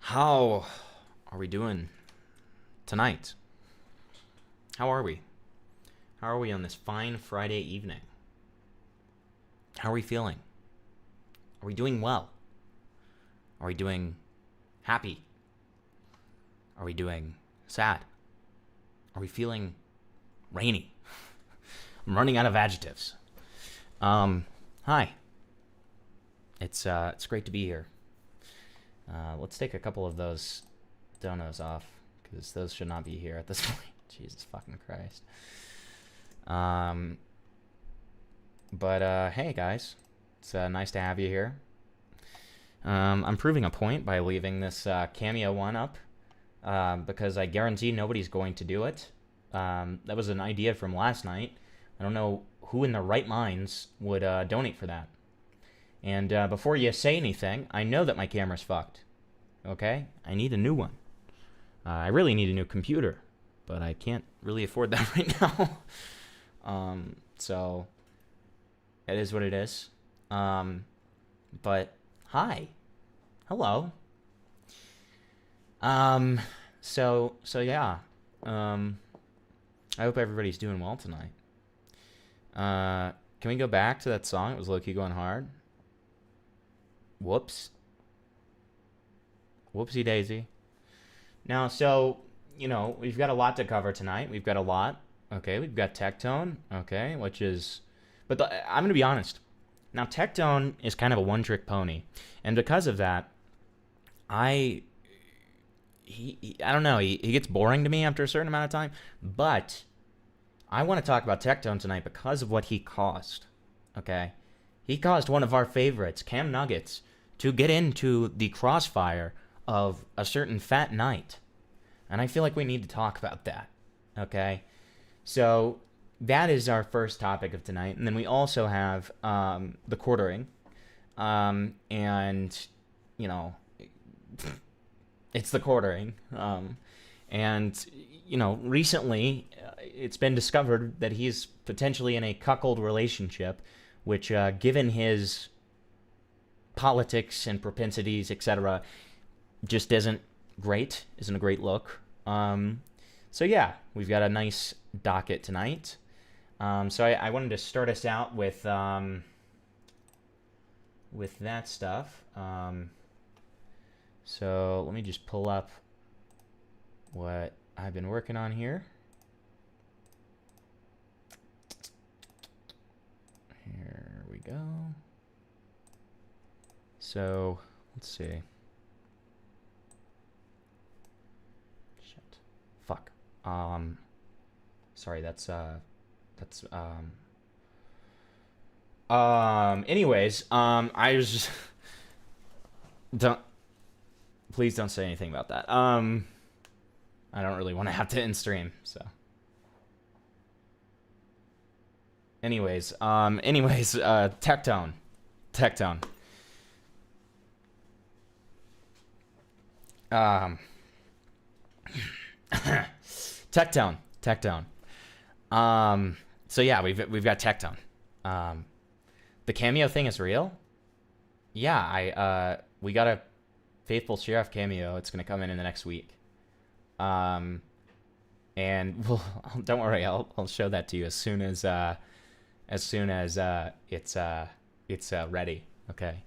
How are we doing tonight? How are we? How are we on this fine Friday evening? How are we feeling? Are we doing well? Are we doing happy? Are we doing sad? Are we feeling rainy? I'm running out of adjectives. Hi. It's great to be here. Let's take a couple of those donos off, because those should not be here at this point. Jesus fucking Christ. But hey guys, it's nice to have you here. I'm proving a point by leaving this Cameo one up, because I guarantee nobody's going to do it. That was an idea from last night. I don't know who in their right minds would donate for that. And before you say anything, I know that my camera's fucked. Okay? I need a new one. I really need a new computer, but I can't really afford that right now. So it is what it is. But hi. Hello. So yeah. I hope everybody's doing well tonight. Can we go back to that song? It was low-key going hard. Whoops. Whoopsie daisy. Now, so, you know, we've got a lot to cover tonight. We've got a lot. Okay, we've got TECTONE. Okay, which is... But I'm going to be honest. Now, TECTONE is kind of a one-trick pony. And because of that, I don't know. He gets boring to me after a certain amount of time. But I want to talk about TECTONE tonight because of what he caused. Okay? He caused one of our favorites, CAMNUGGETS, to get into the crossfire of a certain fat night. And I feel like we need to talk about that. Okay? So that is our first topic of tonight. And then we also have the quartering. And, you know, it's the quartering. And, you know, recently it's been discovered that he's potentially in a cuckold relationship, which, given his politics and propensities, etc., just isn't a great look. So yeah, we've got a nice docket tonight. So I wanted to start us out with that stuff. So let me just pull up what I've been working on here. Here we go. So let's see. Shit. Fuck. Sorry, anyways, I was just please don't say anything about that. I don't really want to have to end stream, so. Anyways, TECTONE. TECTONE. So yeah, we've got TECTONE. The cameo thing is real. Yeah, we got a Faithful Sheriff cameo. It's gonna come in the next week. And well, don't worry, I'll show that to you as soon as it's ready. Okay.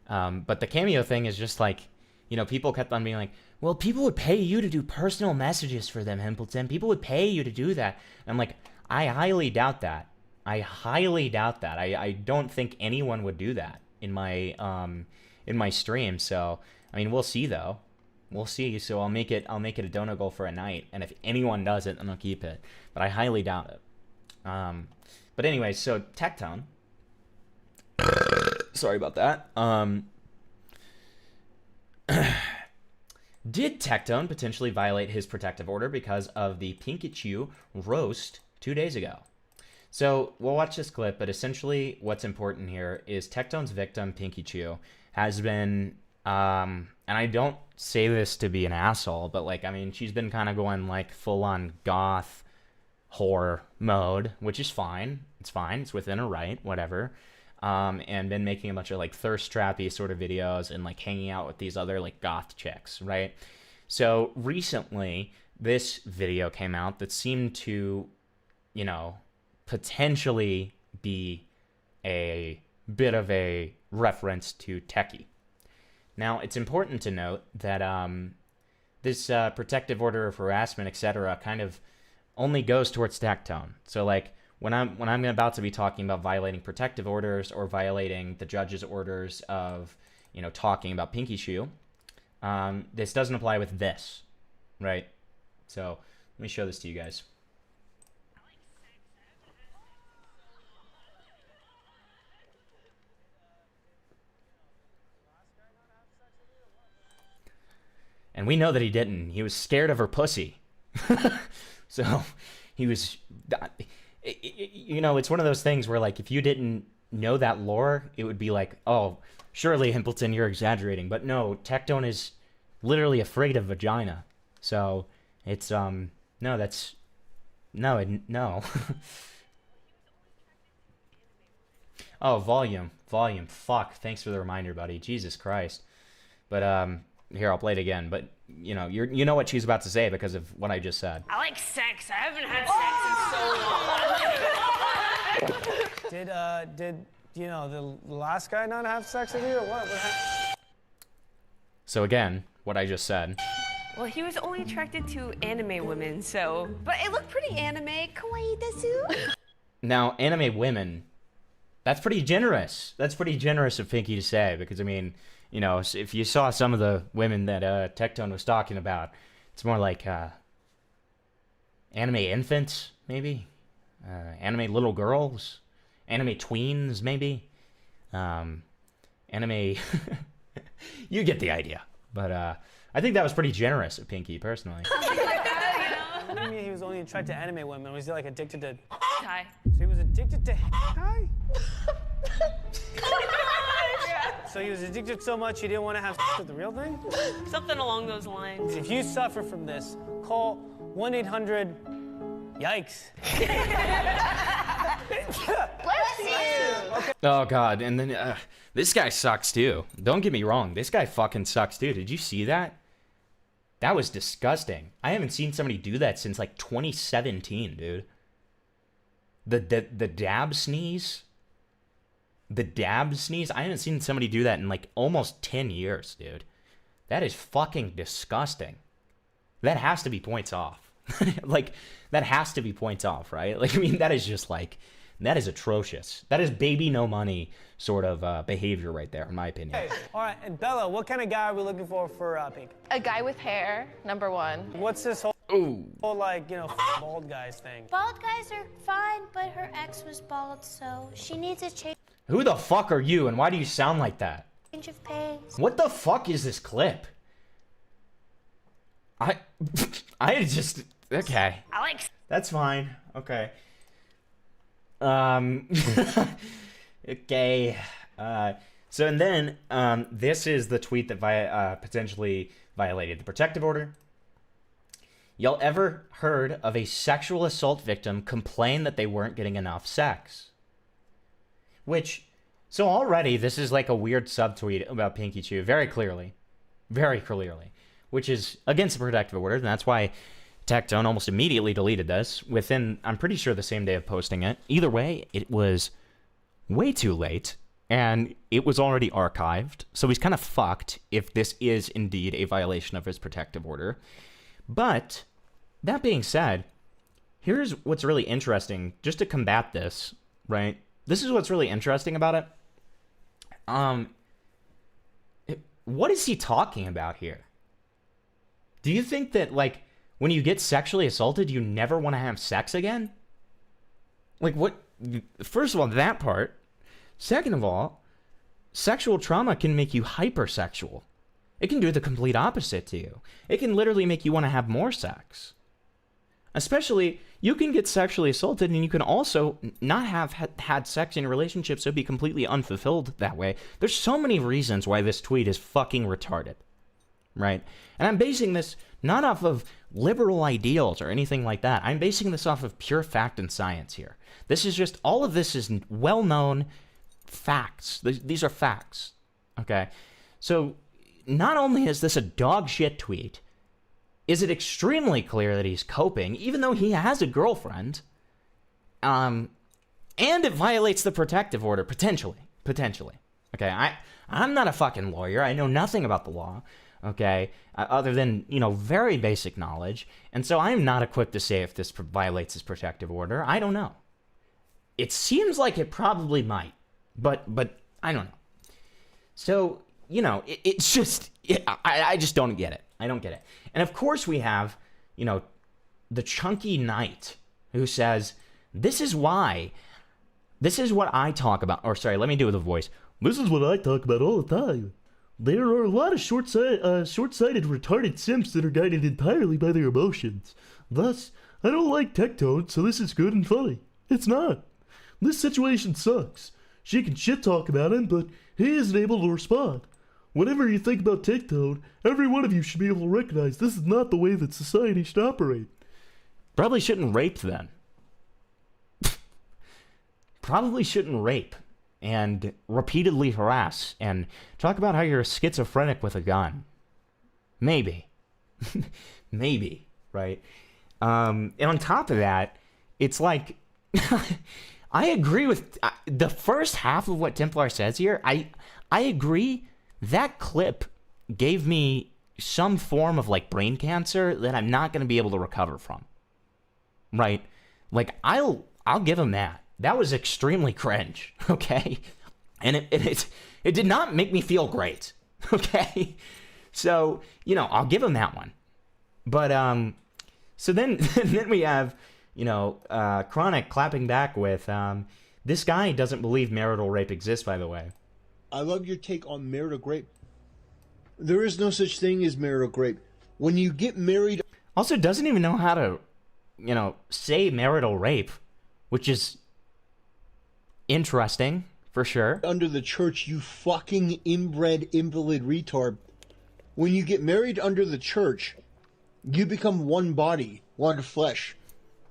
But the cameo thing is just like, you know, people kept on being like, well, people would pay you to do personal messages for them, Himpleton. People would pay you to do that. And I'm like, I highly doubt that. I don't think anyone would do that in my stream. So, I mean, we'll see though. We'll see. So I'll make it a dono goal for a night. And if anyone does it, then I'll keep it. But I highly doubt it. But anyway, so TECTONE. Sorry about that. Did TECTONE potentially violate his protective order because of the Pikachu roast 2 days ago? So we'll watch this clip, but essentially what's important here is TECTONE's victim, Pikachu, has been, and I don't say this to be an asshole, but like, I mean, she's been kind of going like full on goth whore mode, which is fine. It's fine. It's within her right, whatever. and been making a bunch of like thirst trappy sort of videos and like hanging out with these other like goth chicks, right? So recently, this video came out that seemed to, you know, potentially be a bit of a reference to Techie. Now, it's important to note that this protective order of harassment, etc., kind of only goes towards TECTONE. So, like, when I'm about to be talking about violating protective orders or violating the judge's orders of, you know, talking about Pinky Shoe, this doesn't apply with this, right? So, let me show this to you guys. And we know that he didn't. He was scared of her pussy. So, he was... You know, it's one of those things where, like, if you didn't know that lore, it would be like, oh, surely, Himpleton, you're exaggerating. But no, TECTONE is literally afraid of vagina. So, it's, no, that's... No, no. Oh, volume. Fuck, thanks for the reminder, buddy. Jesus Christ. But, here, I'll play it again. But, you know, you know what she's about to say because of what I just said. I like sex. I haven't had sex in so long. Did you know the last guy not have sex with you or what? So again, what I just said. Well, he was only attracted to anime women, so... But it looked pretty anime. Kawaii desu. Now, anime women, that's pretty generous. That's pretty generous of Pinky to say because, I mean... You know, if you saw some of the women that TECTONE was talking about, it's more like anime infants, maybe? Anime little girls? Anime tweens, maybe? Anime... You get the idea. But I think that was pretty generous of Pinky, personally. What do you mean he was only attracted to anime women? Was he like addicted to... Hi. So he was addicted to... Hi? So he was addicted so much he didn't want to have sex with the real thing? Something along those lines. If you suffer from this, call 1-800-YIKES. Bless you. Okay. Oh, God. And then this guy sucks, too. Don't get me wrong. This guy fucking sucks, too. Did you see that? That was disgusting. I haven't seen somebody do that since, like, 2017, dude. The dab sneeze... The dab sneeze? I haven't seen somebody do that in like almost 10 years, dude. That is fucking disgusting. That has to be points off. Like, that has to be points off, right? Like, I mean, that is just like, that is atrocious. That is baby no money sort of behavior right there, in my opinion. Hey, all right, and Bella, what kind of guy are we looking for Pink? A guy with hair, number one. What's this whole like, you know, bald guys thing? Bald guys are fine, but her ex was bald, so she needs a change Who the fuck are you, and why do you sound like that? of pace. What the fuck is this clip? I just... Okay. Alex. That's fine. Okay. Okay. So, and then, this is the tweet that potentially violated the protective order. Y'all ever heard of a sexual assault victim complain that they weren't getting enough sex? Which, so already this is like a weird subtweet about Pinky Chew, very clearly, which is against the protective order, and that's why TECTONE almost immediately deleted this within, I'm pretty sure, the same day of posting it. Either way, it was way too late, and it was already archived, so he's kind of fucked if this is indeed a violation of his protective order. But, that being said, here's what's really interesting, just to combat this, right? This is what's really interesting about it. What is he talking about here? Do you think that, like, when you get sexually assaulted, you never want to have sex again? Like, what? First of all, that part. Second of all, sexual trauma can make you hypersexual. It can do the complete opposite to you. It can literally make you want to have more sex. Especially, you can get sexually assaulted and you can also not have had sex in a relationship, so be completely unfulfilled that way. There's so many reasons why this tweet is fucking retarded. Right? And I'm basing this not off of liberal ideals or anything like that. I'm basing this off of pure fact and science here. This is just, all of this is well-known, facts. These are facts. Okay? So, not only is this a dog shit tweet, is it extremely clear that he's coping, even though he has a girlfriend, and it violates the protective order, potentially. Okay, I'm not a fucking lawyer. I know nothing about the law, okay, other than, very basic knowledge, and so I'm not equipped to say if this violates his protective order. I don't know. It seems like it probably might, but I don't know. So, it's just, I just don't get it. I don't get it. And of course we have, the chunky knight who says, this is what I talk about, or sorry, let me do it with a voice. This is what I talk about all the time. There are a lot of short-sighted, retarded simps that are guided entirely by their emotions. Thus, I don't like TECTONE, so this is good and funny. It's not. This situation sucks. She can shit-talk about him, but he isn't able to respond. Whatever you think about TECTONE, every one of you should be able to recognize this is not the way that society should operate. Probably shouldn't rape, then. Probably shouldn't rape and repeatedly harass and talk about how you're schizophrenic with a gun. Maybe. Maybe, right? And on top of that, it's like, I agree with the first half of what Templar says here. I agree. That clip gave me some form of like brain cancer that I'm not going to be able to recover from. Right? Like I'll give him that. That was extremely cringe, okay? And it did not make me feel great, okay? So, I'll give him that one. But so then we have, Chronic clapping back with this guy doesn't believe marital rape exists, by the way. I love your take on marital rape. There is no such thing as marital rape. When you get married... Also doesn't even know how to, say marital rape, which is interesting, for sure. Under the church, you fucking inbred invalid retard. When you get married under the church, you become one body, one flesh.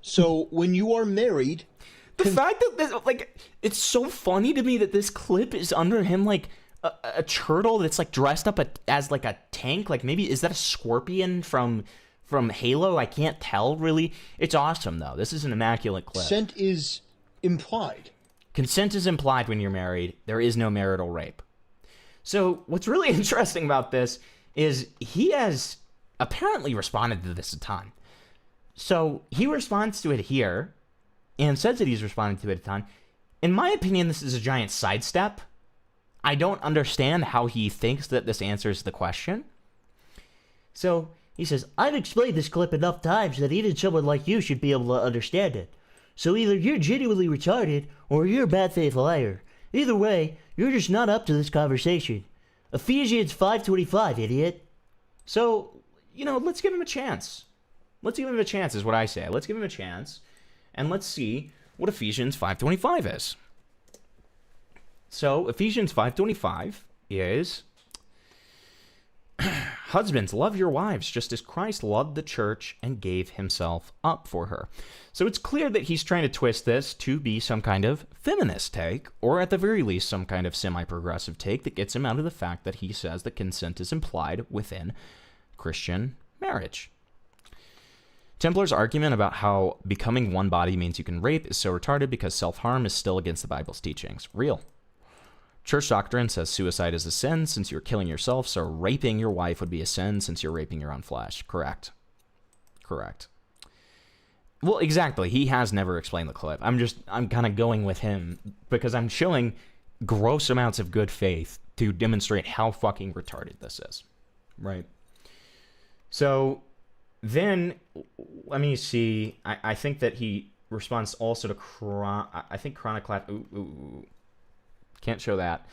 So when you are married... The fact that this, it's so funny to me that this clip is under him like a turtle that's like dressed up as like a tank. Like maybe, is that a scorpion from Halo? I can't tell really. It's awesome though. This is an immaculate clip. Consent is implied. Consent is implied when you're married. There is no marital rape. So what's really interesting about this is he has apparently responded to this a ton. So he responds to it here and says that he's responding to it a ton. In my opinion, this is a giant sidestep. I don't understand how he thinks that this answers the question. So he says, I've explained this clip enough times that even someone like you should be able to understand it. So either you're genuinely retarded or you're a bad faith liar. Either way, you're just not up to this conversation. Ephesians 5:25, idiot. So, let's give him a chance. Let's give him a chance is what I say. Let's give him a chance. And let's see what Ephesians 5:25 is. So, Ephesians 5:25 is, husbands, love your wives just as Christ loved the church and gave himself up for her. So it's clear that he's trying to twist this to be some kind of feminist take, or at the very least some kind of semi-progressive take that gets him out of the fact that he says that consent is implied within Christian marriage. Templar's argument about how becoming one body means you can rape is so retarded because self-harm is still against the Bible's teachings. Real. Church doctrine says suicide is a sin since you're killing yourself, so raping your wife would be a sin since you're raping your own flesh. Correct. Well, exactly. He has never explained the clip. I'm kind of going with him because I'm showing gross amounts of good faith to demonstrate how fucking retarded this is. Right? So then, let me see. I think that he responds also to Chronic Clap. Ooh. Can't show that.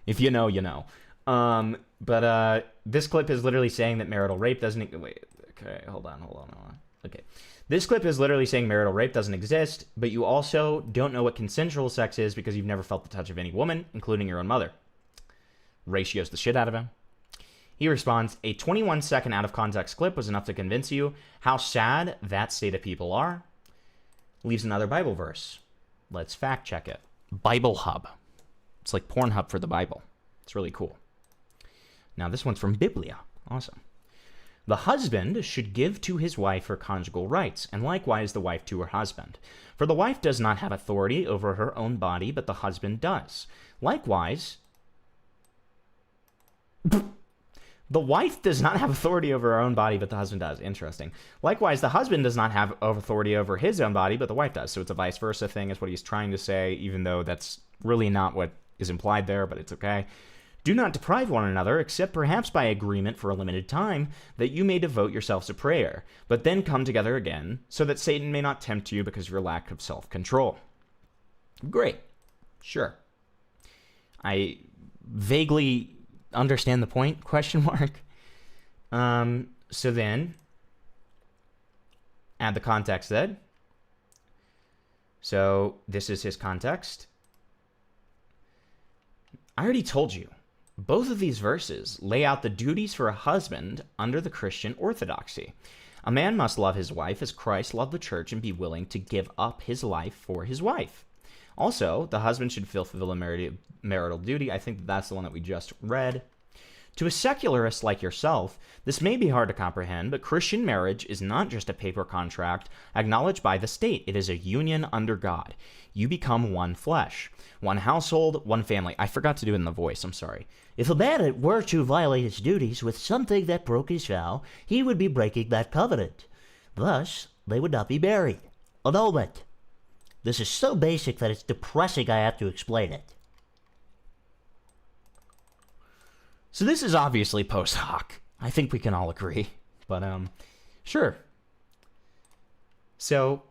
If you know, you know. But this clip is literally saying that marital rape doesn't... Wait, okay, hold on. Okay. This clip is literally saying marital rape doesn't exist, but you also don't know what consensual sex is because you've never felt the touch of any woman, including your own mother. Ratios the shit out of him. He responds, a 21-second out-of-context clip was enough to convince you how sad that state of people are. Leaves another Bible verse. Let's fact check it. Bible Hub. It's like Pornhub for the Bible. It's really cool. Now, this one's from Biblia. Awesome. The husband should give to his wife her conjugal rights, and likewise the wife to her husband. For the wife does not have authority over her own body, but the husband does. Likewise, the wife does not have authority over her own body, but the husband does. Interesting. Likewise, the husband does not have authority over his own body, but the wife does. So it's a vice versa thing, is what he's trying to say, even though that's really not what is implied there, but it's okay. Do not deprive one another, except perhaps by agreement for a limited time, that you may devote yourselves to prayer, but then come together again, so that Satan may not tempt you because of your lack of self-control. Great. Sure. I vaguely understand the point, question mark. So then, add the context then. So this is his context. I already told you. Both of these verses lay out the duties for a husband under the Christian orthodoxy. A man must love his wife as Christ loved the church and be willing to give up his life for his wife. Also, the husband should fulfill a marital duty. I think that's the one that we just read. To a secularist like yourself, this may be hard to comprehend, but Christian marriage is not just a paper contract acknowledged by the state. It is a union under God. You become one flesh, one household, one family. I forgot to do it in the voice. I'm sorry. If a man were to violate his duties with something that broke his vow, he would be breaking that covenant. Thus, they would not be married. Annulment. This is so basic that it's depressing I have to explain it. So this is obviously post hoc. I think we can all agree. But, sure. So,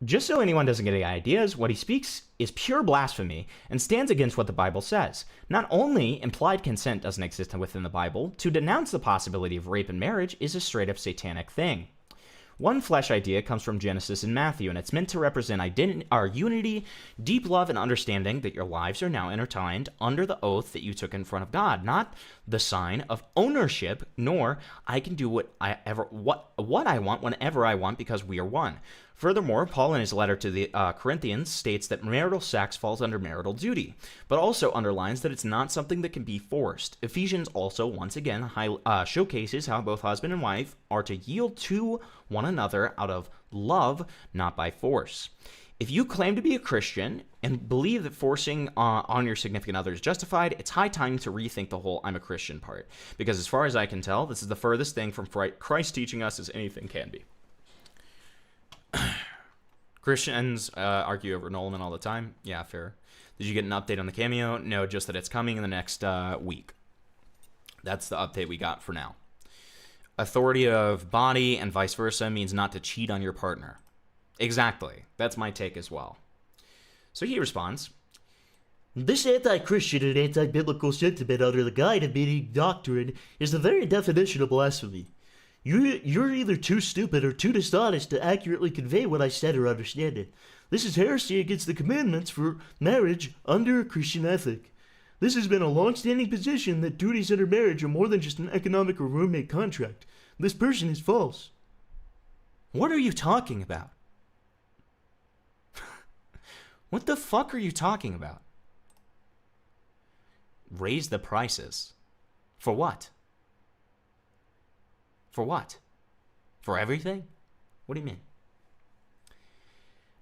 just so anyone doesn't get any ideas, what he speaks is pure blasphemy and stands against what the Bible says. Not only implied consent doesn't exist within the Bible, to denounce the possibility of rape in marriage is a straight-up satanic thing. One flesh idea comes from Genesis and Matthew, and it's meant to represent our unity, deep love, and understanding that your lives are now intertwined under the oath that you took in front of God, not the sign of ownership, nor I can do what I want whenever I want because we are one. Furthermore, Paul in his letter to the Corinthians states that marital sex falls under marital duty, but also underlines that it's not something that can be forced. Ephesians also, once again, showcases how both husband and wife are to yield to one another out of love, not by force. If you claim to be a Christian and believe that forcing on your significant other is justified, it's high time to rethink the whole I'm a Christian part. Because as far as I can tell, this is the furthest thing from Christ teaching us as anything can be. Christians argue over annulment all the time. Yeah, fair. Did you get an update on the cameo? No, just that it's coming in the next week. That's the update we got for now. Authority of body and vice versa means not to cheat on your partner. Exactly. That's my take as well. So he responds, This anti-Christian and anti-biblical sentiment under the guise of meaning doctrine is the very definition of blasphemy. You're either too stupid or too dishonest to accurately convey what I said or understand it. This is heresy against the commandments for marriage under a Christian ethic. This has been a long-standing position that duties under marriage are more than just an economic or roommate contract. This person is false. What are you talking about? What the fuck are you talking about? Raise the prices. For what? For what? For everything? What do you mean?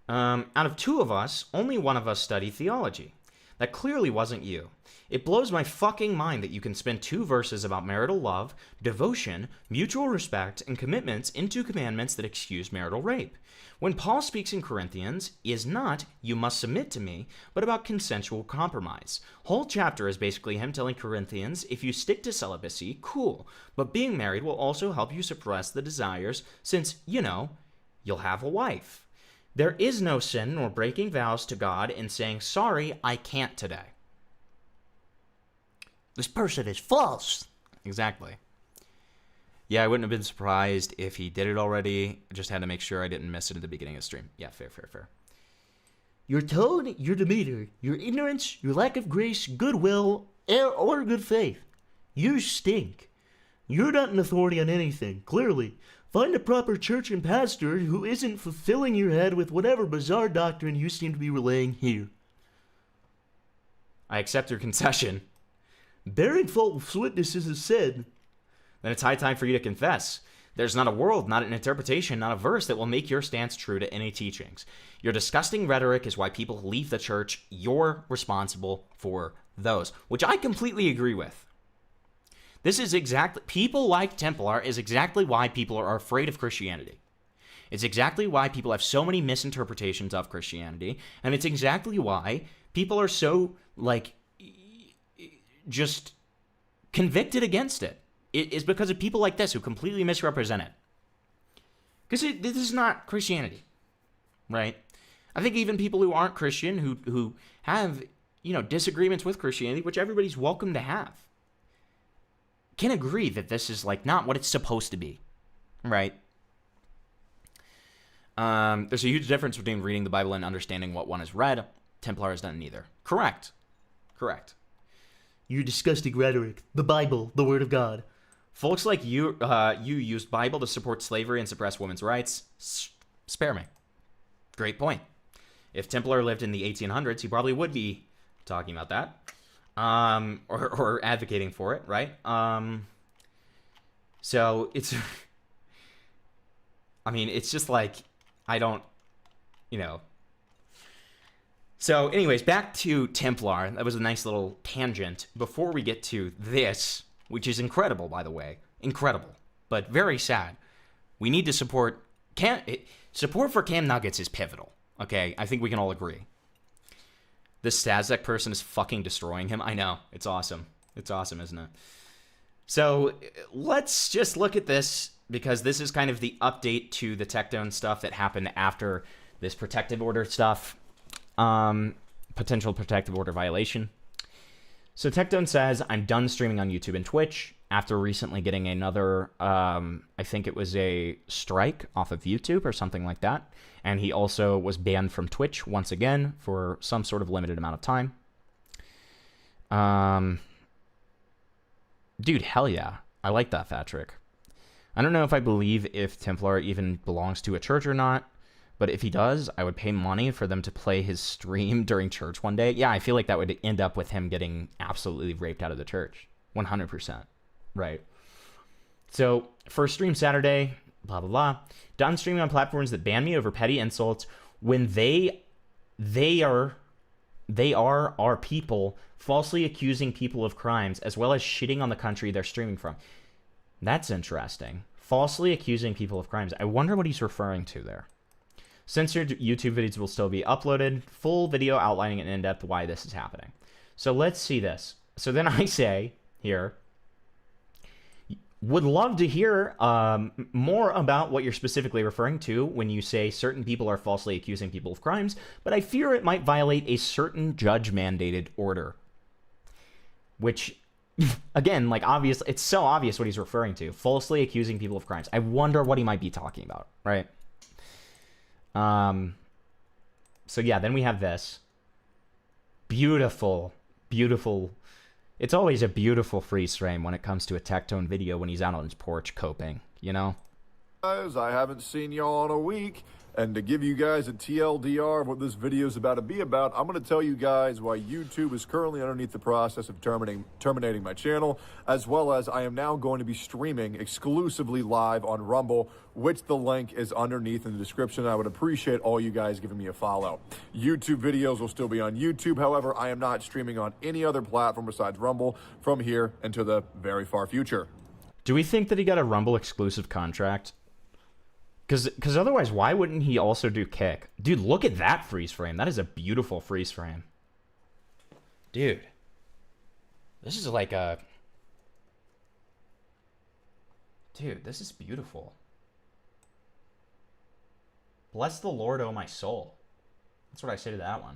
Out of two of us, only one of us studied theology. That clearly wasn't you. It blows my fucking mind that you can spend 2 verses about marital love, devotion, mutual respect, and commitments into commandments that excuse marital rape. When Paul speaks in Corinthians, is not, you must submit to me, but about consensual compromise. Whole chapter is basically him telling Corinthians, if you stick to celibacy, cool, but being married will also help you suppress the desires since, you'll have a wife. There is no sin nor breaking vows to God in saying, sorry, I can't today. This person is false. Exactly. Yeah, I wouldn't have been surprised if he did it already. I just had to make sure I didn't miss it at the beginning of the stream. Yeah, fair. Your tone, your demeanor, your ignorance, your lack of grace, goodwill, or good faith. You stink. You're not an authority on anything, clearly. Find a proper church and pastor who isn't fulfilling your head with whatever bizarre doctrine you seem to be relaying here. I accept your concession. Bearing false witnesses is sin. Then it's high time for you to confess. There's not a world, not an interpretation, not a verse that will make your stance true to any teachings. Your disgusting rhetoric is why people leave the church. You're responsible for those, which I completely agree with. This is exactly, people like Templar is exactly why people are afraid of Christianity. It's exactly why people have so many misinterpretations of Christianity, and it's exactly why people are so, like, just convicted against it. It is because of people like this who completely misrepresent it. Because this is not Christianity, right? I think even people who aren't Christian, who have, you know, disagreements with Christianity, which everybody's welcome to have, can agree that this is, like, not what it's supposed to be, right? There's a huge difference between reading the Bible and understanding what one has read. Templar has done neither. Correct. Your disgusting rhetoric. The Bible, the Word of God. Folks like you used Bible to support slavery and suppress women's rights. Spare me. Great point. If Templar lived in the 1800s, he probably would be talking about that. Or advocating for it, right? So it's, I mean, it's just like, I don't, you know. So anyways, back to Templar. That was a nice little tangent. Before we get to this, which is incredible, by the way. Incredible, but very sad. We need to support, support for CAMNUGGETS is pivotal, okay? I think we can all agree. This Stazek person is fucking destroying him. I know. It's awesome. It's awesome, isn't it? So let's just look at this, because this is kind of the update to the TECTONE stuff that happened after this protective order stuff. Potential protective order violation. So TECTONE says, I'm done streaming on YouTube and Twitch after recently getting another, I think it was a strike off of YouTube or something like that. And he also was banned from Twitch once again for some sort of limited amount of time. Dude, hell yeah. I like that, Fatrick. I don't know if I believe if Templar even belongs to a church or not, but if he does, I would pay money for them to play his stream during church one day. Yeah, I feel like that would end up with him getting absolutely raped out of the church. 100%. Right. So, first stream Saturday, blah, blah, blah. Done streaming on platforms that ban me over petty insults when they are our people falsely accusing people of crimes as well as shitting on the country they're streaming from. That's interesting. Falsely accusing people of crimes. I wonder what he's referring to there. Censored YouTube videos will still be uploaded. Full video outlining in in-depth why this is happening. So let's see this. So then I say here, would love to hear more about what you're specifically referring to when you say certain people are falsely accusing people of crimes, but I fear it might violate a certain judge-mandated order. Which, again, like, obvious, it's so obvious what he's referring to. Falsely accusing people of crimes. I wonder what he might be talking about, right? So yeah, then we have this. Beautiful, beautiful. It's always a beautiful freeze frame when it comes to a TECTONE video when he's out on his porch coping, you know? Guys, I haven't seen y'all in a week, and to give you guys a TLDR of what this video is about to be about, I'm going to tell you guys why YouTube is currently underneath the process of terminating my channel, as well as I am now going to be streaming exclusively live on Rumble, which the link is underneath in the description. I would appreciate all you guys giving me a follow. YouTube videos will still be on YouTube. However, I am not streaming on any other platform besides Rumble from here into the very far future. Do we think that he got a Rumble exclusive contract? Because otherwise, why wouldn't he also do Kick? Dude, look at that freeze frame. That is a beautiful freeze frame. Dude. This is like a... Dude, this is beautiful. Bless the Lord, oh my soul. That's what I say to that one.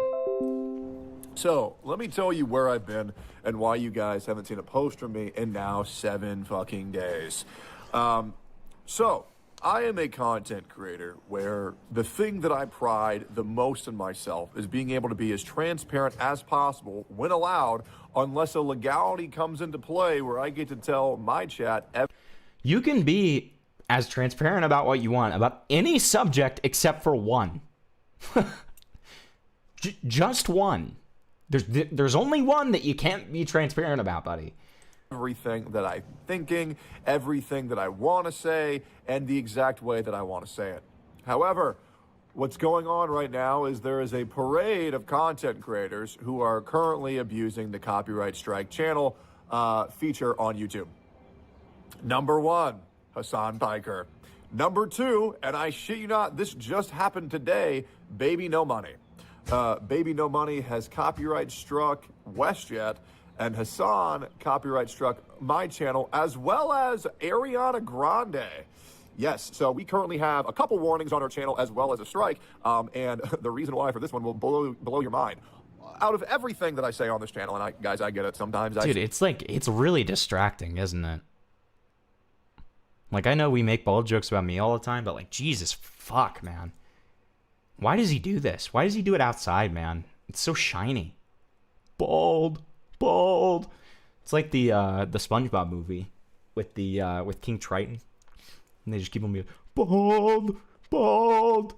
So, let me tell you where I've been and why you guys haven't seen a post from me in now 7 fucking days. So, I am a content creator where the thing that I pride the most in myself is being able to be as transparent as possible when allowed, unless a legality comes into play where I get to tell my chat... You can be as transparent about what you want, about any subject except for one. Just one. There's only one that you can't be transparent about, buddy. Everything that I'm thinking, everything that I want to say, and the exact way that I want to say it. However, what's going on right now is there is a parade of content creators who are currently abusing the copyright strike channel feature on YouTube. Number one, Hassan Piker. Number two, and I shit you not, this just happened today, Baby No Money. Baby No Money has copyright struck WestJet, and Hassan copyright struck my channel, as well as Ariana Grande. Yes, so we currently have a couple warnings on our channel, as well as a strike, and the reason why for this one will blow your mind. Out of everything that I say on this channel, and guys, I get it, sometimes Dude, it's really distracting, isn't it? Like, I know we make bald jokes about me all the time, but like, Jesus fuck, man. Why does he do this? Why does he do it outside, man? It's so shiny. Bald. It's like the SpongeBob movie with King Triton, and they just keep on being bald.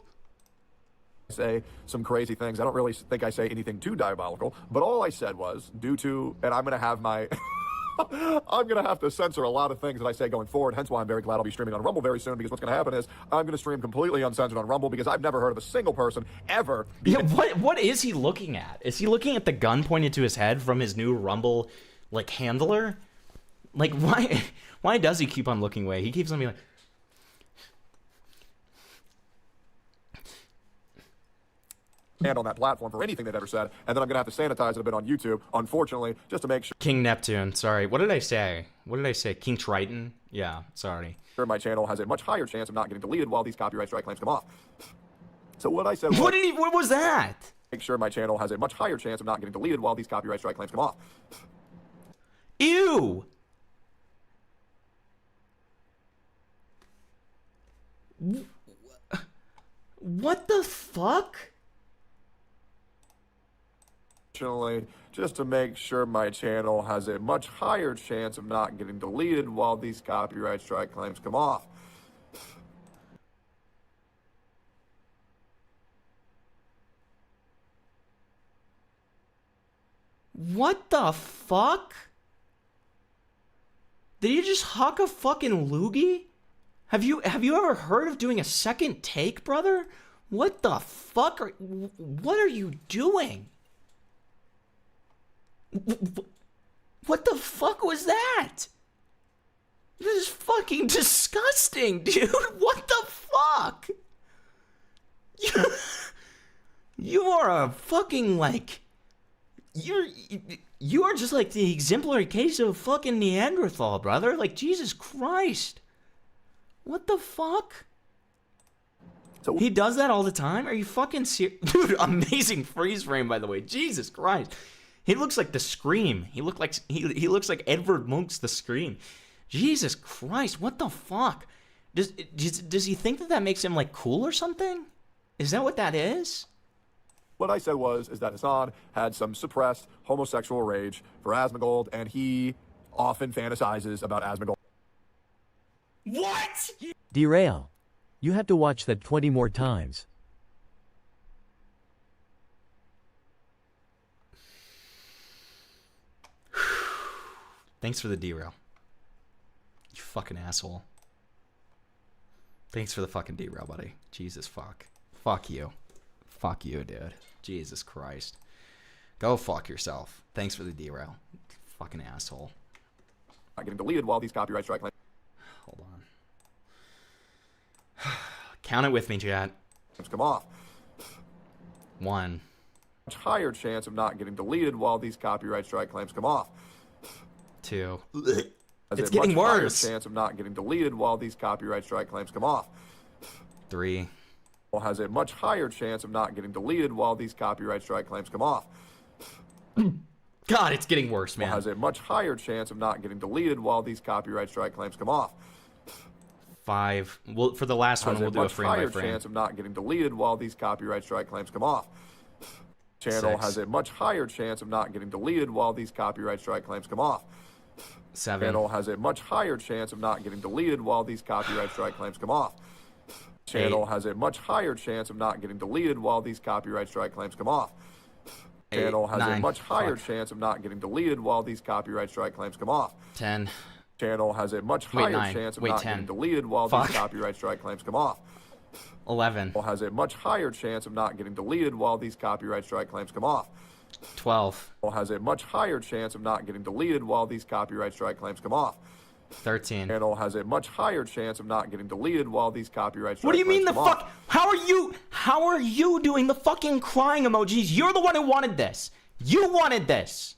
Say some crazy things. I don't really think I say anything too diabolical, but all I said was due to, and I'm gonna have my I'm going to have to censor a lot of things that I say going forward, hence why I'm very glad I'll be streaming on Rumble very soon, because what's going to happen is I'm going to stream completely uncensored on Rumble, because I've never heard of a single person ever... Yeah, what is he looking at? Is he looking at the gun pointed to his head from his new Rumble, like, handler? Like, why does he keep on looking away? He keeps on being like... and on that platform for anything they've ever said, and then I'm gonna have to sanitize it a bit on YouTube, unfortunately, just to make sure King Neptune, sorry. What did I say? King Triton? Yeah, sorry. my channel has a much higher chance of not getting deleted while these copyright strike claims come off. So what I said was... What was that? Make sure my channel has a much higher chance of not getting deleted while these copyright strike claims come off. Ew! What the fuck? Just to make sure my channel has a much higher chance of not getting deleted while these copyright strike claims come off. What the fuck? Did you just huck a fucking loogie? Have you ever heard of doing a second take, brother? What the fuck what are you doing? What the fuck was that? This is fucking disgusting, dude. What the fuck? You are a fucking, like... You are just like the exemplary case of a fucking Neanderthal, brother. Like, Jesus Christ. What the fuck? So he does that all the time? Are you fucking serious? Dude, amazing freeze frame, by the way. Jesus Christ. He looks like the Scream. He looks like Edward Munch's The Scream. Jesus Christ, what the fuck? Does he think that makes him, like, cool or something? Is that what that is? what I said is that Hassan had some suppressed homosexual rage for Asmongold, and he often fantasizes about Asmongold. What? Derail. You have to watch that 20 more times. Thanks for the derail. You fucking asshole. Thanks for the fucking derail, buddy. Jesus fuck. Fuck you. Fuck you, dude. Jesus Christ. Go fuck yourself. Thanks for the derail. Fucking asshole. Not getting deleted while these copyright strike claims. Hold on. Count it with me, chat. Come off. 1. Much higher chance of not getting deleted while these copyright strike claims come off. 2. As It's a getting much higher worse. chance of not getting deleted while these copyright strike claims come off. 3. Has a much higher chance of not getting deleted while these copyright strike claims come off. God, it's getting worse, man. Has a much higher chance of not getting deleted while these copyright strike claims come off. 5. Well, for the last one, we'll do a frame by Has a much higher frame. chance of not getting deleted while these copyright strike claims come off. Channel 6. has a much higher chance of not getting deleted while these copyright strike claims come off. 7. Channel has a much higher chance of not getting deleted while these copyright strike claims come off. Channel 8. has a much higher chance of not getting deleted while these copyright strike claims come off. Channel has a 9. much higher Fuck. chance of not getting deleted while these copyright strike claims come off. 10. Channel has a much Wait, higher 9. chance of Wait, not 10. getting deleted while Fuck. these copyright strike claims come off. 11. Channel has a much higher chance of not getting deleted while these copyright strike claims come off. 12. Channel has a much higher chance of not getting deleted while these copyright strike claims come off. 13. Channel has a much higher chance of not getting deleted while these copyright strike What do you mean the claims come fuck? off. How are you doing the fucking crying emojis? You're the one who wanted this. You wanted this.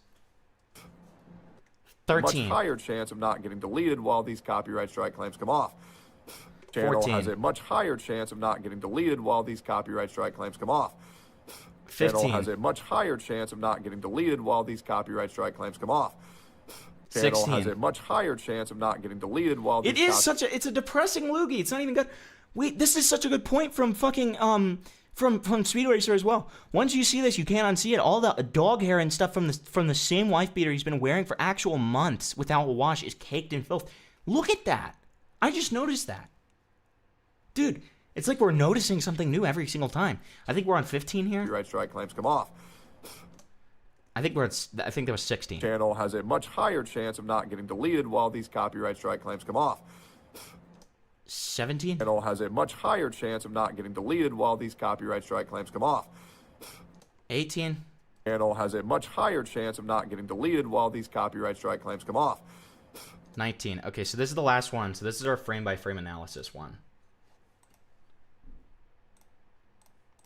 Much 13. higher chance of not getting deleted while these copyright strike claims come off. Channel 14. has a much higher chance of not getting deleted while these copyright strike claims come off. Channel 15. has a much higher chance of not getting deleted while these copyright strike claims come off. Channel 16. has a much higher chance of not getting deleted while these It's a depressing loogie. It's not even good. Wait, this is such a good point from fucking from Speed Racer as well. Once you see this, you can't unsee it. All the dog hair and stuff from the same wife beater he's been wearing for actual months without a wash is caked in filth. Look at that. I just noticed that. Dude, it's like we're noticing something new every single time. I think we're on 15 here. copyright strike claims come off. I think that was 16. Channel has a much higher chance of not getting deleted while these copyright strike claims come off. 17? Channel has a much higher chance of not getting deleted while these copyright strike claims come off. 18? Channel has a much higher chance of not getting deleted while these copyright strike claims come off. 19. Okay, so this is the last one. So this is our frame-by-frame analysis one.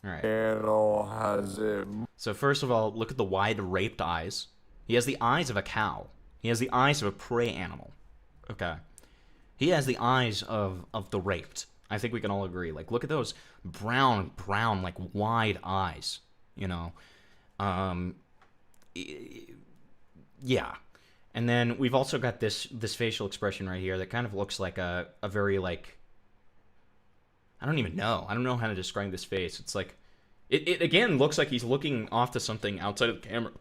All right. Channel has a So first of all, look at the wide raped eyes. He has the eyes of a cow. He has the eyes of a prey animal. Okay. He has the eyes of the raped. I think we can all agree. Like, look at those brown, like, wide eyes. You know? Yeah. And then we've also got this facial expression right here that kind of looks like a very, like... I don't even know. I don't know how to describe this face. It's like... It again looks like he's looking off to something outside of the camera.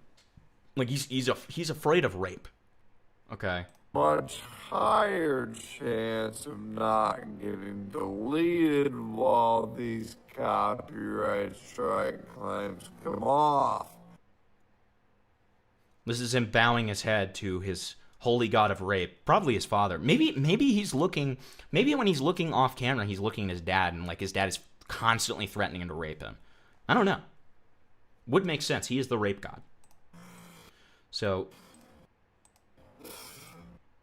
Like, he's afraid of rape. Okay. much higher chance of not getting deleted while these copyright strike claims come off. This is him bowing his head to his holy god of rape, probably his father. Maybe he's looking. Maybe when he's looking off camera, he's looking at his dad, and like his dad is constantly threatening him to rape him. I don't know. Would make sense. He is the rape god. So,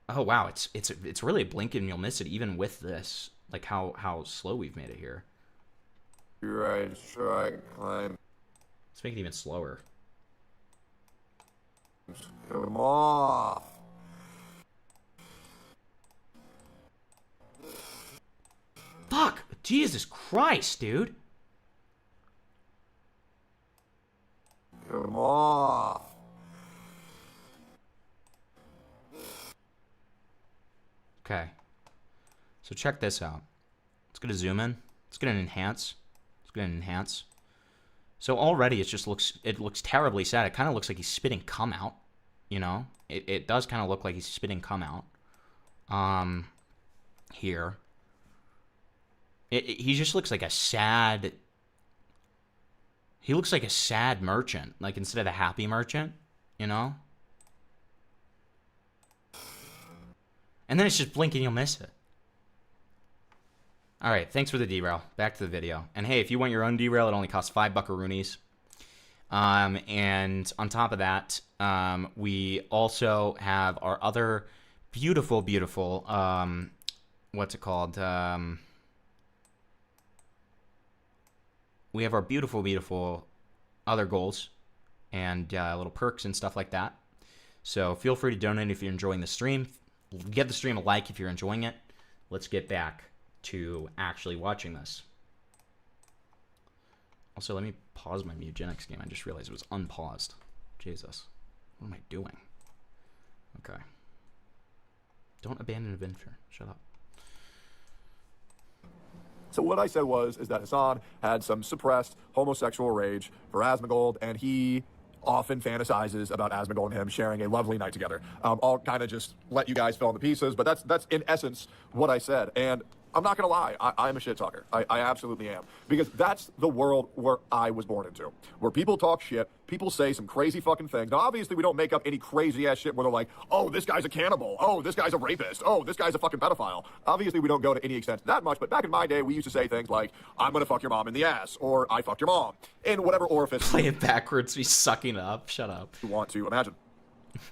oh wow, it's really a blink and you'll miss it, even with this. Like how slow we've made it here. Copyright strike claim. Let's make it even slower. Come off. Fuck! Jesus Christ, dude! Come off. Okay. So check this out. Let's get a zoom in. Let's get an enhance. Let's get an enhance. So already it looks terribly sad. It kind of looks like he's spitting cum out. You know? It does kind of look like he's spitting cum out. Here. He just looks like a sad... He looks like a sad merchant. Like, instead of a happy merchant. You know? And then it's just blink and you'll miss it. Alright, thanks for the derail. Back to the video. And hey, if you want your own derail, it only costs 5 buckaroonies. And on top of that, we also have our other beautiful, beautiful, what's it called? We have our beautiful, beautiful other goals and little perks and stuff like that. So feel free to donate if you're enjoying the stream. Give the stream a like if you're enjoying it. Let's get back to actually watching this. Also, let me pause my Mugenics game. I just realized it was unpaused. Jesus. What am I doing? Okay. Don't abandon a venture. Shut up. So what I said is that Hassan had some suppressed homosexual rage for Asmongold, and he often fantasizes about Asmongold and him sharing a lovely night together. I'll kind of just let you guys fill in the pieces, but that's in essence what I said. And I'm not going to lie. I'm a shit talker. I absolutely am. Because that's the world where I was born into. Where people talk shit, people say some crazy fucking things. Now, obviously, we don't make up any crazy-ass shit where they're like, oh, this guy's a cannibal. Oh, this guy's a rapist. Oh, this guy's a fucking pedophile. Obviously, we don't go to any extent that much, but back in my day, we used to say things like, I'm going to fuck your mom in the ass, or I fucked your mom, in whatever orifice Play it backwards, he's sucking up. Shut up. you want to imagine.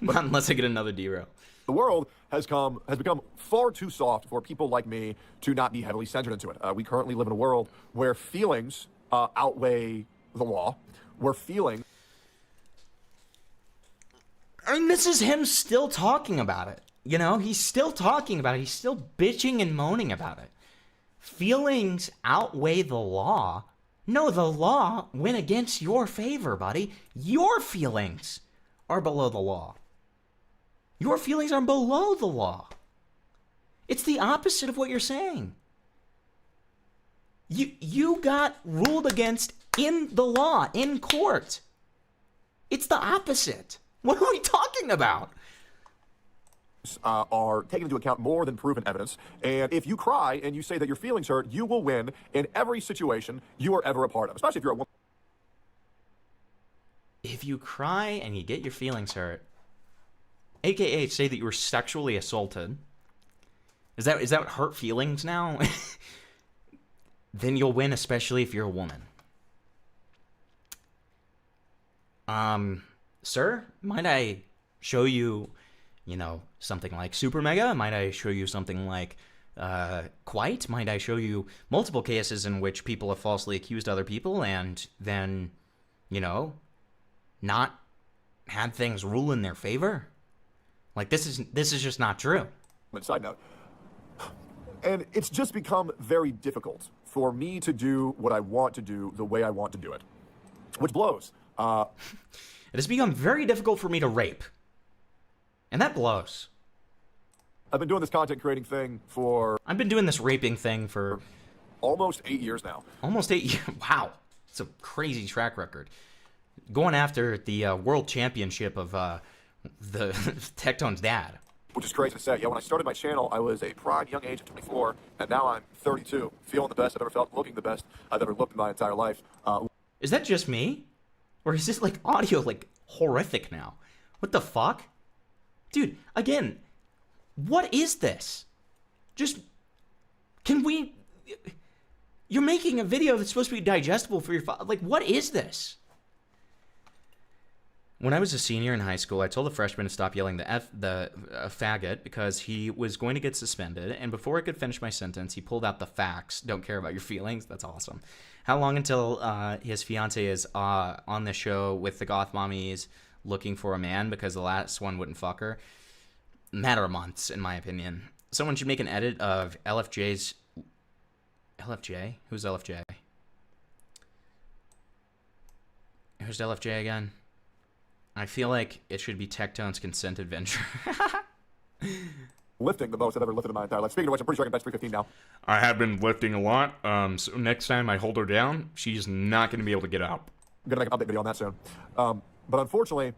Not unless I get another D-row. The world has become far too soft for people like me to not be heavily censored into it. We currently live in a world where feelings outweigh the law, where feelings... I mean, this is him still talking about it. You know, he's still talking about it. He's still bitching and moaning about it. Feelings outweigh the law. No, the law went against your favor, buddy. Your feelings are below the law. Your feelings are below the law. It's the opposite of what you're saying. You got ruled against in the law, in court. It's the opposite. What are we talking about? Are taken into account more than proven evidence. And if you cry and you say that your feelings hurt, you will win in every situation you are ever a part of, especially if you're a woman. If you cry and you get your feelings hurt, aka say that you were sexually assaulted, is that hurt feelings now? Then you'll win, especially if you're a woman. Sir, might I show you, something like Super Mega? Might I show you something like Quite? Might I show you multiple cases in which people have falsely accused other people and then, not had things rule in their favor? Like, this is just not true. Side note. And it's just become very difficult for me to do what I want to do the way I want to do it. Which blows. It has become very difficult for me to rape. And that blows. I've been doing this content creating thing for... I've been doing this raping thing for... almost 8 years now. Almost 8 years. Wow. It's a crazy track record. Going after the world championship of the TECTONE's dad. Which is crazy to say. Yeah, when I started my channel, I was a prime young age of 24, and now I'm 32, feeling the best I've ever felt, looking the best I've ever looked in my entire life. Is that just me? Or is this, audio, horrific now? What the fuck? Dude, again, what is this? Just, can we... You're making a video that's supposed to be digestible for your... what is this? When I was a senior in high school, I told a freshman to stop yelling the faggot because he was going to get suspended. And before I could finish my sentence, he pulled out the facts. Don't care about your feelings. That's awesome. How long until his fiance is on the show with the goth mommies looking for a man because the last one wouldn't fuck her? Matter of months, in my opinion. Someone should make an edit of LFJ's... LFJ? Who's LFJ? Who's LFJ again? I feel like it should be TECTONE's consent adventure. Lifting the most I've ever lifted in my entire life. Speaking of which, I'm pretty sure I can bench 315 now. I have been lifting a lot, so next time I hold her down, she's not going to be able to get out. I'm going to make an update video on that soon. But unfortunately,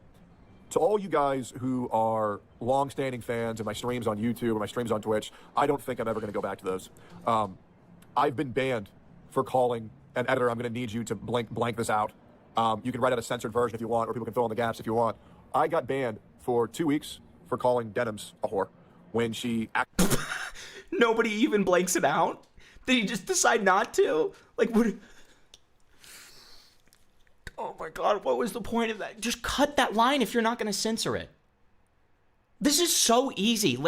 to all you guys who are long-standing fans of my streams on YouTube or my streams on Twitch, I don't think I'm ever going to go back to those. I've been banned for calling an editor. I'm going to need you to blank this out. You can write out a censored version if you want, or people can fill in the gaps if you want. I got banned for 2 weeks for calling Denims a whore when she... Nobody even blanks it out? Did he just decide not to? What... Oh my god, what was the point of that? Just cut that line if you're not going to censor it. This is so easy.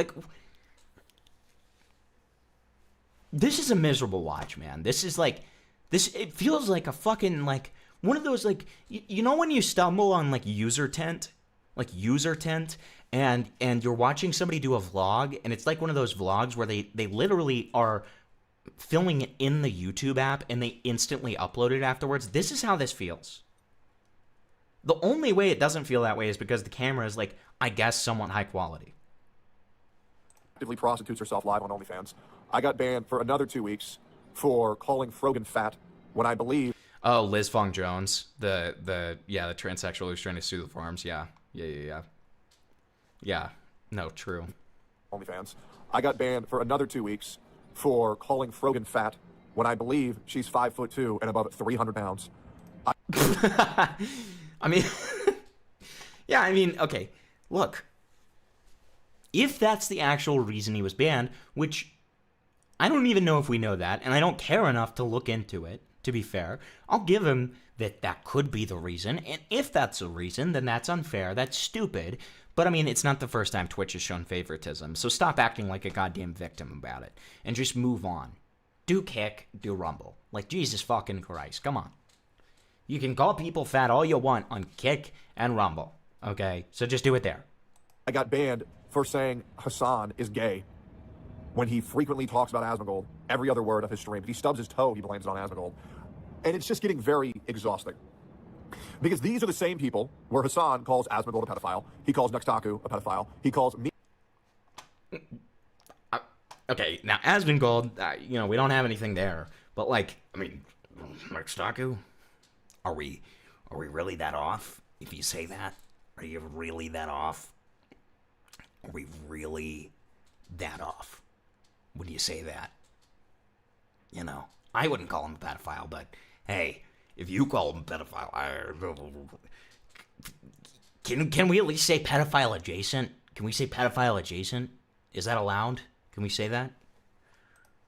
This is a miserable watch, man. This is it feels like a fucking, one of those, you know when you stumble on, user tent? User tent, and you're watching somebody do a vlog, and it's like one of those vlogs where they literally are filming it in the YouTube app, and they instantly upload it afterwards. This is how this feels. The only way it doesn't feel that way is because the camera is, I guess, somewhat high quality. Actively prostitutes herself live on OnlyFans. I got banned for another 2 weeks for calling Frogan fat when I believe... Oh, Liz Fong Jones, the transsexual who's trying to sue the farms. Yeah. Yeah. No, true. OnlyFans. I got banned for another 2 weeks for calling Frogan fat when I believe she's 5'2" and above 300 pounds. I mean, yeah, I mean, okay, look. If that's the actual reason he was banned, which I don't even know if we know that, and I don't care enough to look into it, to be fair, I'll give him that that could be the reason, and if that's the reason, then that's unfair, that's stupid, but I mean, it's not the first time Twitch has shown favoritism, so stop acting like a goddamn victim about it, and just move on. Do Kick, do Rumble. Like, Jesus fucking Christ, come on. You can call people fat all you want on Kick and Rumble, okay? So just do it there. I got banned for saying Hassan is gay when he frequently talks about Asmongold every other word of his stream. If he stubs his toe, he blames it on Asmongold. And it's just getting very exhausting. Because these are the same people where Hassan calls Asmongold a pedophile, he calls Nuxtaku a pedophile, he calls me... Okay, now Asmongold, you know, we don't have anything there, but like, I mean, Nuxtaku, are we really that off? If you say that, are you really that off? Are we really that off when you say that? You know, I wouldn't call him a pedophile, but hey, if you call him a pedophile, can we at least say pedophile adjacent? Can we say pedophile adjacent? Is that allowed? Can we say that?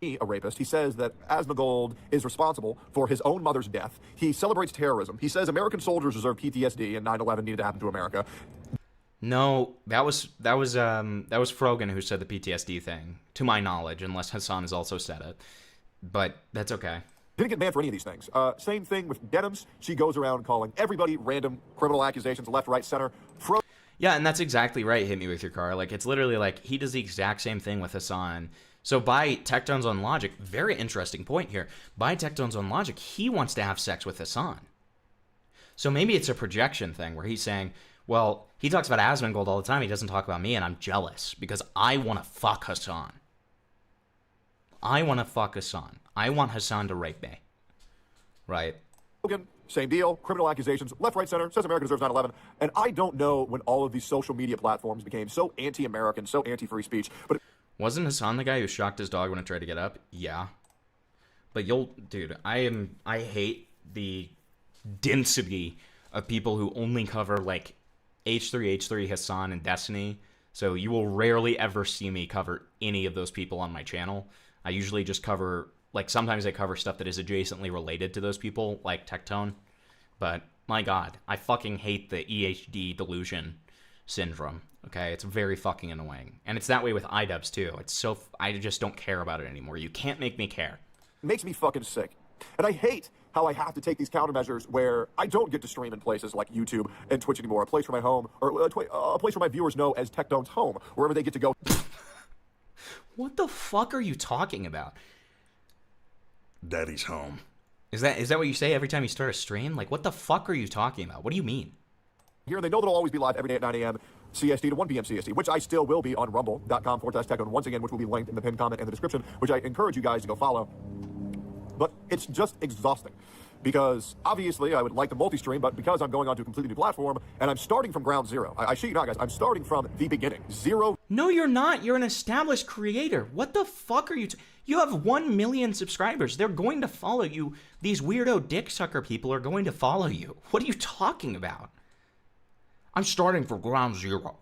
A rapist. He says that Asmongold is responsible for his own mother's death. He celebrates terrorism. He says American soldiers deserve PTSD and 9/11 needed to happen to America. No, that was Frogan who said the PTSD thing, to my knowledge, unless Hassan has also said it. But that's okay. Didn't get banned for any of these things. Same thing with Denims. She goes around calling everybody random criminal accusations, left, right, center. Yeah, and that's exactly right, Hit Me With Your Car. Like, it's literally like, he does the exact same thing with Hassan. So by TECTONE's own logic, very interesting point here, by TECTONE's own logic, he wants to have sex with Hassan. So maybe it's a projection thing where he's saying, well, he talks about Asmongold all the time, he doesn't talk about me, and I'm jealous because I want to fuck Hassan. I want to fuck Hassan. I want Hassan to rape me. Right? Same deal, criminal accusations, left, right, center, says America deserves 9/11. And I don't know when all of these social media platforms became so anti-American, so anti-free speech, but... Wasn't Hassan the guy who shocked his dog when it tried to get up? Yeah. But dude, I hate the density of people who only cover, like, H3, Hassan, and Destiny. So you will rarely ever see me cover any of those people on my channel. I usually just cover, like, sometimes I cover stuff that is adjacently related to those people, like TECTONE. But, my god, I fucking hate the EHD delusion syndrome, okay? It's very fucking annoying. And it's that way with iDubbbz, too. It's so... I just don't care about it anymore. You can't make me care. Makes me fucking sick. And I hate how I have to take these countermeasures where I don't get to stream in places like YouTube and Twitch anymore, a place where my home, or a place where my viewers know as TECTONE's home, wherever they get to go. What the fuck are you talking about? Daddy's home. Is that what you say every time you start a stream? Like, what the fuck are you talking about? What do you mean? Here, they know that I'll always be live every day at 9 a.m. CST to 1 p.m. CST, which I still will be on rumble.com/TECTONE, once again, which will be linked in the pinned comment and the description, which I encourage you guys to go follow. But it's just exhausting. Because, obviously, I would like to multi-stream, but because I'm going onto a completely new platform, and I'm starting from ground zero. I shit you not, guys, I'm starting from the beginning. Zero. No, you're not. You're an established creator. What the fuck are you... You have 1 million subscribers. They're going to follow you. These weirdo dick sucker people are going to follow you. What are you talking about? I'm starting from ground zero.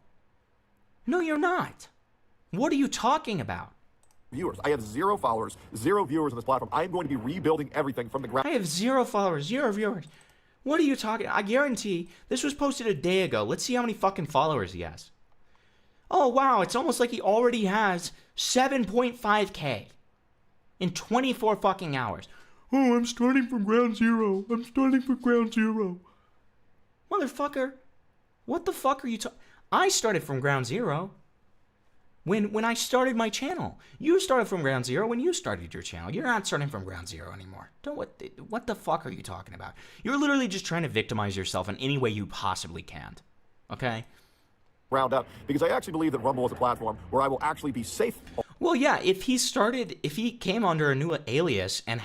No, you're not. What are you talking about? Viewers. I have 0 followers, 0 viewers on this platform. I'm going to be rebuilding everything from the ground. I have 0 followers, 0 viewers. What are you talking? I guarantee this was posted a day ago. Let's see how many fucking followers he has. Oh, wow. It's almost like he already has 7.5K in 24 fucking hours. Oh, I'm starting from ground zero. I'm starting from ground zero. Motherfucker. What the fuck are you talking? I started from ground zero. When I started my channel. You started from ground zero when you started your channel. You're not starting from ground zero anymore. What the fuck are you talking about? You're literally just trying to victimize yourself in any way you possibly can. Okay? Round up, because I actually believe that Rumble is a platform where I will actually be safe. Well, yeah, if he came under a new alias and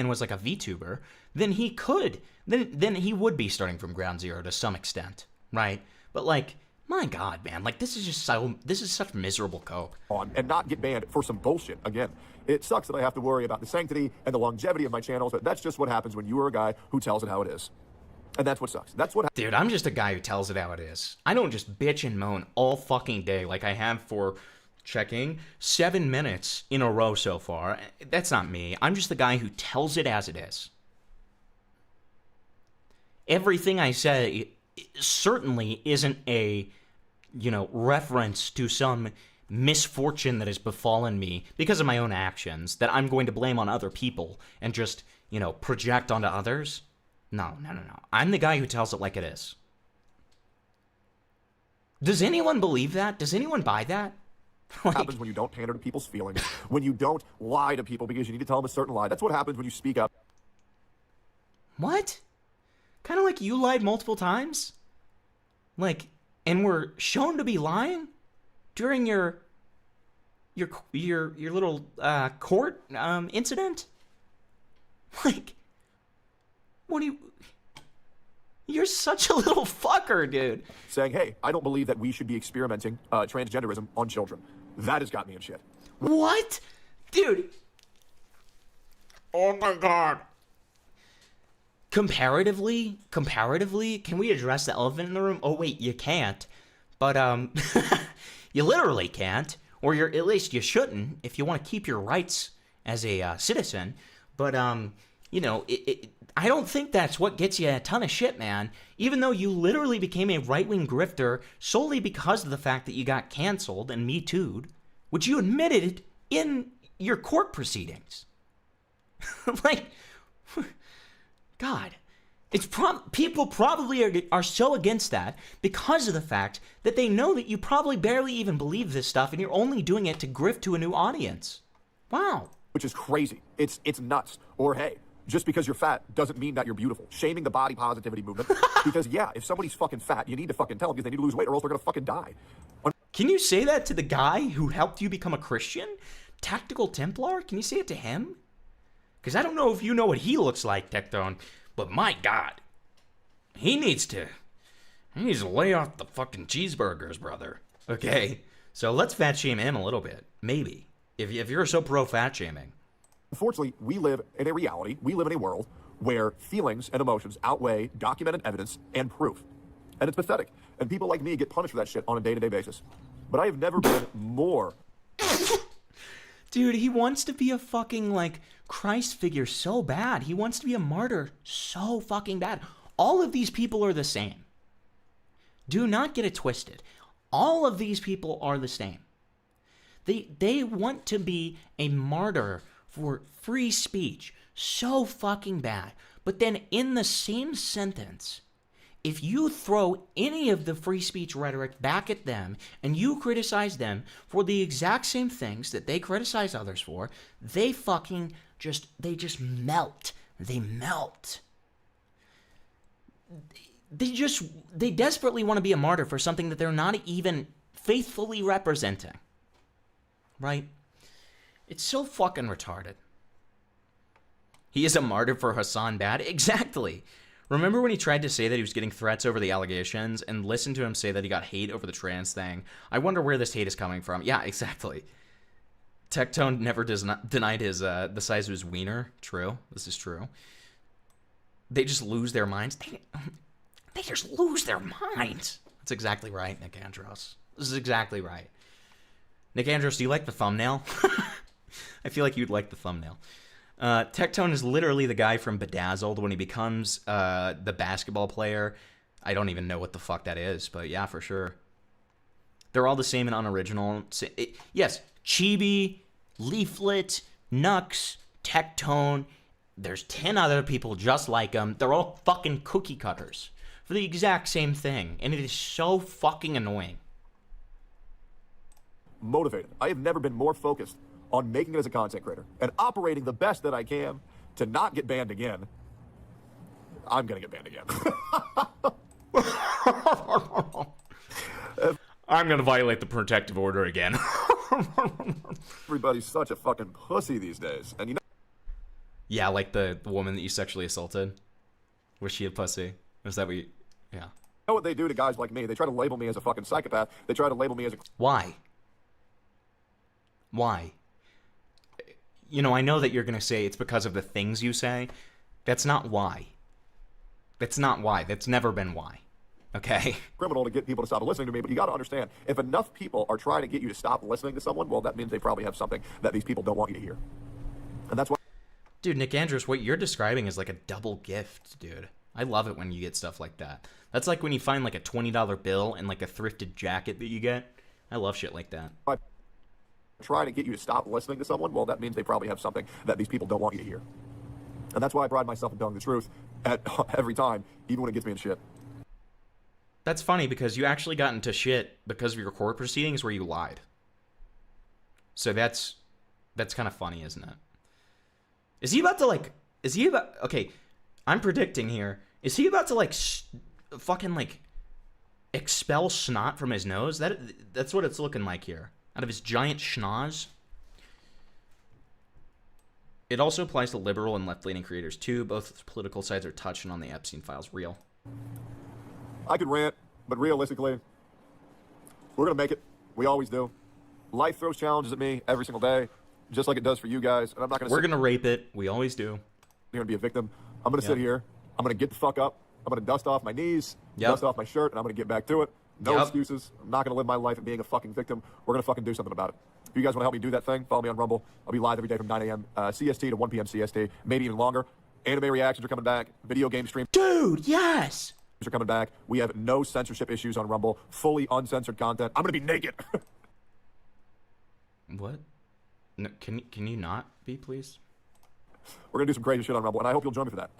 was like a VTuber, then he could. Then he would be starting from ground zero to some extent, right? But like, My God, man. Like, this is just so... This is such miserable coke. on and not get banned for some bullshit. Again, it sucks that I have to worry about the sanctity and the longevity of my channels, but that's just what happens when you are a guy who tells it how it is. And that's what sucks. That's what Dude, I'm just a guy who tells it how it is. I don't just bitch and moan all fucking day like I have for checking 7 minutes in a row so far. That's not me. I'm just the guy who tells it as it is. Everything I say certainly isn't a, reference to some misfortune that has befallen me because of my own actions that I'm going to blame on other people and just, project onto others. No. I'm the guy who tells it like it is. Does anyone believe that? Does anyone buy that? happens when you don't pander to people's feelings, when you don't lie to people because you need to tell them a certain lie. That's what happens when you speak up. What? Kind of like you lied multiple times? Like, and were shown to be lying during your little court incident? Like, what do you... You're such a little fucker, dude. Saying, hey, I don't believe that we should be experimenting transgenderism on children. That has got me in shit. What? Dude. Oh my God. Comparatively, can we address the elephant in the room? Oh wait, you can't. But you literally can't, or at least you shouldn't if you want to keep your rights as a citizen. But I don't think that's what gets you a ton of shit, man. Even though you literally became a right-wing grifter solely because of the fact that you got canceled and Me Too'd, which you admitted in your court proceedings. Like, God, people probably are so against that because of the fact that they know that you probably barely even believe this stuff and you're only doing it to grift to a new audience. Wow. Which is crazy. It's nuts. Or hey, just because you're fat doesn't mean that you're beautiful. Shaming the body positivity movement. Because yeah, if somebody's fucking fat, you need to fucking tell them because they need to lose weight or else they're gonna fucking die. Can you say that to the guy who helped you become a Christian? Tactical Templar? Can you say it to him? Because I don't know if you know what he looks like, TECTONE, but my God, he needs to lay off the fucking cheeseburgers, brother. Okay, so let's fat shame him a little bit, maybe, if you're so pro fat shaming. Unfortunately, we live in a reality, we live in a world where feelings and emotions outweigh documented evidence and proof. And it's pathetic. And people like me get punished for that shit on a day-to-day basis. But I have never been more... Dude, he wants to be a fucking, Christ figure so bad. He wants to be a martyr so fucking bad. All of these people are the same. Do not get it twisted. All of these people are the same. They want to be a martyr for free speech so fucking bad. But then in the same sentence, if you throw any of the free speech rhetoric back at them and you criticize them for the exact same things that they criticize others for, they just melt. They melt. They desperately want to be a martyr for something that they're not even faithfully representing. Right? It's so fucking retarded. He is a martyr for Hassan Bad? Exactly. Remember when he tried to say that he was getting threats over the allegations and listen to him say that he got hate over the trans thing? I wonder where this hate is coming from. Yeah, exactly. TECTONE never denied his the size of his wiener. True. This is true. They just lose their minds. They just lose their minds. That's exactly right, Nick Andros. This is exactly right. Nick Andros, do you like the thumbnail? I feel like you'd like the thumbnail. TECTONE is literally the guy from Bedazzled when he becomes the basketball player. I don't even know what the fuck that is, but yeah, for sure. They're all the same and unoriginal. Yes, Chibi, Leaflet, Nux, TECTONE. There's 10 other people just like them. They're all fucking cookie cutters for the exact same thing, and it is so fucking annoying. Motivated. I have never been more focused on making it as a content creator and operating the best that I can to not get banned again. I'm gonna get banned again. I'm gonna violate the protective order again. Everybody's such a fucking pussy these days. And Yeah, like the woman that you sexually assaulted. Was she a pussy? Was that what you... Yeah. know what they do to guys like me? They try to label me as a fucking psychopath. They try to label me as a... Why? Why? You know, I know that you're going to say it's because of the things you say. That's not why. That's not why. That's never been why. Okay? criminal to get people to stop listening to me, but you got to understand, if enough people are trying to get you to stop listening to someone, well, that means they probably have something that these people don't want you to hear. And that's why... Dude, Nick Andrews, what you're describing is like a double gift, dude. I love it when you get stuff like that. That's like when you find like a $20 bill and like a thrifted jacket that you get. I love shit like that. Trying to get you to stop listening to someone, well, that means they probably have something that these people don't want you to hear. And that's why I pride myself in telling the truth at every time, even when it gets me in shit. That's funny because you actually got into shit because of your court proceedings where you lied. So that's kind of funny, isn't it? Is he about to like... Okay, I'm predicting here. Is he about to like fucking like expel snot from his nose? That's what it's looking like here. Out of his giant schnoz. It also applies to liberal and left-leaning creators too. Both political sides are touching on the Epstein files. Real. I could rant, but realistically, we're going to make it. We always do. Life throws challenges at me every single day, just like it does for you guys. And I'm not going to... We're going to rape it. We always do. You're going to be a victim. I'm going to sit here. I'm going to get the fuck up. I'm going to dust off my knees, dust off my shirt, and I'm going to get back to it. No excuses. I'm not going to live my life at being a fucking victim. We're going to fucking do something about it. If you guys want to help me do that thing, follow me on Rumble. I'll be live every day from 9 a.m. CST to 1 p.m. CST, maybe even longer. Anime reactions are coming back. Video game streams. Dude, yes! Are coming back. We have no censorship issues on Rumble. Fully uncensored content. I'm going to be naked. What? No, can you not be, please? We're going to do some crazy shit on Rumble, and I hope you'll join me for that.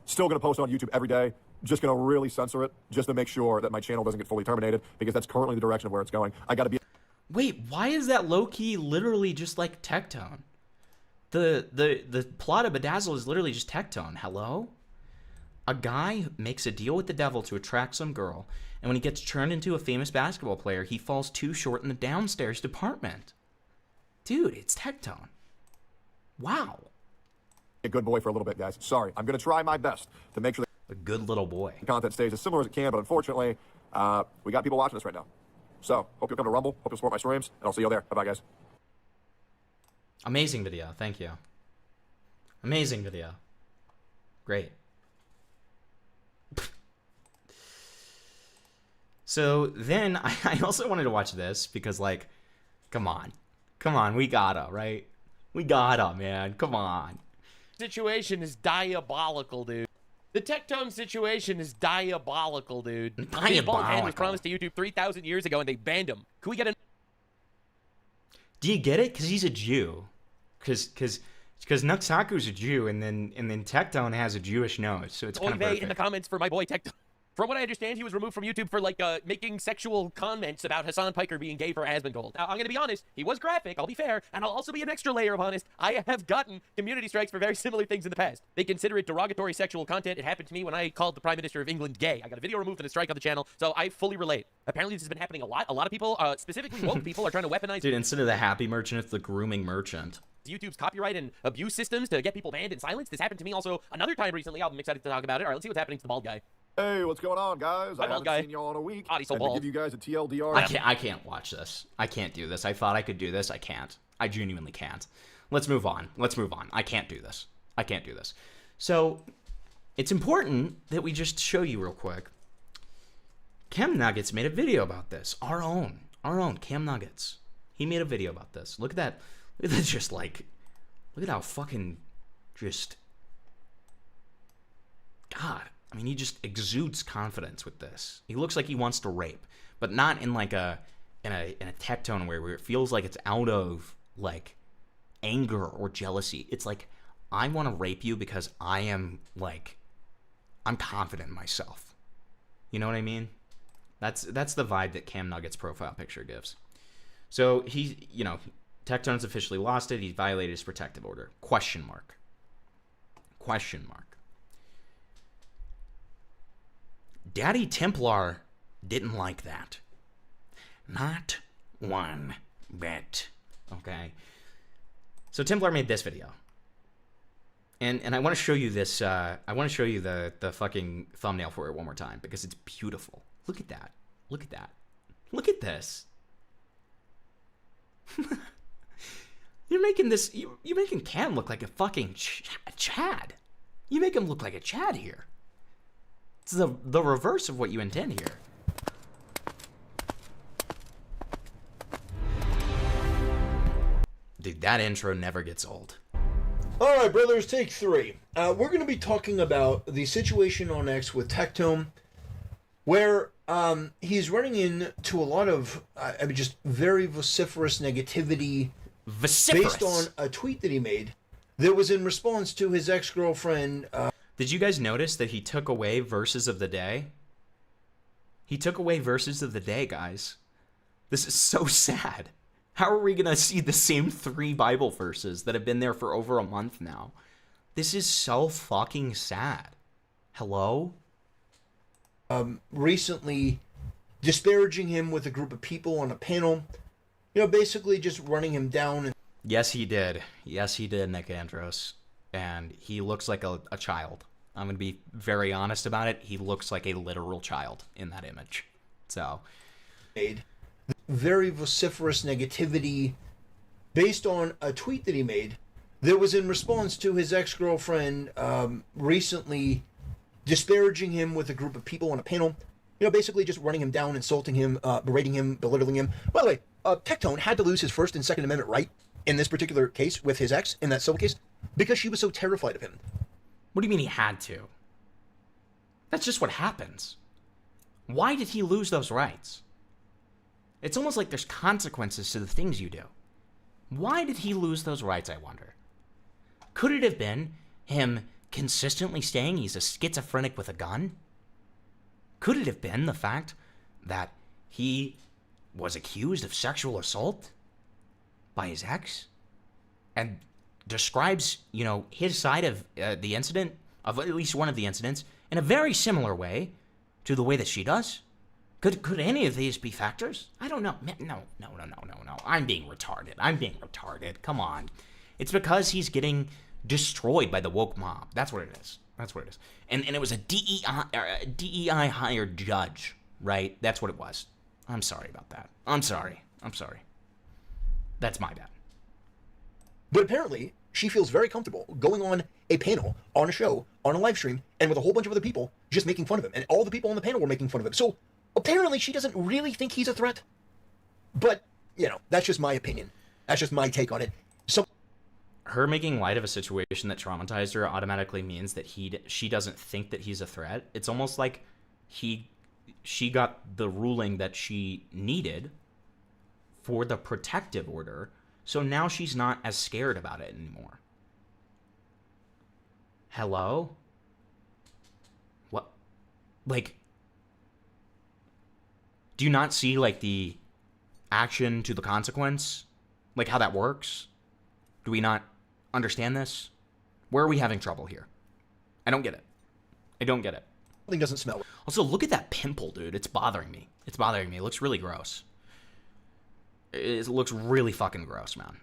Still going to post on YouTube every day. Just going to really censor it just to make sure that my channel doesn't get fully terminated, because that's currently the direction of where it's going. I got to be... Wait, why is that low-key literally just like TECTONE? The plot of Bedazzle is literally just TECTONE. Hello? A guy makes a deal with the devil to attract some girl, and when he gets turned into a famous basketball player, he falls too short in the downstairs department. Dude, it's TECTONE. Wow. A good boy for a little bit, guys. Sorry. I'm going to try my best to make sure a good little boy. The content stays as similar as it can, but unfortunately, we got people watching us right now. So, hope you'll come to Rumble, hope you'll support my streams, and I'll see you there. Bye-bye, guys. Amazing video. Thank you. Amazing video. Great. So then I also wanted to watch this because, like, come on, we gotta, right? We gotta, man, come on. Situation is diabolical, dude. The TECTONE situation is diabolical, dude. Diabolical. Was promised to YouTube 3,000 years ago, and they banned him. Can we get a... Do you get it? Because he's a Jew. Because Nuxaku's a Jew, and then TECTONE has a Jewish nose, so it's kind of perfect. In the comments for my boy TECTONE. From what I understand, he was removed from YouTube for, like, making sexual comments about Hassan Piker being gay, for has been told. Now, I'm going to be honest. He was graphic. I'll be fair. And I'll also be an extra layer of honest. I have gotten community strikes for very similar things in the past. They consider it derogatory sexual content. It happened to me when I called the Prime Minister of England gay. I got a video removed and a strike on the channel, so I fully relate. Apparently, this has been happening a lot. A lot of people, specifically woke people, are trying to weaponize... Dude, instead of the happy merchant, it's the grooming merchant. YouTube's copyright and abuse systems to get people banned and silenced. This happened to me also another time recently. I'm excited to talk about it. All right, let's see what's happening to the bald guy. Hey, what's going on, guys? I haven't seen y'all in a week. God, he's so and bald. to give you guys a TLDR... I can't watch this. I can't do this. I thought I could do this. I can't. I genuinely can't. Let's move on. I can't do this. So, it's important that we just show you real quick. CAMNUGGETS made a video about this. Our own CAMNUGGETS. He made a video about this. Look at that. Look at that, just like... Look at how fucking... Just... God... I mean, he just exudes confidence with this. He looks like he wants to rape, but not in like in a TECTONE where it feels like it's out of like anger or jealousy. It's like, I want to rape you because I'm confident in myself. You know what I mean? That's the vibe that CAMNUGGETS profile picture gives. So TECTONE's officially lost it. He's violated his protective order. Question mark. Daddy Templar didn't like that. Not one bit. Okay? So Templar made this video. And I want to show you this. I want to show you the fucking thumbnail for it one more time because it's beautiful. Look at that. Look at that. Look at this. You're making this. You're making Cam look like a fucking Chad. You make him look like a Chad here. It's the reverse of what you intend here. Dude, that intro never gets old. All right, brothers, take 3. We're going to be talking about the situation on X with TECTONE, where he's running into a lot of, just very vociferous negativity based on a tweet that he made that was in response to his ex-girlfriend. Did you guys notice that he took away verses of the day? He took away verses of the day, guys. This is so sad. How are we going to see the same 3 Bible verses that have been there for over a month now? This is so fucking sad. Hello? Recently disparaging him with a group of people on a panel. You know, basically just running him down. Yes, he did. Yes, he did, Nick Andros. And he looks like a child. I'm going to be very honest about it. He looks like a literal child in that image. So... very vociferous negativity based on a tweet that he made that was in response to his ex-girlfriend recently disparaging him with a group of people on a panel. You know, basically just running him down, insulting him, berating him, belittling him. By the way, TECTONE had to lose his First and Second Amendment right in this particular case with his ex, in that civil case, because she was so terrified of him. What do you mean he had to? That's just what happens. Why did he lose those rights? It's almost like there's consequences to the things you do. Why did he lose those rights, I wonder? Could it have been him consistently saying he's a schizophrenic with a gun? Could it have been the fact that he was accused of sexual assault by his ex? And describes, you know, his side of the incident, of at least one of the incidents, in a very similar way to the way that she does? Could any of these be factors? I don't know. No. I'm being retarded. Come on. It's because he's getting destroyed by the woke mob. That's what it is. And it was a DEI hired judge, right? That's what it was. I'm sorry about that. I'm sorry. That's my bad. But apparently, she feels very comfortable going on a panel, on a show, on a live stream, and with a whole bunch of other people just making fun of him. And all the people on the panel were making fun of him. So apparently she doesn't really think he's a threat. But, you know, that's just my opinion. That's just my take on it. So her making light of a situation that traumatized her automatically means that she doesn't think that he's a threat. It's almost like she got the ruling that she needed for the protective order, so now she's not as scared about it anymore. Hello? What? Like, do you not see, like, the action to the consequence? Like, how that works? Do we not understand this? Where are we having trouble here? I don't get it. something doesn't smell. Also, look at that pimple, dude. It's bothering me. It looks really gross. It looks really fucking gross, man.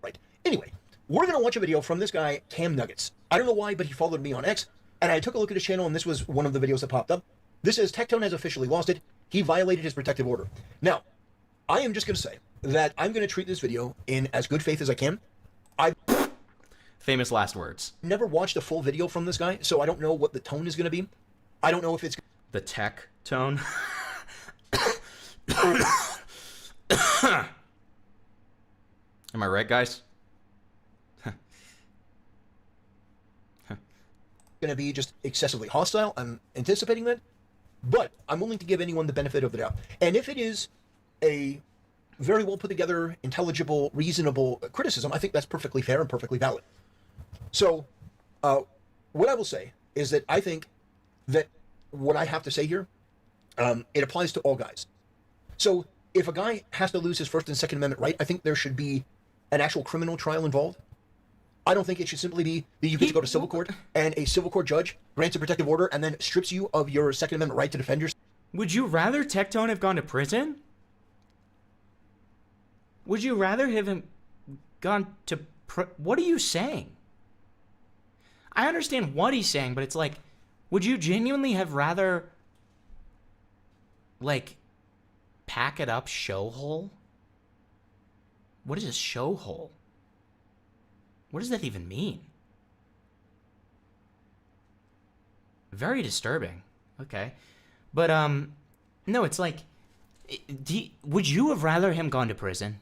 Right. Anyway, we're going to watch a video from this guy, CAMNUGGETS. I don't know why, but he followed me on X, and I took a look at his channel, and this was one of the videos that popped up. This is TECTONE has officially lost it. He violated his protective order. Now, I am just going to say that I'm going to treat this video in as good faith as I can. Famous last words. Never watched a full video from this guy, so I don't know what the tone is going to be. I don't know if it's... The tech tone? Am I right, guys? Going to be just excessively hostile. I'm anticipating that. But I'm willing to give anyone the benefit of the doubt. And if it is a very well put together, intelligible, reasonable criticism, I think that's perfectly fair and perfectly valid. So, what I will say is that I think that what I have to say here, it applies to all guys. So, if a guy has to lose his First and Second Amendment right, I think there should be an actual criminal trial involved. I don't think it should simply be that you get to go to civil court and a civil court judge grants a protective order and then strips you of your Second Amendment right to defend yourself. Would you rather TECTONE have gone to prison? Would you rather have him gone to what are you saying? I understand what he's saying, but it's like, would you genuinely have rather, like, pack it up show hole? What is a show hole? What does that even mean? Very disturbing. Okay. But, no, it's like, would you have rather him gone to prison?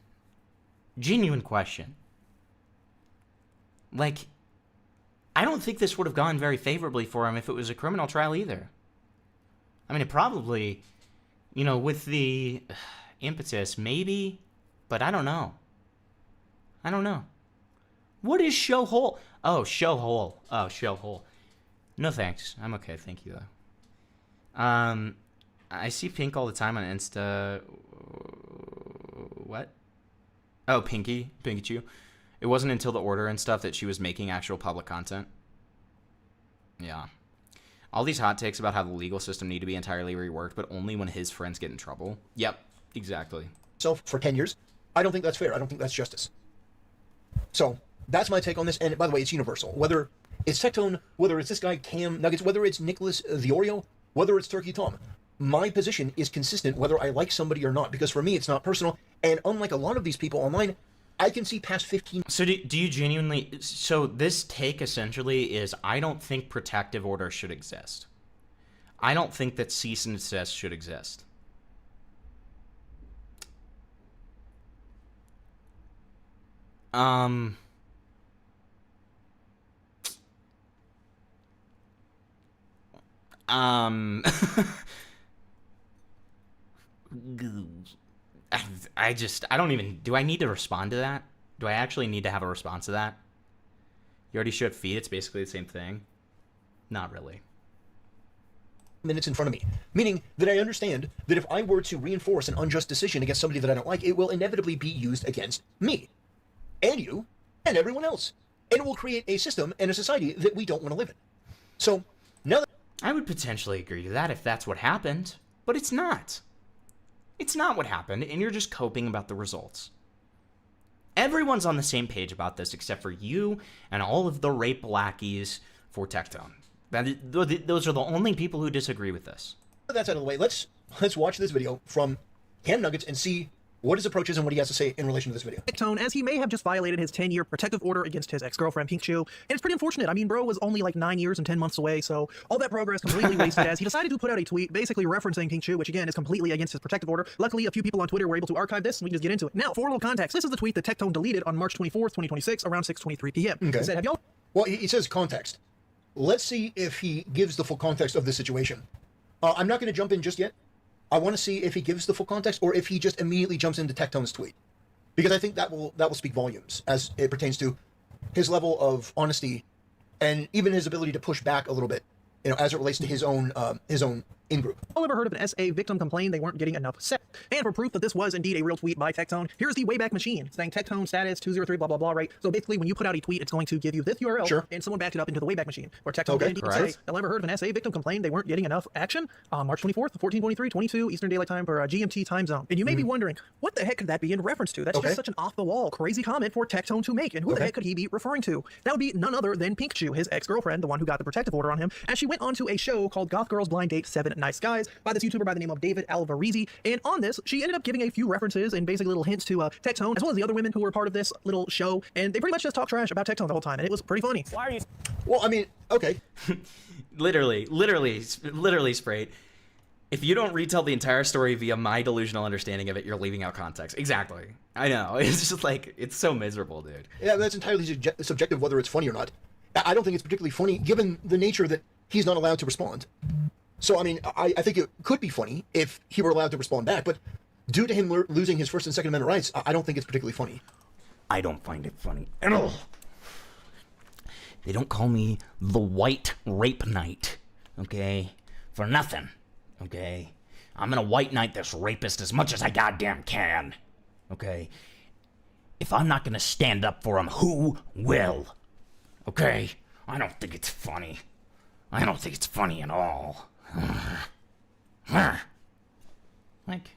Genuine question. Like, I don't think this would have gone very favorably for him if it was a criminal trial either. I mean, it probably, you know, with the impetus, maybe, but I don't know. I don't know. What is show hole? Oh, show hole. Oh, show hole. No thanks. I'm okay, thank you, though. I see Pink all the time on Insta. What? Oh, Pinky. Pikachu. It wasn't until the order and stuff that she was making actual public content. Yeah. All these hot takes about how the legal system need to be entirely reworked, but only when his friends get in trouble. Yep, exactly. So for 10 years, I don't think that's fair. I don't think that's justice. So that's my take on this. And by the way, it's universal. Whether it's TECTONE, whether it's this guy, CAMNUGGETS, whether it's Nicholas the Oreo, whether it's Turkey Tom, my position is consistent whether I like somebody or not, because for me, it's not personal. And unlike a lot of these people online, I can see past 15. So do you genuinely... So this take essentially is, I don't think protective order should exist. I don't think that cease and desist should exist. I don't even... Do I need to respond to that? Do I actually need to have a response to that? You already showed feet. It's basically the same thing. Not really. Minutes in front of me, meaning that I understand that if I were to reinforce an unjust decision against somebody that I don't like, it will inevitably be used against me and you and everyone else, and it will create a system and a society that we don't want to live in. So now that I would potentially agree to that if that's what happened, but it's not. It's not what happened, and you're just coping about the results. Everyone's on the same page about this except for you and all of the rape lackeys for TECTONE. Those are the only people who disagree with this. that's out of the way, let's watch this video from CAMNUGGETS and see what his approach is and what he has to say in relation to this video. TECTONE, as he may have just violated his 10-year protective order against his ex-girlfriend Pikachu, and it's pretty unfortunate. I mean, bro was only like 9 years and 10 months away, so all that progress completely wasted as he decided to put out a tweet basically referencing Pikachu, which again is completely against his protective order. Luckily, a few people on Twitter were able to archive this, and we can just get into it. Now, for a little context, this is the tweet that TECTONE deleted on March 24th, 2026, around 6:23 p.m. Okay. He said, have y'all... Well, he says context. Let's see if he gives the full context of this situation. I'm not going to jump in just yet. I want to see if he gives the full context or if he just immediately jumps into TECTONE's tweet, because I think that will speak volumes as it pertains to his level of honesty and even his ability to push back a little bit, you know, as it relates to his own in-group. All ever heard of an SA victim complained they weren't getting enough sex? And for proof that this was indeed a real tweet by TECTONE, here's the Wayback Machine saying TECTONE status 203 blah blah blah, right? So basically when you put out a tweet, it's going to give you this URL, sure, and someone backed it up into the Wayback Machine, where TECTONE did indeed say, y'all ever heard of an SA victim complained they weren't getting enough action? March 24th, 14:23, 22 Eastern Daylight Time for GMT time zone. And you may be wondering, what the heck could that be in reference to? That's just such an off-the-wall, crazy comment for TECTONE to make, and who the heck could he be referring to? That would be none other than Pikachu, his ex-girlfriend, the one who got the protective order on him, as she went on to a show called Goth Girls Blind Date 7 Nice Guys by this YouTuber by the name of David Alvarez, and on this, she ended up giving a few references and basically little hints to TECTONE, as well as the other women who were part of this little show, and they pretty much just talked trash about TECTONE the whole time, and it was pretty funny. Why are you... Well, I mean, okay. literally sprayed. If you don't retell the entire story via my delusional understanding of it, you're leaving out context. Exactly. I know. It's just like, it's so miserable, dude. Yeah, that's entirely subjective whether it's funny or not. I don't think it's particularly funny, given the nature that he's not allowed to respond. So, I mean, I think it could be funny if he were allowed to respond back, but due to him losing his First and Second Amendment rights, I don't think it's particularly funny. I don't find it funny at all. They don't call me the White Rape Knight, okay? For nothing, okay? I'm gonna white knight this rapist as much as I goddamn can, okay? If I'm not gonna stand up for him, who will? Okay? I don't think it's funny. I don't think it's funny at all. Like,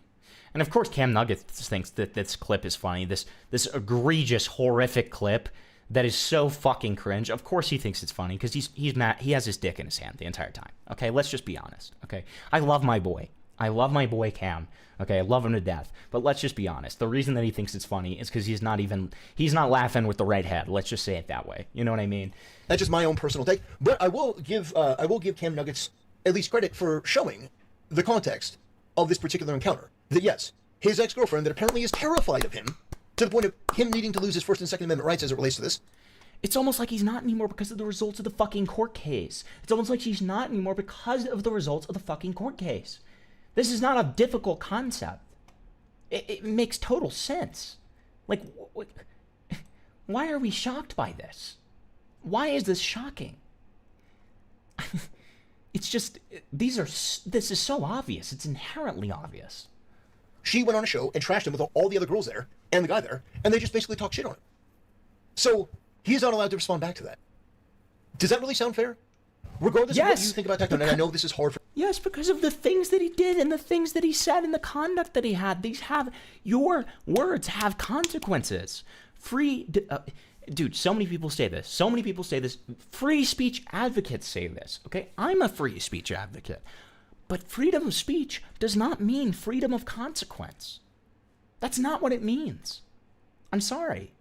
and of course CAMNUGGETS thinks that this clip is funny. This egregious, horrific clip that is so fucking cringe. Of course he thinks it's funny because he's mad. He has his dick in his hand the entire time. Okay, let's just be honest. Okay, I love my boy. I love my boy Cam. Okay, I love him to death. But let's just be honest. The reason that he thinks it's funny is because he's not laughing with the right head. Let's just say it that way. You know what I mean? That's just my own personal take. But I will give Cam Nuggets at least credit for showing the context of this particular encounter. That yes, his ex-girlfriend that apparently is terrified of him to the point of him needing to lose his First and Second Amendment rights as it relates to this. It's almost like he's not anymore because of the results of the fucking court case. It's almost like he's not anymore because of the results of the fucking court case. This is not a difficult concept. It makes total sense. Like, why are we shocked by this? Why is this shocking? It's just, this is so obvious. It's inherently obvious. She went on a show and trashed him with all the other girls there and the guy there, and they just basically talked shit on him. So he's not allowed to respond back to that. Does that really sound fair? Regardless of what you think about TECTONE, and I know this is hard for... Yes, because of the things that he did and the things that he said and the conduct that he had. Your words have consequences. Dude, so many people say this. So many people say this. Free speech advocates say this, okay? I'm a free speech advocate. But freedom of speech does not mean freedom of consequence. That's not what it means. I'm sorry.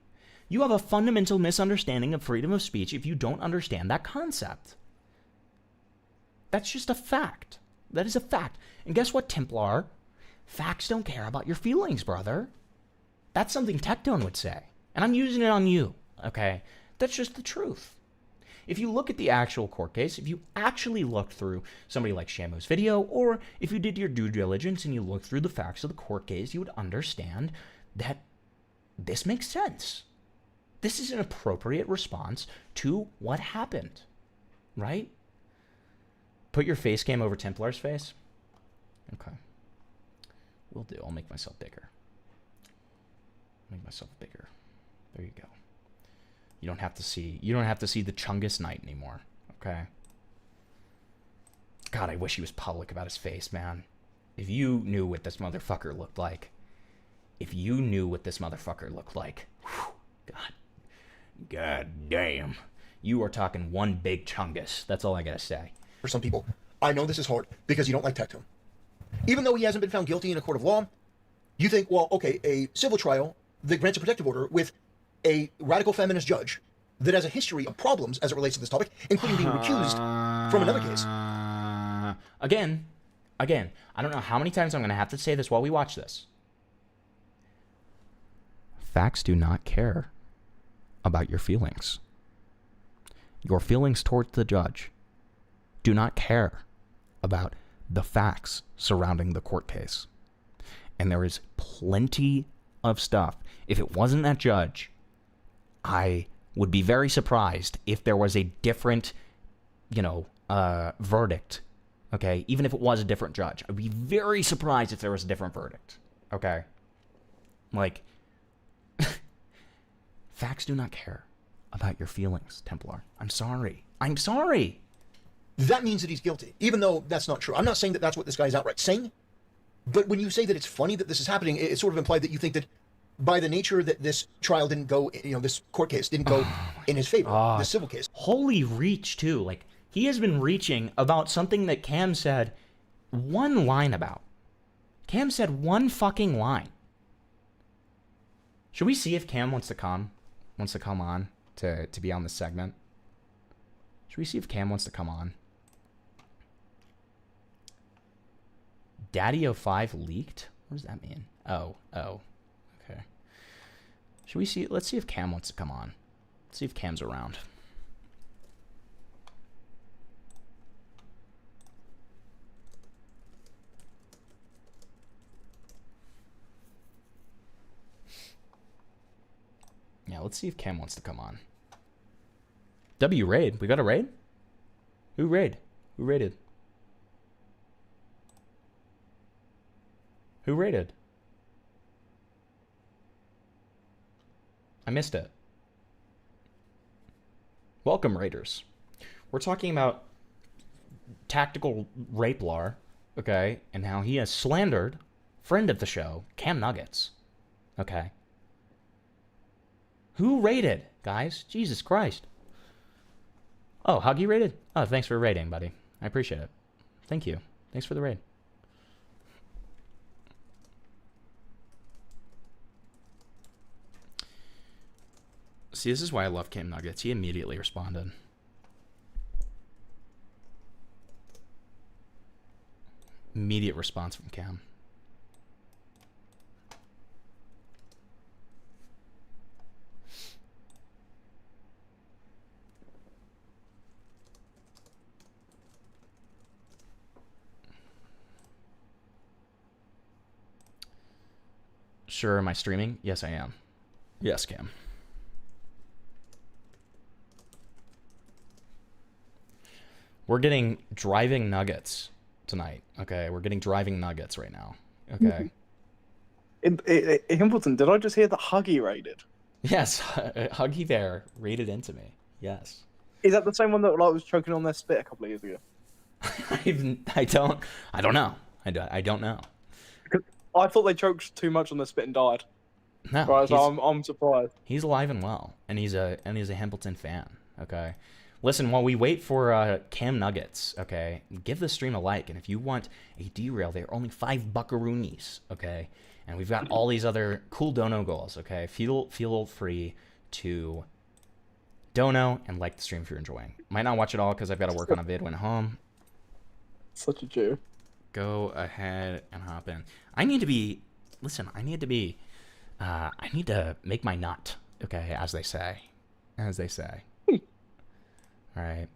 You have a fundamental misunderstanding of freedom of speech if you don't understand that concept. That's just a fact. That is a fact. And guess what, Templar? Facts don't care about your feelings, brother. That's something TECTONE would say. And I'm using it on you, okay? That's just the truth. If you look at the actual court case, if you actually looked through somebody like Shamu's video, or if you did your due diligence and you looked through the facts of the court case, you would understand that this makes sense. This is an appropriate response to what happened, right? Put your face cam over Templar's face. Okay. Will do. I'll make myself bigger. Make myself bigger. There you go. You don't have to see the Chungus Knight anymore. Okay. God, I wish he was public about his face, man. If you knew what this motherfucker looked like. If you knew what this motherfucker looked like. Whew, God damn. You are talking one big Chungus. That's all I gotta say. For some people, I know this is hard because you don't like TECTONE. Even though he hasn't been found guilty in a court of law, you think, well, okay, a civil trial that grants a protective order with a radical feminist judge that has a history of problems as it relates to this topic, including being recused from another case. Again, I don't know how many times I'm going to have to say this while we watch this. Facts do not care about your feelings. Your feelings towards the judge do not care about the facts surrounding the court case. And there is plenty of stuff. If it wasn't that judge, I would be very surprised if there was a different, verdict. Okay? Even if it was a different judge. I'd be very surprised if there was a different verdict. Okay? Like, facts do not care about your feelings, Templar. I'm sorry. I'm sorry. That means that he's guilty, even though that's not true. I'm not saying that that's what this guy's outright saying, but when you say that it's funny that this is happening, it's sort of implied that you think that by the nature that this trial didn't go, this court case didn't go in his favor, the civil case. Holy reach, too. Like, he has been reaching about something that Cam said one line about. Cam said one fucking line. Should we see if Cam wants to come on to be on this segment? Should we see if Cam wants to come on? Daddy05 leaked? What does that mean? Oh. Okay. Should we see? Let's see if Cam wants to come on. Let's see if Cam's around. Yeah, let's see if Cam wants to come on. W raid. We got a raid? Who raid? Who raided? Who raided? I missed it. Welcome, raiders. We're talking about tactical rape lar, okay, and how he has slandered friend of the show, CAMNUGGETS, okay. Who rated, guys? Jesus Christ. Oh, Huggy rated? Oh, thanks for rating, buddy. I appreciate it. Thank you. Thanks for the raid. See, this is why I love CAMNUGGETS. He immediately responded. Immediate response from Cam. Sure, am I streaming? Yes, I am. Yes, Cam. We're getting driving nuggets tonight. Okay, we're getting driving nuggets right now. Okay. Hamilton, did I just hear that Huggy rated? Yes, Huggy Bear rated into me. Yes. Is that the same one that was choking on their spit a couple of years ago? I don't know. I don't know. I thought they choked too much on their spit and died. No, right, so I'm surprised. He's alive and well, and he's a Hambleton fan. Okay. Listen, while we wait for CAMNUGGETS, okay, give the stream a like, and if you want a derail, they're only 5 buckaroonies, okay, and we've got all these other cool dono goals, okay. Feel free to dono and like the stream if you're enjoying. Might not watch it all because I've got to work on a vid when home. Such a Jew. Go ahead and hop in. I need to be. Listen, I need to make my nut, okay, as they say. As they say. Alright.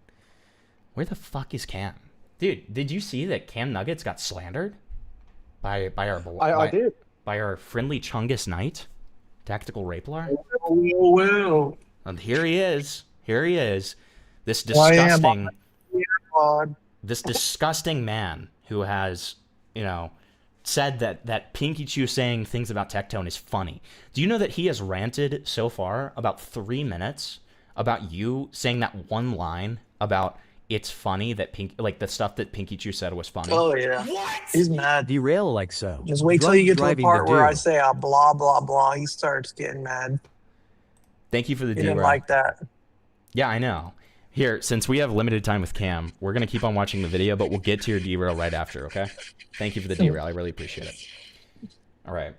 Where the fuck is Cam? Dude, did you see that CAMNUGGETS got slandered? By our I did. By our friendly Chungus Knight? Tactical Raplar? Well. And here he is. Here he is. This disgusting this disgusting man who has, you know, said that Pinky Chew saying things about TECTONE is funny. Do you know that he has ranted so far about 3 minutes about you saying that one line about it's funny that like the stuff that Pinky Chew said was funny? Oh yeah. What? He's mad. Derail like so. Just wait till you get to the part where I do. say blah blah blah. He starts getting mad. Thank you for the He didn't derail. like that. Yeah, I know. Here, since we have limited time with Cam, we're gonna keep on watching the video, but we'll get to your derail right after, okay? Thank you for the derail. I really appreciate it. All right.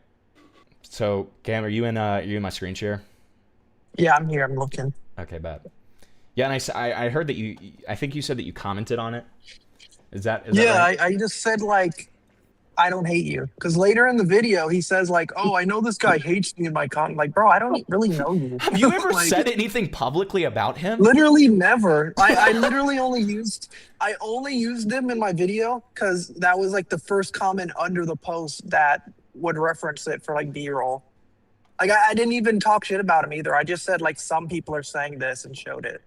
So, Cam, are you in my screen share? Yeah, I'm here. I'm looking. Okay, bad. Yeah, and I heard that I think you said that you commented on it. Is that Yeah, right? I just said like, I don't hate you. Because later in the video, he says like, oh, I know this guy hates me in my comment. Like, bro, I don't really know you. Have you ever Like, said anything publicly about him? Literally never. I literally only used him in my video because that was like the first comment under the post that would reference it for like B-roll. Like I didn't even talk shit about him either. I just said like some people are saying this and showed it.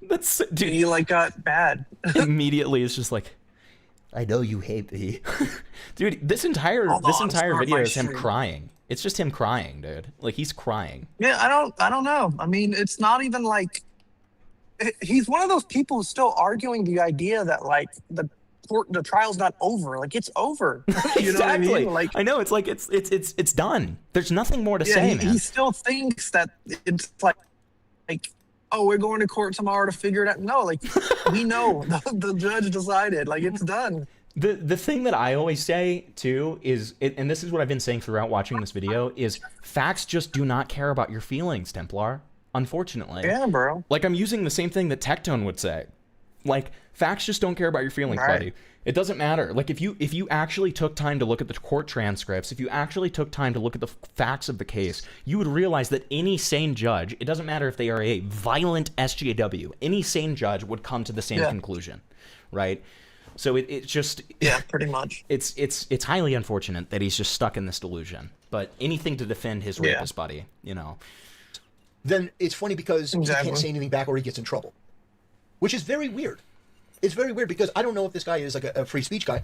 That's dude. And he like got bad. Immediately, it's just like, I know you hate me, dude. This entire video is him crying. It's just him crying, dude. Like he's crying. Yeah, I don't know. I mean, it's not even like he's one of those people who's still arguing the idea that like the trial's not over. Like it's over. You know what I Exactly. mean? Like I know it's like it's done. There's nothing more to say, man. he still thinks that it's like oh, we're going to court tomorrow to figure it out. No, like we know the judge decided. Like it's done. The thing that I always say too is, and this is what I've been saying throughout watching this video, is facts just do not care about your feelings, Templar. Unfortunately. Yeah, bro. Like I'm using the same thing that TECTONE would say. Like facts just don't care about your feelings, Right. buddy. It doesn't matter. Like if you actually took time to look at the court transcripts, if you actually took time to look at the facts of the case, you would realize that any sane judge, it doesn't matter if they are a violent SJW, any sane judge would come to the same conclusion, right? So it's just pretty much. It's highly unfortunate that he's just stuck in this delusion. But anything to defend his rapist buddy, you know. Then it's funny because he can't say anything back or he gets in trouble, which is very weird. It's very weird because I don't know if this guy is like a free speech guy,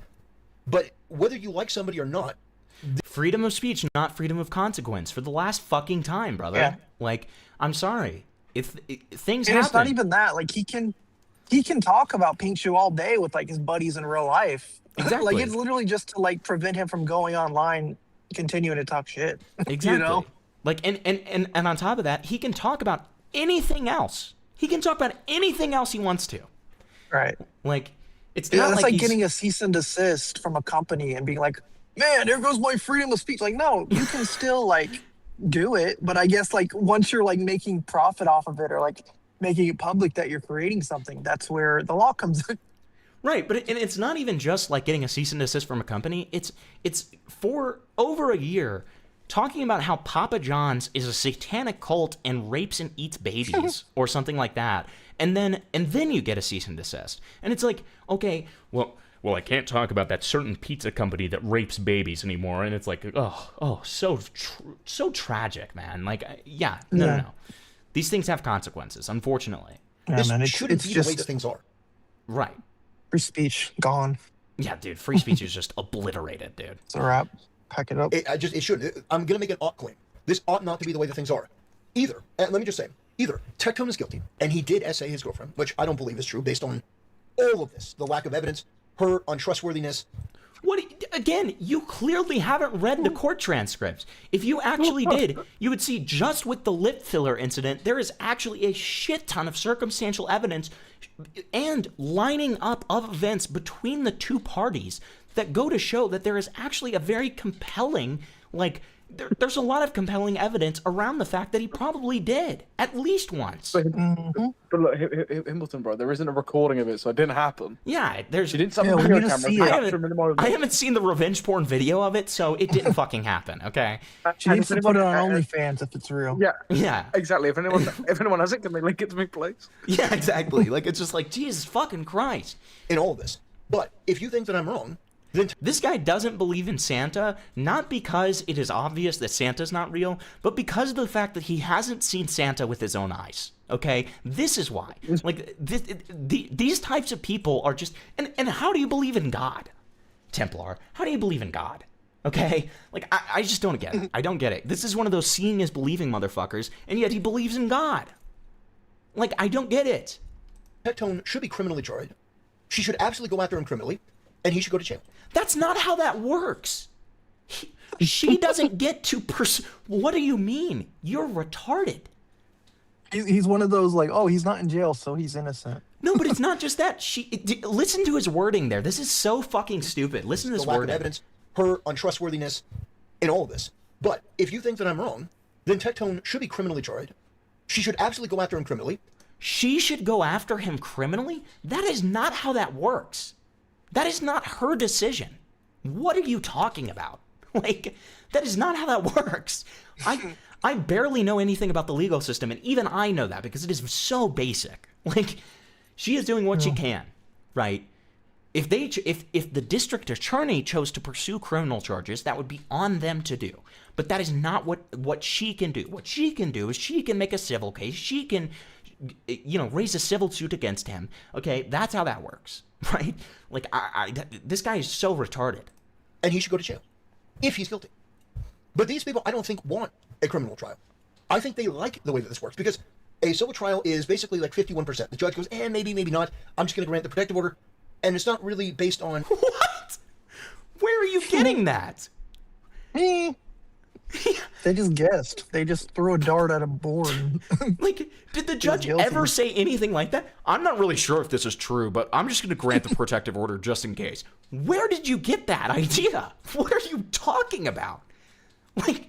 but whether you like somebody or not, freedom of speech, not freedom of consequence, for the last fucking time, brother. Yeah. Like, I'm sorry. If things And happen, it's not even that. Like he can talk about Pink Shoe all day with like his buddies in real life. Exactly. Like it's literally just to like prevent him from going online, continuing to talk shit. Exactly. You know? Like, and on top of that, he can talk about anything else. He can talk about anything else he wants to. Right. Like, it's Yeah, not that's like like he's, getting a cease and desist from a company and being like, man, there goes my freedom of speech. Like, no, you can still like do it, but I guess like once you're like making profit off of it or like making it public that you're creating something, that's where the law comes in. right. But and it's not even just like getting a cease and desist from a company. It's for over a year talking about how Papa John's is a satanic cult and rapes and eats babies or something like that. And then you get a cease and desist. And it's like, okay, well, I can't talk about that certain pizza company that rapes babies anymore. And it's like, so tragic, man. Like, no. These things have consequences, unfortunately. Yeah, This man, shouldn't it's be just the way that things are. Right. free speech gone. Yeah, dude, free speech is just obliterated, dude. It's a wrap. Pack it up. It shouldn't. I'm going to make an ought claim. This ought not to be the way that things are. Either, and let me just say, either TECTONE is guilty, and he did essay his girlfriend, which I don't believe is true based on all of this, the lack of evidence, her untrustworthiness. What, again, you clearly haven't read the court transcripts. If you actually did, you would see just with the lip filler incident, there is actually a shit ton of circumstantial evidence and lining up of events between the two parties that go to show that there is actually a very compelling, like, there's a lot of compelling evidence around the fact that he probably did, at least once. But look, Hamilton, bro, there isn't a recording of it, so it didn't happen. Yeah, there's... She didn't summon a video camera. I haven't seen the revenge porn video of it, so it didn't fucking happen, okay? She needs to put it on OnlyFans if it's real. Yeah. Exactly. If anyone has it, can they link it to me, please? Yeah, exactly. Like, it's just like, Jesus fucking Christ. In all of this. But if you think that I'm wrong, then... This guy doesn't believe in Santa, not because it is obvious that Santa's not real, but because of the fact that he hasn't seen Santa with his own eyes. Okay? This is why. Like, these types of people are just... And how do you believe in God, Templar? How do you believe in God? Okay? Like, I just don't get it. I don't get it. This is one of those seeing is believing motherfuckers, and yet he believes in God. Like, I don't get it. TECTONE should be criminally charged. She should absolutely go after him criminally, and he should go to jail. That's not how that works. She doesn't get to What do you mean? You're retarded. He's one of those like, oh, he's not in jail, so he's innocent. No, but it's not just that. Listen to his wording there. This is so fucking stupid. Listen to this wording. The lack of evidence, her untrustworthiness, in all of this. But if you think that I'm wrong, then TECTONE should be criminally charged. She should absolutely go after him criminally. She should go after him criminally? That is not how that works. That is not her decision. What are you talking about? Like, that is not how that works. I barely know anything about the legal system, and even I know that because it is so basic. Like, she is doing what she can, right? If the district attorney chose to pursue criminal charges, that would be on them to do. But that is not what she can do. What she can do is she can make a civil case. She can, raise a civil suit against him. Okay, that's how that works, right? Like, this guy is so retarded. And he should go to jail, if he's guilty. But these people, I don't think, want a criminal trial. I think they like the way that this works, because a civil trial is basically like 51%. The judge goes, maybe, maybe not. I'm just going to grant the protective order. And it's not really based on... What? Where are you getting that? Me. They just guessed. They just threw a dart at a board. Like, did the judge ever say anything like that? I'm not really sure if this is true, but I'm just going to grant the protective order just in case. Where did you get that idea? What are you talking about? Like,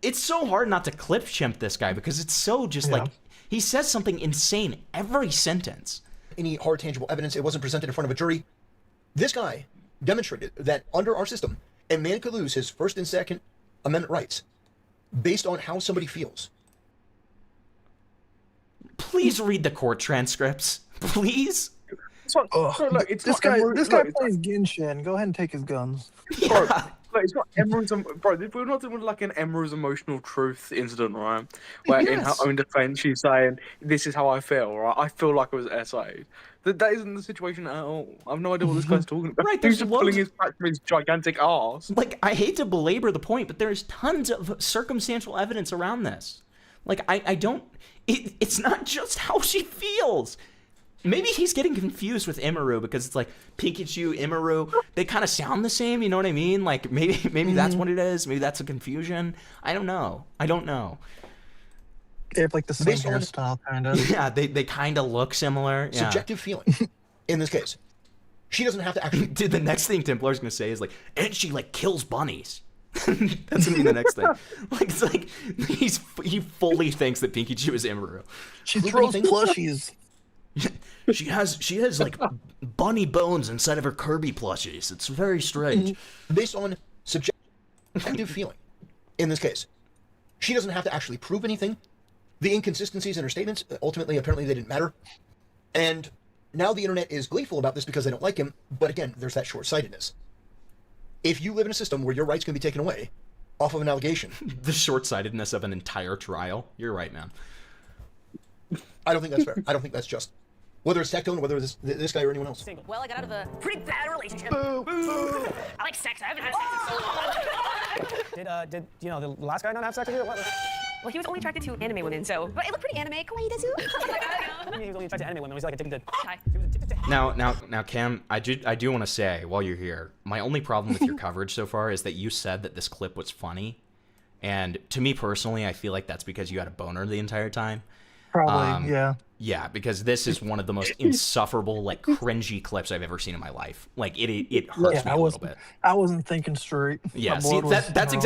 it's so hard not to clip chimp this guy because it's so just like, he says something insane every sentence. Any hard, tangible evidence, it wasn't presented in front of a jury. This guy demonstrated that under our system, a man could lose his First and Second Amendment rights based on how somebody feels. Please read the court transcripts. Please? This guy plays Genshin. Go ahead and take his guns. Yeah. It's not Emerald's, bro. We're not doing like an Emerald's emotional truth incident, right? Where in her own defense, she's saying, "This is how I feel." Right? I feel like I was essayed. That isn't the situation at all. I have no idea what this guy's talking about. Right? He's just pulling his back from his gigantic ass. Like, I hate to belabor the point, but there's tons of circumstantial evidence around this. Like, I don't. It's not just how she feels. Maybe he's getting confused with Imaru because it's like Pikachu, Imaru, they kind of sound the same, you know what I mean? Like maybe that's what it is. Maybe that's a confusion. I don't know. They have like the same hairstyle, kind of. Yeah, they kind of look similar. Yeah. Subjective feeling. In this case, she doesn't have to actually. Dude, the next thing Templar's gonna say is like, and she like kills bunnies. That's gonna be the next thing. Like it's like he fully thinks that Pikachu is Imaru. She throws plushies. She has like bunny bones inside of her Kirby plushies. It's very strange. Based on subjective feeling. In this case, she doesn't have to actually prove anything. The inconsistencies in her statements, ultimately, apparently they didn't matter. And now the internet is gleeful about this because they don't like him. But again, there's that short-sightedness. If you live in a system where your rights can be taken away off of an allegation. The short-sightedness of an entire trial. You're right, man. I don't think that's fair. I don't think that's just. Whether it's TECTONE, whether it's this guy or anyone else. Well, I got out of a pretty bad relationship. I like sex. I haven't had sex in so long. Did you know the last guy not have sex with you? What? Well, he was only attracted to anime women, so. But it looked pretty anime. Kawaii desu. I mean, he was only attracted to anime women. Was he like addicted to? Hi. Now, Cam, I do want to say while you're here, my only problem with your coverage so far is that you said that this clip was funny, and to me personally, I feel like that's because you had a boner the entire time. Probably, yeah. Yeah, because this is one of the most insufferable, like, cringy clips I've ever seen in my life. Like, it hurts me a little bit. I wasn't thinking straight. Yeah, see,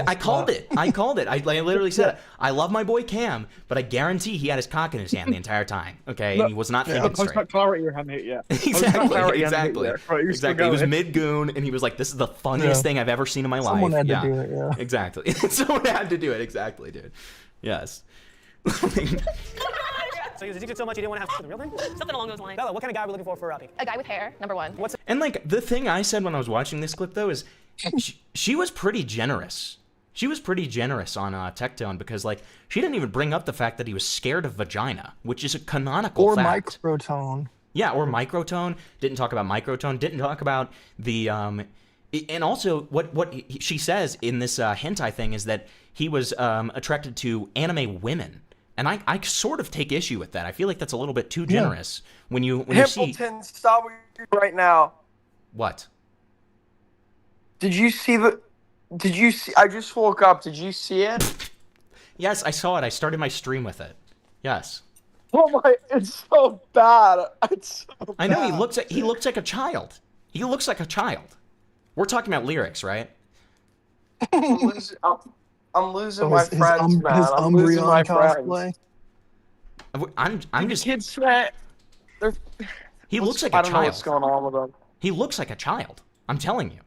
I called it. I called it. I literally said it. I love my boy Cam, but I guarantee he had his cock in his hand the entire time, okay? And he was not thinking straight. Clarity you hadn't hit yet. Exactly. He was mid-goon, and he was like, this is the funniest thing I've ever seen in my life. Someone had to do it, yeah. Exactly. Someone had to do it, exactly, dude. Yes. So he was addicted so much he didn't want to have the real thing? Something along those lines. Bella, what kind of guy are we looking for Robbie? A guy with hair, number one. And like the thing I said when I was watching this clip though is she was pretty generous. She was pretty generous on TECTONE because like she didn't even bring up the fact that he was scared of vagina, which is a canonical fact. Or microtone. Yeah, or microtone. Didn't talk about microtone. Didn't talk about the and also what she says in this hentai thing is that he was attracted to anime women. And I sort of take issue with that. I feel like that's a little bit too generous when you see. Templeton, stop what you're doing right now. What? Did you see the? Did you see? I just woke up. Did you see it? Yes, I saw it. I started my stream with it. Yes. Oh my! It's so bad. It's so bad. I know he looks like a child. He looks like a child. We're talking about lyrics, right? I'm losing my friends, man. I'm losing my friends. I'm just. Kids sweat. He looks like a child. I don't know what's going on with him. He looks like a child. I'm telling you.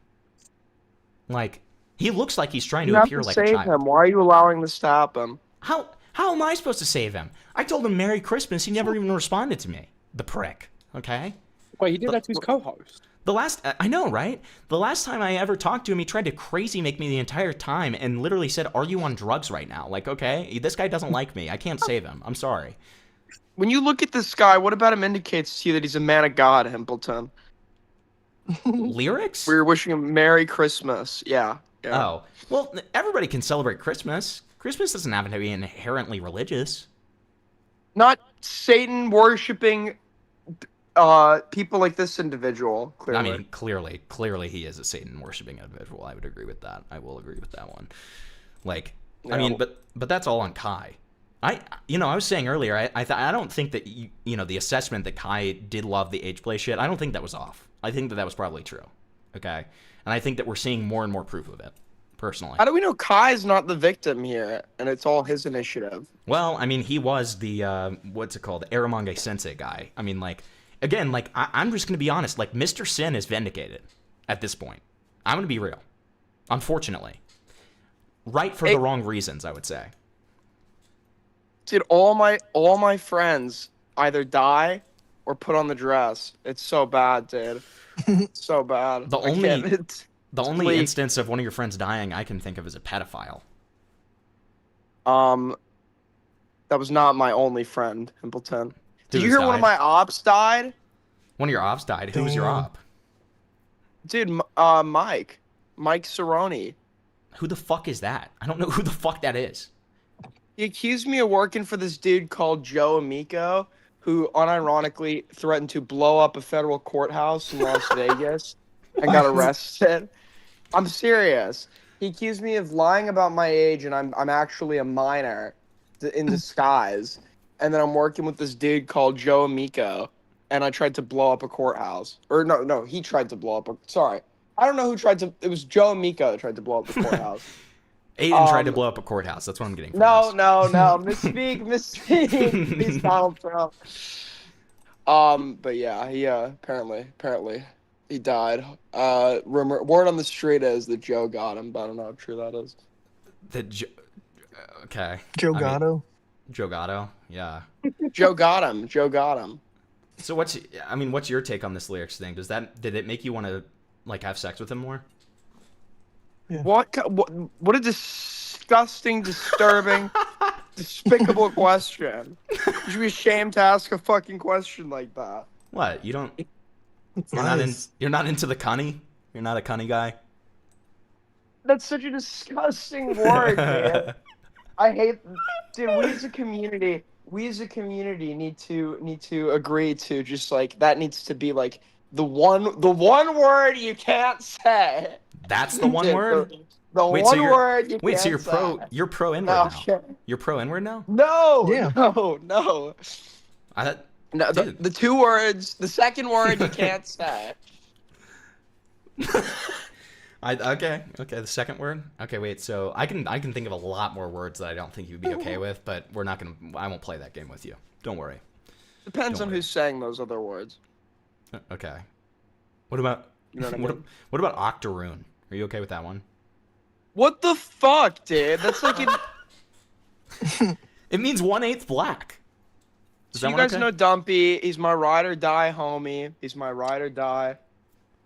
Like he looks like he's trying to appear like a child. Save him. Why are you allowing this to happen? How am I supposed to save him? I told him Merry Christmas. He never even responded to me. The prick. Okay. Wait, he did that to his co-host. I know, right? The last time I ever talked to him, he tried to crazy make me the entire time and literally said, "Are you on drugs right now?" Like, okay, this guy doesn't like me. I can't save him. I'm sorry. When you look at this guy, what about him indicates to you that he's a man of God, Templeton? Lyrics? We were wishing him Merry Christmas. Yeah. Oh. Well, everybody can celebrate Christmas. Christmas doesn't have to be inherently religious. Not Satan worshipping people like this individual, clearly. I mean, clearly he is a Satan worshipping individual. I would agree with that. I will agree with that one. Like, yeah. I mean, but that's all on Kai. I was saying earlier, I don't think that the assessment that Kai did love the age play shit. I don't think that was off. I think that was probably true. Okay, and I think that we're seeing more and more proof of it. Personally, how do we know Kai's not the victim here, and it's all his initiative? Well, I mean, he was the what's it called, Aramonge Sensei guy. I mean, like. Again, like, I'm just going to be honest. Like, Mr. Sin is vindicated at this point. I'm going to be real. Unfortunately. Right for the wrong reasons, I would say. Dude, all my friends either die or put on the dress. It's so bad, dude. So bad. The only instance of one of your friends dying I can think of is a pedophile. That was not my only friend, Templeton. Did you hear one of my ops died? One of your ops died? Who was your op? Dude, Mike Cerrone. Who the fuck is that? I don't know who the fuck that is. He accused me of working for this dude called Joe Amico. who unironically threatened to blow up a federal courthouse in Las Vegas and got arrested. I'm serious. He accused me of lying about my age, and I'm actually a minor in disguise. And then I'm working with this dude called Joe Amico, and I tried to blow up a courthouse. Or no, he tried to blow up a... Sorry. I don't know who tried to... It was Joe Amico that tried to blow up the courthouse. Aiden tried to blow up a courthouse. That's what I'm getting from No. this. Misspeak. He's Donald Trump. But yeah, he apparently he died. Word on the street is that Joe got him, but I don't know how true that is. Okay. Joe Gatto. Joe Gatto, yeah. Joe got him. So what's your take on this lyrics thing? Did it make you want to like have sex with him more? Yeah. What a disgusting, disturbing, despicable question. You should be ashamed to ask a fucking question like that. What? You're not into the cunny? You're not a cunny guy? That's such a disgusting word, man. I hate, dude. We as a community need to agree to just like that needs to be like the one word you can't say. That's the one word. The wait, one so word you wait, can't so you're say. You're pro N-word No, now. shit. You're pro N-word now? No, Yeah. no. No, the two words. The second word you can't say. Okay, the second word. Okay, wait. So I can think of a lot more words that I don't think you'd be okay with, but I won't play that game with you. Don't worry. Depends on who's saying those other words. Okay. What about You know what I mean? what about octoroon? Are you okay with that one? What the fuck, dude? That's like It means 1/8 black. So you guys know Dumpy. He's my ride or die homie. He's my ride or die.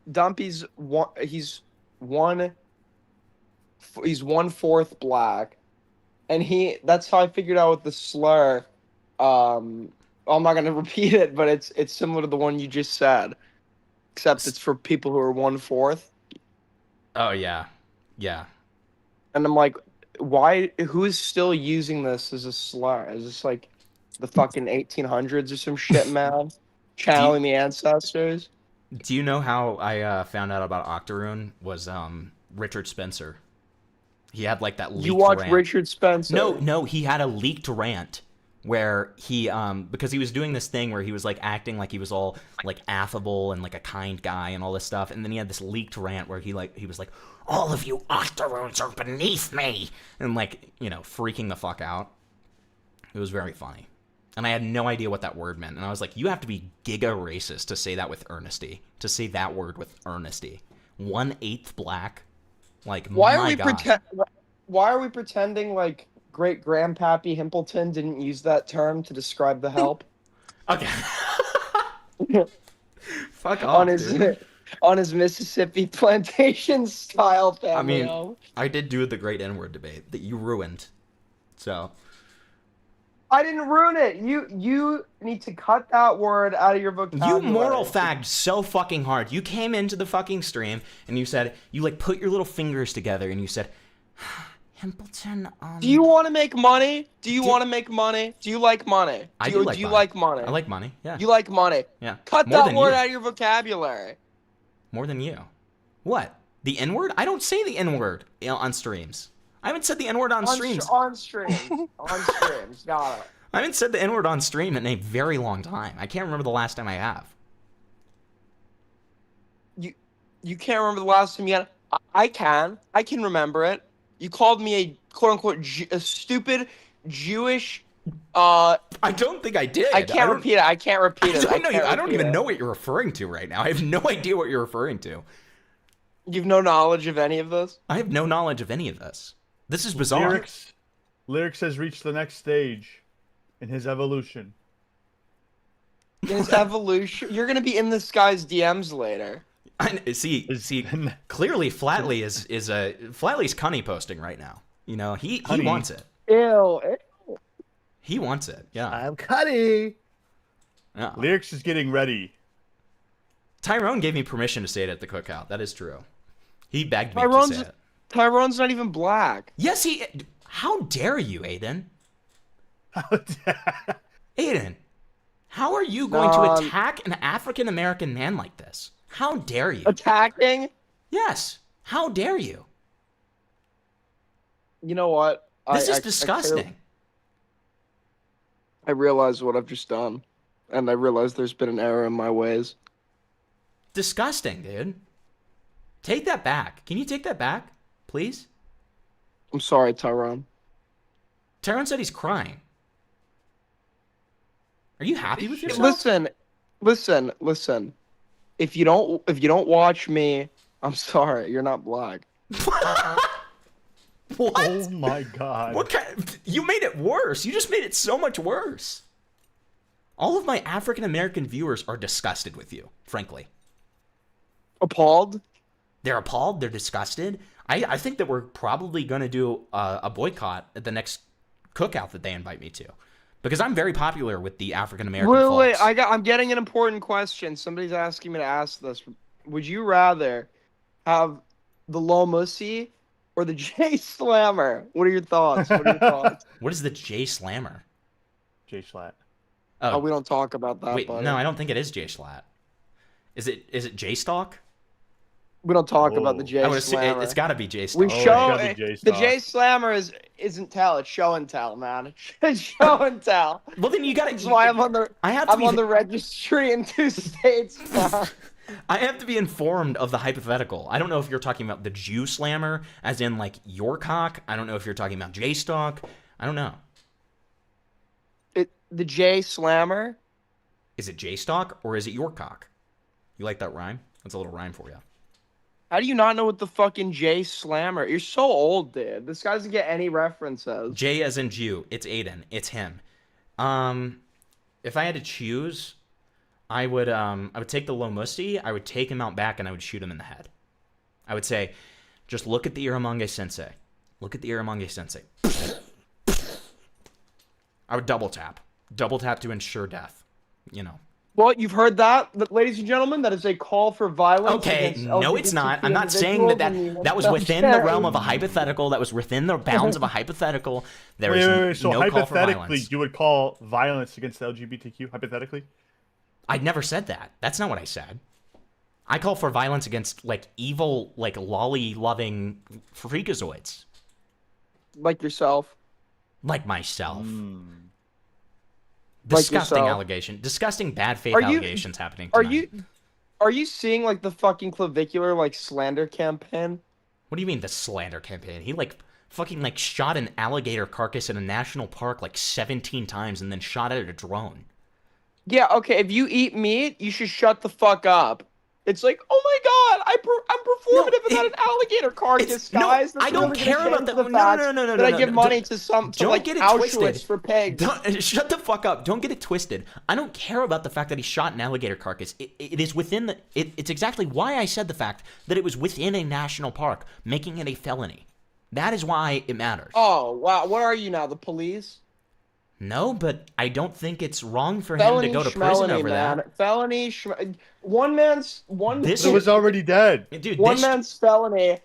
Dumpy's he's 1/4 black, and that's how I figured out with the slur. I'm not gonna repeat it, but it's similar to the one you just said, except it's for people who are 1/4. Oh yeah. And I'm like, why? Who is still using this as a slur? Is this like the fucking 1800s or some shit, man? Channeling the ancestors. Do you know how I found out about octoroon? Was Richard Spencer. He had like that leaked You watch rant. Richard Spencer? No, he had a leaked rant where he because he was doing this thing where he was like acting like he was all like affable and like a kind guy and all this stuff, and then he had this leaked rant where he was like, all of you octoroons are beneath me, and like, you know, freaking the fuck out. It was very funny. And I had no idea what that word meant. And I was like, you have to be giga racist to say that with earnesty. To say that word with earnesty. 1/8 black? Like, Why my God. Why are we pretending like great grandpappy Himpleton didn't use that term to describe the help? Okay. Fuck off, dude. On his Mississippi plantation style family I mean, home. I did do the great N-word debate that you ruined. So... I didn't ruin it. You need to cut that word out of your vocabulary. You moral fagged so fucking hard. You came into the fucking stream and you said, you like put your little fingers together and you said, Himpleton, Do you want to make money? Do you want to make money? Do you like money? I do like you money. like money? I like money, yeah. You like money? Yeah. Cut More that than word you. out of your vocabulary. More than you. What? The N-word? I don't say the N-word on streams. I haven't said the N-word on streams. On streams. On streams. Got it. I haven't said the N-word on stream in a very long time. I can't remember the last time I have. You can't remember the last time you had... I can remember it. You called me a quote-unquote a stupid Jewish... I don't think I did. I can't repeat it. I don't even know what you're referring to right now. I have no idea what you're referring to. You've no knowledge of any of this? I have no knowledge of any of this. This is bizarre. Lyrics has reached the next stage in his evolution. In his evolution? You're going to be in this guy's DMs later. See, clearly Flatley Flatley's cunny posting right now. You know, he wants it. Ew. He wants it, yeah. I'm cunny. Yeah. Lyrics is getting ready. Tyrone gave me permission to say it at the cookout. That is true. He begged me to say it. Tyrone's not even black. Yes, how dare you, Aiden? How dare... Aiden, How are you going to attack an African American man like this? How dare you? Attacking? Yes. How dare you? You know what? This is disgusting. I realize what I've just done, and I realize there's been an error in my ways. Disgusting, dude. Take that back. Can you take that back, please? I'm sorry, Tyrone. Tyrone said he's crying. Are you happy with yourself? Listen. If you don't watch me, I'm sorry, you're not black. What? Oh my god. What kind? You made it worse. You just made it so much worse. All of my African American viewers are disgusted with you, frankly. Appalled? They're appalled. They're disgusted. I think that we're probably going to do a boycott at the next cookout that they invite me to. Because I'm very popular with the African American folks. Wait, I'm getting an important question. Somebody's asking me to ask this. Would you rather have the low mussy or the J Slammer? What are your thoughts? What is the J Slammer? J Slat. Oh, we don't talk about that. Wait, buddy. no, I don't think it is J Slat. Is it J Stock? We don't talk about the J Slammer. It's got to be J Stock. We show the J Slammer isn't tell. It's show and tell, man. It's show and tell. Well, then you got to. That's why I'm on the registry in 2 states. I have to be informed of the hypothetical. I don't know if you're talking about the Jew Slammer, as in like your cock. I don't know if you're talking about J Stock. I don't know. The J Slammer. Is it J Stock or is it your cock? You like that rhyme? That's a little rhyme for you. How do you not know what the fucking J Slammer? You're so old, dude. This guy doesn't get any references. J as in Jew. It's Aiden. It's him. If I had to choose, I would take the low mussy. I would take him out back and I would shoot him in the head. I would say, just look at the Iramonge Sensei. Look at the Iramonge Sensei. I would double tap. Double tap to ensure death. You know. Well, you've heard that, ladies and gentlemen. That is a call for violence. Okay, against no, it's not. I'm not saying that was within the realm of a hypothetical. That was within the bounds of a hypothetical. There is So no call for hypothetically, violence. you would call violence against the LGBTQ hypothetically? I'd never said that. That's not what I said. I call for violence against like evil, like lolly-loving freakazoids. Like yourself. Like myself. Like Disgusting yourself. allegation. Disgusting bad faith allegations happening tonight. Are you seeing like the fucking clavicular like slander campaign? What do you mean the slander campaign? He like fucking like shot an alligator carcass in a national park like 17 times and then shot it at a drone. Yeah, okay. If you eat meat, you should shut the fuck up. It's like, oh my god, I'm performative about an alligator carcass, guys. I don't care about that. No. That I give money to Don't like get it Auschwitz twisted. for pigs. Shut the fuck up. Don't get it twisted. I don't care about the fact that he shot an alligator carcass. It is within the. It's exactly why I said the fact that it was within a national park, making it a felony. That is why it matters. Oh wow, what are you now? The police? No, but I don't think it's wrong for him to go to prison over that. Felony, one man's It was already dead. Dude, one man's felony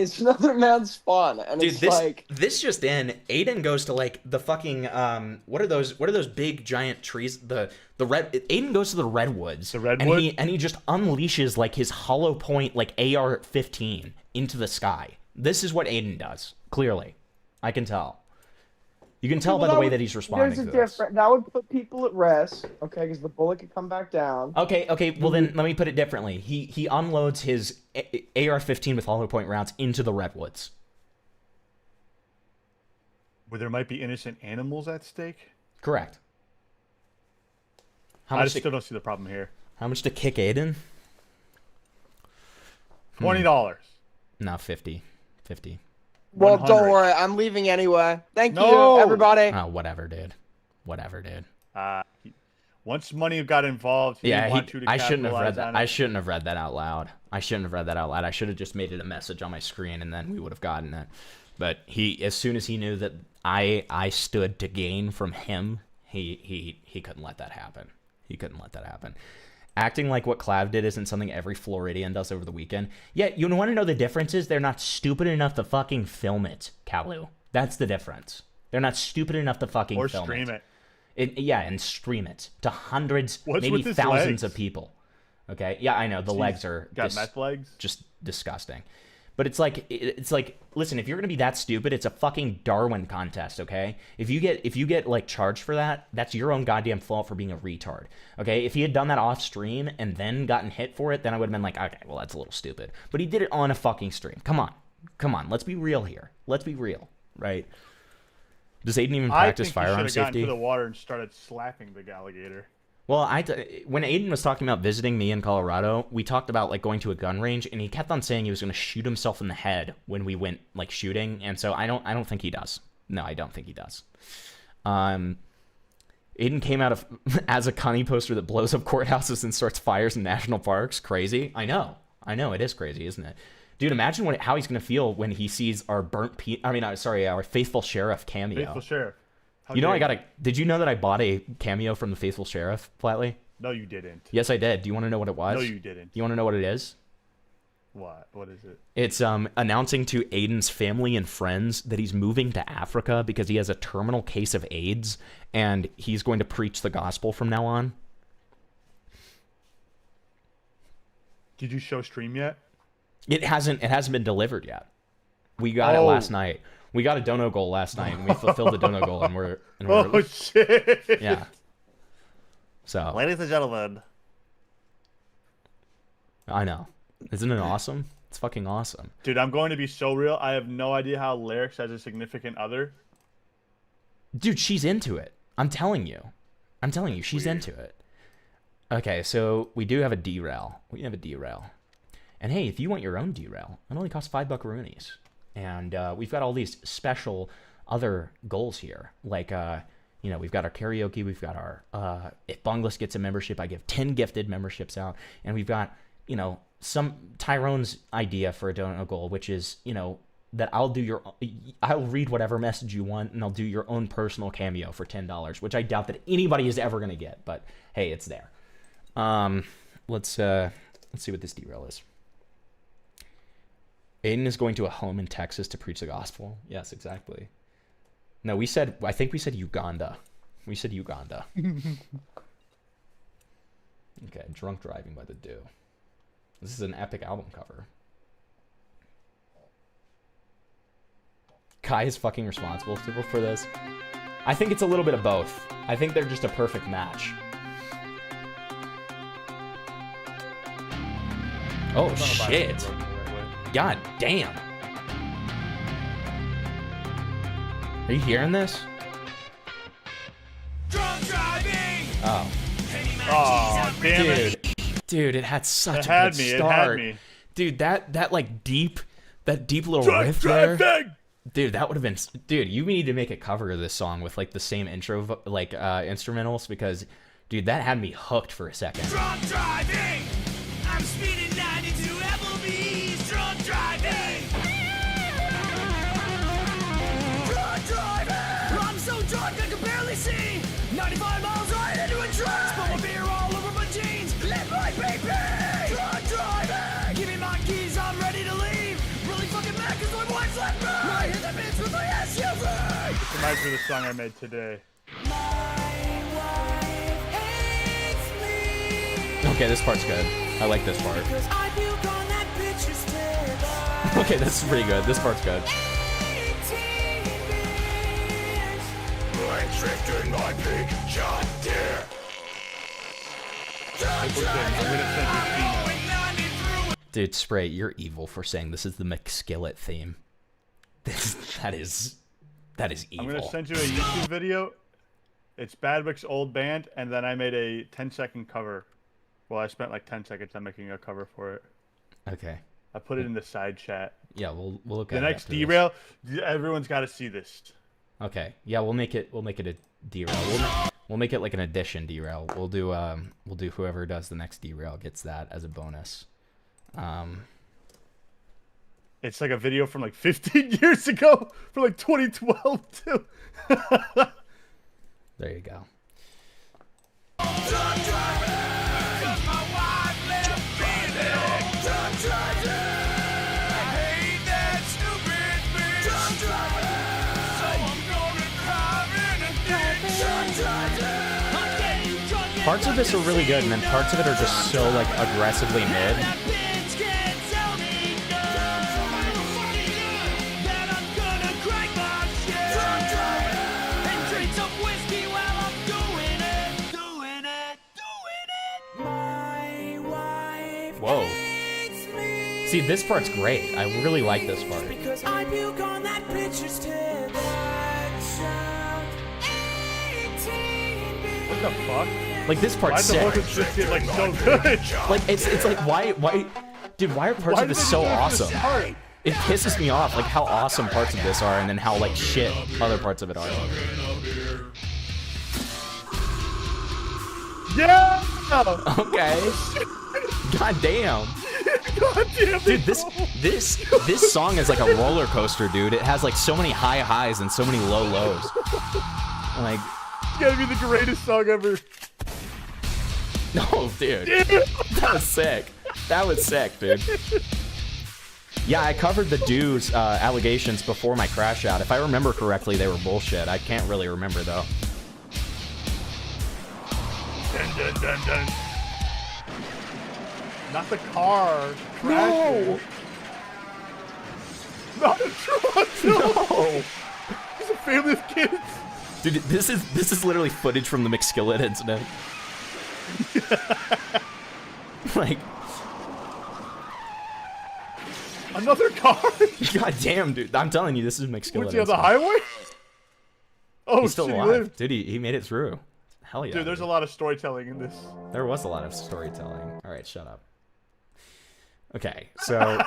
is another man's fun, and dude, it's this just in, Aiden goes to like the fucking what are those big giant trees? The red. Aiden goes to the redwoods. The redwood? and he just unleashes like his hollow point like AR-15 into the sky. This is what Aiden does. Clearly, I can tell. You can tell by the way that he's responding to this. That would put people at rest, okay, because the bullet could come back down. Okay, well then let me put it differently. He unloads his AR-15 with hollow point rounds into the redwoods. Where there might be innocent animals at stake? Correct. I still don't see the problem here. How much to kick Aiden? $20. No, 50. 50. Well, 100. don't worry. I'm leaving anyway. Thank you, everybody. Oh, whatever, dude. Whatever, dude. Once money got involved, he didn't want you to I shouldn't have read capitalize on that. it. I shouldn't have read that out loud. I should have just made it a message on my screen, and then we would have gotten it. But as soon as he knew that I stood to gain from him, he couldn't let that happen. He couldn't let that happen. Acting like what Clav did isn't something every Floridian does over the weekend. Yeah, you want to know the difference is they're not stupid enough to fucking film it, Kalu. That's the difference. They're not stupid enough to fucking film stream it. Yeah, and stream it to hundreds, What's maybe with his thousands legs? of people. Okay, yeah, I know the legs are got meth legs. just disgusting. But it's like listen, if you're gonna be that stupid, it's a fucking Darwin contest, okay? If you get like charged for that, that's your own goddamn fault for being a retard, okay? If he had done that off stream and then gotten hit for it, then I would have been like, okay, well that's a little stupid. But he did it on a fucking stream. Come on, let's be real here. Let's be real, right? Does Aiden even practice firearm I think he should have safety? gotten to the water and started slapping the alligator. Well, when Aiden was talking about visiting me in Colorado, we talked about like going to a gun range, and he kept on saying he was going to shoot himself in the head when we went like shooting, and so I don't think he does. No, I don't think he does. Aiden came out of as a Connie poster that blows up courthouses and starts fires in national parks. Crazy. I know, it is crazy, isn't it? Dude, imagine how he's going to feel when he sees our our Faithful Sheriff cameo. Faithful Sheriff. How You know, dare you. did you know that I bought a cameo from the Faithful Sheriff, Flatley? No, you didn't. Yes, I did. Do you want to know what it was? No, you didn't. You want to know what it is? What? What is it? It's announcing to Aiden's family and friends that he's moving to Africa because he has a terminal case of AIDS, and he's going to preach the gospel from now on. Did you show stream yet? It hasn't been delivered yet. We got it last night. We got a dono goal last night, and we fulfilled the dono goal, and we're oh shit! Yeah. So, ladies and gentlemen, I know, isn't it awesome? It's fucking awesome, dude. I'm going to be so real. I have no idea how Lyrics has a significant other. Dude, she's into it. I'm telling you, she's into it. Okay, so we do have a derail. And hey, if you want your own derail, it only costs $5 buckaroonies. And we've got all these special other goals here. Like, we've got our karaoke. We've got our, if Bunglas gets a membership, I give 10 gifted memberships out. And we've got, some Tyrone's idea for a donut goal, which is, that I'll read whatever message you want, and I'll do your own personal cameo for $10, which I doubt that anybody is ever going to get. But hey, it's there. Let's see what this derail is. Aiden is going to a home in Texas to preach the gospel. Yes, exactly. No, I think we said Uganda. We said Uganda. Okay, Drunk Driving by the Do. This is an epic album cover. Kai is fucking responsible for this. I think it's a little bit of both. I think they're just a perfect match. Oh, shit. God damn. Are you hearing this? Drunk driving. Oh. Oh, damn it. Dude, it had such a good start. It had me. Dude, that deep little Drunk riff there. driving! Dude, that would have been... Dude, you need to make a cover of this song with, like, the same intro, instrumentals, because, dude, that had me hooked for a second. Drunk driving. I'm speeding 92 Applebee's. Drunk driving. Drunk driving. I'm so drunk I can barely see. 95 miles right into a train. Spill my beer all over my jeans. Let my baby. Drunk driving. Give me my keys, I'm ready to leave. Really fucking mad cause my wife's left me. I hit the bitch with my SUV. This reminds me of the song I made today. Okay, this part's good. I like this part. Okay, this is pretty good. This part's good. I tricked in my big John Deere. Dude, Spray, you're evil for saying this is the McSkillet theme. That is evil. I'm gonna send you a YouTube video. It's Badwick's old band, and then I made a 10-second cover. Well, I spent like 10 seconds on making a cover for it. Okay. I put it in the side chat. Yeah, we'll look at the it next after this. derail. Everyone's got to see this. Okay. Yeah, we'll make it a derail. We'll make it like an addition derail. We'll do whoever does the next derail gets that as a bonus. It's like a video from like 15 years ago, from like 2012 too. There you go. Drunk driving. Parts of this are really good, and then parts of it are just so like aggressively mid. Whoa. See, this part's great. I really like this part. Because I puke on that picture's tip. What the fuck? Like, this part's sick. Why the fuck is this shit, like, so good? Like, it's like, why, dude, why are parts of this so awesome? It pisses me off, like, how awesome parts of this are, and then how, like, shit other parts of it are. Yeah! Okay. God damn. God damn it. Dude, this song is like a roller coaster, dude. It has, like, so many high highs and so many low lows. Like... It's gotta be the greatest song ever. No, dude. That was sick. That was sick, dude. Yeah, I covered the dude's allegations before my crash out. If I remember correctly, they were bullshit. I can't really remember, though. Dun, dun, dun, dun. Not the car. No! Not a truck. No! It's a family of kids. Dude, this is literally footage from the McSkillet incident. Like... Another car? God damn, dude. I'm telling you, this is McSkillet. Was he on the highway? Oh, he's still shit, he alive. lived. Dude, he made it through. Hell yeah. Dude, there's a lot of storytelling in this. There was a lot of storytelling. Alright, shut up. Okay, so...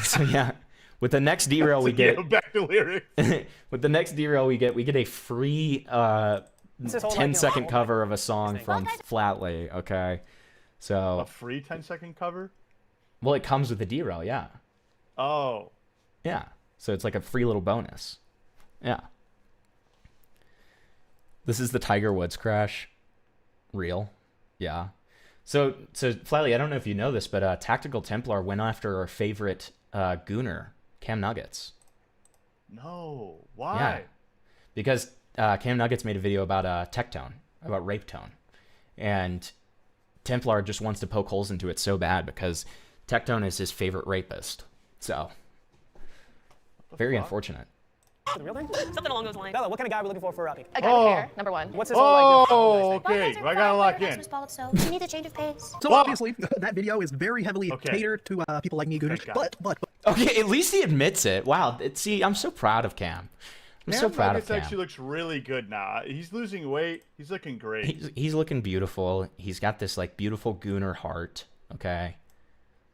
so yeah. With the next derail we get... Yeah, back to lyrics. With the next derail we get a free 10-second cover of a song from Flatley, okay? So... A free 10-second cover? Well, it comes with the derail, yeah. Oh. Yeah. So it's like a free little bonus. Yeah. This is the Tiger Woods crash. Real. Yeah. So Flatley, I don't know if you know this, but Tactical Templar went after our favorite gooner, CAMNUGGETS. No. Why? Yeah. Because CAMNUGGETS made a video about TECTONE, about Rape Tone. And Templar just wants to poke holes into it so bad because TECTONE is his favorite rapist. So, very unfortunate. The real thing? Something along those lines. Bella, what kind of guy are we looking for Robbie? A guy with hair, number one. What's his whole like? Okay. I gotta lock in. So she needs a change of pace. So obviously, that video is very heavily catered to people like me, Gooners. But Okay, at least he admits it. Wow. See, I'm so proud of Cam. I'm so proud of Cam. Actually looks really good now. He's losing weight. He's looking great. He's looking beautiful. He's got this like beautiful gooner heart. Okay.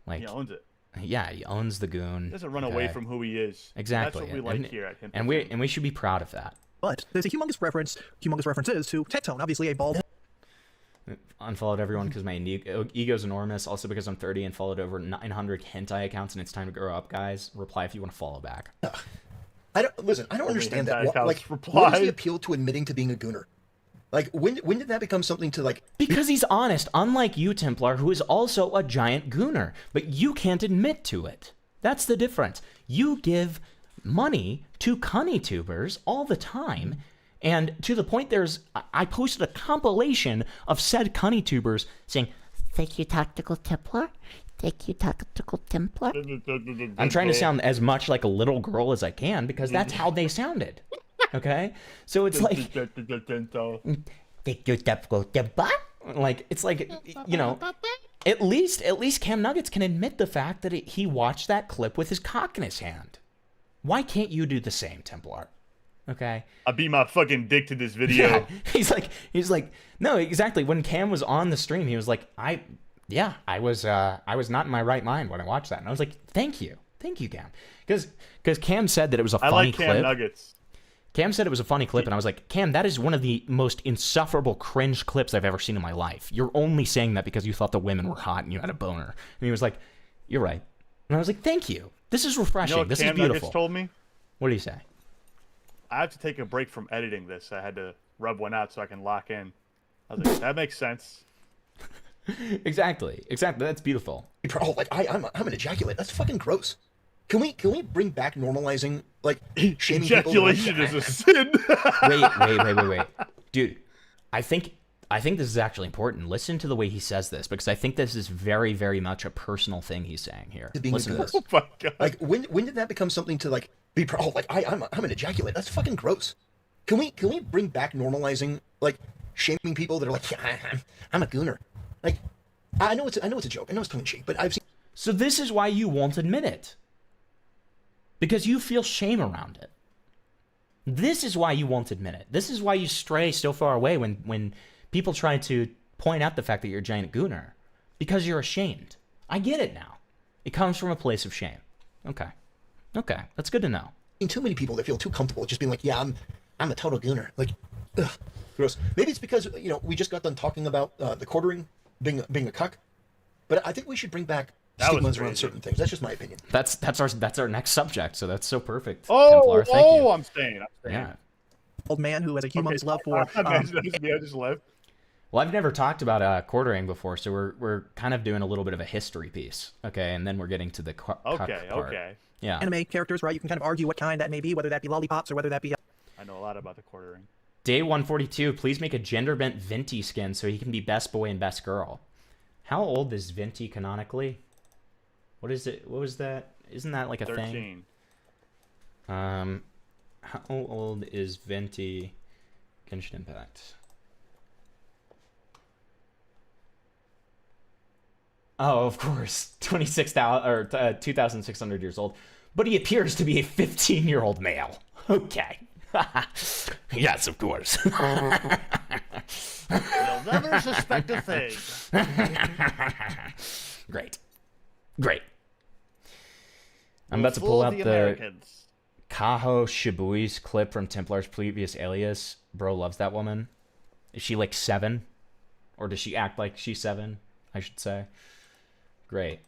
Like he owns it. Yeah, he owns the goon. He doesn't run away from who he is. Exactly. That's what we like here at him. And we should be proud of that. But there's a humongous references to TECTONE, obviously a bald. Unfollowed everyone because my ego's enormous. Also because I'm 30 and followed over 900 hentai accounts and it's time to grow up, guys. Reply if you want to follow back. I don't understand that. What is the appeal to admitting to being a gooner? Like, when did that become something to, like... Because he's honest, unlike you, Templar, who is also a giant gooner. But you can't admit to it. That's the difference. You give money to cunny-tubers all the time, and to the point I posted a compilation of said cunny-tubers saying, "Thank you, Tactical Templar. Thank you, Tactical Templar." I'm trying to sound as much like a little girl as I can, because that's how they sounded. Okay, so it's like, like it's like, you know, at least CAMNUGGETS can admit the fact that he watched that clip with his cock in his hand. Why can't you do the same, Templar? Okay, I beat my fucking dick to this video. Yeah. He's like, no, exactly. When Cam was on the stream, he was like, I was not in my right mind when I watched that, and I was like, thank you, Cam, because Cam said that it was a funny clip. I like CAMNUGGETS. Cam said it was a funny clip, and I was like, Cam, that is one of the most insufferable cringe clips I've ever seen in my life. You're only saying that because you thought the women were hot and you had a boner. And he was like, you're right. And I was like, thank you. This is refreshing. You know what this is CAMNUGGETS beautiful. told me? What did he say? I have to take a break from editing this. I had to rub one out so I can lock in. I was like, that makes sense. Exactly. That's beautiful. Oh, like I'm an ejaculate. That's fucking gross. Can we bring back normalizing, like, shaming ejaculation people? Is a sin. Wait. Dude, I think I think this is actually important. Listen to the way he says this, because I think this is very, very much a personal thing he's saying here. Listen to this. Oh my God. Like, when did that become something to, like, be proud? Oh, like, I'm an ejaculate. That's fucking gross. Can we bring back normalizing, like, shaming people that are like, yeah, I'm a gooner? Like, I know it's a joke. I know it's tongue in cheek, but I've seen. So this is why you won't admit it. Because you feel shame around it. This is why you won't admit it. This is why you stray so far away when people try to point out the fact that you're a giant gooner. Because you're ashamed. I get it now. It comes from a place of shame. Okay. Okay. That's good to know. Too many people that feel too comfortable just being like, yeah, I'm a total gooner. Like, ugh, gross. Maybe it's because, you know, we just got done talking about the quartering being a cuck. But I think we should bring back stigmas around certain things. That's just my opinion. That's our next subject, so that's so perfect. Oh, Templar. Thank you. I'm staying. Yeah. Old man who has a humongous love for. I just left. Well, I've never talked about quartering before, so we're kind of doing a little bit of a history piece, okay, and then we're getting to the cuck part. Okay. Yeah. Anime characters, right? You can kind of argue what kind that may be, whether that be lollipops or whether that be. I know a lot about the quartering. Day 142. Please make a gender bent Venti skin so he can be best boy and best girl. How old is Venti canonically? What is it? What was that? Isn't that like a 13. thing? How old is Venti? Genshin Impact. Oh, of course, 26,000 or 2,600 years old, but he appears to be a 15-year-old male. Okay. Yes, of course. You'll never suspect a thing. Great. I'm about to pull out the Kaho Shibui's clip from Templar's previous alias. Bro loves that woman. Is she like 7? Or does she act like she's 7, I should say? Great.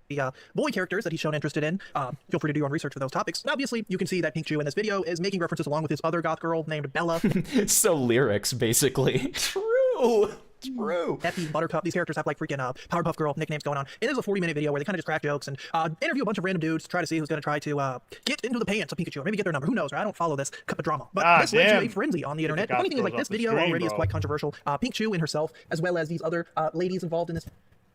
The boy characters that he's shown interested in, feel free to do your own research for those topics. And obviously, you can see that Pink Chew in this video is making references along with his other goth girl named Bella. So lyrics, basically. True. Effie, Buttercup, these characters have like freaking Powerpuff Girl nicknames going on. And there's a 40-minute video where they kind of just crack jokes and interview a bunch of random dudes to try to see who's going to try to get into the pants of Pikachu or maybe get their number. Who knows, right? I don't follow this cup of drama. But this led to a frenzy on the internet. The funny thing is, like, this video already is quite controversial. Pink Chew and herself, as well as these other ladies involved in this.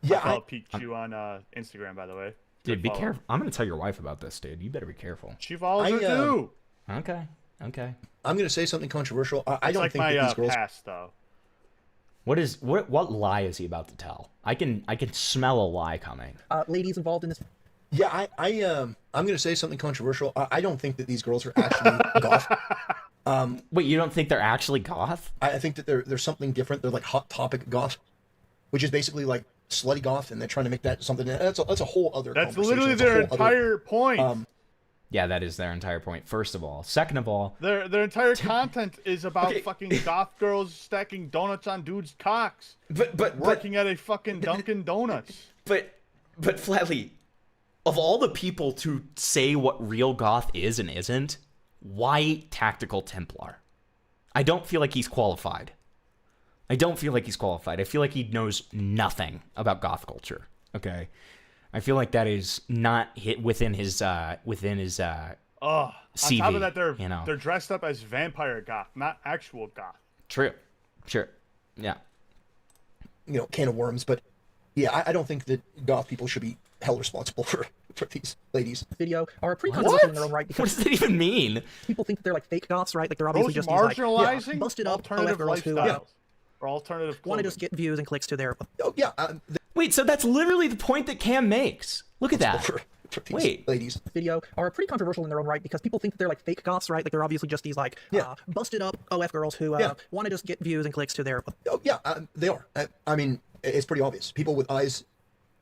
Yeah, I follow Pink Chew on Instagram, by the way. Dude, be careful. I'm going to tell your wife about this, dude. You better be careful. She follows her too. Okay. I'm going to say something controversial. I don't like think my that these girls. past, though. What lie is he about to tell? I can smell a lie coming. Ladies involved in this. Yeah, I'm going to say something controversial. I don't think that these girls are actually goth. Wait, you don't think they're actually goth? I think that they're something different. They're like Hot Topic goth, which is basically like slutty goth, and they're trying to make that something. That's a whole other. That's literally their entire point. Yeah, that is their entire point. First of all, second of all, their entire content is about fucking goth girls stacking donuts on dudes' cocks. But working at a fucking Dunkin' Donuts. But Flatly, of all the people to say what real goth is and isn't, why Tactical Templar? I don't feel like he's qualified. I feel like he knows nothing about goth culture. Okay, I feel like that is not hit within his CV. On top of that, you they're dressed up as vampire goth, not actual goth. True, sure, yeah. Can of worms, but yeah, I don't think that goth people should be held responsible for these ladies. Video are pretty controversial in their own right. What does that even mean? People think that they're like fake goths, right? Like they're obviously just marginalizing these like busted up alternative girls who or alternative want to just get views and clicks to their. Oh yeah. Wait, so that's literally the point that Cam makes. Look at that. Wait, ladies. Video are pretty controversial in their own right because people think that they're like fake goths, right? Like they're obviously just these like busted up OF girls who want to just get views and clicks to their. Oh yeah, they are. I mean, it's pretty obvious. People with eyes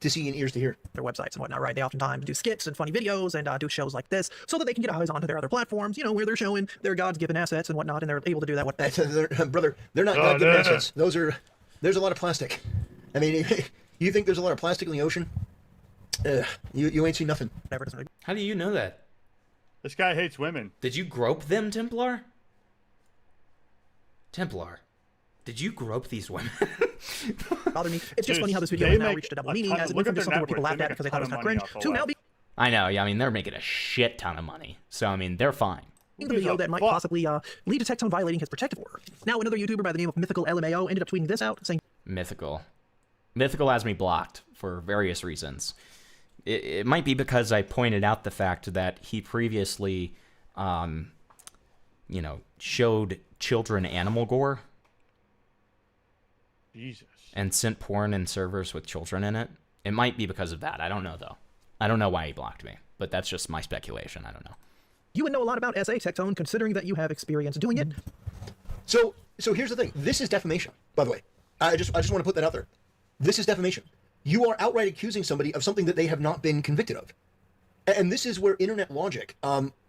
to see and ears to hear. Their websites and whatnot, right? They oftentimes do skits and funny videos and do shows like this so that they can get eyes onto their other platforms, where they're showing their God's given assets and whatnot, and they're able to do that. Brother, they're not God-given assets. There's a lot of plastic. I mean, you think there's a lot of plastic in the ocean? You ain't seen nothing. How do you know that? This guy hates women. Did you grope them, Templar? Templar, did you grope these women? Bother me. It's just funny how this video has now reached a double meaning, as it went from just something where people laughed at because they thought it was kind of cringe to now be. I know. Yeah, I mean they're making a shit ton of money, so I mean they're fine. the video that might possibly lead to TECTONE violating his protective order. Now, another YouTuber by the name of Mythical LMAO ended up tweeting this out, saying, Mythical has me blocked for various reasons. It might be because I pointed out the fact that he previously, showed children animal gore. Jesus. And sent porn in servers with children in it. It might be because of that. I don't know, though. I don't know why he blocked me, but that's just my speculation. I don't know. you would know a lot about SA, TECTONE, considering that you have experience doing it. So here's the thing. This is defamation, by the way. I just want to put that out there. This is defamation. You are outright accusing somebody of something that they have not been convicted of. And this is where internet logic,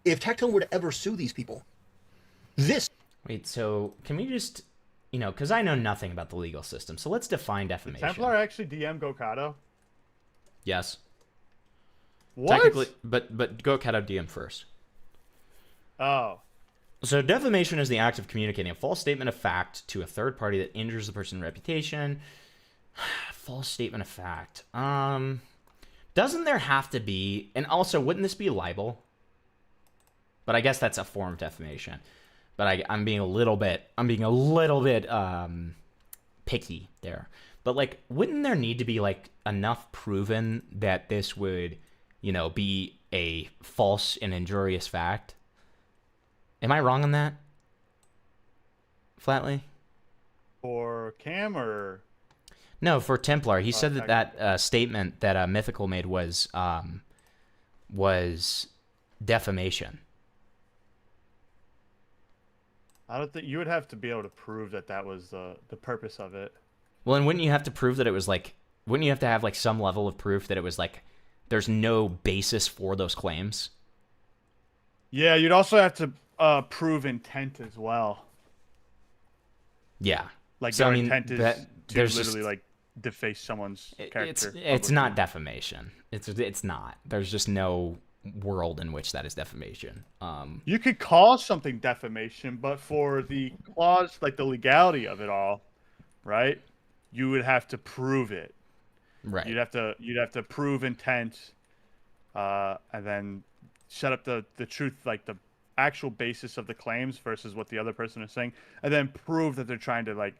if TECTONE were to ever sue these people, Wait, so can we just, because I know nothing about the legal system, so let's define defamation. Did Templar actually DM Gokado? Yes. What? Technically, but Gokado DM first. Oh. So defamation is the act of communicating a false statement of fact to a third party that injures the person's reputation. False statement of fact. Doesn't there have to be, and also wouldn't this be libel? But I guess that's a form of defamation. But I'm being a little bit picky there. But like, wouldn't there need to be like enough proven that this would, be a false and injurious fact? Am I wrong on that? Flatly? For Cam or? No, for Templar. He said that statement that Mythical made was defamation. I don't think you would have to be able to prove that was the purpose of it. Well, and wouldn't you have to prove that it was like? Wouldn't you have to have like some level of proof that it was like? There's no basis for those claims. Yeah, you'd also have to prove intent as well. Yeah, like so, your intent is to literally just, like deface someone's character. It's not defamation. It's not. There's just no world in which that is defamation. You could call something defamation, but for the clause, like the legality of it all, right? You would have to prove it. Right. You'd have to prove intent, and then set up the truth, like the actual basis of the claims versus what the other person is saying, and then prove that they're trying to like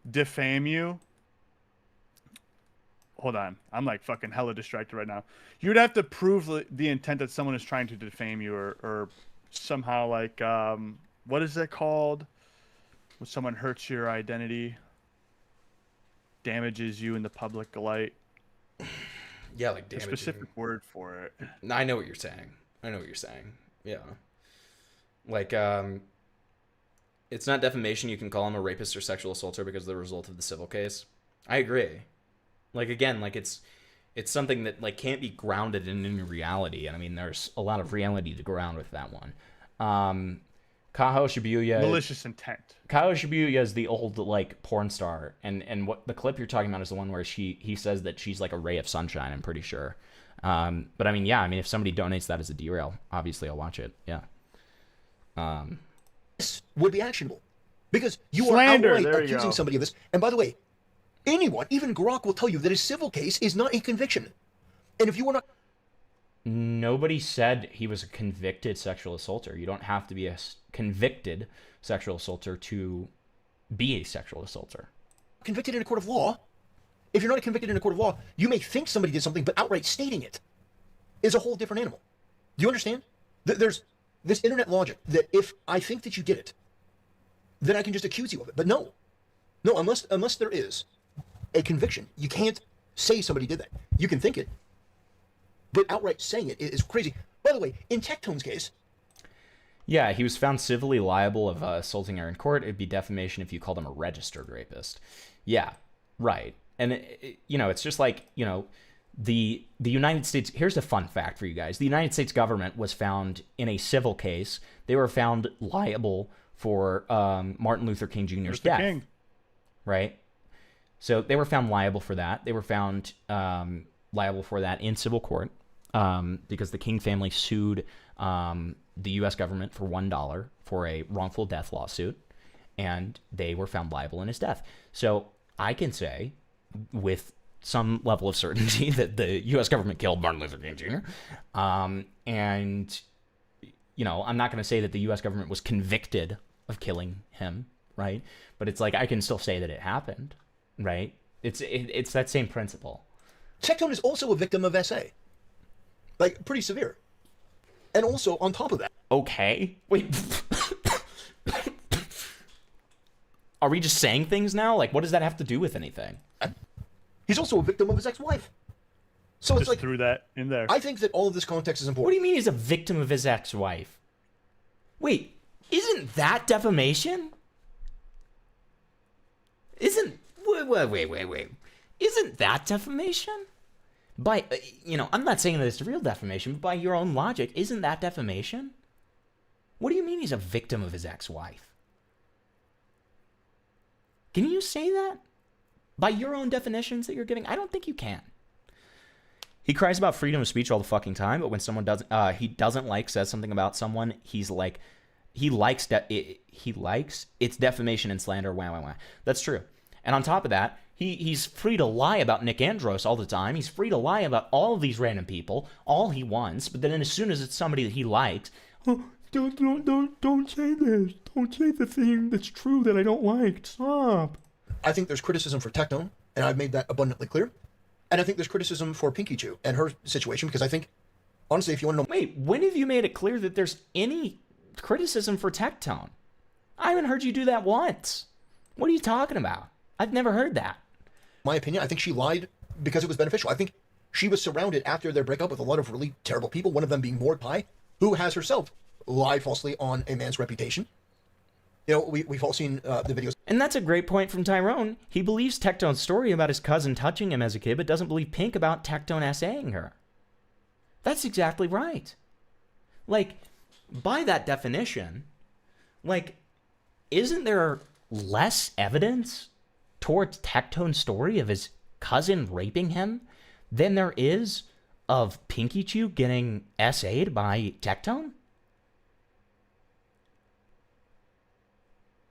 defame you. Hold on, I'm like fucking hella distracted right now. You'd have to prove the intent that someone is trying to defame you, or somehow like what is that called? When someone hurts your identity, damages you in the public light. Yeah, like a specific word for it. I know what you're saying. Yeah. Like, it's not defamation. You can call him a rapist or sexual assaulter because of the result of the civil case. I agree. Like, again, like it's something that like can't be grounded in any reality. And I mean, there's a lot of reality to ground with that one. Kaho Shibuya. Malicious intent. Kaho Shibuya is the old like porn star, and what the clip you're talking about is the one where he says that she's like a ray of sunshine. I'm pretty sure. But I mean, yeah, I mean, if somebody donates that as a derail, obviously I'll watch it. Yeah. This would be actionable because you Slander, are outright accusing somebody of this. And by the way, anyone, even Grok, will tell you that a civil case is not a conviction. And if you were not... Nobody said he was a convicted sexual assaulter. You don't have to be a convicted sexual assaulter to be a sexual assaulter. Convicted in a court of law. If you're not convicted in a court of law, you may think somebody did something, but outright stating it is a whole different animal. Do you understand? There's this internet logic that if I think that you did it, then I can just accuse you of it. But no, unless there is a conviction, you can't say somebody did that. You can think it, but outright saying it is crazy. By the way, in TECTONE's case... Yeah, he was found civilly liable of assaulting her in court. It'd be defamation if you called him a registered rapist. Yeah, right. And, it's just like, the United States... Here's a fun fact for you guys. The United States government was found in a civil case. They were found liable for Martin Luther King Jr.'s death. King. Right? So they were found liable for that. They were found liable for that in civil court because the King family sued the U.S. government for $1 for a wrongful death lawsuit, and they were found liable in his death. So I can say with some level of certainty that the U.S. government killed Martin Luther King Jr. And you know, I'm not going to say that the U.S. government was convicted of killing him, right? But it's like, I can still say that it happened, right? It's that same principle. TECTONE is also a victim of SA. Like, pretty severe. And also, on top of that... Okay. Wait. Are we just saying things now? Like, what does that have to do with anything? He's also a victim of his ex-wife. So just it's like... threw that in there. I think that all of this context is important. What do you mean he's a victim of his ex-wife? Wait, isn't that defamation? Wait. Isn't that defamation? By, you know, I'm not saying that it's real defamation, but by your own logic, isn't that defamation? What do you mean he's a victim of his ex-wife? Can you say that? By your own definitions that you're giving? I don't think you can. He cries about freedom of speech all the fucking time, but when someone doesn't, says something about someone, he's like, he likes it's defamation and slander, wah. That's true. And on top of that, he's free to lie about Nick Andros all the time. He's free to lie about all of these random people, all he wants. But then as soon as it's somebody that he likes, oh, don't say this. Don't say the thing that's true that I don't like. Stop. I think there's criticism for TECTONE, and I've made that abundantly clear. And I think there's criticism for Pinky Chew and her situation, because I think, honestly, if you want to know... Wait, when have you made it clear that there's any criticism for TECTONE? I haven't heard you do that once. What are you talking about? I've never heard that. My opinion, I think she lied because it was beneficial. I think she was surrounded after their breakup with a lot of really terrible people, one of them being Mordecai, who has herself lied falsely on a man's reputation. You know, we've all seen the videos. And that's a great point from Tyrone. He believes TECTONE's story about his cousin touching him as a kid, but doesn't believe Pink about TECTONE essaying her. That's exactly right. Like, by that definition, like, isn't there less evidence towards TECTONE's story of his cousin raping him than there is of Pinky Chew getting essayed by TECTONE?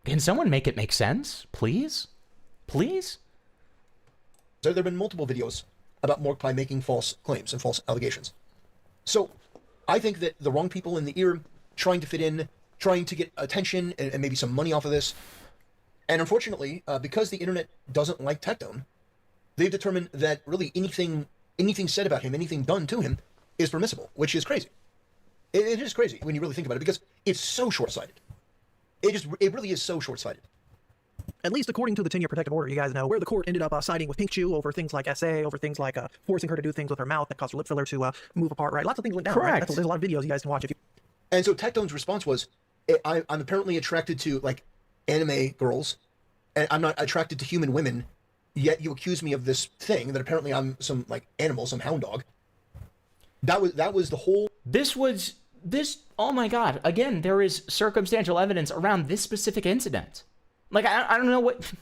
Can someone make it make sense, please? Please? So there have been multiple videos about Mordecai making false claims and false allegations. So I think that the wrong people in the ear, trying to fit in, trying to get attention and maybe some money off of this. And unfortunately, because the internet doesn't like TECTONE, they've determined that really anything said about him, anything done to him, is permissible, which is crazy. It is crazy when you really think about it, because it's so short-sighted. It really is so short-sighted. At least according to the 10-year protective order, you guys know, where the court ended up siding with Pink Chew over things like SA, over things like forcing her to do things with her mouth that caused her lip filler to move apart, right? Lots of things went down, Correct. right? There's a lot of videos you guys can watch if you... And so TECTONE's response was, I'm apparently attracted to, like, anime girls, and I'm not attracted to human women, yet you accuse me of this thing that apparently I'm some, like, animal, some hound dog. That was the whole... Oh my god, again, there is circumstantial evidence around this specific incident. Like, I don't know what...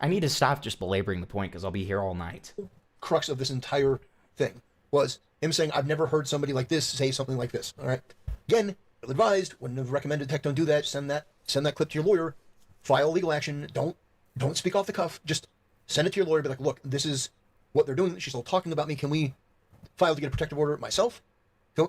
I need to stop just belaboring the point, because I'll be here all night. Crux of this entire thing was him saying, I've never heard somebody like this say something like this, all right? Again, ill advised, wouldn't have recommended TECTONE do that, send that clip to your lawyer, file legal action, don't speak off the cuff, just send it to your lawyer, be like, look, this is what they're doing, she's all talking about me, can we file to get a protective order myself?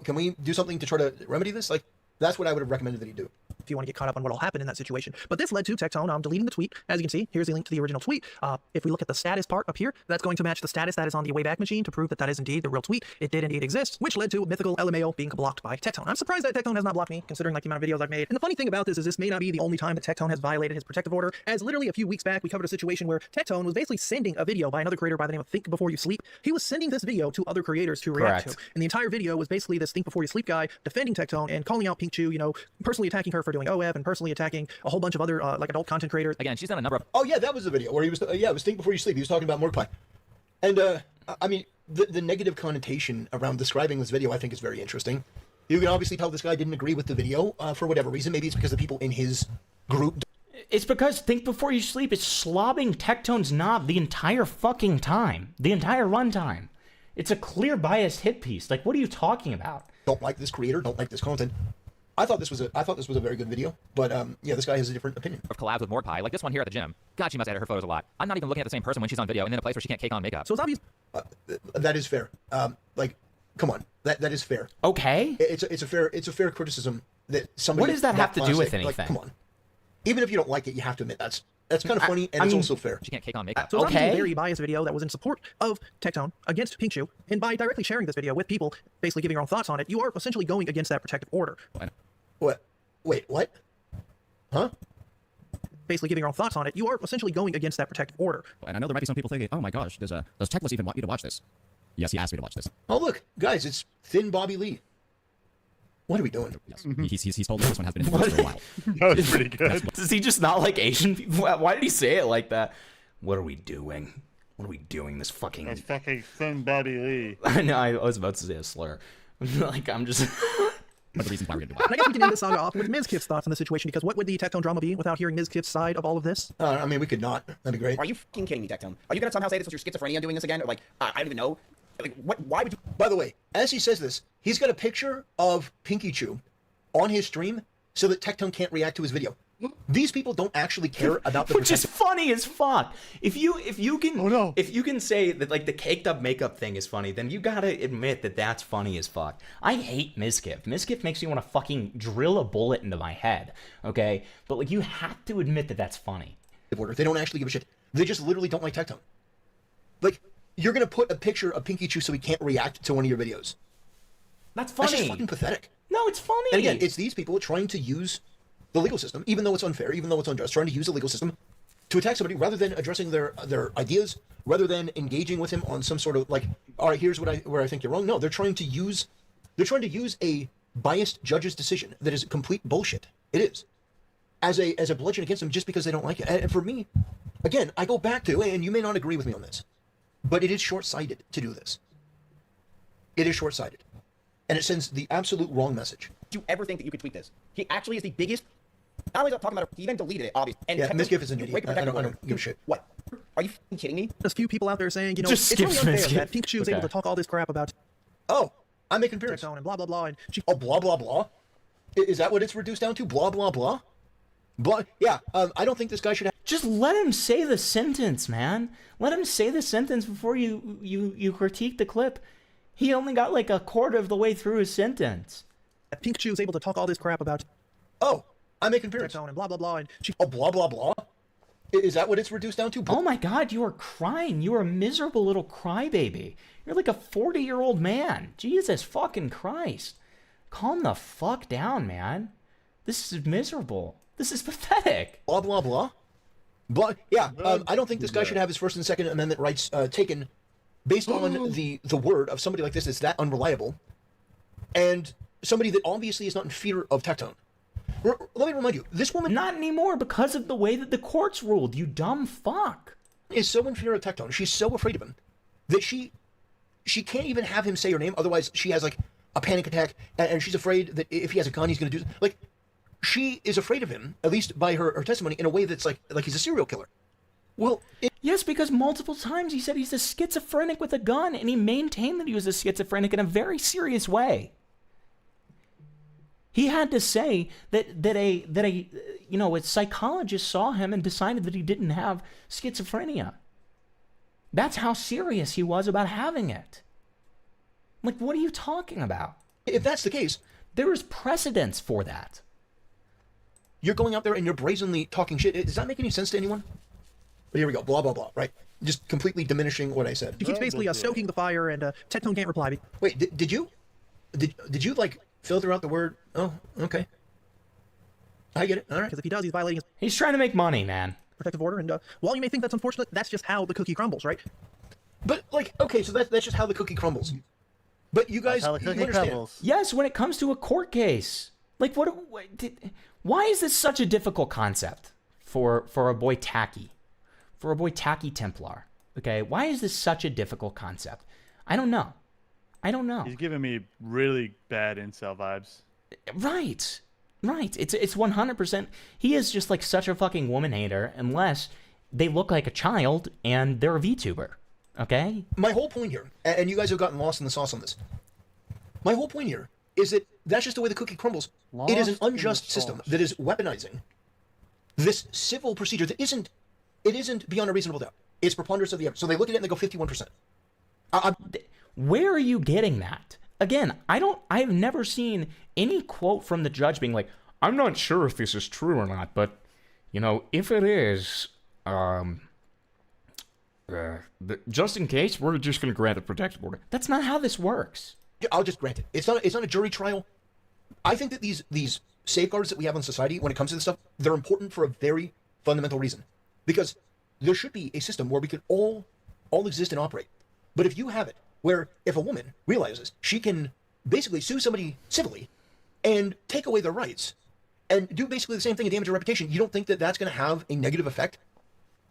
Can we do something to try to remedy this? Like, that's what I would have recommended that he do. If you want to get caught up on what will happen in that situation. But this led to TECTONE deleting the tweet. As you can see, here's the link to the original tweet. If we look at the status part up here, that's going to match the status that is on the Wayback Machine to prove that that is indeed the real tweet. It did indeed exist, which led to mythical LMAO being blocked by TECTONE. I'm surprised that TECTONE has not blocked me, considering like the amount of videos I've made. And the funny thing about this is this may not be the only time that TECTONE has violated his protective order, as literally a few weeks back we covered a situation where TECTONE was basically sending a video by another creator by the name of Think Before You Sleep. He was sending this video to other creators to react to. And the entire video was basically this Think Before You Sleep guy defending TECTONE and calling out Pink Chew, you know, personally attacking her for doing OF and personally attacking a whole bunch of other like adult content creators. Again, she's done a number of... Oh yeah, that was the video where he was, it was Think Before You Sleep. He was talking about Mordecai. And, I mean, the negative connotation around describing this video I think is very interesting. You can obviously tell this guy didn't agree with the video for whatever reason. Maybe it's because the people in his group... It's because Think Before You Sleep is slobbing TECTONE's knob the entire fucking time. The entire runtime. It's a clear biased hit piece. Like, what are you talking about? Don't like this creator, don't like this content. I thought this was a very good video, but yeah, this guy has a different opinion. Of collabs with Mordecai, like this one here at the gym. God, she must edit her photos a lot. I'm not even looking at the same person when she's on video and in a place where she can't cake on makeup. So it's obvious. That is fair. Like, Come on, that is fair. Okay. It's a fair criticism that somebody. What does that have to do with plastic, anything? Like, come on. Even if you don't like it, you have to admit that's kind of funny, and it's also fair. She can't cake on makeup. So it's obviously a very biased video that was in support of TECTONE against Pink Shoe, and by directly sharing this video with people, basically giving your own thoughts on it, you are essentially going against that protective order. What? Wait, what? Huh? Basically giving your own thoughts on it, you are essentially going against that protective order. And I know there might be some people thinking, oh my gosh, does Techless even want me to watch this? Yes, he asked me to watch this. Oh look, guys, it's Thin Bobby Lee. What are we doing? Yes. He's told me this one has been in the works for a while. That was pretty good. Does he just not like Asian people? Why did he say it like that? What are we doing? What are we doing? This fucking... That's fucking Thin Bobby Lee. I know, I was about to say a slur. Like, I'm just... What are the reasons why we're going to do And I guess we can end this saga off with Ms. Kiff's thoughts on the situation, because what would the TECTONE drama be without hearing Ms. Kiff's side of all of this? I mean, we could not. That'd be great. Are you fucking kidding me, TECTONE? Are you gonna somehow say this was your schizophrenia doing this again? Or like, I don't even know. Like, what? Why would you? By the way, as he says this, he's got a picture of Pinky Chew on his stream so that TECTONE can't react to his video. These people don't actually care about the Which is funny as fuck. If you can say that like the caked up makeup thing is funny, then you gotta admit that that's funny as fuck. I hate Mizkif. Mizkif makes me want to fucking drill a bullet into my head. Okay, but like you have to admit that that's funny. They don't actually give a shit. They just literally don't like TECTONE. Like, you're gonna put a picture of Pinky Chew so he can't react to one of your videos. That's funny. That's just fucking pathetic. No, it's funny. And again, it's these people trying to use the legal system, even though it's unfair, even though it's unjust, trying to use the legal system to attack somebody rather than addressing their ideas, rather than engaging with him on some sort of like, all right, here's where I think you're wrong. No, they're trying to use a biased judge's decision that is complete bullshit. It is. As a bludgeon against them just because they don't like it. And for me, again, I go back to, and you may not agree with me on this, but it is short-sighted to do this. It is short-sighted. And it sends the absolute wrong message. Do you ever think that you could tweet this? He actually is the biggest. Not only talking about it, he even deleted it, obviously. And yeah, Mizkif is an idiot. I don't give a shit. What? Are you fucking kidding me? There's a few people out there saying, you know, Just it's really skip unfair Mizkif. that Pink Shoe is able to talk all this crap about. Oh, I'm making appearance. And blah blah blah, and she. Oh, blah blah blah. Is that what it's reduced down to? Blah blah blah. Blah. Yeah. I don't think this guy should have. Just let him say the sentence, man. Let him say the sentence before you critique the clip. He only got like a quarter of the way through his sentence. Pink Shoe is able to talk all this crap about. Oh, I'm making appearance. And blah blah blah, and she. Oh, blah blah blah. Is that what it's reduced down to? Oh my God, you are crying. You are a miserable little crybaby. You're like a 40-year-old man. Jesus fucking Christ. Calm the fuck down, man. This is miserable. This is pathetic. Blah blah blah. Blah. Yeah. I don't think this guy should have his First and Second Amendment rights taken based on the word of somebody like this that's that unreliable, and somebody that obviously is not in fear of TECTONE. Let me remind you, this woman... Not anymore because of the way that the courts ruled, you dumb fuck. ...is so in fear of TECTONE, she's so afraid of him, that she can't even have him say her name, otherwise she has, like, a panic attack, and she's afraid that if he has a gun, he's going to do... Like, she is afraid of him, at least by her testimony, in a way that's like he's a serial killer. Well... Yes, because multiple times he said he's a schizophrenic with a gun, and he maintained that he was a schizophrenic in a very serious way. He had to say that a psychologist saw him and decided that he didn't have schizophrenia. That's how serious he was about having it. Like, what are you talking about? If that's the case, there is precedence for that. You're going out there and you're brazenly talking shit. Does that make any sense to anyone? But here we go, blah blah blah. Right, just completely diminishing what I said. She keeps basically stoking the fire, and TECTONE can't reply. Wait, did you like filter out the word? Oh, okay. I get it. All right. Because if he does, he's violating his... He's trying to make money, man. ...protective order, and while you may think that's unfortunate, that's just how the cookie crumbles, right? But, like, okay, so that's just how the cookie crumbles. But you guys, you understand. Yes, when it comes to a court case. Like, why is this such a difficult concept for a boy Tacky? For a boy Tacky Templar, okay? Why is this such a difficult concept? I don't know. He's giving me really bad incel vibes. Right. It's 100%. He is just like such a fucking woman hater unless they look like a child and they're a VTuber, okay? My whole point here, and you guys have gotten lost in the sauce on this. My whole point here is that that's just the way the cookie crumbles. It is an unjust system that is weaponizing this civil procedure that isn't beyond a reasonable doubt. It's preponderance of the evidence. So they look at it and they go 51%. Where are you getting that? again, I've never seen any quote from the judge being like, I'm not sure if this is true or not, but, you know, if it is, just in case, we're just going to grant a protective order. That's not how this works. I'll just grant it. It's not a jury trial. I think that these safeguards that we have in society when it comes to this stuff, they're important for a very fundamental reason. Because there should be a system where we can all exist and operate. But if you have it, where if a woman realizes she can basically sue somebody civilly and take away their rights and do basically the same thing and damage her reputation, you don't think that that's going to have a negative effect?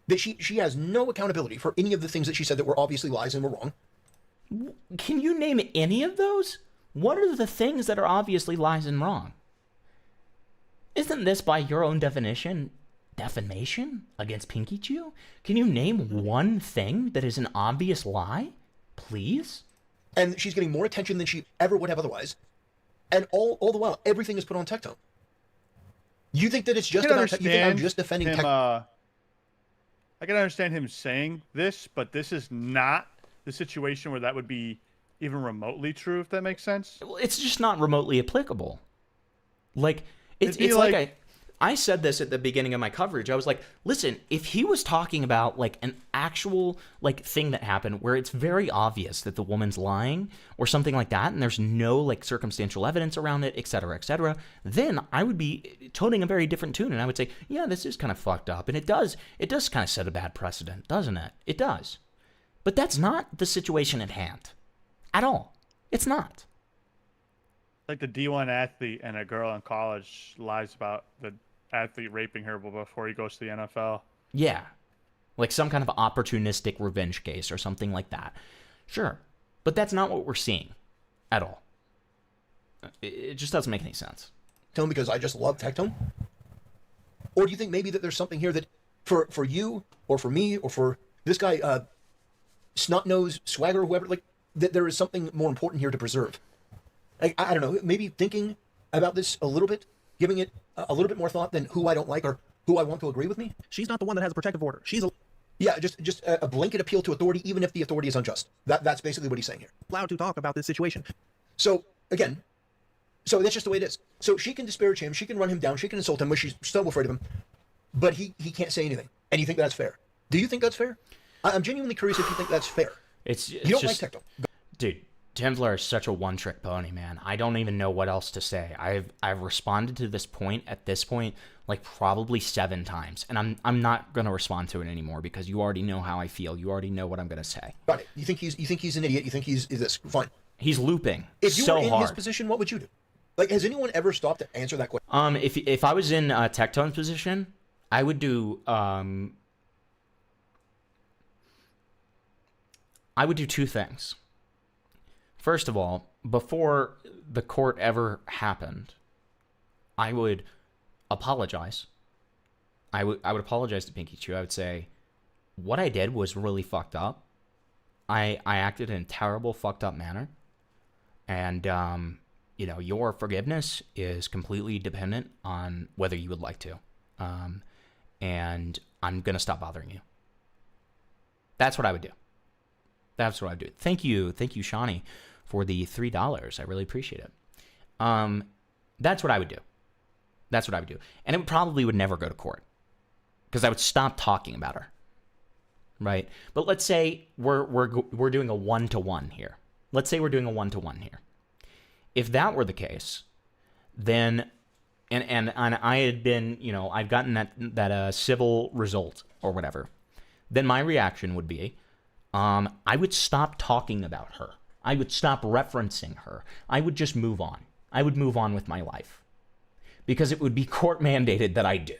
That she has no accountability for any of the things that she said that were obviously lies and were wrong? Can you name any of those? What are the things that are obviously lies and wrong? Isn't this, by your own definition, defamation against Pinky Chew? Can you name one thing that is an obvious lie? Please? And she's getting more attention than she ever would have otherwise. And all the while, everything is put on TECTONE. You think that it's just about... You think I'm just defending TECTONE? I can understand him saying this, but this is not the situation where that would be even remotely true, if that makes sense. Well, it's just not remotely applicable. Like, it's like I said this at the beginning of my coverage. I was like, listen, if he was talking about like an actual like thing that happened where it's very obvious that the woman's lying or something like that, and there's no like circumstantial evidence around it, etc., then I would be toning a very different tune, and I would say, yeah, this is kind of fucked up, and it does kind of set a bad precedent, doesn't it? It does. But that's not the situation at hand. At all. It's not. Like the D1 athlete and a girl in college lies about the athlete raping her before he goes to the NFL. Yeah. Like some kind of opportunistic revenge case or something like that. Sure. But that's not what we're seeing. At all. It just doesn't make any sense. Tell me because I just love TECTONE? Or do you think maybe that there's something here that for you or for me or for this guy, Snot-Nose Swagger or whoever, like, that there is something more important here to preserve? Like, I don't know, maybe thinking about this a little bit, giving it a little bit more thought than who I don't like or who I want to agree with me. She's not the one that has a protective order. She's a... Yeah, just a blanket appeal to authority, even if the authority is unjust. That's basically what he's saying here. Allowed to talk about this situation. So, again, so that's just the way it is. So she can disparage him, she can run him down, she can insult him, but she's so afraid of him. But he can't say anything. And you think that's fair? Do you think that's fair? I'm genuinely curious if you think that's fair. You don't just, like TECTONE. Dude, Templar is such a one-trick pony, man. I don't even know what else to say. I've responded to this point at this point like probably 7 times, and I'm not gonna respond to it anymore because you already know how I feel. You already know what I'm gonna say. Got it. You think he's an idiot? You think he's this? Fine. He's looping if you so were in hard. his position, what would you do? Like, has anyone ever stopped to answer that question? If I was in TECTONE's position, I would do I would do 2 things. First of all, before the court ever happened, I would apologize. I would apologize to Pinky Chew. I would say, what I did was really fucked up. I acted in a terrible, fucked up manner. And, you know, your forgiveness is completely dependent on whether you would like to. And I'm going to stop bothering you. That's what I would do. That's what I would do. Thank you, Shawnee, for the $3. I really appreciate it. That's what I would do. That's what I would do. And it probably would never go to court because I would stop talking about her. Right? But let's say we're doing a 1-to-1 here. Let's say we're doing a 1-to-1 here. If that were the case, then and I had been, you know, I've gotten that civil result or whatever, then my reaction would be, I would stop talking about her. I would stop referencing her. I would just move on. I would move on with my life. Because it would be court mandated that I do.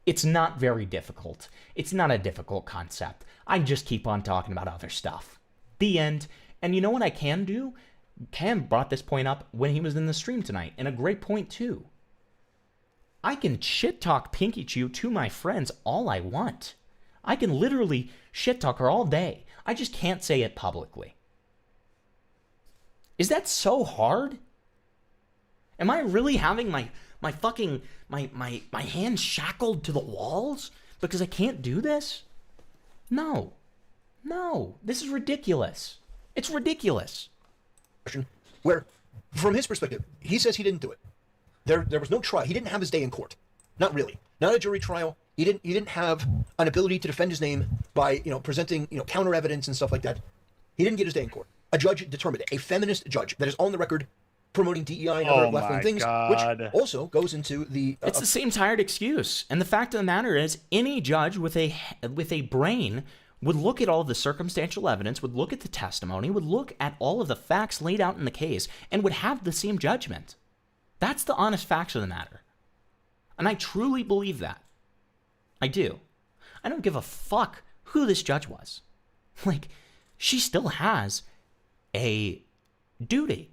It's not very difficult. It's not a difficult concept. I just keep on talking about other stuff. The end. And you know what I can do? Cam brought this point up when he was in the stream tonight, and a great point too. I can shit talk Pinky Chew to my friends all I want. I can literally shit talk her all day. I just can't say it publicly. Is that so hard? Am I really having my fucking my hands shackled to the walls because I can't do this? No. This is ridiculous. It's ridiculous. where, from his perspective, he says he didn't do it. There was no trial. He didn't have his day in court. Not really. Not a jury trial. He didn't have an ability to defend his name by presenting counter evidence and stuff like that. He didn't get his day in court. A judge determined it. A feminist judge that is on the record promoting DEI and other left-wing things, which also goes into the... it's the same tired excuse. And the fact of the matter is, any judge with a brain would look at all of the circumstantial evidence, would look at the testimony, would look at all of the facts laid out in the case, and would have the same judgment. That's the honest facts of the matter. And I truly believe that. I do. I don't give a fuck who this judge was. Like, she still has a duty.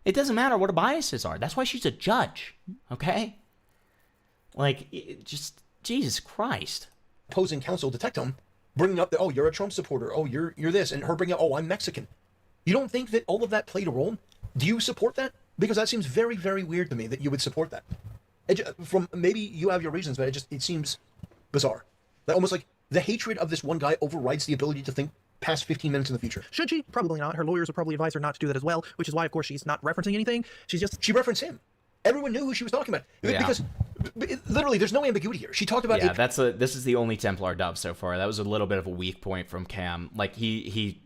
It doesn't matter what her biases are. That's why she's a judge, okay? Like, just, Jesus Christ. Opposing counsel to TECTONE, bringing up that, oh, you're a Trump supporter, oh, you're this, and her bringing up, oh, I'm Mexican. You don't think that all of that played a role? Do you support that? Because that seems very, very weird to me that you would support that. From maybe you have your reasons, but it seems bizarre. Almost like the hatred of this one guy overrides the ability to think past 15 minutes in the future. Should she? Probably not. Her lawyers would probably advise her not to do that as well, which is why, of course, she's not referencing anything. She referenced him. Everyone knew who she was talking about. Yeah. Because literally, there's no ambiguity here. She talked about it. This is the only Templar dub so far. That was a little bit of a weak point from Cam. Like,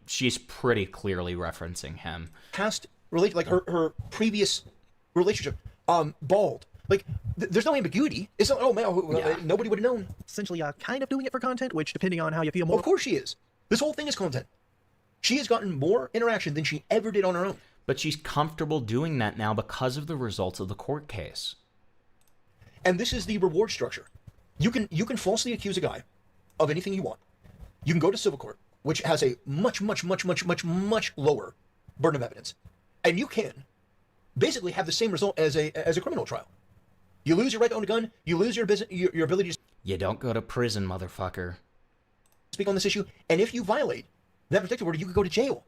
she's pretty clearly referencing him. Past relate, like her previous relationship, bald. Like, there's no ambiguity. It's not, oh man, nobody would have known. Essentially, kind of doing it for content, which, depending on how you feel more... Of course she is. This whole thing is content. She has gotten more interaction than she ever did on her own. But she's comfortable doing that now because of the results of the court case. And this is the reward structure. You can falsely accuse a guy of anything you want. You can go to civil court, which has a much lower burden of evidence. And you can basically have the same result as a criminal trial. You lose your right to own a gun. You lose your ability to... You don't go to prison, motherfucker. Speak on this issue. And if you violate that protective order, you could go to jail.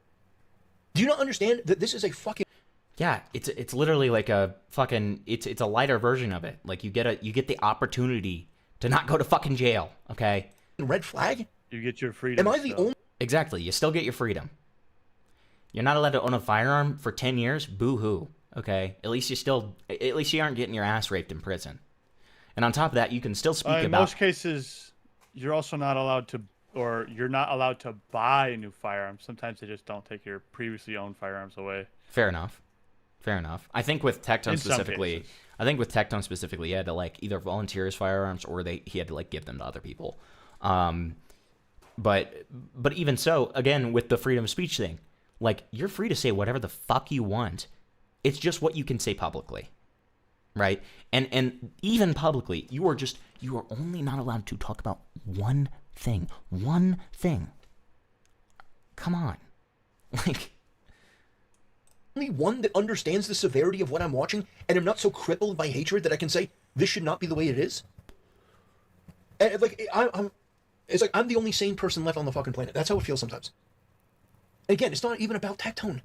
Do you not understand that this is a fucking... Yeah, it's literally like a fucking... It's a lighter version of it. Like, you get the opportunity to not go to fucking jail, okay? Red flag? You get your freedom. Am I the only... Exactly. You still get your freedom. You're not allowed to own a firearm for 10 years? Boo-hoo. Okay, at least you aren't getting your ass raped in prison. And on top of that, you can still speak about... In most cases, you're also not allowed to, or you're not allowed to buy a new firearm. Sometimes they just don't take your previously owned firearms away. Fair enough. I think with TECTONE specifically, he had to like either volunteer his firearms or he had to like give them to other people. But even so, again, with the freedom of speech thing, like, you're free to say whatever the fuck you want. It's just what you can say publicly, right? And even publicly, you are only not allowed to talk about one thing. One thing. Come on. Like, only one that understands the severity of what I'm watching and am not so crippled by hatred that I can say, this should not be the way it is. And like, it's like I'm the only sane person left on the fucking planet. That's how it feels sometimes. And again, it's not even about TECTONE.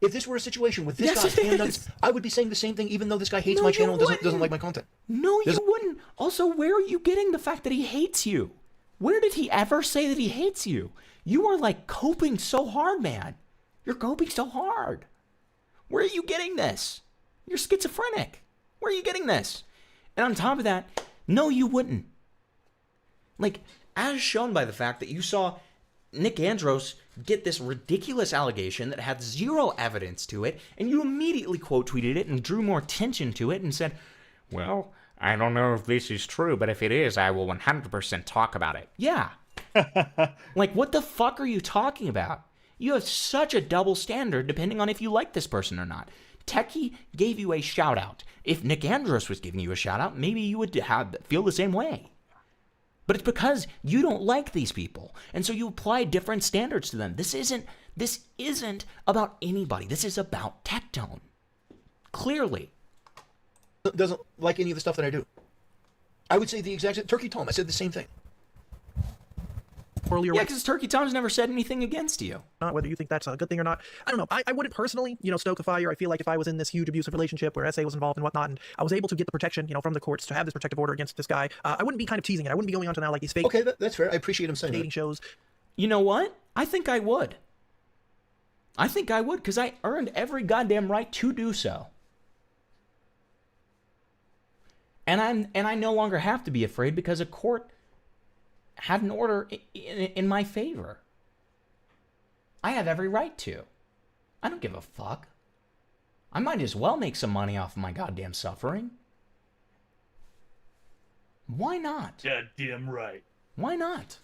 If this were a situation with this guy, CAMNUGGETS, I would be saying the same thing, even though this guy hates my channel and doesn't like my content. No, you wouldn't. Also, where are you getting the fact that he hates you? Where did he ever say that he hates you? You are like coping so hard, man. You're coping so hard. Where are you getting this? You're schizophrenic. Where are you getting this? And on top of that, no, you wouldn't. Like, as shown by the fact that you saw Nick Andros get this ridiculous allegation that had zero evidence to it, and you immediately quote tweeted it and drew more attention to it and said, well, I don't know if this is true, but if it is, I will 100% talk about it. Yeah. Like, what the fuck are you talking about? You have such a double standard depending on if you like this person or not. Techie gave you a shout out. If Nick Andros was giving you a shout out, maybe you would feel the same way. But it's because you don't like these people, and so you apply different standards to them. This isn't about anybody. This is about TECTONE. Clearly. Doesn't like any of the stuff that I do. I would say the exact same. Turkey Tom, I said the same thing. Yeah, because Turkey Tom's never said anything against you. Whether you think that's a good thing or not, I don't know. I wouldn't personally, stoke a fire. I feel like if I was in this huge abusive relationship where SA was involved and whatnot, and I was able to get the protection, from the courts to have this protective order against this guy, I wouldn't be kind of teasing it. I wouldn't be going on to now like these fake. Okay, that's fair. I appreciate him saying dating that. shows. You know what? I think I would. I think I would, because I earned every goddamn right to do so. And I no longer have to be afraid because a court had an order in my favor. I have every right to. I don't give a fuck. I might as well make some money off of my goddamn suffering. Why not? Goddamn right. Why not?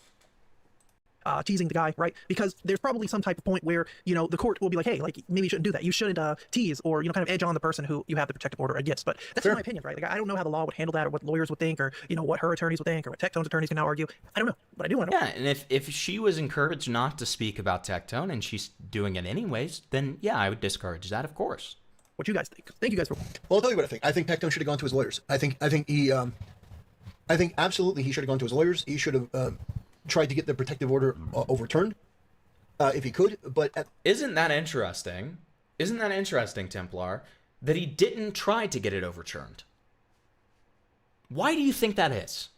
Teasing the guy, right? Because there's probably some type of point where, you know, the court will be like, hey, like, maybe you shouldn't do that. You shouldn't tease or, you know, kind of edge on the person who you have the protective order against. But that's just my opinion, right? Like, I don't know how the law would handle that or what lawyers would think or, you know, what her attorneys would think or what TECTONE's attorneys can now argue. I don't know, but I do want to know. Yeah, and if she was encouraged not to speak about TECTONE and she's doing it anyways, then yeah, I would discourage that, of course. What you guys think? Thank you guys for... Well, I'll tell you what I think. I think TECTONE should have gone to his lawyers. I think absolutely he should have gone to his lawyers. He should have tried to get the protective order overturned, if he could. But isn't that interesting? Isn't that interesting, Templar? That he didn't try to get it overturned. Why do you think that is?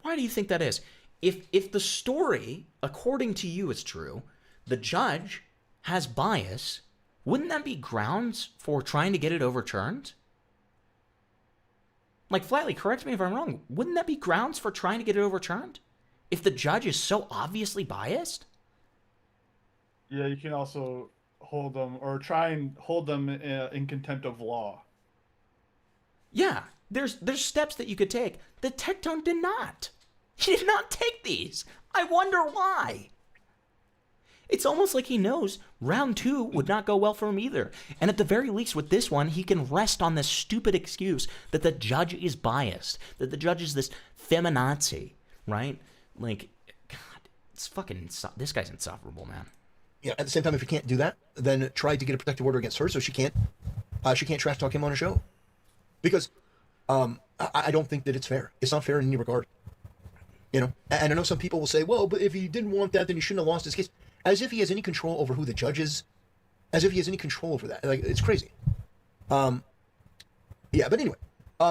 Why do you think that is? If the story, according to you, is true, the judge has bias, wouldn't that be grounds for trying to get it overturned? Like, flatly, correct me if I'm wrong, wouldn't that be grounds for trying to get it overturned? If the judge is so obviously biased? Yeah, you can also hold them, or try and hold them in contempt of law. Yeah, there's steps that you could take. The TECTONE did not. He did not take these. I wonder why. It's almost like he knows round 2 would not go well for him either. And at the very least with this one, he can rest on this stupid excuse that the judge is biased, that the judge is this feminazi, right? Like, God, it's fucking, this guy's insufferable, man. Yeah, at the same time, if you can't do that, then try to get a protective order against her so she can't trash talk him on a show. Because I don't think that it's fair. It's not fair in any regard. You know, and I know some people will say, well, but if he didn't want that, then he shouldn't have lost his case. As if he has any control over who the judge is. As if he has any control over that. Like, it's crazy. Yeah, but anyway,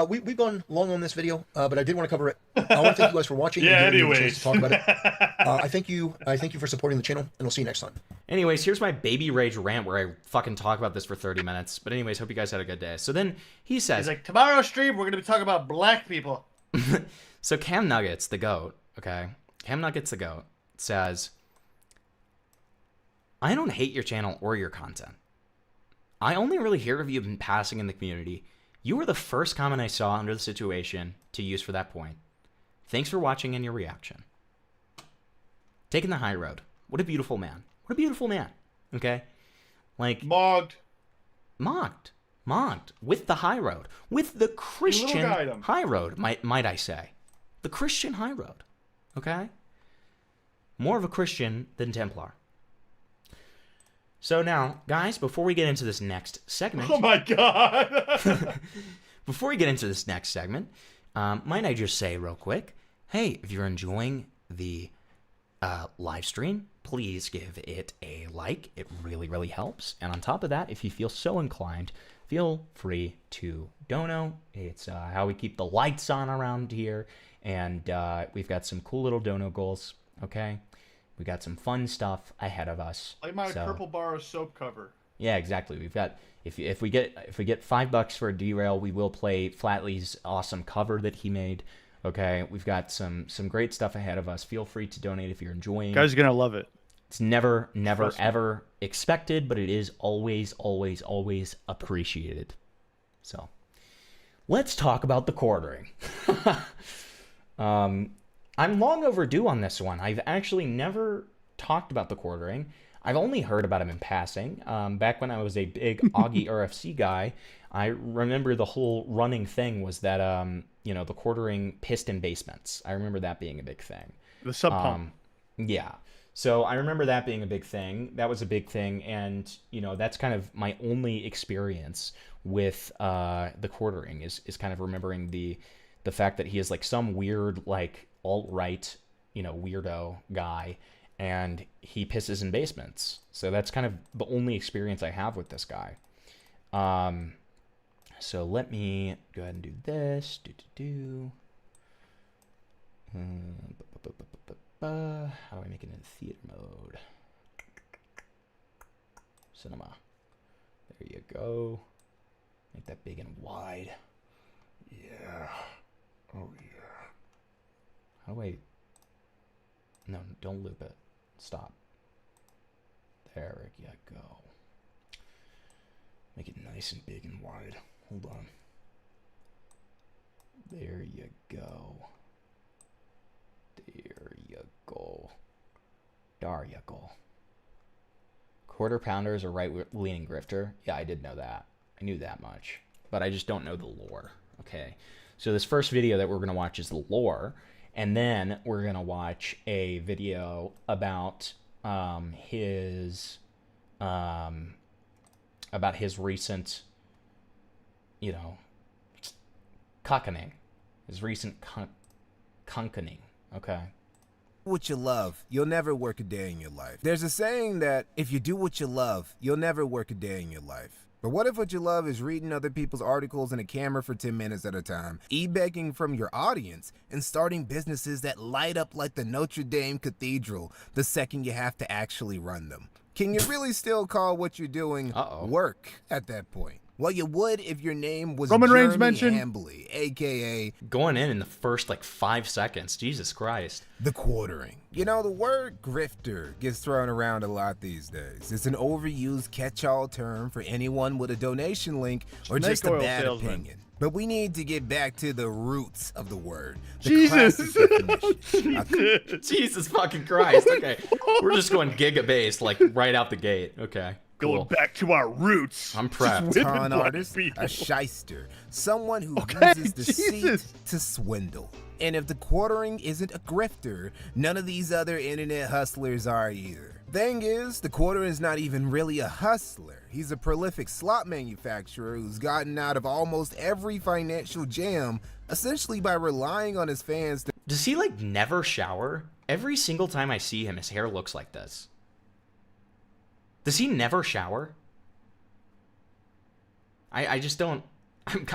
we've gone long on this video, but I did want to cover it. I want to thank you guys for watching. Yeah, and giving me a anyways. chance to talk about it. I thank you for supporting the channel, and we'll see you next time. Anyways, here's my baby rage rant where I fucking talk about this for 30 minutes. But anyways, hope you guys had a good day. So then he says... He's like, tomorrow's stream, we're going to be talking about black people. So CAMNUGGETS, the GOAT, okay? CAMNUGGETS, the GOAT, says... I don't hate your channel or your content. I only really hear of you in passing in the community. You were the first comment I saw under the situation to use for that point. Thanks for watching and your reaction. Taking the high road. What a beautiful man. What a beautiful man. Okay? Like... Mogged. With the high road. With the Christian high road, might I say. The Christian high road. Okay? More of a Christian than Templar. So now, guys, before we get into this next segment... Oh my god! Before we get into this next segment, might I just say real quick, hey, if you're enjoying the live stream, please give it a like. It really, really helps. And on top of that, if you feel so inclined, feel free to dono. It's how we keep the lights on around here. And we've got some cool little dono goals, okay? We got some fun stuff ahead of us. Like my purple bar of soap cover. Yeah, exactly. We've got if we get $5 for a derail, we will play Flatley's awesome cover that he made. Okay, we've got some great stuff ahead of us. Feel free to donate if you're enjoying. You guys are gonna love it. It's never ever expected, but it is always appreciated. So, let's talk about the quartering. I'm long overdue on this one. I've actually never talked about the quartering. I've only heard about him in passing. Back when I was a big Augie RFC guy, I remember the whole running thing was that, the quartering piston basements. I remember that being a big thing. The sub pump. Yeah. So I remember that being a big thing. That was a big thing. And, that's kind of my only experience with the quartering is kind of remembering the fact that he is like some weird, like, alt-right, weirdo guy, and he pisses in basements. So that's kind of the only experience I have with this guy. So let me go ahead and do this. How do I make it in theater mode? Cinema. There you go. Make that big and wide. Yeah. Oh, yeah. How do I... No, don't loop it. Stop. There you go. Make it nice and big and wide. Hold on. There you go. There you go. There you go. Quarter pounders or right-leaning grifter? Yeah, I did know that. I knew that much. But I just don't know the lore. Okay. So this first video that we're going to watch is the lore. And then we're going to watch a video about his recent, you know, cockening. His recent conkening. Okay. What you love, you'll never work a day in your life. There's a saying that if you do what you love, you'll never work a day in your life. But what if what you love is reading other people's articles in a camera for 10 minutes at a time, e-begging from your audience, and starting businesses that light up like the Notre Dame Cathedral the second you have to actually run them? Can you really still call what you're doing work at that point? Well, you would if your name was Roman Reigns Jeremy mentioned. Hambly, a.k.a. Going in the first, like, 5 seconds. Jesus Christ. The quartering. You know, the word grifter gets thrown around a lot these days. It's an overused catch-all term for anyone with a donation link or Snake just a oil bad salesman. opinion. But we need to get back to the roots of the word. The Jesus. classic definition. Jesus fucking Christ. Okay. We're just going giga-based, like, right out the gate. Okay. Cool. Going back to our roots. I'm prepped. A con artist, a shyster, someone who uses deceit to swindle. And if the quartering isn't a grifter, none of these other internet hustlers are either. Thing is, the quarter is not even really a hustler. He's a prolific slot manufacturer who's gotten out of almost every financial jam, essentially by relying on his fans to... Does he, like, never shower? Every single time I see him, his hair looks like this. Does he never shower? I just don't...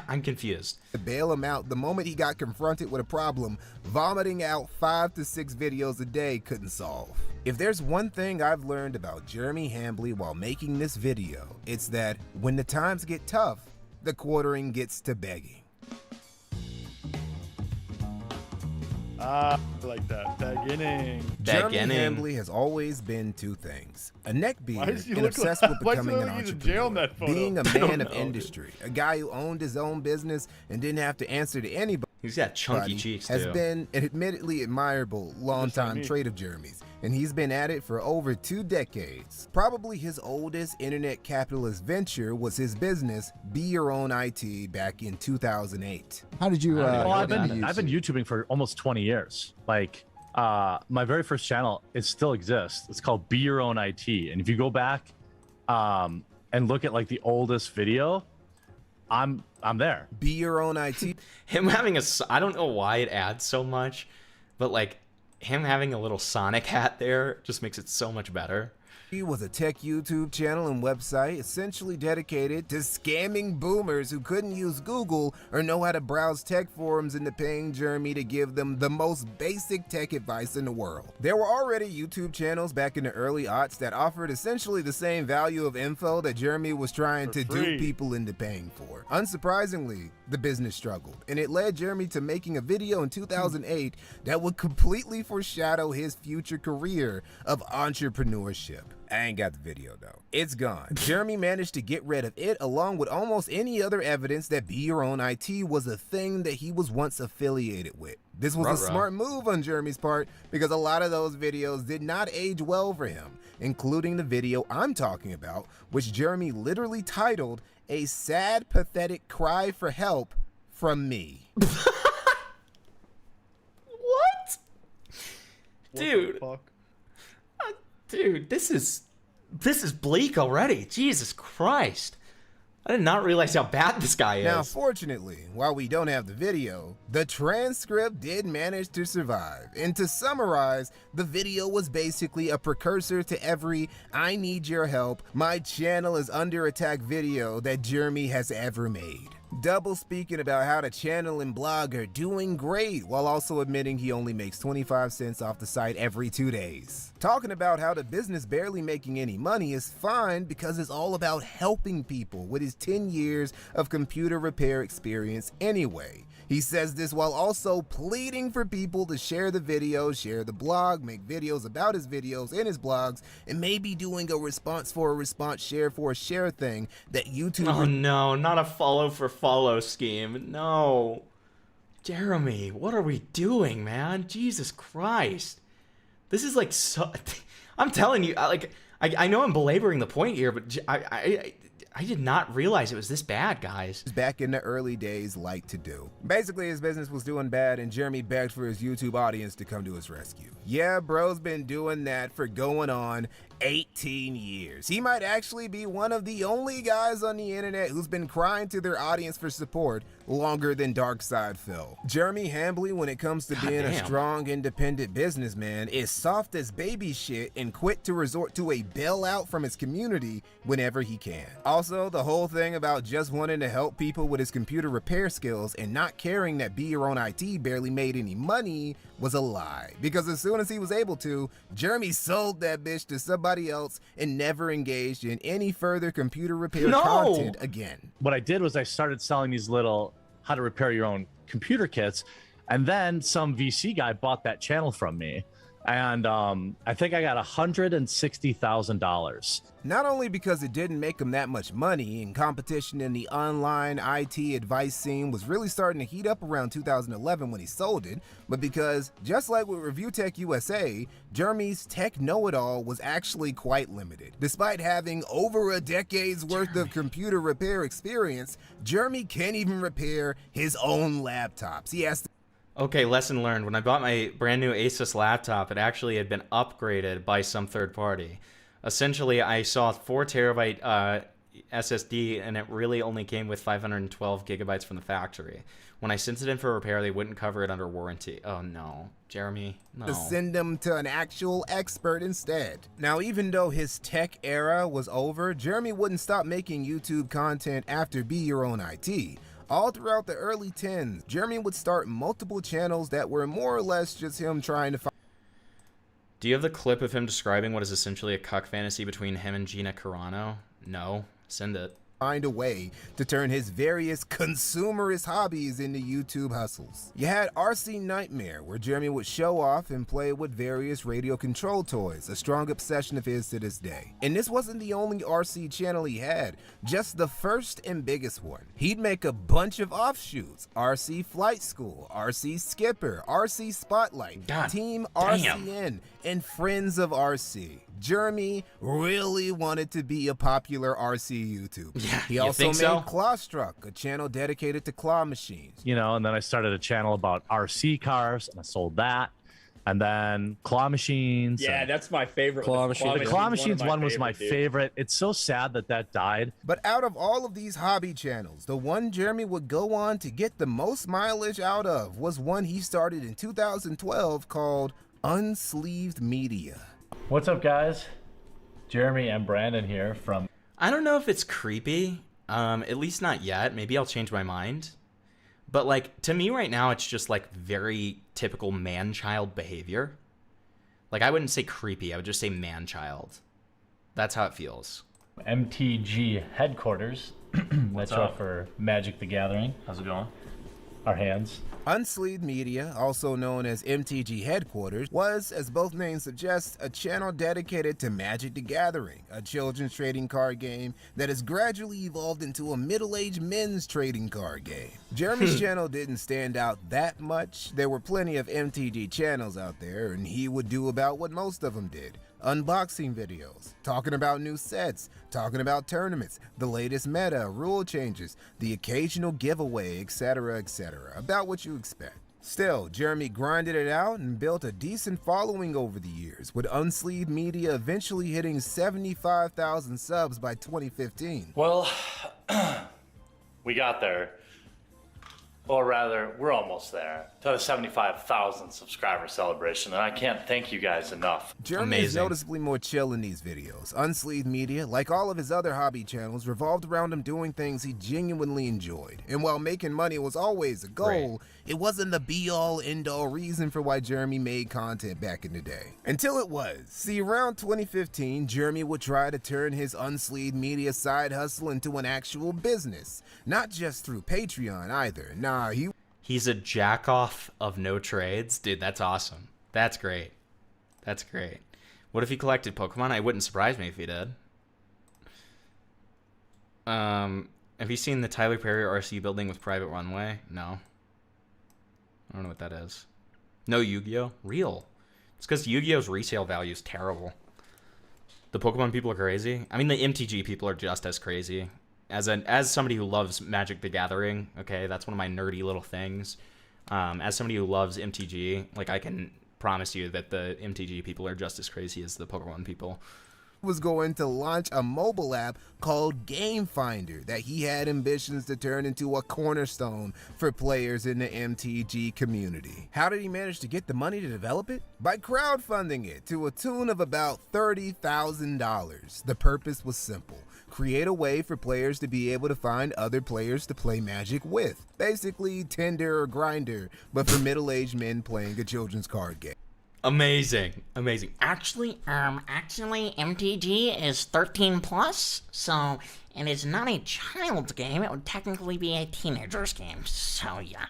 I'm confused. To bail him out the moment he got confronted with a problem, vomiting out 5 to 6 videos a day couldn't solve. If there's one thing I've learned about Jeremy Hambly while making this video, it's that when the times get tough, the quartering gets to begging. I like that. Beginning. Jeremy Hambly has always been two things: a neckbeard Why does he and look obsessed like- with why does he becoming look an like he's in jail in entrepreneur, that photo? being a I don't man of know, industry, a guy who owned his own business and didn't have to answer to anybody. He's got chunky cheeks, has too. been an admittedly admirable longtime me. trait of Jeremy's, and he's been at it for over 2 decades. Probably his oldest internet capitalist venture was his business, Be Your Own IT, back in 2008. How did you? Well, I've been YouTubing for almost 20 years. Like, my very first channel, it still exists. It's called Be Your Own IT, and if you go back, and look at like the oldest video, I'm there. Be Your Own IT. Him having I don't know why it adds so much, but like him having a little Sonic hat there just makes it so much better. He was a tech YouTube channel and website essentially dedicated to scamming boomers who couldn't use Google or know how to browse tech forums into paying Jeremy to give them the most basic tech advice in the world. There were already YouTube channels back in the early aughts that offered essentially the same value of info that Jeremy was trying to dupe people into paying for. Unsurprisingly, the business struggled, and it led Jeremy to making a video in 2008 that would completely foreshadow his future career of entrepreneurship. I ain't got the video though. It's gone. Jeremy managed to get rid of it along with almost any other evidence that Be Your Own IT was a thing that he was once affiliated with. This was a smart move on Jeremy's part because a lot of those videos did not age well for him, including the video I'm talking about, which Jeremy literally titled "A Sad, Pathetic Cry for Help from Me." What? Dude. Dude, this is bleak already. Jesus Christ. I did not realize how bad this guy is. Now, fortunately, while we don't have the video, the transcript did manage to survive. And to summarize, the video was basically a precursor to every "I need your help, my channel is under attack" video that Jeremy has ever made. Double speaking about how the channel and blog are doing great, while also admitting he only makes 25 cents off the site every 2 days. Talking about how the business barely making any money is fine because it's all about helping people with his 10 years of computer repair experience anyway. He says this while also pleading for people to share the video, share the blog, make videos about his videos and his blogs, and maybe doing a response for a response, share for a share thing that YouTube... Oh no, not a follow for follow scheme. No. Jeremy, what are we doing, man? Jesus Christ. This is like so... I'm telling you, I know I'm belaboring the point here, but I did not realize it was this bad, guys. Back in the early days liked to do. Basically, his business was doing bad and Jeremy begged for his YouTube audience to come to his rescue. Yeah, bro's been doing that for going on 18 years. He might actually be one of the only guys on the internet who's been crying to their audience for support longer than Darkside Phil. Jeremy Hambley, when it comes to being a strong, independent businessman, is soft as baby shit and quick to resort to a bailout from his community whenever he can. Also, the whole thing about just wanting to help people with his computer repair skills and not caring that Be Your Own IT barely made any money was a lie. Because as soon as he was able to, Jeremy sold that bitch to somebody else and never engaged in any further computer repair content again. What I did was I started selling these little how to repair your own computer kits, and then some VC guy bought that channel from me, and I think I got $160,000. Not only because it didn't make him that much money, and competition in the online IT advice scene was really starting to heat up around 2011 when he sold it, but because, just like with Review Tech USA, Jeremy's tech know-it-all was actually quite limited. Despite having over a decade's worth of computer repair experience, Jeremy can't even repair his own laptops. He has to... Okay, lesson learned. When I bought my brand new Asus laptop, it actually had been upgraded by some third party. Essentially, I saw 4 terabyte SSD, and it really only came with 512 gigabytes from the factory. When I sent it in for repair, they wouldn't cover it under warranty. Oh no, Jeremy, no. To send him to an actual expert instead. Now, even though his tech era was over, Jeremy wouldn't stop making YouTube content after Be Your Own IT. All throughout the early 10s, Jeremy would start multiple channels that were more or less just him trying to find... Do you have the clip of him describing what is essentially a cuck fantasy between him and Gina Carano? No. Send it. Find a way to turn his various consumerist hobbies into YouTube hustles. You had RC Nightmare, where Jeremy would show off and play with various radio control toys, a strong obsession of his to this day. And this wasn't the only RC channel he had, just the first and biggest one. He'd make a bunch of offshoots: RC Flight School, RC Skipper, RC Spotlight, Team RCN, and Friends of RC. Jeremy really wanted to be a popular RC YouTuber. Yeah, he also made Clawstruck, a channel dedicated to claw machines. You know, and then I started a channel about RC cars, and I sold that. And then claw machines. Yeah, that's my favorite. The claw machines one was my favorite. It's so sad that that died. But out of all of these hobby channels, the one Jeremy would go on to get the most mileage out of was one he started in 2012 called Unsleeved Media. What's up, guys? Jeremy and Brandon here from... I don't know if it's creepy. At least not yet. Maybe I'll change my mind. But, like, to me right now, it's just, like, very typical man-child behavior. Like, I wouldn't say creepy. I would just say man-child. That's how it feels. MTG headquarters. That's up? for Magic the Gathering. How's it going? Our hands. Unsleeved Media, also known as MTG Headquarters, was, as both names suggest, a channel dedicated to Magic the Gathering, a children's trading card game that has gradually evolved into a middle-aged men's trading card game. Jeremy's channel didn't stand out that much. There were plenty of MTG channels out there, and he would do about what most of them did: unboxing videos, talking about new sets, talking about tournaments, the latest meta, rule changes, the occasional giveaway, etc., etc., about what you expect. Still, Jeremy grinded it out and built a decent following over the years, with Unsleeved Media eventually hitting 75,000 subs by 2015. Well, we got there. Or rather, we're almost there. to the 75,000 subscriber celebration, and I can't thank you guys enough. Jeremy is noticeably more chill in these videos. Unsleeved Media, like all of his other hobby channels, revolved around him doing things he genuinely enjoyed. And while making money was always a goal, it wasn't the be-all, end-all reason for why Jeremy made content back in the day. Until it was. See, around 2015, Jeremy would try to turn his Unsleeved Media side hustle into an actual business. Not just through Patreon either. Nah, He's a jack-off of no trades. Dude, that's awesome. That's great. That's great. What if he collected Pokemon? It wouldn't surprise me if he did. Have you seen the Tyler Perry RC building with private runway? No. I don't know what that is. No Yu-Gi-Oh? Real. It's because Yu-Gi-Oh's resale value is terrible. The Pokemon people are crazy. I mean, the MTG people are just as crazy. As somebody who loves Magic the Gathering, okay, that's one of my nerdy little things. As somebody who loves MTG, like, I can promise you that the MTG people are just as crazy as the Pokemon people. Was going to launch a mobile app called Game Finder that he had ambitions to turn into a cornerstone for players in the MTG community. How did he manage to get the money to develop it? By crowdfunding it to a tune of about $30,000. The purpose was simple. Create a way for players to be able to find other players to play Magic with. Basically Tinder or Grindr, but for middle-aged men playing a children's card game. Amazing. Amazing. Actually, MTG is 13 plus, so it is not a child's game. It would technically be a teenager's game. So yeah.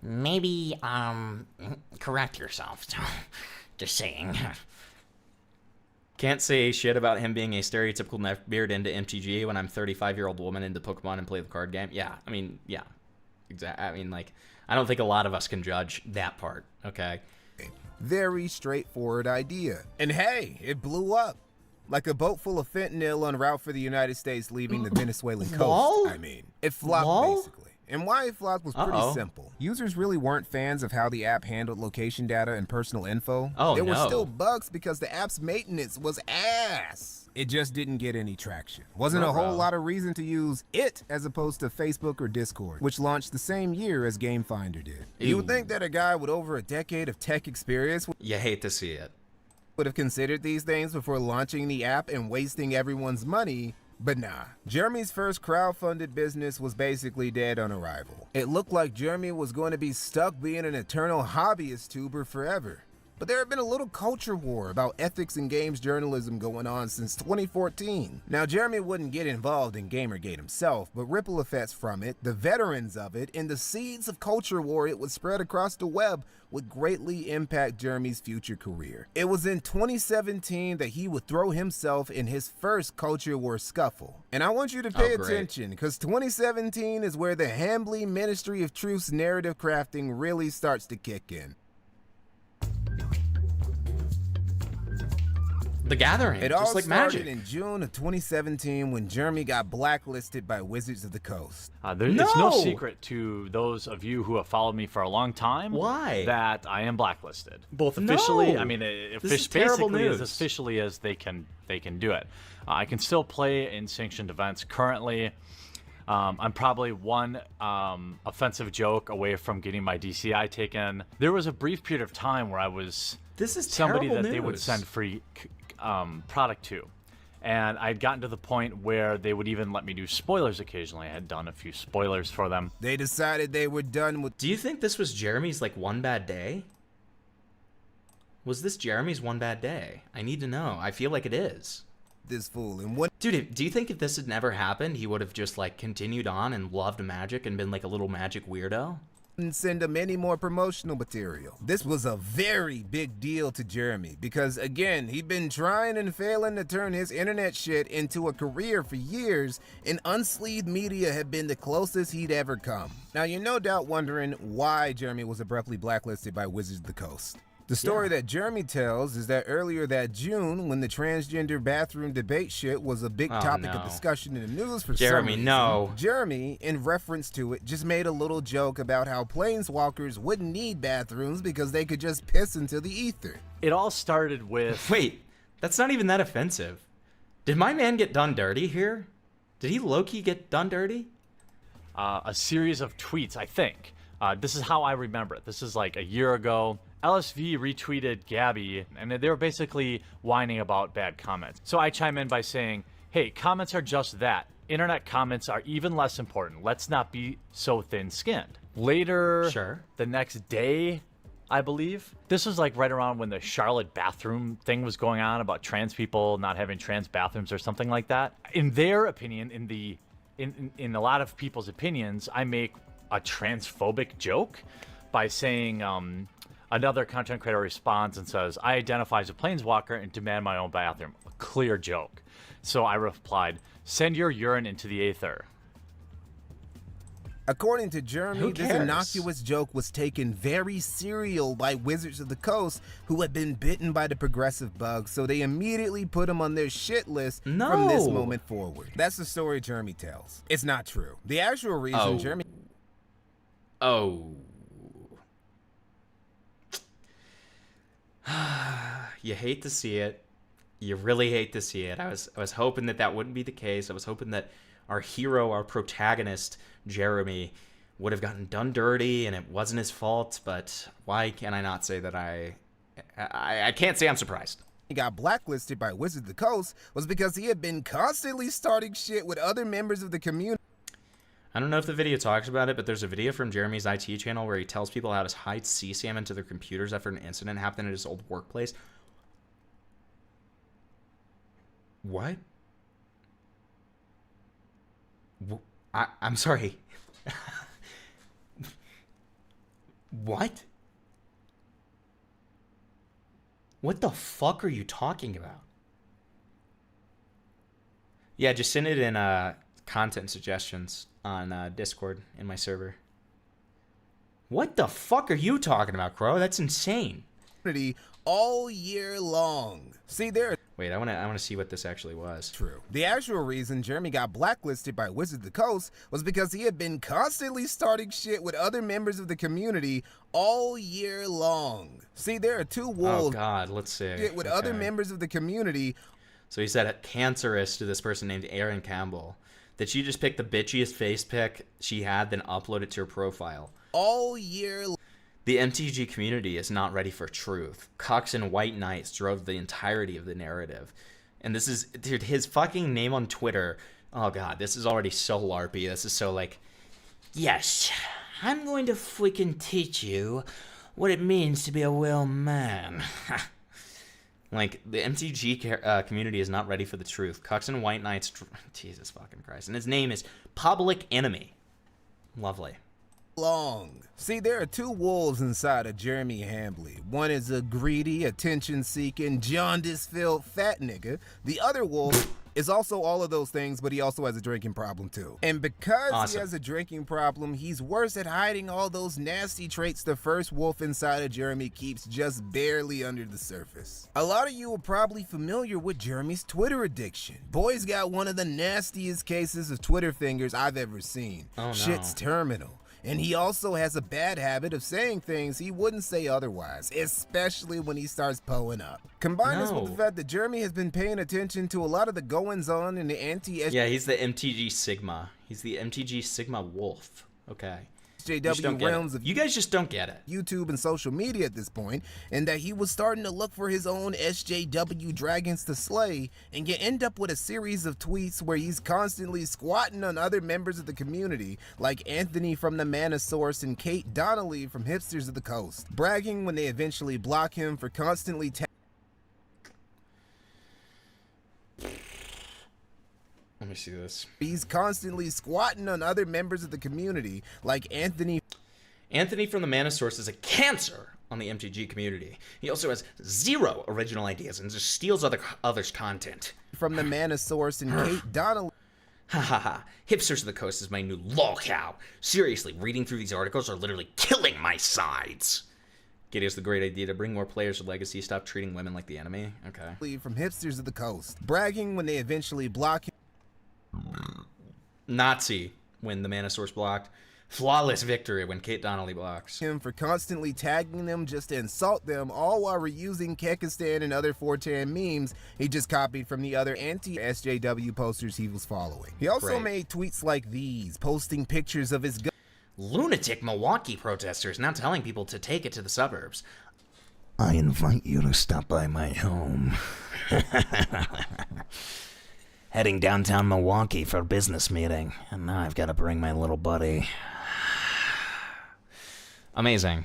Maybe correct yourself. So, just saying. Can't say shit about him being a stereotypical neckbeard into MTG when I'm 35-year-old woman into Pokemon and play the card game. Yeah, I mean, yeah. Exactly. I mean, like, I don't think a lot of us can judge that part, okay? Very straightforward idea. And hey, it blew up. Like a boat full of fentanyl en route for the United States leaving the Venezuelan coast. I mean, it flopped basically. And why it flopped was pretty simple. Users really weren't fans of how the app handled location data and personal info. There were still bugs because the app's maintenance was ass. It just didn't get any traction. Wasn't a whole lot of reason to use it as opposed to Facebook or Discord, which launched the same year as Game Finder did. You would think that a guy with over a decade of tech experience you hate to see it. Would have considered these things before launching the app and wasting everyone's money. But nah, Jeremy's first crowdfunded business was basically dead on arrival. It looked like Jeremy was going to be stuck being an eternal hobbyist tuber forever. But there had been a little culture war about ethics in games journalism going on since 2014. Now, Jeremy wouldn't get involved in Gamergate himself, but ripple effects from it, the veterans of it, and the seeds of culture war it would spread across the web would greatly impact Jeremy's future career. It was in 2017 that he would throw himself in his first culture war scuffle. And I want you to pay attention, because 2017 is where the Hambly Ministry of Truth's narrative crafting really starts to kick in. The Gathering, it all just like started Magic. in June of 2017 when Jeremy got blacklisted by Wizards of the Coast. It's no secret to those of you who have followed me for a long time that I am blacklisted. Both officially, I mean, basically as officially as they can do it. I can still play in sanctioned events currently. I'm probably one offensive joke away from getting my DCI taken. There was a brief period of time where I was somebody that they would send free product to, and I'd gotten to the point where they would even let me do spoilers occasionally. I had done a few spoilers for them. They decided they were done with... Do you think this was Jeremy's, like, one bad day? Was this Jeremy's one bad day? I need to know. I feel like it is. This fool. And what... Dude, do you think if this had never happened, he would have just, like, continued on and loved Magic and been, like, a little Magic weirdo? And send him any more promotional material. This was a very big deal to Jeremy because, again, he'd been trying and failing to turn his internet shit into a career for years, and Unsleeved Media had been the closest he'd ever come. Now, you're no doubt wondering why Jeremy was abruptly blacklisted by Wizards of the Coast. The story that Jeremy tells is that earlier that June, when the transgender bathroom debate shit was a big topic of discussion in the news for some reason, Jeremy, in reference to it, just made a little joke about how planeswalkers wouldn't need bathrooms because they could just piss into the ether. It all started with... Wait, that's not even that offensive. Did my man get done dirty here? Did he low-key get done dirty? a series of tweets, I think. This is how I remember it. This is like a year ago. LSV retweeted Gabby, and they were basically whining about bad comments. So I chime in by saying, hey, comments are just that. Internet comments are even less important. Let's not be so thin-skinned. Later, the next day, I believe, this was like right around when the Charlotte bathroom thing was going on about trans people not having trans bathrooms or something like that. In their opinion, in a lot of people's opinions, I make a transphobic joke by saying, another content creator responds and says, I identify as a planeswalker and demand my own bathroom. A clear joke. So I replied, send your urine into the aether. According to Jeremy, this innocuous joke was taken very serial by Wizards of the Coast, who had been bitten by the progressive bug, so they immediately put him on their shit list from this moment forward. That's the story Jeremy tells. It's not true. The actual reason Jeremy... You hate to see it. You really hate to see it. I was hoping that wouldn't be the case. I was hoping that our hero, our protagonist, Jeremy, would have gotten done dirty and it wasn't his fault, but why can I not say that I can't say I'm surprised. He got blacklisted by Wizards of the Coast was because he had been constantly starting shit with other members of the community. I don't know if the video talks about it, but there's a video from Jeremy's IT channel where he tells people how to hide CSAM into their computers after an incident happened at his old workplace. What? I'm sorry. What? What the fuck are you talking about? Yeah, just send it in content suggestions on Discord in my server. What the fuck are you talking about, Crow? That's insane. All year long. See, there. Wait, I want to see what this actually was. True. The actual reason Jeremy got blacklisted by Wizards of the Coast was because he had been constantly starting shit with other members of the community all year long. See, there are two wolves. Oh God, let's see. With other members of the community. So he said a cancerous to this person named Erin Campbell. Did she just pick the bitchiest face pic she had, then upload it to her profile? All year long. The MTG community is not ready for truth. Cucks and White Knights drove the entirety of the narrative. And this is, dude, his fucking name on Twitter. Oh God, this is already so LARPy. This is so like, yes, I'm going to freaking teach you what it means to be a real man. Like, the MTG community is not ready for the truth. Cucks and White Knights, Jesus fucking Christ. And his name is Public Enemy. Lovely. Long. See, there are two wolves inside of Jeremy Hambley. One is a greedy, attention-seeking, jaundice-filled fat nigga. The other wolf is also all of those things, but he also has a drinking problem too. And because he has a drinking problem, he's worse at hiding all those nasty traits the first wolf inside of Jeremy keeps just barely under the surface. A lot of you are probably familiar with Jeremy's Twitter addiction. Boy's got one of the nastiest cases of Twitter fingers I've ever seen. Oh, no. Shit's terminal. And he also has a bad habit of saying things he wouldn't say otherwise, especially when he starts pulling up. Combine this with the fact that Jeremy has been paying attention to a lot of the goings-on in the anti-SJW Yeah, he's the MTG Sigma. He's the MTG Sigma Wolf. Okay. realms of you guys just don't get it. YouTube and social media at this point, and that he was starting to look for his own SJW dragons to slay, and you end up with a series of tweets where he's constantly squatting on other members of the community, like Anthony from the Mana Source and Kate Donnelly from Hipsters of the Coast, bragging when they eventually block him for constantly Let me see this. He's constantly squatting on other members of the community, like Anthony. Anthony from the Mana Source is a cancer on the MTG community. He also has zero original ideas and just steals others' content. From the Mana Source and Kate Donnelly. Ha ha ha. Hipsters of the Coast is my new lolcow. Seriously, reading through these articles are literally killing my sides. Giddy has the great idea to bring more players to Legacy, stop treating women like the enemy. Okay. From Hipsters of the Coast, bragging when they eventually block him. Nazi when the Mana Source blocked. Flawless victory when Kate Donnelly blocks. Him for constantly tagging them just to insult them, all while reusing Kekistan and other 4chan memes he just copied from the other anti-SJW posters he was following. He also Right. made tweets like these, posting pictures of his Lunatic Milwaukee protesters now telling people to take it to the suburbs. I invite you to stop by my home. Heading downtown Milwaukee for a business meeting, and now I've got to bring my little buddy. Amazing.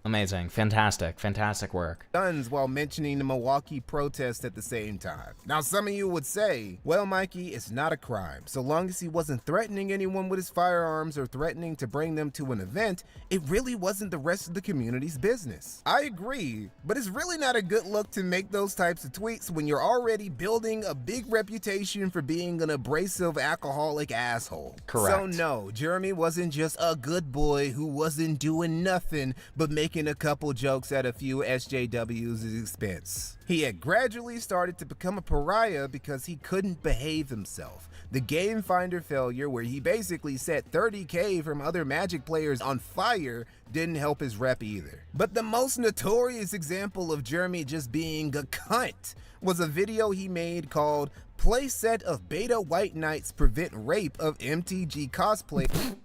Amazing. Fantastic. Fantastic work. guns while mentioning the Milwaukee protest at the same time. Now, some of you would say, well, Mikey, it's not a crime. So long as he wasn't threatening anyone with his firearms or threatening to bring them to an event, it really wasn't the rest of the community's business. I agree, but it's really not a good look to make those types of tweets when you're already building a big reputation for being an abrasive alcoholic asshole. Correct. So no, Jeremy wasn't just a good boy who wasn't doing nothing but making a couple jokes at a few SJW's expense. He had gradually started to become a pariah because he couldn't behave himself. The Game Finder failure, where he basically set 30K from other Magic players on fire, didn't help his rep either. But the most notorious example of Jeremy just being a cunt was a video he made called Playset of Beta White Knights Prevent Rape of MTG Cosplay.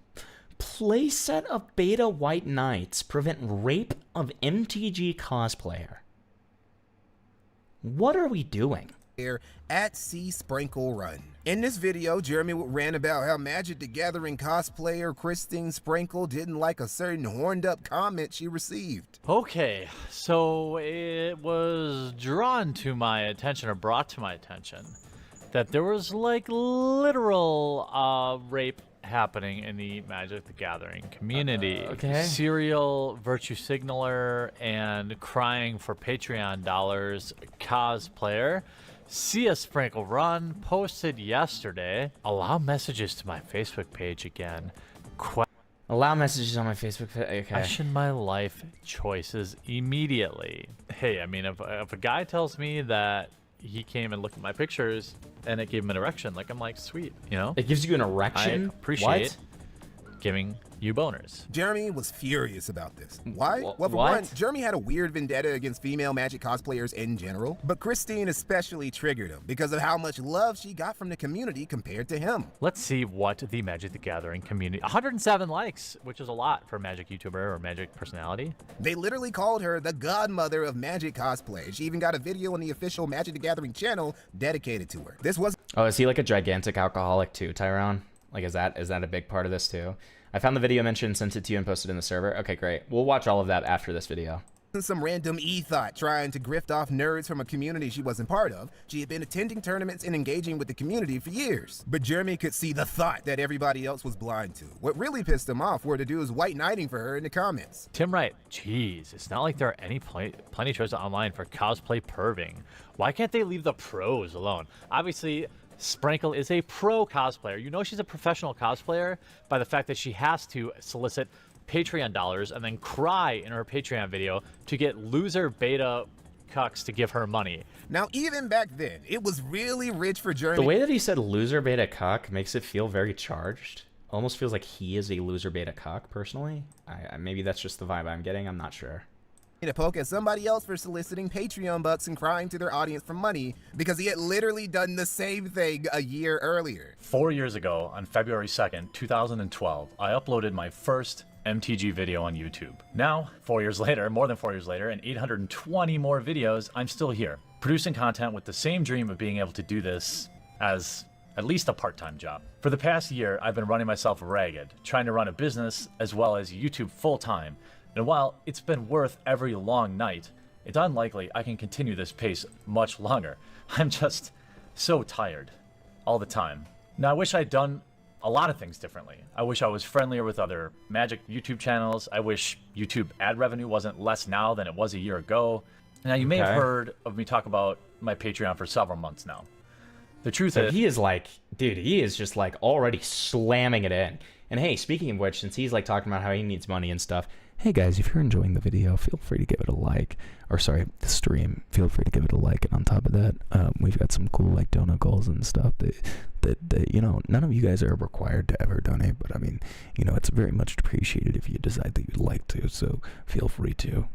Playset of Beta White Knights prevent rape of MTG cosplayer. What are we doing? At C Sprinkle Run. In this video, Jeremy ran about how Magic the Gathering cosplayer Christine Sprinkle didn't like a certain horned up comment she received. Okay, so it was drawn to my attention, or brought to my attention, that there was like literal rape happening in the Magic the Gathering community. Okay. Serial virtue signaler and crying for Patreon dollars cosplayer See a Sprinkle Run posted yesterday. Allow messages to my Facebook page again. Allow messages on my Facebook page. Okay. Question my life choices immediately. Hey, I mean, if a guy tells me that he came and looked at my pictures and it gave him an erection, like, I'm like, sweet, you know? It gives you an erection? I appreciate giving you boners. Jeremy was furious about this. Why? Well, for what? one, Jeremy had a weird vendetta against female Magic cosplayers in general, but Christine especially triggered him because of how much love she got from the community compared to him. Let's see what the Magic the Gathering community... 107 likes, which is a lot for a Magic YouTuber or Magic personality. They literally called her the godmother of Magic cosplay. She even got a video on the official Magic the Gathering channel dedicated to her. This was... Oh, is he like a gigantic alcoholic too, Tyrone? Like, is that a big part of this too? I found the video mentioned, sent it to you, and posted in the server. Okay, great. We'll watch all of that after this video. Some random e-thought trying to grift off nerds from a community she wasn't part of. She had been attending tournaments and engaging with the community for years. But Jeremy could see the thought that everybody else was blind to. What really pissed him off were the dudes white knighting for her in the comments. Tim Wright, jeez, it's not like there are any plenty of choices online for cosplay perving. Why can't they leave the pros alone? Obviously, Sprinkle is a pro cosplayer. You know she's a professional cosplayer by the fact that she has to solicit Patreon dollars and then cry in her Patreon video to get loser beta cucks to give her money. Now, even back then, it was really rich for Jeremy. The way that he said loser beta cuck makes it feel very charged. Almost feels like he is a loser beta cuck, personally. Maybe that's just the vibe I'm getting. I'm not sure. To poke at somebody else for soliciting Patreon bucks and crying to their audience for money because he had literally done the same thing a year earlier. 4 years ago, on February 2nd, 2012, I uploaded my first MTG video on YouTube. Now, 4 years later, more than 4 years later, and 820 more videos, I'm still here, producing content with the same dream of being able to do this as at least a part-time job. For the past year, I've been running myself ragged, trying to run a business as well as YouTube full-time. And while it's been worth every long night, it's unlikely I can continue this pace much longer. I'm just so tired all the time. Now, I wish I'd done a lot of things differently. I wish I was friendlier with other Magic YouTube channels. I wish YouTube ad revenue wasn't less now than it was a year ago. Now, you may have heard of me talk about my Patreon for several months now. The truth is... he is like, dude, he is just like already slamming it in. And hey, speaking of which, since he's like talking about how he needs money and stuff, hey guys, if you're enjoying the video, feel free to give it a like. Or sorry, the stream. Feel free to give it a like. And on top of that, we've got some cool like donut goals and stuff that you know, none of you guys are required to ever donate, but I mean, you know, it's very much appreciated if you decide that you'd like to. So feel free to.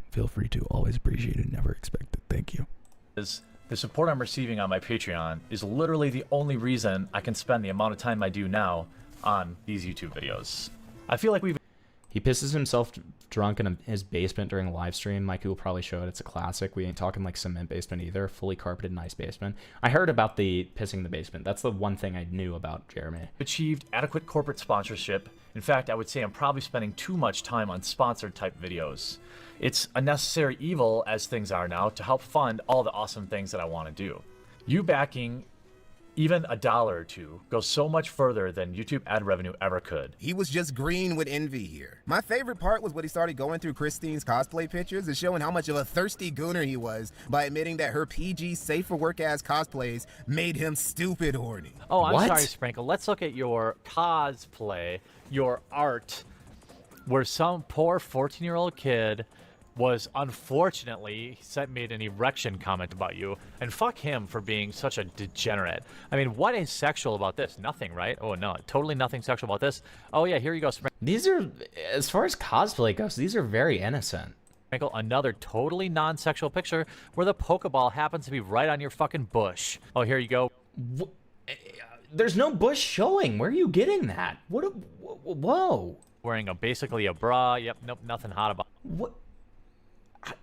Always appreciate it. Never expect it. Thank you. The support I'm receiving on my Patreon is literally the only reason I can spend the amount of time I do now on these YouTube videos. I feel like He pisses himself drunk in his basement during a live stream. Mikey will probably show it. It's a classic. We ain't talking like cement basement either. Fully carpeted, nice basement. I heard about the pissing in the basement. That's the one thing I knew about Jeremy. achieved adequate corporate sponsorship. In fact, I would say I'm probably spending too much time on sponsored type videos. It's a necessary evil, as things are now, to help fund all the awesome things that I want to do. You backing even $1 or $2 goes so much further than YouTube ad revenue ever could. He was just green with envy here. My favorite part was when he started going through Christine's cosplay pictures and showing how much of a thirsty gooner he was by admitting that her PG safe for work ass cosplays made him stupid horny. Oh, I'm sorry, Sprinkle. Let's look at your cosplay, your art, where some poor 14-year-old kid was unfortunately made an erection comment about you, and fuck him for being such a degenerate. I mean, what is sexual about this? Nothing, right? Oh no, totally nothing sexual about this. Oh yeah, here you go, Sprinkle. These are, as far as cosplay goes, these are very innocent. Sprinkle, another totally non-sexual picture where the Pokeball happens to be right on your fucking bush. Oh, here you go. There's no bush showing. Where are you getting that? Whoa. Wearing basically a bra. Yep, nope, nothing hot about. What?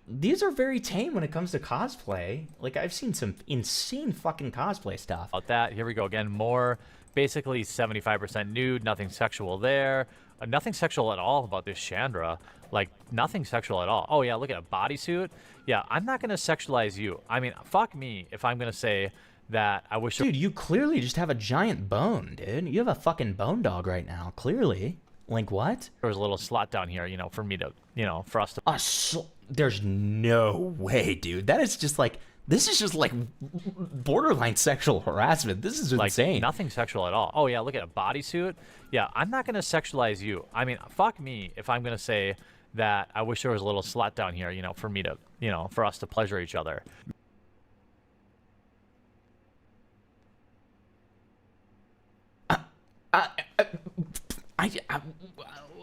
These are very tame when it comes to cosplay. Like, I've seen some insane fucking cosplay stuff. About that, here we go again. More basically 75% nude, nothing sexual there. Nothing sexual at all about this Chandra. Like, nothing sexual at all. Oh yeah, look at a bodysuit. Yeah, I'm not gonna sexualize you. I mean, fuck me if I'm gonna say that I wish. Dude, you clearly just have a giant bone, dude. You have a fucking bone dog right now, clearly. Like, what? There was a little slot down here, you know, for me to, you know, for us to. There's no way, dude. That is just like, this is just like borderline sexual harassment. This is insane. Like, nothing sexual at all. Oh yeah, look at a bodysuit. Yeah, I'm not gonna sexualize you. I mean, fuck me if I'm gonna say that I wish there was a little slot down here, you know, for me to, you know, for us to pleasure each other.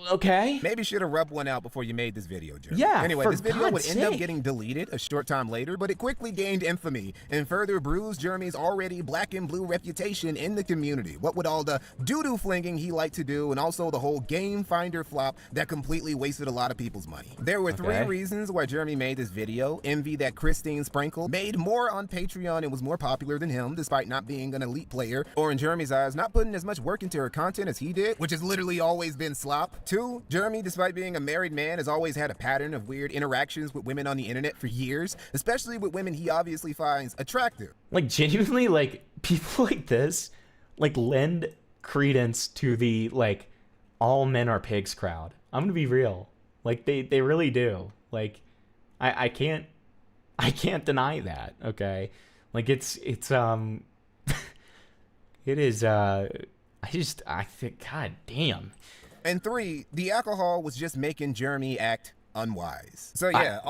Okay. Maybe should have rubbed one out before you made this video, Jeremy. Yeah, anyway, this video would end up sake. getting deleted a short time later, but it quickly gained infamy and further bruised Jeremy's already black and blue reputation in the community. What with all the doo-doo flinging he liked to do, and also the whole game finder flop that completely wasted a lot of people's money. There were three reasons why Jeremy made this video. Envy that Christine Sprinkle made more on Patreon and was more popular than him, despite not being an elite player, or in Jeremy's eyes, not putting as much work into her content as he did, which has literally always been slop. 2, Jeremy, despite being a married man, has always had a pattern of weird interactions with women on the internet for years, especially with women he obviously finds attractive. Like, genuinely, like, people like this, like, lend credence to the, like, all men are pigs crowd. I'm gonna be real. Like, they really do. Like, I can't deny that, okay? Like, it is, I think, god damn. And 3, the alcohol was just making Jeremy act unwise. So yeah,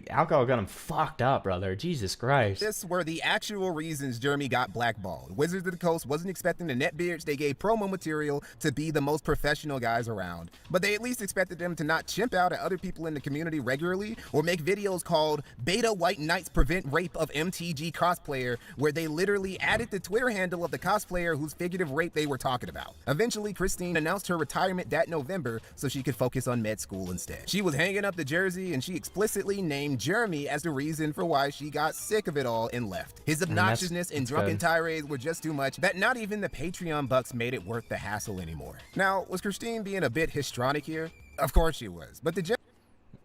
alcohol got him fucked up, brother. Jesus Christ. This were the actual reasons Jeremy got blackballed. Wizards of the Coast wasn't expecting the netbeards they gave promo material to be the most professional guys around, but they at least expected them to not chimp out at other people in the community regularly or make videos called Beta White Knights Prevent Rape of MTG Cosplayer, where they literally added the Twitter handle of the cosplayer whose figurative rape they were talking about. Eventually, Christine announced her retirement that November so she could focus on med school instead. She was hanging up the jersey, and she explicitly named Jeremy as the reason for why she got sick of it all and left. His obnoxiousness and drunken tirades were just too much that not even the Patreon bucks made it worth the hassle anymore. Now, was Christine being a bit histrionic here? Of course she was, but the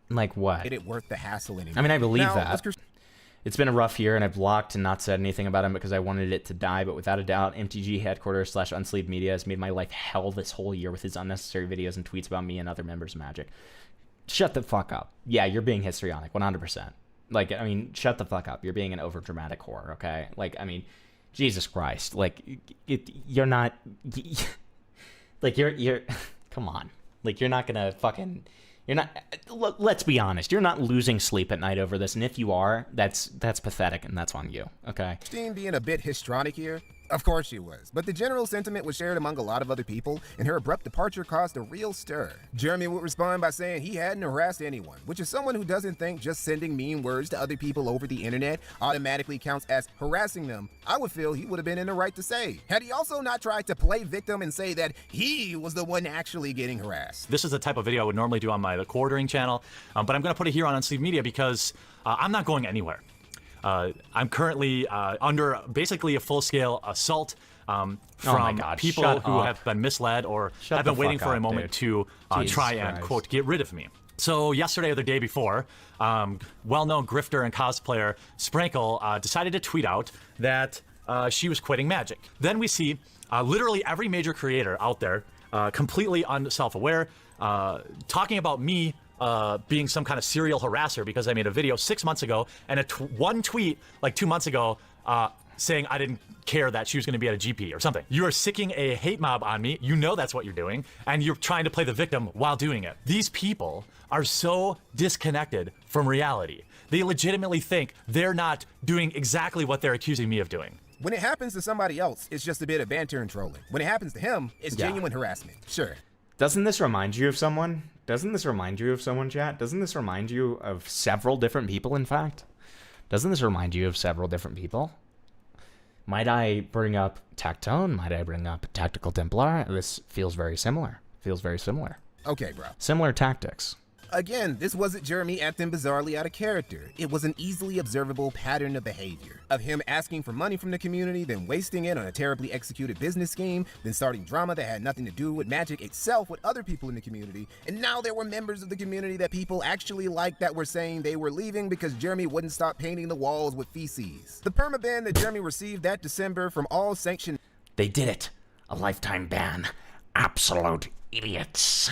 like what? Made it worth the hassle anymore. I mean, I believe that. It's been a rough year, and I've blocked and not said anything about him because I wanted it to die, but without a doubt, MTG headquarters / unsleeved media has made my life hell this whole year with his unnecessary videos and tweets about me and other members of Magic. Shut the fuck up. Yeah, you're being histrionic, 100%. Like, I mean, shut the fuck up. You're being an overdramatic whore, okay? Like, I mean, Jesus Christ. Like, you're not... Like, you're... Come on. Like, you're not gonna You're not. Look, let's be honest. You're not losing sleep at night over this, and if you are, that's pathetic, and that's on you. Okay. Christine being a bit histrionic here? Of course she was, but the general sentiment was shared among a lot of other people, and her abrupt departure caused a real stir. Jeremy would respond by saying he hadn't harassed anyone, which is someone who doesn't think just sending mean words to other people over the internet automatically counts as harassing them. I would feel he would have been in the right to say. Had he also not tried to play victim and say that he was the one actually getting harassed? This is the type of video I would normally do on my quartering channel, but I'm going to put it here on Unsleeved Media because I'm not going anywhere. I'm currently under basically a full-scale assault from people who have been misled or have been waiting for a moment to try and, quote, get rid of me. So yesterday or the day before, well-known grifter and cosplayer Sprankle decided to tweet out that she was quitting Magic. Then we see literally every major creator out there completely unself-aware talking about me being some kind of serial harasser because I made a video 6 months ago and one tweet like 2 months ago saying I didn't care that she was going to be at a GP or something. You are sicking a hate mob on me. You know that's what you're doing, and you're trying to play the victim while doing it. These people are so disconnected from reality. They legitimately think they're not doing exactly what they're accusing me of doing. When it happens to somebody else, it's just a bit of banter and trolling. When it happens to him, it's genuine harassment. Sure. Doesn't this remind you of someone? Doesn't this remind you of someone, chat? Doesn't this remind you of several different people, in fact? Doesn't this remind you of several different people? Might I bring up TECTONE? Might I bring up Tactical Templar? This feels very similar. Feels very similar. Okay, bro. Similar tactics. Again, this wasn't Jeremy acting bizarrely out of character. It was an easily observable pattern of behavior. Of him asking for money from the community, then wasting it on a terribly executed business scheme, then starting drama that had nothing to do with Magic itself with other people in the community, and now there were members of the community that people actually liked that were saying they were leaving because Jeremy wouldn't stop painting the walls with feces. The permaban that Jeremy received that December from all sanctioned... They did it. A lifetime ban. Absolute idiots.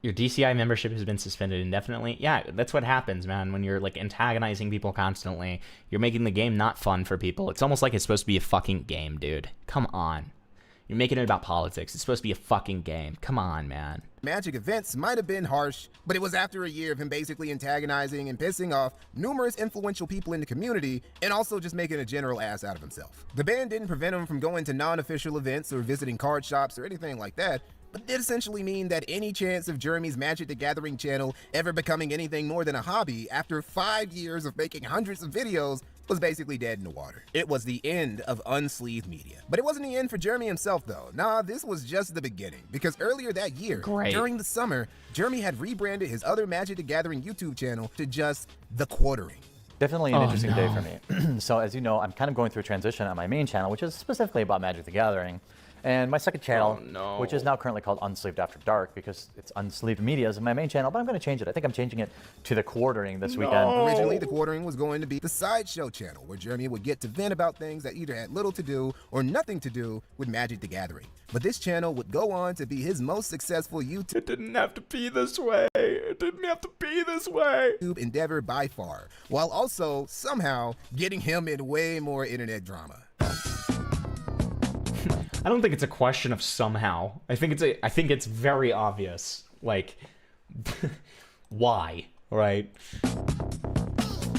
Your DCI membership has been suspended indefinitely. Yeah, that's what happens, man. When you're like antagonizing people constantly, you're making the game not fun for people. It's almost like it's supposed to be a fucking game, dude. Come on. You're making it about politics. It's supposed to be a fucking game. Come on, man. Magic events might have been harsh, but it was after a year of him basically antagonizing and pissing off numerous influential people in the community and also just making a general ass out of himself. The ban didn't prevent him from going to non-official events or visiting card shops or anything like that, but did essentially mean that any chance of Jeremy's Magic the Gathering channel ever becoming anything more than a hobby after 5 years of making hundreds of videos was basically dead in the water. It was the end of Unsleeved Media. But it wasn't the end for Jeremy himself though. Nah, this was just the beginning, because earlier that year, during the summer, Jeremy had rebranded his other Magic the Gathering YouTube channel to just The Quartering. Definitely an interesting day for me. So as you know, I'm kind of going through a transition on my main channel, which is specifically about Magic the Gathering. And my second channel, which is now currently called Unsleeved After Dark, because it's Unsleeved Media is my main channel, but I'm going to change it. I think I'm changing it to The Quartering this weekend. Originally, The Quartering was going to be the sideshow channel, where Jeremy would get to vent about things that either had little to do or nothing to do with Magic the Gathering. But this channel would go on to be his most successful YouTube... It didn't have to be this way. It didn't have to be this way. ...YouTube endeavor by far, while also, somehow, getting him in way more internet drama. I don't think it's a question of somehow. I think it's very obvious. Like, why, right?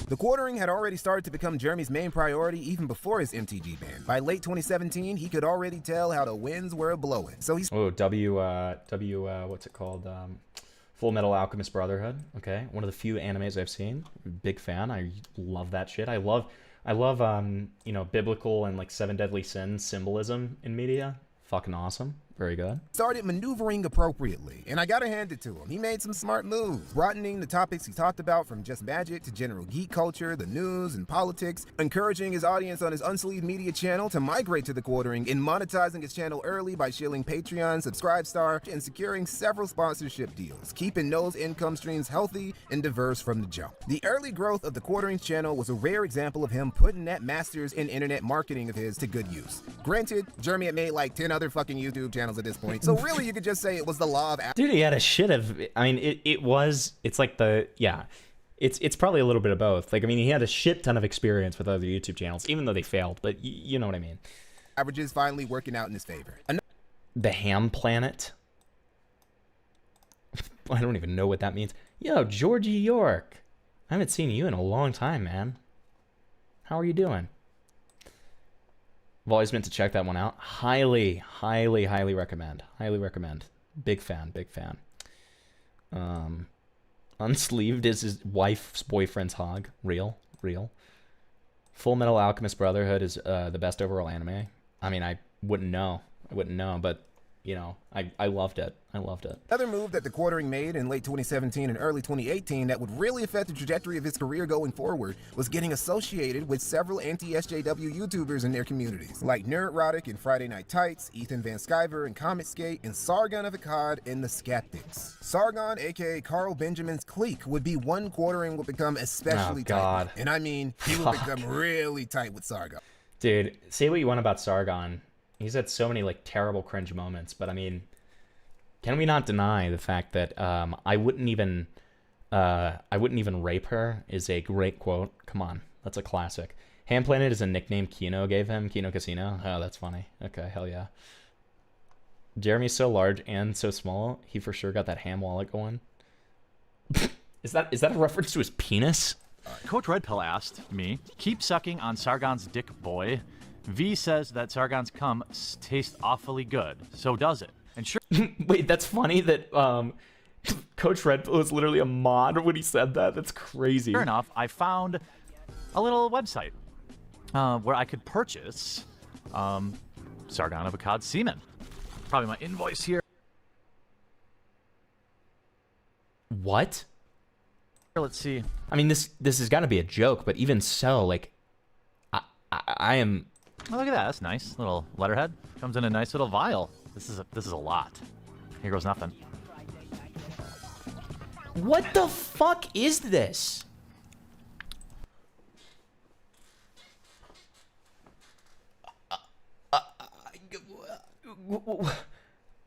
The Quartering had already started to become Jeremy's main priority even before his MTG ban. By late 2017, he could already tell how the winds were blowing. So he's... Oh, what's it called? Full Metal Alchemist Brotherhood. Okay, one of the few animes I've seen. Big fan. I love that shit. I love you know, biblical and like 7 deadly sins symbolism in media. Fucking awesome. Very good. Started maneuvering appropriately, and I gotta hand it to him. He made some smart moves, broadening the topics he talked about from just Magic to general geek culture, the news, and politics, encouraging his audience on his Unsleeved Media channel to migrate to The Quartering, and monetizing his channel early by shilling Patreon, Subscribestar, and securing several sponsorship deals, keeping those income streams healthy and diverse from the jump. The early growth of The Quartering's channel was a rare example of him putting that masters in internet marketing of his to good use. Granted, Jeremy had made like 10 other fucking YouTube channels at this point, so really you could just say it was the law of... Dude, he had a shit of... I mean, it's like the... Yeah. It's probably a little bit of both. Like, I mean, he had a shit ton of experience with other YouTube channels, even though they failed, but you know what I mean. Averages finally working out in his favor. The Ham Planet. I don't even know what that means. Yo, Georgie York. I haven't seen you in a long time, man. How are you doing? I've always meant to check that one out. Highly, highly, highly recommend. Highly recommend. Big fan, big fan. Unsleeved is his wife's boyfriend's hog. Real, real. Full Metal Alchemist Brotherhood is the best overall anime. I mean, I wouldn't know. But you know, I loved it. I loved it. Another move that the Quartering made in late 2017 and early 2018 that would really affect the trajectory of his career going forward was getting associated with several anti-SJW YouTubers in their communities, like Nerdrotic and Friday Night Tights, Ethan Van Sciver and Comet Skate, and Sargon of Akkad and the Skeptics. Sargon, aka Carl Benjamin's clique, would be one Quartering would become especially tight with. And I mean, he would become really tight with Sargon. Dude, say what you want about Sargon. He's had so many like terrible cringe moments, but I mean, can we not deny the fact that I wouldn't even rape her is a great quote. Come on, that's a classic. Ham Planet is a nickname Kino gave him. Kino Casino. Oh, that's funny. Okay, hell yeah. Jeremy's so large and so small, he for sure got that ham wallet going. Is that a reference to his penis? Coach Red Pill asked me, keep sucking on Sargon's dick, boy. V says that Sargon's cum tastes awfully good. So does it. And sure. Wait, that's funny that Coach Red Pill was literally a mod when he said that. That's crazy. Sure enough, I found a little website where I could purchase Sargon of Akkad semen. Probably my invoice here. What? Let's see. I mean, this has got to be a joke, but even so, like, I am. Oh, look at that. That's nice. Little letterhead. Comes in a nice little vial. This is a lot. Here goes nothing. What the fuck is this?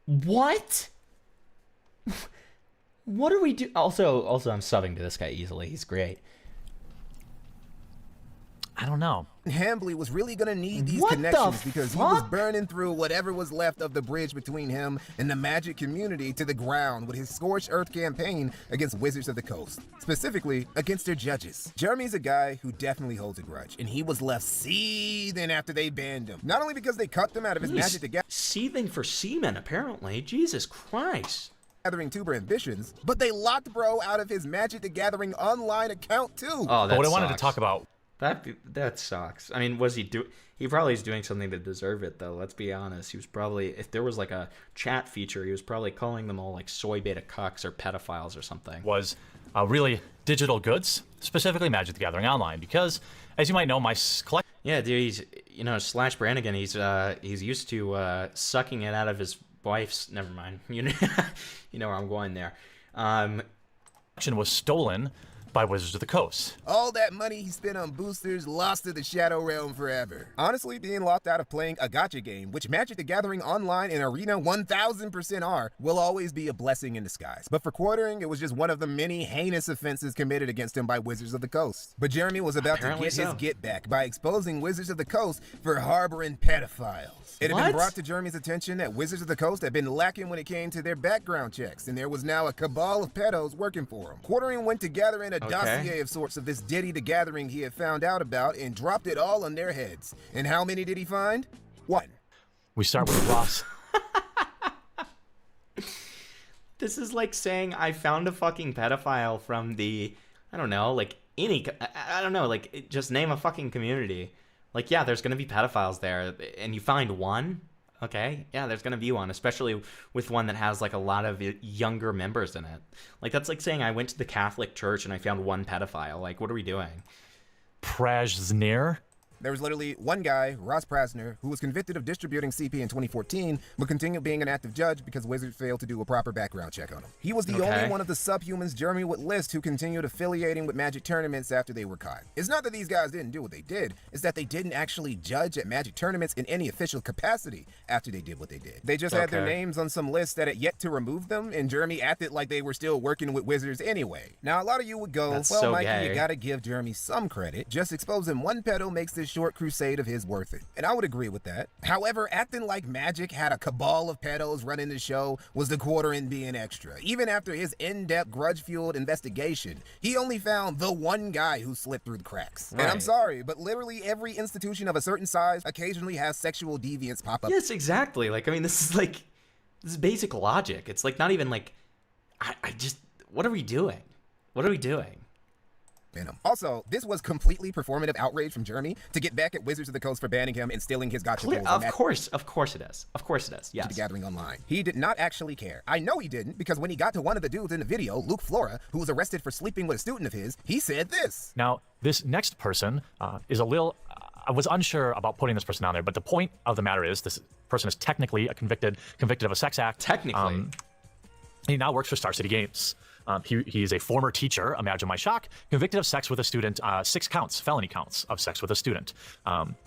What? What do we do? Also, I'm subbing to this guy easily. He's great. I don't know. Hambly was really gonna need these connections because he was burning through whatever was left of the bridge between him and the Magic community to the ground with his Scorched Earth campaign against Wizards of the Coast, specifically against their judges. Jeremy's a guy who definitely holds a grudge, and he was left seething after they banned him. Not only because they cut him out of his Magic the Gathering, seething for semen apparently. Jesus Christ. Gathering tuber ambitions, but they locked bro out of his Magic the Gathering online account too. Oh, that what I sucks. wanted to talk about. That sucks. I mean, he probably is doing something to deserve it, though. Let's be honest. He was probably, if there was like a chat feature, he was probably calling them all like soy beta cucks or pedophiles or something. Was really digital goods, specifically Magic the Gathering Online, because as you might know, my collection. Yeah, dude, he's Slash Brannigan. He's used to sucking it out of his wife's. Never mind. You know where I'm going there. Was stolen by Wizards of the Coast. All that money he spent on boosters lost to the Shadow Realm forever. Honestly, being locked out of playing a gacha game, which Magic the Gathering Online and Arena 1000% are, will always be a blessing in disguise. But for Quartering, it was just one of the many heinous offenses committed against him by Wizards of the Coast. But Jeremy was about to get his get back by exposing Wizards of the Coast for harboring pedophiles. It had been brought to Jeremy's attention that Wizards of the Coast had been lacking when it came to their background checks, and there was now a cabal of pedos working for him. Quartering went to gather in a dossier of sorts of this Diddy the Gathering he had found out about and dropped it all on their heads. And how many did he find? One. We start with Ross. This is like saying I found a fucking pedophile from the, I don't know, like any, I don't know, like just name a fucking community. Like, yeah, there's going to be pedophiles there, and you find one? Okay, yeah, there's going to be one, especially with one that has, like, a lot of younger members in it. Like, that's like saying I went to the Catholic Church and I found one pedophile. Like, what are we doing? Prajsner? There was literally one guy, Ross Prasner, who was convicted of distributing CP in 2014, but continued being an active judge because Wizards failed to do a proper background check on him. He was the only one of the subhumans Jeremy would list who continued affiliating with Magic tournaments after they were caught. It's not that these guys didn't do what they did, it's that they didn't actually judge at Magic tournaments in any official capacity after they did what they did. They just had their names on some list that had yet to remove them, and Jeremy acted like they were still working with Wizards anyway. Now, a lot of you would go, well, Mikey, you gotta give Jeremy some credit. Just exposing one pedo makes this short crusade of his worth it. And I would agree with that. However, acting like Magic had a cabal of pedos running the show was the quartering being extra. Even after his in-depth grudge-fueled investigation, he only found the one guy who slipped through the cracks. And I'm Right. sorry, but literally every institution of a certain size occasionally has sexual deviants pop up. Yes, exactly. Like, I mean, this is basic logic. It's like not even like, I just, what are we doing? What are we doing? Also, this was completely performative outrage from Jeremy to get back at Wizards of the Coast for banning him and stealing his gotcha goals. Of course it is. Of course it is. Yes. The Gathering Online. He did not actually care. I know he didn't, because when he got to one of the dudes in the video, Luke Flora, who was arrested for sleeping with a student of his, he said this. Now, this next person is a little. I was unsure about putting this person on there, but the point of the matter is this person is technically convicted of a sex act. Technically. He now works for Star City Games. He's a former teacher, imagine my shock, convicted of sex with a student, 6 counts, felony counts of sex with a student.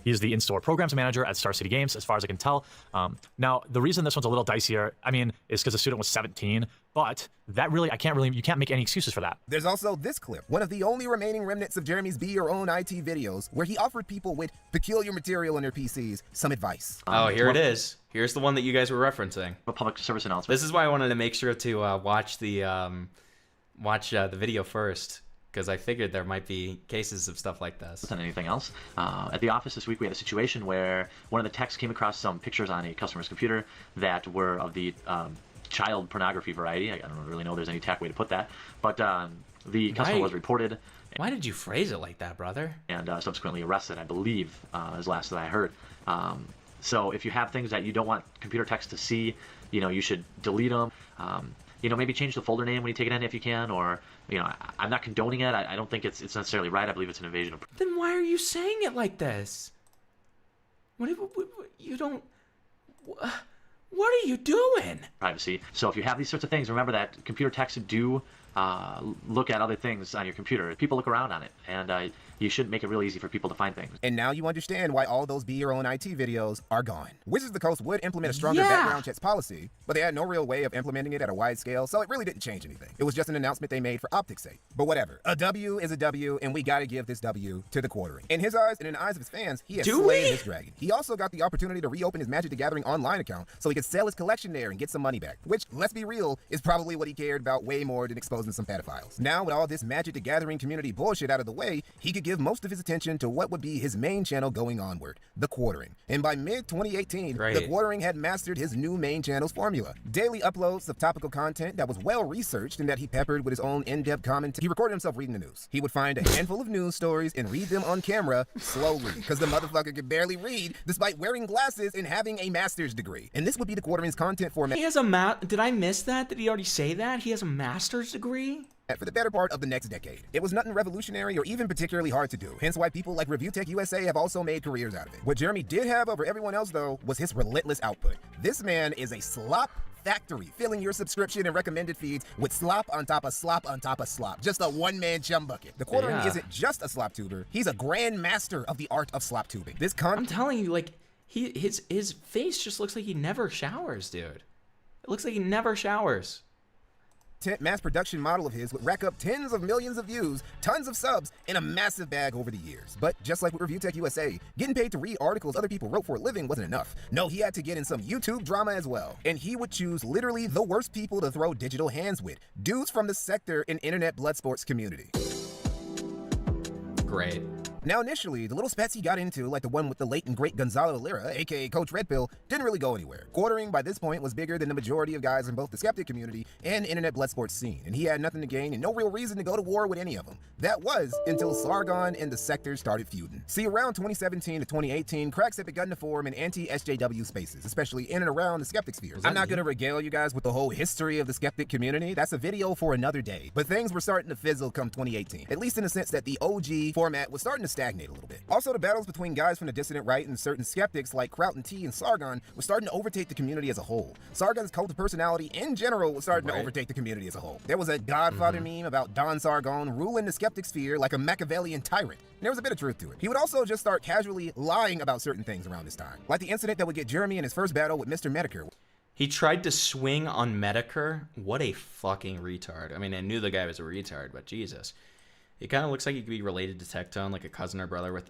He's the in-store programs manager at Star City Games, as far as I can tell. Now, the reason this one's a little dicier, I mean, is because the student was 17, but that really, you can't make any excuses for that. There's also this clip, one of the only remaining remnants of Jeremy's Be Your Own IT videos, where he offered people with peculiar material on their PCs some advice. Oh, here it is. Here's the one that you guys were referencing. A public service announcement. This is why I wanted to make sure to watch the video first, because I figured there might be cases of stuff like this. Than anything else. At the office this week, we had a situation where one of the techs came across some pictures on a customer's computer that were of the child pornography variety. I don't really know if there's any tech way to put that, but the customer was reported. Why did you phrase it like that, brother? And subsequently arrested, I believe, is last that I heard. So if you have things that you don't want computer techs to see, you should delete them. Maybe change the folder name when you take it in if you can, or, I'm not condoning it. I don't think it's necessarily right. I believe it's an invasion of Then why are you saying it like this? You don't... What are you doing? privacy. So if you have these sorts of things, remember that computer techs do look at other things on your computer. People look around on it, and you should make it really easy for people to find things. And now you understand why all those Be Your Own IT videos are gone. Wizards of the Coast would implement a stronger background checks policy, but they had no real way of implementing it at a wide scale, so it really didn't change anything. It was just an announcement they made for optics' sake. But whatever. A W is a W, and we gotta give this W to the quartering. In his eyes and in the eyes of his fans, he has slayed his dragon. He also got the opportunity to reopen his Magic the Gathering online account so he could sell his collection there and get some money back, which, let's be real, is probably what he cared about way more than exposing some pedophiles. Now, with all this Magic the Gathering community bullshit out of the way, he could give most of his attention to what would be his main channel going onward, the quartering. And by mid-2018, the quartering had mastered his new main channel's formula. Daily uploads of topical content that was well-researched and that he peppered with his own in-depth commentary. He recorded himself reading the news. He would find a handful of news stories and read them on camera slowly, because the motherfucker could barely read despite wearing glasses and having a master's degree. And this would be the quartering's content format. He has Did I miss that? Did he already say that? He has a master's degree? For the better part of the next decade. It was nothing revolutionary or even particularly hard to do, hence why people like Review Tech USA have also made careers out of it. What Jeremy did have over everyone else, though, was his relentless output. This man is a slop factory, filling your subscription and recommended feeds with slop on top of slop on top of slop. Just a one-man chum bucket. The quartering isn't just a slop tuber, he's a grand master of the art of slop tubing. I'm telling you, like, his face just looks like he never showers, dude. It looks like he never showers. Mass production model of his would rack up tens of millions of views, tons of subs, and a massive bag over the years. But just like with Review Tech USA, getting paid to read articles other people wrote for a living wasn't enough. No, he had to get in some YouTube drama as well. And he would choose literally the worst people to throw digital hands with. Dudes from the sector and internet blood sports community. Great. Now, initially, the little spats he got into, like the one with the late and great Gonzalo Lira, aka Coach Red Pill, didn't really go anywhere. Quartering, by this point, was bigger than the majority of guys in both the skeptic community and internet blood sports scene, and he had nothing to gain and no real reason to go to war with any of them. That was until Sargon and the sector started feuding. See, around 2017 to 2018, cracks had begun to form in anti-SJW spaces, especially in and around the skeptic spheres. I'm not going to regale you guys with the whole history of the skeptic community. That's a video for another day. But things were starting to fizzle come 2018, at least in the sense that the OG format was starting to stagnate a little bit. Also, the battles between guys from the dissident right and certain skeptics like Kraut and T and Sargon were starting to overtake the community as a whole. Sargon's cult of personality in general was starting to overtake the community as a whole. There was a Godfather meme about Don Sargon ruling the skeptic sphere like a Machiavellian tyrant. And there was a bit of truth to it. He would also just start casually lying about certain things around this time, like the incident that would get Jeremy in his first battle with Mr. Medicare. He tried to swing on Medicare. What a fucking retard. I mean, I knew the guy was a retard, but Jesus. He kind of looks like he could be related to TECTONE, like a cousin or brother with...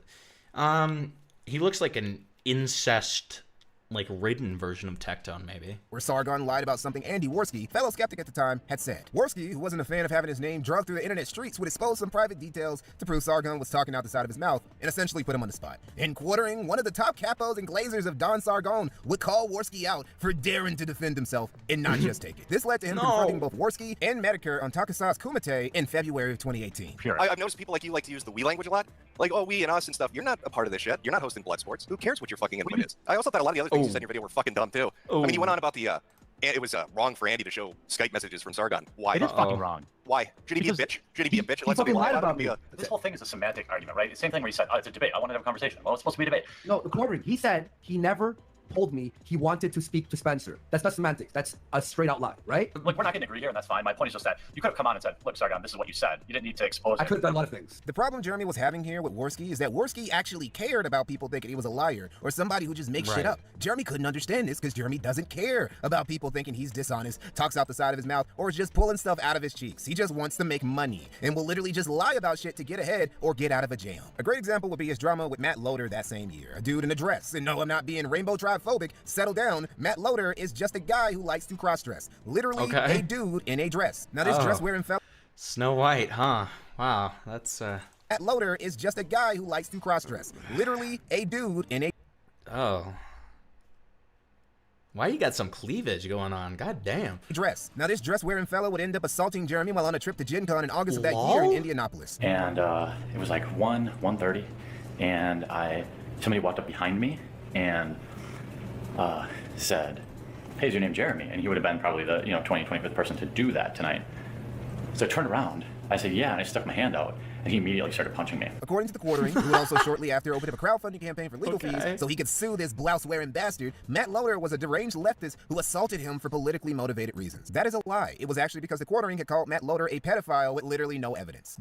He looks like an incest, like, ridden version of TECTONE, maybe. Where Sargon lied about something Andy Worski, fellow skeptic at the time, had said. Worski, who wasn't a fan of having his name drugged through the internet streets, would expose some private details to prove Sargon was talking out the side of his mouth and essentially put him on the spot. In quartering, one of the top capos and glazers of Don Sargon would call Worski out for daring to defend himself and not just take it. This led to him confronting both Worski and Medicare on Takasa's Kumite in February of 2018. I've noticed people like you like to use the we language a lot. Like, oh, we and us and stuff. You're not a part of this shit. You're not hosting blood sports. Who cares what your fucking input is? I also thought a lot of the other things you said in your video were fucking dumb, too. I mean, you went on about the, it was wrong for Andy to show Skype messages from Sargon. Why? It is fucking wrong. Why? Should he be a bitch? Should he be a bitch? He fucking lied about me. This whole thing is a semantic argument, right? The same thing where he said, oh, it's a debate. I want to have a conversation. Well, it's supposed to be a debate. No, the quartering. He said he never told me he wanted to speak to Spencer. That's not semantics. That's a straight out lie, right? Look, we're not going to agree here, and that's fine. My point is just that you could have come on and said, look, Sargon, this is what you said. You didn't need to expose it. I could have done a lot of things. The problem Jeremy was having here with Worski is that Worski actually cared about people thinking he was a liar or somebody who just makes shit up. Jeremy couldn't understand this because Jeremy doesn't care about people thinking he's dishonest, talks out the side of his mouth, or is just pulling stuff out of his cheeks. He just wants to make money and will literally just lie about shit to get ahead or get out of a jam. A great example would be his drama with Matt Loader that same year. A dude in a dress. And no, I'm not being rainbow tribe phobic. Settle down. Matt Loader is just a guy who likes to cross-dress. Literally a dude in a dress. Now this dress wearing fella... Snow White, huh? Wow, that's Matt Loader is just a guy who likes to cross-dress. Literally a dude in a... Oh. Why you got some cleavage going on? God damn. Dress. Now this dress-wearing fella would end up assaulting Jeremy while on a trip to Gen Con in August of that year in Indianapolis. And it was like 1:30, and somebody walked up behind me and said, hey, is your name Jeremy? And he would have been probably the 25th person to do that tonight. So I turned around, I said, yeah, and I stuck my hand out, and he immediately started punching me. According to the quartering, who would also shortly after opened up a crowdfunding campaign for legal fees so he could sue this blouse-wearing bastard, Matt Loader was a deranged leftist who assaulted him for politically motivated reasons. That is a lie. It was actually because the quartering had called Matt Loader a pedophile with literally no evidence.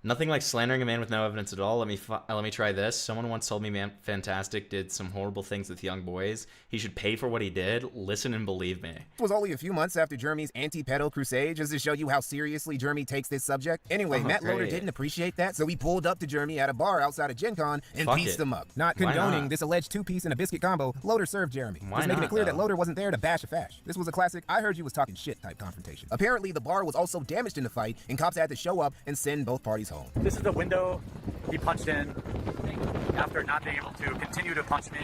Nothing like slandering a man with no evidence at all. Let me try this. Someone once told me Man Fantastic did some horrible things with young boys. He should pay for what he did. Listen and believe me. It was only a few months after Jeremy's anti-pedo crusade, just to show you how seriously Jeremy takes this subject. Anyway, Matt Loader didn't appreciate that, so he pulled up to Jeremy at a bar outside of Gen Con and pieced him up. Not condoning this alleged two-piece and a biscuit combo, Loader served Jeremy. Just making it clear that Loader wasn't there to bash a fash. This was a classic I heard you was talking shit type confrontation. Apparently, the bar was also damaged in the fight, and cops had to show up and send both parties home. This is the window he punched in after not being able to continue to punch me.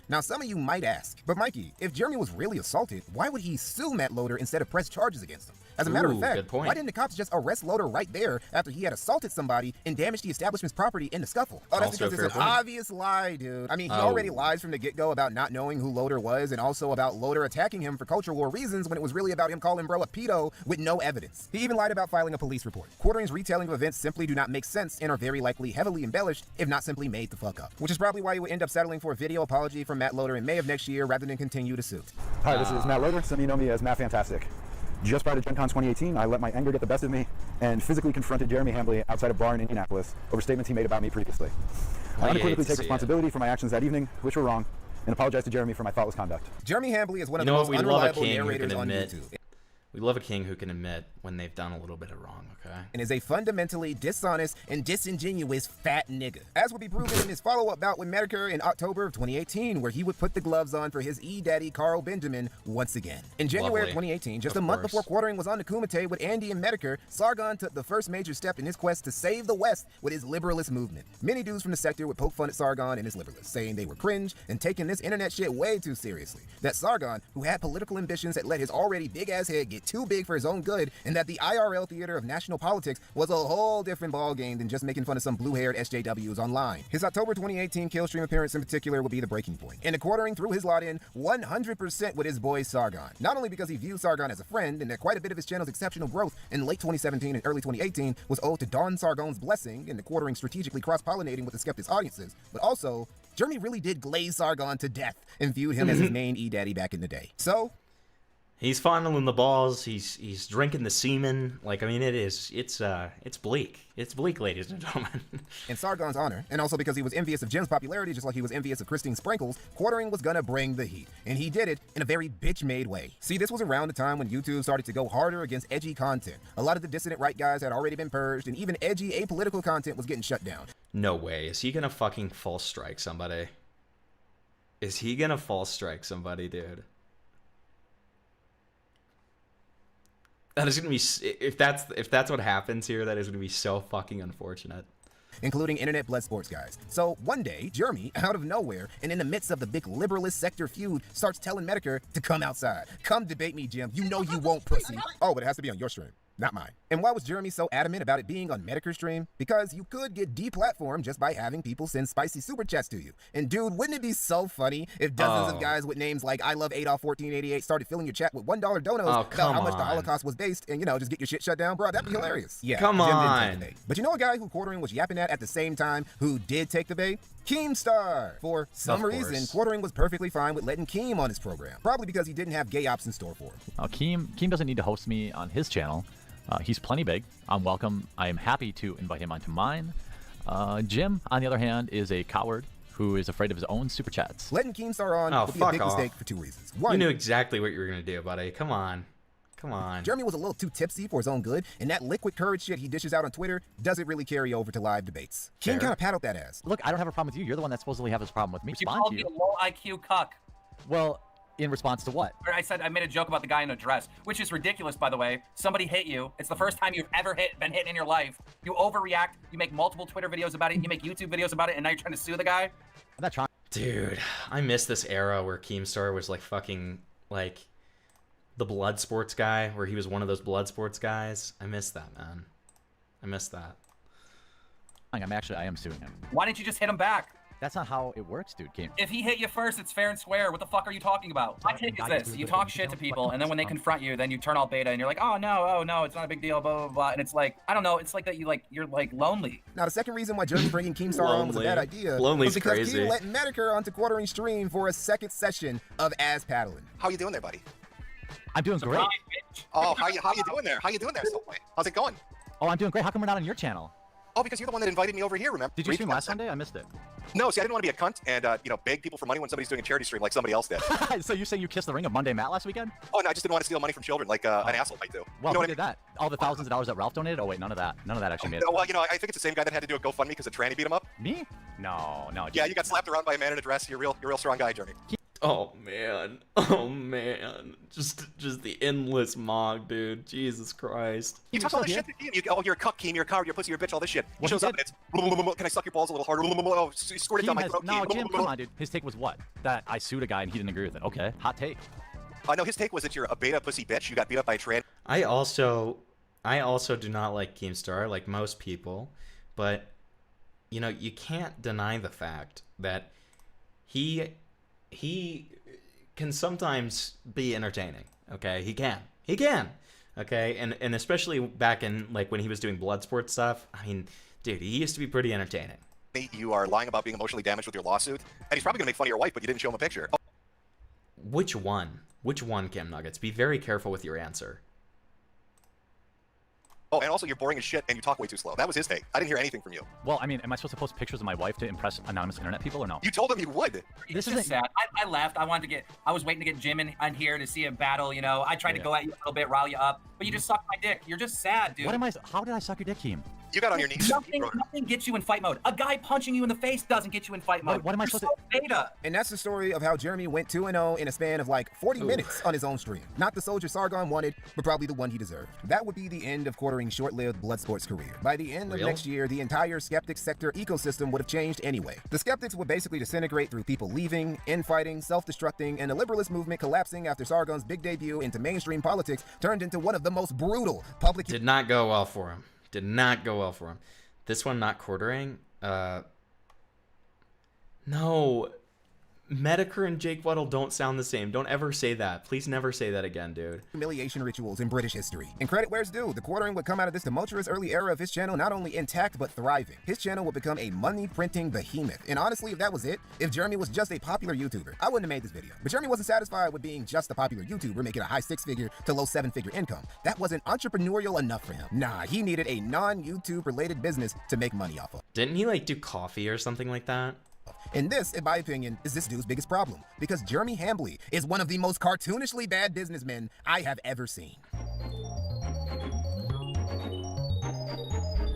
Now, some of you might ask, but Mikey, if Jeremy was really assaulted, why would he sue Matt Loader instead of press charges against him? As a matter of fact, why didn't the cops just arrest Loader right there after he had assaulted somebody and damaged the establishment's property in the scuffle? Oh, that's because it's an obvious lie, dude. I mean, he already lies from the get-go about not knowing who Loader was and also about Loader attacking him for culture war reasons when it was really about him calling bro a pedo with no evidence. He even lied about filing a police report. Quartering's retelling of events simply do not make sense and are very likely heavily embellished, if not simply made the fuck up. Which is probably why he would end up settling for a video apology from Matt Loader in May of next year rather than continue to sue. Hi, this is Matt Loader. Some of you know me as Matt Fantastic. Just prior to Gen Con 2018, I let my anger get the best of me and physically confronted Jeremy Hambley outside a bar in Indianapolis over statements he made about me previously. I unequivocally take responsibility for my actions that evening, which were wrong, and apologize to Jeremy for my thoughtless conduct. Jeremy Hambley is one of the most unreliable narrators on YouTube. We love a king who can admit when they've done a little bit of wrong, okay? And is a fundamentally dishonest and disingenuous fat nigga. As would be proven in his follow-up bout with Medicare in October of 2018, where he would put the gloves on for his E-daddy Carl Benjamin once again. In January of 2018, just a month before Quartering was on the Kumite with Andy and Medicare, Sargon took the first major step in his quest to save the West with his liberalist movement. Many dudes from the sector would poke fun at Sargon and his liberalists, saying they were cringe and taking this internet shit way too seriously. That Sargon, who had political ambitions that let his already big-ass head get too big for his own good, and that the IRL theater of national politics was a whole different ballgame than just making fun of some blue-haired SJWs online. His October 2018 Killstream appearance in particular would be the breaking point. And the Quartering threw his lot in 100% with his boy Sargon. Not only because he viewed Sargon as a friend, and that quite a bit of his channel's exceptional growth in late 2017 and early 2018 was owed to Don Sargon's blessing and the Quartering strategically cross-pollinating with the skeptics' audiences, but also, Jeremy really did glaze Sargon to death and viewed him as his main E-daddy back in the day. So, He's fondling the balls. He's drinking the semen. Like, I mean, it's bleak. It's bleak, ladies and gentlemen. In Sargon's honor, and also because he was envious of Jim's popularity, just like he was envious of Christine's sprinkles, Quartering was gonna bring the heat. And he did it in a very bitch-made way. See, this was around the time when YouTube started to go harder against edgy content. A lot of the dissident right guys had already been purged, and even edgy, apolitical content was getting shut down. No way. Is he gonna fucking false strike somebody? Is he gonna false strike somebody, dude? That is gonna be, if that's what happens here, that is gonna be so fucking unfortunate. Including internet blood sports guys. So one day, Jeremy, out of nowhere, and in the midst of the big liberalist sector feud, starts telling Medicare to come outside. Come debate me, Jim. You know you won't, pussy. Oh, but it has to be on your stream, not mine. And why was Jeremy so adamant about it being on Medicare's stream? Because you could get deplatformed just by having people send spicy super chats to you. And dude, wouldn't it be so funny if dozens of guys with names like I love Adolf 1488 started filling your chat with $1 donos about how much the Holocaust was based and, you know, just get your shit shut down? Bro, that'd be hilarious. Yeah, come Jim on. didn't take the bait. But you know a guy who Quartering was yapping at the same time who did take the bait? Keemstar. For some reason, Quartering was perfectly fine with letting Keem on his program. Probably because he didn't have gay ops in store for him. Keem doesn't need to host me on his channel. He's plenty big. I'm welcome. I am happy to invite him onto mine. Jim, on the other hand, is a coward who is afraid of his own super chats. Letting Keemstar on would be a big mistake for two reasons. One, you knew exactly what you were gonna do, buddy. Come on. Come on. Jeremy was a little too tipsy for his own good, and that liquid courage shit he dishes out on Twitter doesn't really carry over to live debates. Keem kind of paddled that ass. Look, I don't have a problem with you. You're the one that supposedly has this problem with me. You called me a low IQ cuck. Well, in response to what? I said I made a joke about the guy in a dress, which is ridiculous, by the way. Somebody hit you. It's the first time you've ever been hit in your life. You overreact. You make multiple Twitter videos about it. You make YouTube videos about it, and now you're trying to sue the guy. I'm not trying. Dude, I miss this era where Keemstar was like fucking like the blood sports guy, where he was one of those blood sports guys. I miss that, man. I miss that. I am suing him. Why didn't you just hit him back? That's not how it works, dude. Keem. If he hit you first, it's fair and square. What the fuck are you talking about? My take is this. You talk shit to people, and then when they confront you, then you turn all beta, and you're like, oh no, it's not a big deal, blah, blah, blah. And it's like, I don't know, it's like that you're like lonely. Now, the second reason why Jeremy bringing Keemstar on was a bad idea was because crazy. Keem let Medicare onto Quartering stream for a second session of ass paddling. How you doing there, buddy? I'm doing great. Oh, how you doing there? How you doing there, Subway? How's it going? Oh, I'm doing great. How come we're not on your channel? Oh, because you're the one that invited me over here, remember? Did you stream last Sunday? I missed it. No, see, I didn't want to be a cunt and, beg people for money when somebody's doing a charity stream like somebody else did. So you saying you kissed the ring of Monday Matt last weekend? Oh, no, I just didn't want to steal money from children like an asshole might do. Well, you know who did that? All the thousands of dollars that Ralph donated? Oh, wait, none of that. None of that actually made it. No, well, I think it's the same guy that had to do a GoFundMe because a tranny beat him up. Me? No. Yeah, you got slapped around by a man in a dress. You're a real strong guy, Jeremy. Oh man, just the endless mog, dude. Jesus Christ. You talk all this shit to Keem. You're a cuck, Keem. You're a coward. You're a pussy. You're a bitch. All this shit. He shows up and it's, can I suck your balls a little harder? Oh, squirt it down my throat. No, Jim, come on, dude. His take was what? That I sued a guy and he didn't agree with it. Okay, hot take. No, his take was that you're a beta pussy bitch. You got beat up by a trans. I also do not like Keemstar, like most people, but you can't deny the fact that he can sometimes be entertaining. Okay, he can. Okay, and especially back in like when he was doing blood sport stuff. I mean, dude, he used to be pretty entertaining. You are lying about being emotionally damaged with your lawsuit, and he's probably gonna make fun of your wife, but you didn't show him a picture. Which one? Which one, CAMNUGGETS? Be very careful with your answer. Oh, and also you're boring as shit and you talk way too slow. That was his take. I didn't hear anything from you. Well, I mean, am I supposed to post pictures of my wife to impress anonymous internet people or no? You told him you would. This is sad. I left. I was waiting to get Jim in here to see him battle, I tried to go at you a little bit, rile you up, but you just sucked my dick. You're just sad, dude. How did I suck your dick, Keem? You got on your knees. Nothing gets you in fight mode. A guy punching you in the face doesn't get you in fight mode. What am I supposed to beta. And that's the story of how Jeremy went 2-0 in a span of like 40 minutes on his own stream. Not the soldier Sargon wanted, but probably the one he deserved. That would be the end of Quartering's short-lived blood sports career. By the end of next year, the entire skeptic sector ecosystem would have changed anyway. The skeptics would basically disintegrate through people leaving, infighting, self-destructing, and the liberalist movement collapsing after Sargon's big debut into mainstream politics turned into one of the most brutal public... Did not go well for him. This one not Quartering. No. Medicare and Jake Weddle don't sound the same. Don't ever say that. Please never say that again, dude. Humiliation rituals in British history. And credit where's due, the quartering would come out of this tumultuous early era of his channel not only intact but thriving. His channel would become a money-printing behemoth. And honestly, if that was it, if Jeremy was just a popular YouTuber, I wouldn't have made this video. But Jeremy wasn't satisfied with being just a popular YouTuber making a high 6-figure to low 7-figure income. That wasn't entrepreneurial enough for him. Nah, he needed a non-YouTube related business to make money off of. Didn't he like do coffee or something like that? And this, in my opinion, is this dude's biggest problem, because Jeremy Hambley is one of the most cartoonishly bad businessmen I have ever seen.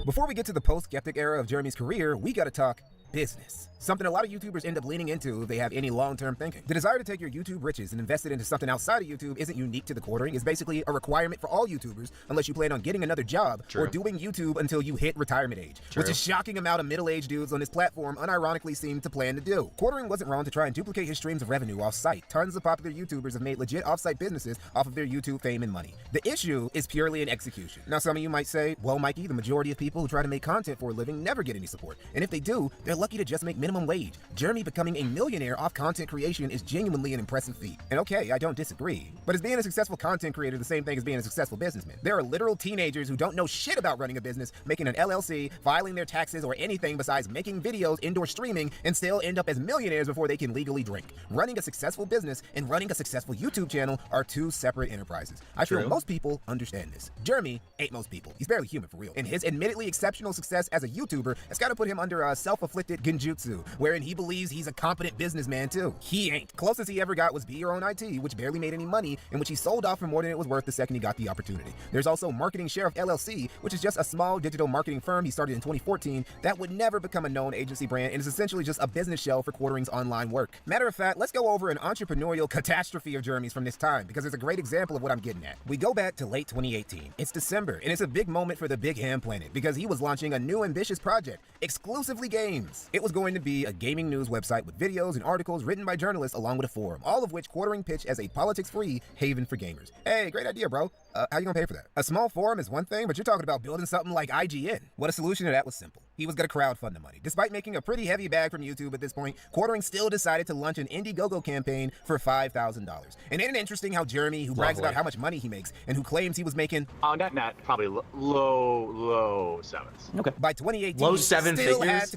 Before we get to the post-skeptic era of Jeremy's career, we gotta talk business. Something a lot of YouTubers end up leaning into if they have any long-term thinking. The desire to take your YouTube riches and invest it into something outside of YouTube isn't unique to the quartering. It's basically a requirement for all YouTubers unless you plan on getting another job or doing YouTube until you hit retirement age, which a shocking amount of middle-aged dudes on this platform unironically seem to plan to do. Quartering wasn't wrong to try and duplicate his streams of revenue off-site. Tons of popular YouTubers have made legit off-site businesses off of their YouTube fame and money. The issue is purely in execution. Now, some of you might say, well, Mikey, the majority of people who try to make content for a living never get any support. And if they do, they're lucky to just make minimum wage. Jeremy becoming a millionaire off content creation is genuinely an impressive feat. And okay, I don't disagree. But is being a successful content creator the same thing as being a successful businessman? There are literal teenagers who don't know shit about running a business, making an LLC, filing their taxes, or anything besides making videos, indoor streaming, and still end up as millionaires before they can legally drink. Running a successful business and running a successful YouTube channel are two separate enterprises. I feel most people understand this. Jeremy ain't most people. He's barely human for real. And his admittedly exceptional success as a YouTuber has got to put him under a self-afflicted genjutsu, wherein he believes he's a competent businessman too. He ain't. Closest he ever got was Be Your Own IT, which barely made any money and which he sold off for more than it was worth the second he got the opportunity. There's also Marketing Sheriff LLC, which is just a small digital marketing firm he started in 2014 that would never become a known agency brand and is essentially just a business shell for quartering's online work. Matter of fact, let's go over an entrepreneurial catastrophe of Jeremy's from this time because it's a great example of what I'm getting at. We go back to late 2018. It's December and it's a big moment for the Big Ham Planet because he was launching a new ambitious project, exclusively games. It was going to be a gaming news website with videos and articles written by journalists along with a forum, all of which quartering pitched as a politics-free haven for gamers. Hey, great idea, bro. How you gonna pay for that? A small forum is one thing, but you're talking about building something like IGN. Well, the solution to that was simple. He was gonna crowdfund the money. Despite making a pretty heavy bag from YouTube at this point, Quartering still decided to launch an Indiegogo campaign for $5,000. And isn't it interesting how Jeremy, who brags about how much money he makes and who claims he was making net probably low sevens. Okay. By 2018, Low he seven still figures? had to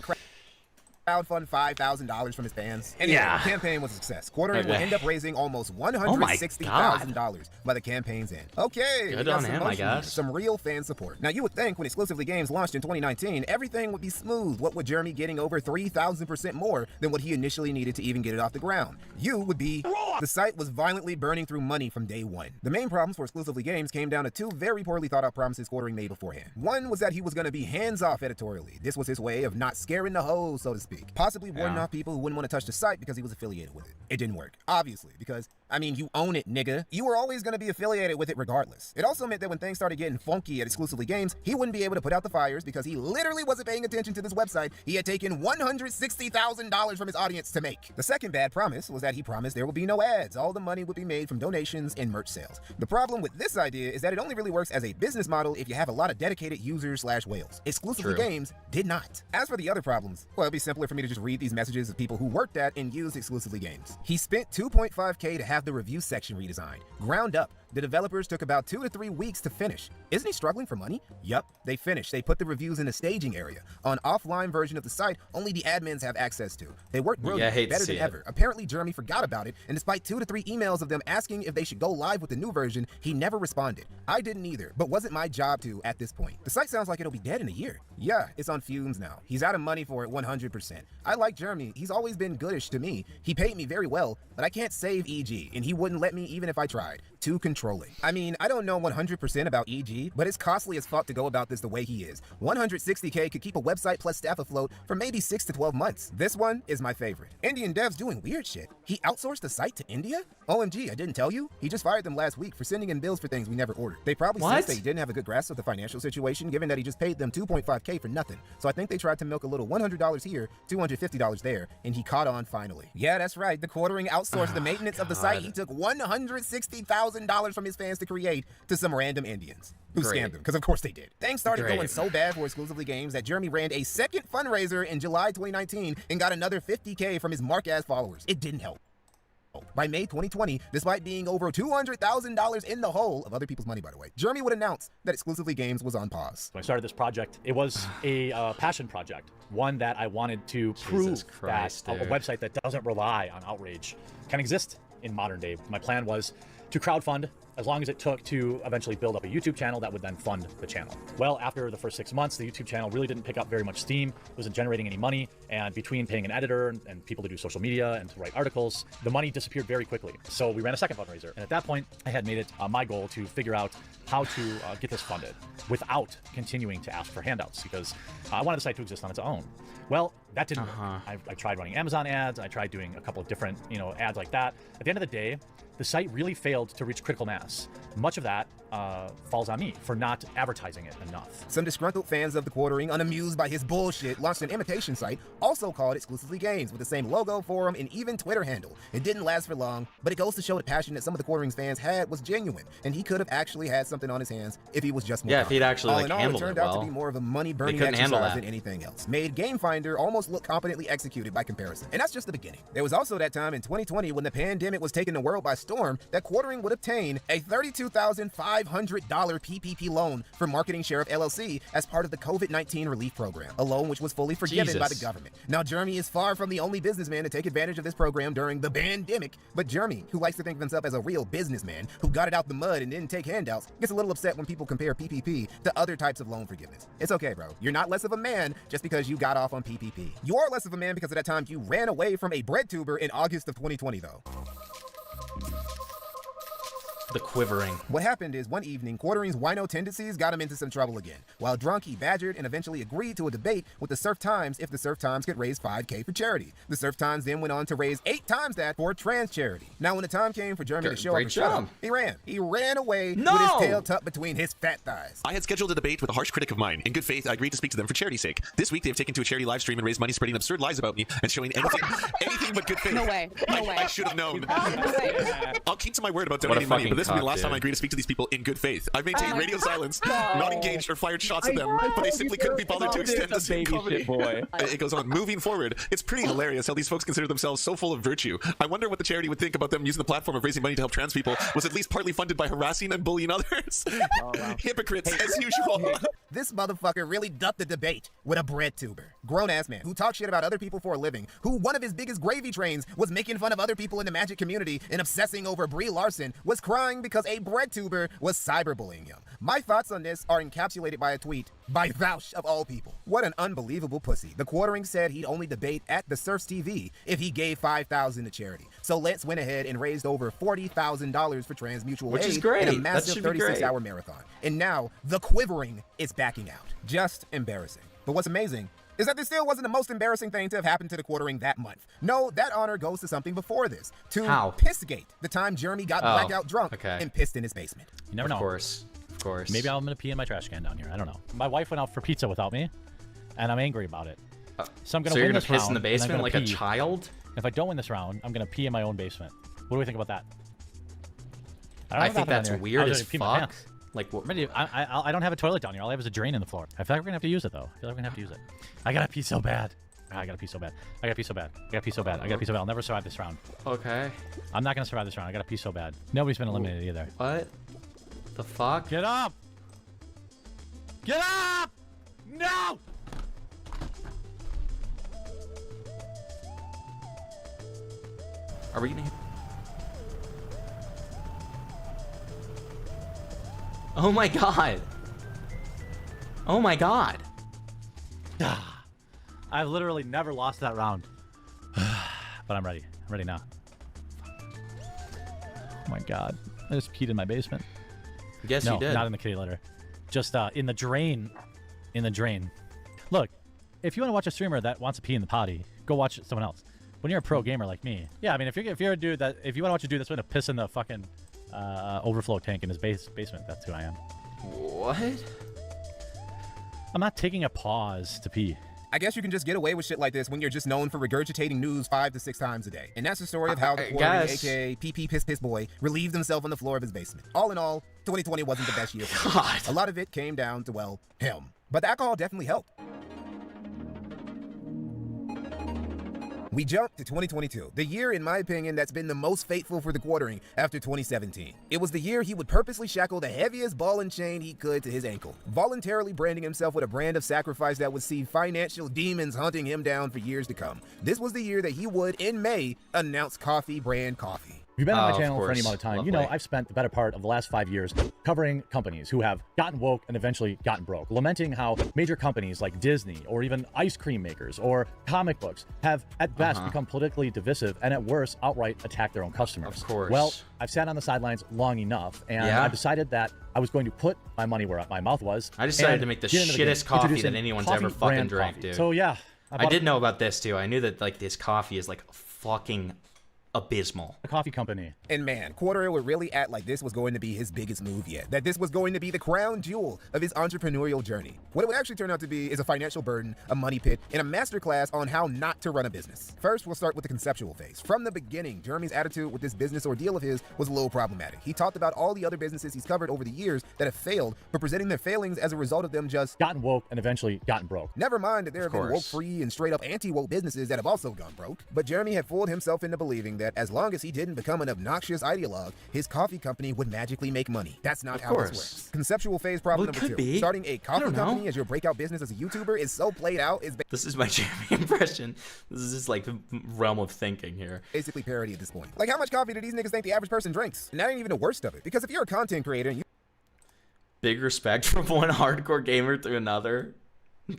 crowdfund $5,000 from his fans. Anyway, Yeah. the campaign was a success. Quartering would end up raising almost Oh $160,000 by the campaign's end. Okay, Good we got on some him, I motion here, guess. some real fan support. Now, you would think when Exclusively Games launched in 2019, everything would be smooth. What would Jeremy getting over 3,000% more than what he initially needed to even get it off the ground? You would be... The site was violently burning through money from day one. The main problems for Exclusively Games came down to two very poorly thought out promises Quartering made beforehand. One was that he was going to be hands-off editorially. This was his way of not scaring the hoes, so to speak. Possibly warning off people who wouldn't want to touch the site because he was affiliated with it. It didn't work, obviously, because, I mean, you own it, nigga. You were always going to be affiliated with it regardless. It also meant that when things started getting funky at Exclusively Games, he wouldn't be able to put out the fires because he literally wasn't paying attention to this website he had taken $160,000 from his audience to make. The second bad promise was that he promised there would be no ads. All the money would be made from donations and merch sales. The problem with this idea is that it only really works as a business model if you have a lot of dedicated users/whales. Exclusively Games did not. As for the other problems, well, it'd be simpler for me to just read these messages of people who worked at and used Exclusively Games. He spent $2.5K to have the review section redesigned. Ground up. The developers took about 2 to 3 weeks to finish. Isn't he struggling for money? Yup, they finished. They put the reviews in the staging area. On offline version of the site, only the admins have access to. They worked brilliant, better than ever. Apparently, Jeremy forgot about it, and despite 2 to 3 emails of them asking if they should go live with the new version, he never responded. I didn't either, but wasn't my job to at this point. The site sounds like it'll be dead in a year. Yeah, it's on fumes now. He's out of money for it 100%. I like Jeremy. He's always been goodish to me. He paid me very well, but I can't save EG, and he wouldn't let me even if I tried. Too controlling. I mean, I don't know 100% about EG, but it's costly as fuck to go about this the way he is. 160K could keep a website plus staff afloat for maybe 6 to 12 months. This one is my favorite. Indian devs doing weird shit. He outsourced the site to India? OMG, I didn't tell you? He just fired them last week for sending in bills for things we never ordered. They probably sensed that he didn't have a good grasp of the financial situation, given that he just paid them $2.5K for nothing. So I think they tried to milk a little $100 here, $250 there, and he caught on finally. Yeah, that's right. The Quartering outsourced the maintenance of the site. He took $160,000 $100,000 from his fans to create to some random Indians who Great. scammed him, because of course they did. Things started Great. going so bad for Exclusively Games that Jeremy ran a second fundraiser in July 2019 and got another $50K from his mark-ass followers. It didn't help. By May 2020, despite being over $200,000 in the hole of other people's money, by the way, Jeremy would announce that Exclusively Games was on pause. When I started this project, it was a passion project, one that I wanted to prove Christ, that a dude. website that doesn't rely on outrage can exist in modern day. My plan was to crowdfund as long as it took to eventually build up a YouTube channel that would then fund the channel. Well, after the first 6 months, the YouTube channel really didn't pick up very much steam. It wasn't generating any money, and between paying an editor and people to do social media and to write articles, the money disappeared very quickly. So we ran a second fundraiser, and at that point, I had made it my goal to figure out how to get this funded without continuing to ask for handouts, because I wanted the site to exist on its own. Well, that didn't work. I tried running Amazon ads. I tried doing a couple of different, ads like that. At the end of the day, the site really failed to reach critical mass. Much of that falls on me for not advertising it enough. Some disgruntled fans of the Quartering, unamused by his bullshit, launched an imitation site, also called Exclusively Games, with the same logo, forum, and even Twitter handle. It didn't last for long, but it goes to show the passion that some of the Quartering's fans had was genuine, and he could have actually had something on his hands if he was just more Yeah, if he'd actually, all like, in all, handled it turned it out to well. be more of a money-burning They couldn't handle exercise that. than anything else. Made Game Finder almost look competently executed by comparison. And that's just the beginning. There was also that time in 2020 when the pandemic was taking the world by storm that Quartering would obtain a $32,500 PPP loan from Marketing Sheriff LLC as part of the COVID-19 relief program, a loan which was fully forgiven by the government. Now, Jeremy is far from the only businessman to take advantage of this program during the pandemic, but Jeremy, who likes to think of himself as a real businessman who got it out the mud and didn't take handouts, gets a little upset when people compare PPP to other types of loan forgiveness. It's okay, bro. You're not less of a man just because you got off on PPP. You are less of a man because of that time you ran away from a bread tuber in August of 2020, though. The quivering. What happened is one evening, Quartering's wino tendencies got him into some trouble again. While drunk, he badgered and eventually agreed to a debate with the Surf Times if the Surf Times could raise $5K for charity. The Surf Times then went on to raise 8 times that for trans charity. Now, when the time came for Jeremy to show up and shut up, he ran. He ran away with his tail tucked between his fat thighs. I had scheduled a debate with a harsh critic of mine. In good faith, I agreed to speak to them for charity's sake. This week, they've taken to a charity live stream and raised money spreading absurd lies about me and showing anything but good faith. No way. No way. I should have known. No way. I'll keep to my word about What a donating money, but fucking this will be the cock, last time dude. I agree to speak to these people in good faith. I've maintained radio silence, not engaged or fired shots at them, but they simply couldn't be bothered to extend the same comedy. It goes on. Moving forward, it's pretty hilarious how these folks consider themselves so full of virtue. I wonder what the charity would think about them using the platform of raising money to help trans people was at least partly funded by harassing and bullying others. Hypocrites, as usual. This motherfucker really ducked the debate with a bread tuber. Grown-ass man who talks shit about other people for a living, who one of his biggest gravy trains was making fun of other people in the Magic community and obsessing over Brie Larson, was crying because a bread tuber was cyberbullying him. My thoughts on this are encapsulated by a tweet by Vouch of all people. What an unbelievable pussy. The Quartering said he'd only debate at the Surfs TV if he gave $5,000 to charity. So Lance went ahead and raised over $40,000 for trans mutual Which aid is great. in a That massive should be great. 36-hour marathon. And now the Quivering is backing out. Just embarrassing. But what's amazing is that this still wasn't the most embarrassing thing to have happened to the Quartering that month. No, that honor goes to something before this. To Pissgate, the time Jeremy got blackout drunk and pissed in his basement. You never know. Of course. Of course. Maybe I'm gonna pee in my trash can down here. I don't know. My wife went out for pizza without me, and I'm angry about it. So I'm gonna So you're win gonna this piss round, in the and I'm basement gonna like a pee. child? If I don't win this round, I'm gonna pee in my own basement. What do we think about that? I think that's weird as fuck. Like, I don't have a toilet down here. All I have is a drain in the floor. I feel like we're gonna have to use it though. I feel like we're gonna have to use it. I gotta pee so bad. I gotta pee so bad. I gotta pee so bad. I gotta pee so bad. I gotta pee so bad. I'll never survive this round. Okay. I'm not gonna survive this round. I gotta pee so bad. Nobody's been eliminated either. What? The fuck? Get up! Get up! No! Are we gonna hit? Oh my god. Oh my god. I've literally never lost that round. But I'm ready. I'm ready now. Oh my god. I just peed in my basement. Guess no, you did. Not in the kitty litter. Just in the drain. In the drain. Look, if you want to watch a streamer that wants to pee in the potty, go watch someone else. When you're a pro gamer like me, yeah, I mean, if you're a dude that, if you want to watch a dude that's going to piss in the fucking overflow tank in his basement, that's who I am. What? I'm not taking a pause to pee. I guess you can just get away with shit like this when you're just known for regurgitating news 5 to 6 times a day. And that's the story of how the quartering, aka PP Piss Boy, relieved himself on the floor of his basement. All in all, 2020 wasn't the best year for him. A lot of it came down to, well, him. But the alcohol definitely helped. We jumped to 2022, the year, in my opinion, that's been the most fateful for the quartering after 2017. It was the year he would purposely shackle the heaviest ball and chain he could to his ankle, voluntarily branding himself with a brand of sacrifice that would see financial demons hunting him down for years to come. This was the year that he would, in May, announce Coffee brand coffee. If you've been on my channel for any amount of time, you know I've spent the better part of the last 5 years covering companies who have gotten woke and eventually gotten broke, lamenting how major companies like Disney or even ice cream makers or comic books have at best become politically divisive and at worst outright attack their own customers. Of course. Well, I've sat on the sidelines long enough, and I decided that I was going to put my money where my mouth was. I decided to make the shittest coffee that anyone's ever fucking drank, dude. So yeah, I did know about this too. I knew that like this coffee is like fucking abysmal. A coffee company. And man, Quarter would really act like this was going to be his biggest move yet, that this was going to be the crown jewel of his entrepreneurial journey. What it would actually turn out to be is a financial burden, a money pit, and a masterclass on how not to run a business. First, we'll start with the conceptual phase. From the beginning, Jeremy's attitude with this business ordeal of his was a little problematic. He talked about all the other businesses he's covered over the years that have failed, but presenting their failings as a result of them just gotten woke and eventually gotten broke. Never mind that there have been woke-free and straight-up anti-woke businesses that have also gone broke. But Jeremy had fooled himself into believing that as long as he didn't become an obnoxious ideologue, his coffee company would magically make money. That's not how this works. Conceptual phase problem number 2. Starting a coffee company as your breakout business as a YouTuber is so played out. This is my Jeremy impression. This is just like the realm of thinking here. Basically parody at this point. Like, how much coffee do these niggas think the average person drinks? And that ain't even the worst of it. Because if you're a content creator and you big respect from one hardcore gamer to another.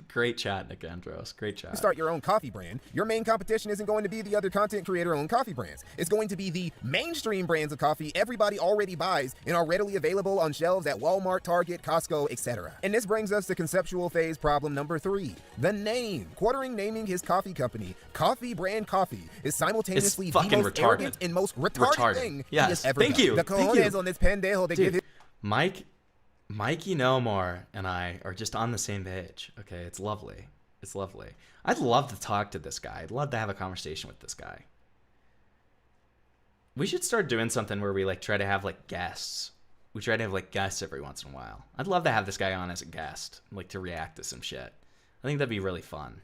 Great chat, Nick Andros. Great chat. Start your own coffee brand. Your main competition isn't going to be the other content creator-owned coffee brands. It's going to be the mainstream brands of coffee everybody already buys and are readily available on shelves at Walmart, Target, Costco, etc. And this brings us to conceptual phase problem number 3. The name. Quartering naming his coffee company Coffee Brand Coffee is simultaneously the most arrogant and most retarded thing he has ever done. The cojones on this pendejo to give him... Mikey No More and I are just on the same page. Okay, it's lovely. It's lovely. I'd love to talk to this guy. I'd love to have a conversation with this guy. We should start doing something where we like try to have like guests. We try to have like guests every once in a while. I'd love to have this guy on as a guest, like to react to some shit. I think that'd be really fun.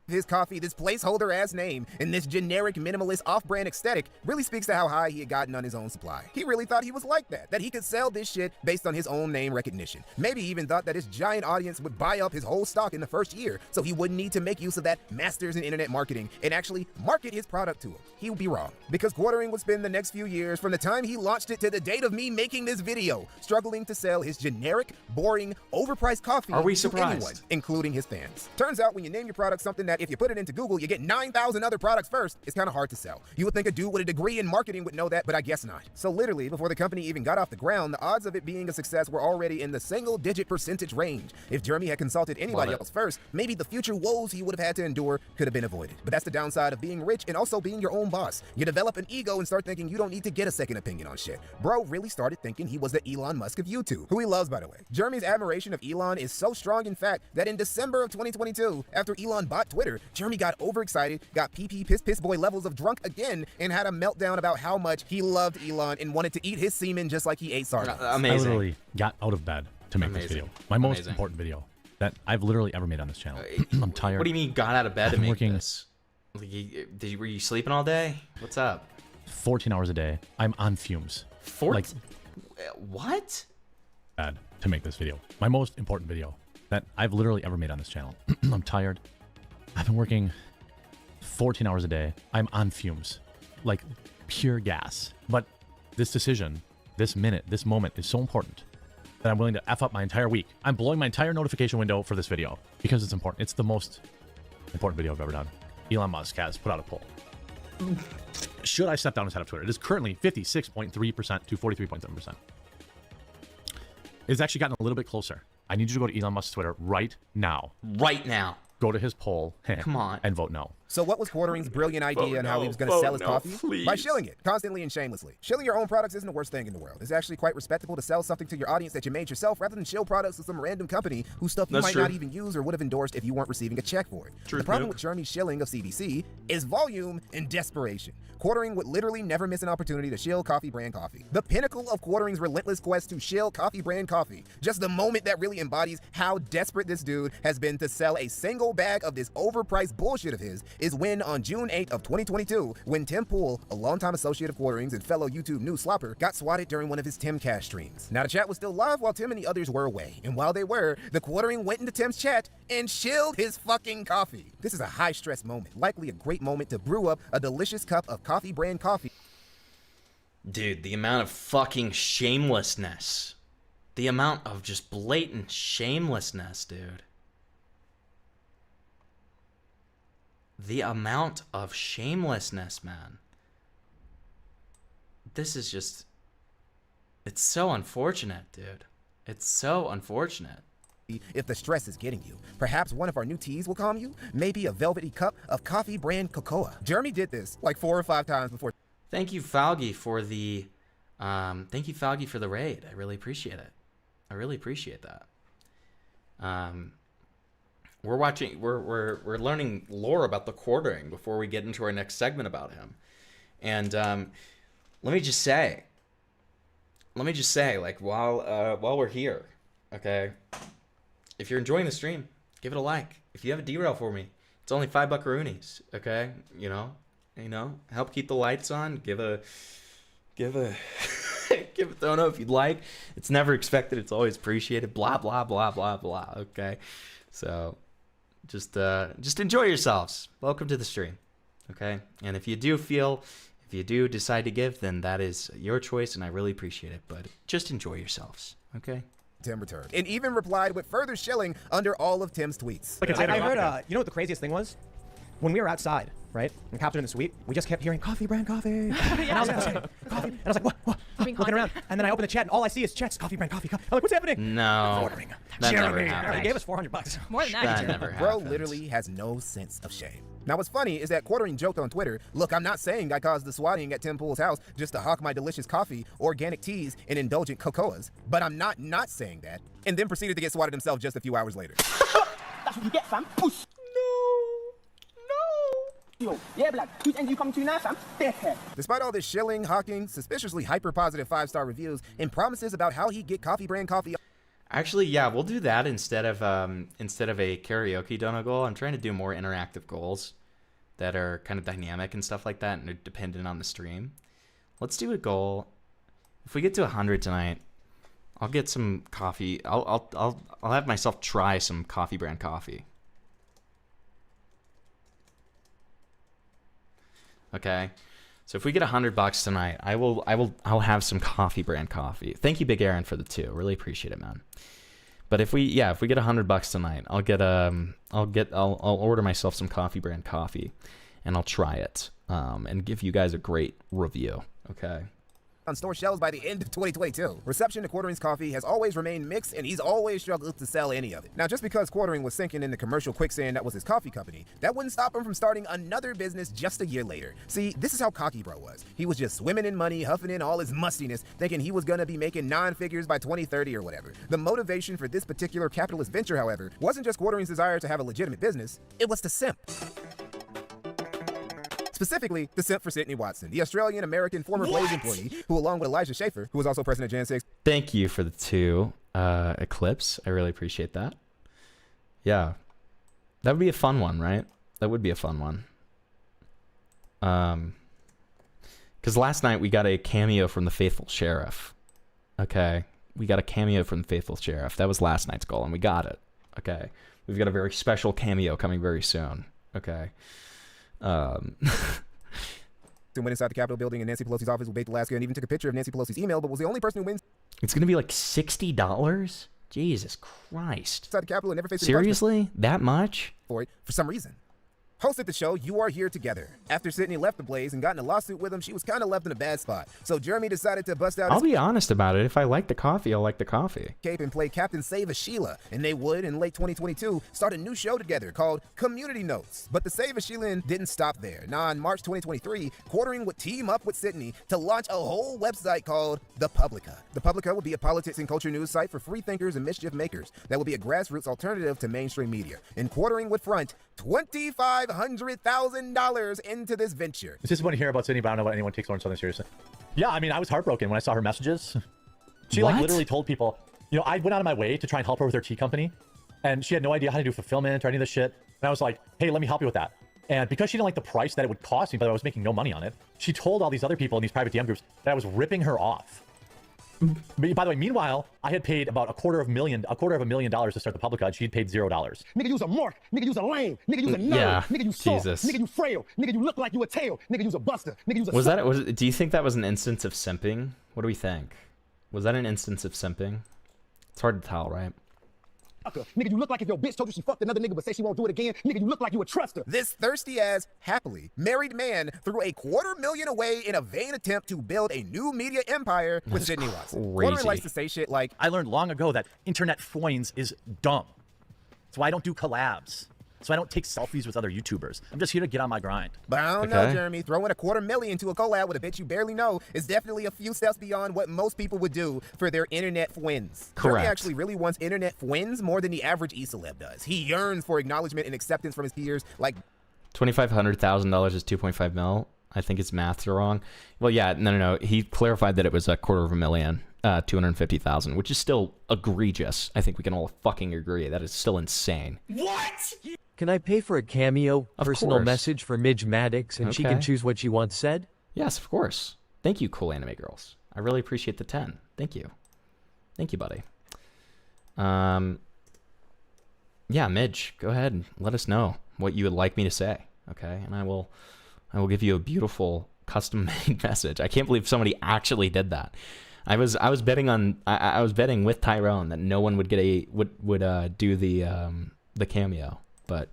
His coffee, this placeholder ass name, and this generic minimalist off-brand aesthetic really speaks to how high he had gotten on his own supply. He really thought he was like that he could sell this shit based on his own name recognition. Maybe he even thought that his giant audience would buy up his whole stock in the first year, so he wouldn't need to make use of that masters in internet marketing and actually market his product to him. He would be wrong, because Quartering would spend the next few years from the time he launched it to the date of me making this video, struggling to sell his generic, boring, overpriced coffee to anyone, including his fans. Turns out when you name your product something that if you put it into Google, you get 9,000 other products first, it's kind of hard to sell. You would think a dude with a degree in marketing would know that, but I guess not. So literally, before the company even got off the ground, the odds of it being a success were already in the single-digit percentage range. If Jeremy had consulted anybody else first, maybe the future woes he would have had to endure could have been avoided. But that's the downside of being rich and also being your own boss. You develop an ego and start thinking you don't need to get a second opinion on shit. Bro really started thinking he was the Elon Musk of YouTube, who he loves, by the way. Jeremy's admiration of Elon is so strong, in fact, that in December of 2022, after Elon bought Twitter, Jeremy got overexcited, got PP piss boy levels of drunk again, and had a meltdown about how much he loved Elon and wanted to eat his semen just like he ate sardines. I literally got out of bed to make this video. My most important video that I've literally ever made on this channel. I'm tired. What do you mean got out of bed to make this? Like, were you sleeping all day? What's up? 14 hours a day. I'm on fumes. What? Bad to make this video. My most important video that I've literally ever made on this channel. I'm tired. I've been working 14 hours a day. I'm on fumes, like pure gas. But this decision, this minute, this moment is so important that I'm willing to F up my entire week. I'm blowing my entire notification window for this video because it's important. It's the most important video I've ever done. Elon Musk has put out a poll. Should I step down as head of Twitter? It is currently 56.3% to 43.7%. It's actually gotten a little bit closer. I need you to go to Elon Musk's Twitter right now. Right now. Go to his poll. Come on. And vote no. So what was Quartering's brilliant idea and how he was going to sell his coffee? By shilling it, constantly and shamelessly. Shilling your own products isn't the worst thing in the world. It's actually quite respectable to sell something to your audience that you made yourself rather than shill products to some random company whose stuff you might not even use or would have endorsed if you weren't receiving a check for it. The problem with Jeremy's shilling of CBC is volume and desperation. Quartering would literally never miss an opportunity to shill coffee brand coffee. The pinnacle of Quartering's relentless quest to shill coffee brand coffee. Just the moment that really embodies how desperate this dude has been to sell a single bag of this overpriced bullshit of his is when on June 8th of 2022, when Tim Pool, a longtime associate of Quartering's and fellow YouTube news slopper, got swatted during one of his Timcast streams. Now the chat was still live while Tim and the others were away, and while they were, the Quartering went into Tim's chat and shilled his fucking coffee. This is a high stress moment, likely a great moment to brew up a delicious cup of coffee brand coffee. Dude, the amount of fucking shamelessness. The amount of just blatant shamelessness, dude. The amount of shamelessness, man. This is just... It's so unfortunate, dude. It's so unfortunate. If the stress is getting you, perhaps one of our new teas will calm you. Maybe a velvety cup of coffee brand cocoa. Jeremy did this like 4 or 5 times before. Thank you, Falgi, for the thank you, Falgi, for the raid. I really appreciate it. I really appreciate that. We're learning lore about the Quartering before we get into our next segment about him. And let me just say, like, while we're here, okay, if you're enjoying the stream, give it a like. If you have a derail for me, it's only $5 buckaroonies, okay? You know, help keep the lights on. Give a give a thumbs up if you'd like. It's never expected. It's always appreciated. Blah blah blah blah blah. Okay, so just enjoy yourselves. Welcome to the stream. Okay, and if you do decide to give, then that is your choice, and I really appreciate it. But just enjoy yourselves. Okay. Tim returned and even replied with further shilling under all of Tim's tweets. I heard, you know what the craziest thing was? When we were outside, right, and Captain in the suite, we just kept hearing coffee brand coffee. And I was like, coffee. And I was like, what? Looking around. And then I open the chat and all I see is checks, coffee brand coffee. I'm like, what's happening? No. Ordering. That never Jeremy. happened. He gave us $400. More than that. That never happened. Bro literally has no sense of shame. Now what's funny is that Quartering joked on Twitter, look, I'm not saying I caused the swatting at Tim Pool's house just to hawk my delicious coffee, organic teas, and indulgent cocoas, but I'm not saying that, and then proceeded to get swatted himself just a few hours later. That's what you get, fam. Push. No. Yeah, blood. Whose end you come to now, fam? Dickhead. Despite all this shilling, hawking, suspiciously hyper-positive 5-star reviews, and promises about how he'd get coffee brand coffee... Actually, yeah, we'll do that instead of a karaoke donut goal. I'm trying to do more interactive goals that are kind of dynamic and stuff like that and are dependent on the stream. Let's do a goal. If we get to 100 tonight, I'll get some coffee. I'll have myself try some coffee brand coffee. Okay. So if we get $100 tonight, I'll have some coffee brand coffee. Thank you, Big Aaron, for the 2. Really appreciate it, man. But if we get $100 tonight, I'll order myself some coffee brand coffee, and I'll try it, and give you guys a great review. Okay. On store shelves by the end of 2022. Reception to Quartering's coffee has always remained mixed, and he's always struggled to sell any of it. Now, just because Quartering was sinking in the commercial quicksand that was his coffee company, that wouldn't stop him from starting another business just a year later. See, this is how cocky bro was. He was just swimming in money, huffing in all his mustiness, thinking he was gonna be making 9 figures by 2030 or whatever. The motivation for this particular capitalist venture, however, wasn't just Quartering's desire to have a legitimate business, it was to simp. Specifically, the simp for Sydney Watson, the Australian-American former Blaze employee, who along with Elijah Schaefer, who was also president of Jan 6. Thank you for the 2 Eclipse. I really appreciate that. Yeah. That would be a fun one, right? That would be a fun one. Because last night we got a cameo from the Faithful Sheriff. Okay. We got a cameo from the Faithful Sheriff. That was last night's goal, and we got it. Okay. We've got a very special cameo coming very soon. Okay. Went inside the Capitol building in Nancy Pelosi's office with Bait Alaska and even took a picture of Nancy Pelosi's email, but was the only person who wins. It's gonna be like $60? Jesus Christ. Inside the Capitol and never faced Seriously? That much? For it, for some reason. hosted the show You Are Here Together. After Sydney left the Blaze and got in a lawsuit with him, she was kind of left in a bad spot. So Jeremy decided to bust out I'll his be honest about it. If I like the coffee, I'll like the coffee. cape and play Captain Save a Sheila, and they would, in late 2022, start a new show together called Community Notes. But the Save a Sheila didn't stop there. Now, in March 2023, Quartering would team up with Sydney to launch a whole website called The Publica. The Publica would be a politics and culture news site for free thinkers and mischief makers that would be a grassroots alternative to mainstream media. And Quartering would front $2,500,000 into this venture. It's disappointing to hear about Sydney, but I don't know what anyone takes Lauren Southern seriously. Yeah, I mean, I was heartbroken when I saw her messages. She like literally told people, you know, I went out of my way to try and help her with her tea company, and she had no idea how to do fulfillment or any of this shit. And I was like, hey, let me help you with that. And because she didn't like the price that it would cost me, but I was making no money on it, she told all these other people in these private DM groups that I was ripping her off. But by the way, meanwhile, I had paid about $250,000 to start the Publica, and she'd paid $0. Nigga, use a mark. Nigga, use a lame. Nigga, use a nerd. Yeah, Nigga, you soft. Jesus. Nigga, you frail. Nigga, you look like you a tail. Nigga, use a buster. Nigga, use a Do you think that was an instance of simping? What do we think? Was that an instance of simping? It's hard to tell, right? Nigga, you look like if your bitch told you she fucked another nigga but say she won't do it again. Nigga, you look like you a truster. This thirsty-ass, happily married man threw $250,000 away in a vain attempt to build a new media empire with Sydney Watson. Quartering likes to say shit like, I learned long ago that internet foins is dumb. That's why I don't do collabs. So I don't take selfies with other YouTubers. I'm just here to get on my grind. But I don't know, Jeremy. Throwing $250,000 into a collab with a bitch you barely know is definitely a few steps beyond what most people would do for their internet friends. Correct. Jeremy actually really wants internet friends more than the average e-celeb does. He yearns for acknowledgement and acceptance from his peers. Like, $2,500,000 is 2.5 mil. I think his maths are wrong. Well, yeah, no. He clarified that it was $250,000, 250,000, which is still egregious. I think we can all fucking agree that is still insane. What? Can I pay for a Cameo personal message for Midge Maddox and she can choose what she wants said? Yes, of course. Thank you, cool anime girls. I really appreciate the 10. Thank you. Thank you, buddy. Yeah, Midge, go ahead and let us know what you would like me to say, okay? And I will give you a beautiful custom-made message. I can't believe somebody actually did that. I was betting with Tyrone that no one would get would do the cameo. But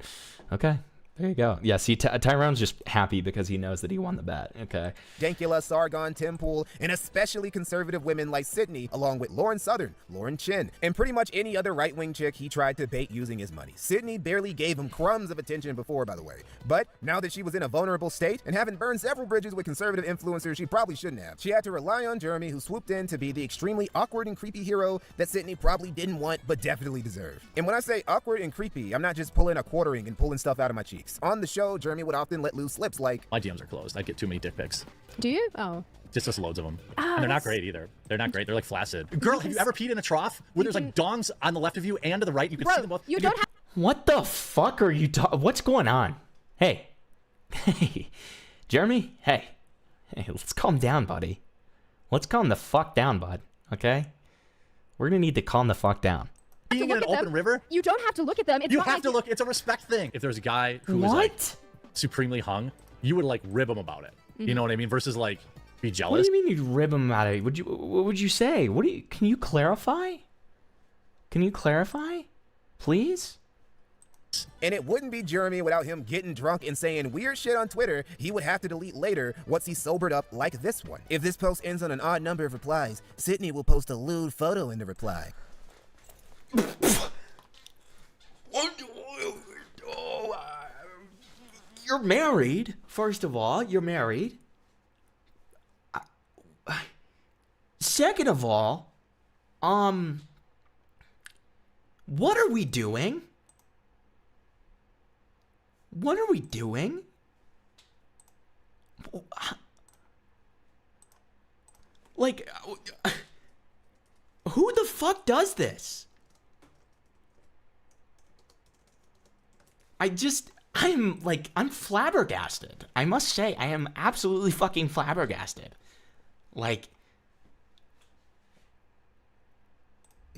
okay, there you go. Yeah, see, Tyrone's just happy because he knows that he won the bet. Okay. Dankula, Sargon, Tempool, and especially conservative women like Sydney, along with Lauren Southern, Lauren Chin, and pretty much any other right-wing chick he tried to bait using his money. Sydney barely gave him crumbs of attention before, by the way. But now that she was in a vulnerable state and having burned several bridges with conservative influencers she probably shouldn't have, she had to rely on Jeremy, who swooped in to be the extremely awkward and creepy hero that Sydney probably didn't want but definitely deserved. And when I say awkward and creepy, I'm not just pulling a quartering and pulling stuff out of my cheeks. On the show, Jeremy would often let loose slips like, my DMs are closed. I get too many dick pics. Do you? Oh. Just loads of them. And they're not great either. They're not great. They're like flaccid. Girl, have you ever peed in a trough where there's like dongs on the left of you and to the right? You can see them both. You don't have. What the fuck are you talking? What's going on? Hey, Jeremy. Hey, let's calm down, buddy. Let's calm the fuck down, bud. Okay, we're gonna need to calm the fuck down. Being in an open river? You don't have to look at them. It's you not have like to look. It's a respect thing. If there's a guy who was like supremely hung, you would like rib him about it. You know what I mean? Versus like be jealous. What do you mean you'd rib him about it? What would you say? Can you clarify? Can you clarify, please? And it wouldn't be Jeremy without him getting drunk and saying weird shit on Twitter he would have to delete later once he sobered up, like this one. If this post ends on an odd number of replies, Sydney will post a lewd photo in the reply. You're married, first of all. You're married. Second of all, what are we doing? What are we doing? Like, who the fuck does this? I'm flabbergasted. I must say, I am absolutely fucking flabbergasted. Like,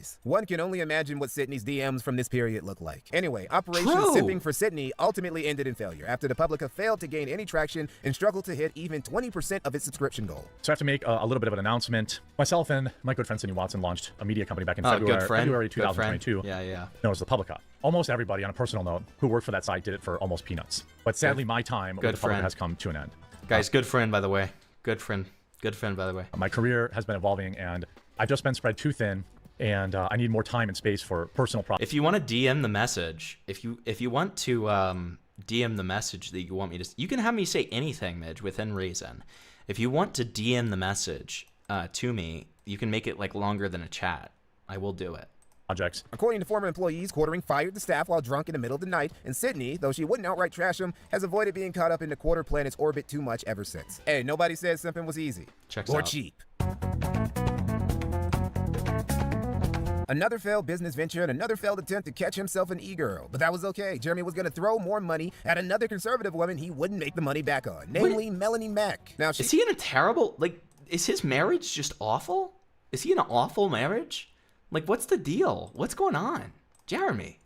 days. One can only imagine what Sydney's DMs from this period look like. Anyway, Operation True. Sipping for Sydney ultimately ended in failure after the Publica failed to gain any traction and struggled to hit even 20% of its subscription goal. So I have to make a little bit of an announcement. Myself and my good friend Sydney Watson launched a media company back in February 2022. Yeah. Known as the Publica. Almost everybody, on a personal note, who worked for that site did it for almost peanuts. But sadly, my time with the Publica has come to an end. Guys, good friend, by the way. Good friend, by the way. My career has been evolving, and I've just been spread too thin, and I need more time and space for personal projects. If you want to DM the message, if you want to DM the message that you want me to, you can have me say anything, Midge, within reason. If you want to DM the message to me, you can make it like longer than a chat. I will do it. Projects. According to former employees, Quartering fired the staff while drunk in the middle of the night, and Sydney, though she wouldn't outright trash him, has avoided being caught up in the Quarter Planet's orbit too much ever since. Hey, nobody said something was easy. Checks or out. cheap. Another failed business venture and another failed attempt to catch himself an e-girl. But that was okay. Jeremy was going to throw more money at another conservative woman he wouldn't make the money back on, namely Melanie Mack. Now, Is he in a terrible, like, is his marriage just awful? Is he in an awful marriage? Like, what's the deal? What's going on? Jeremy,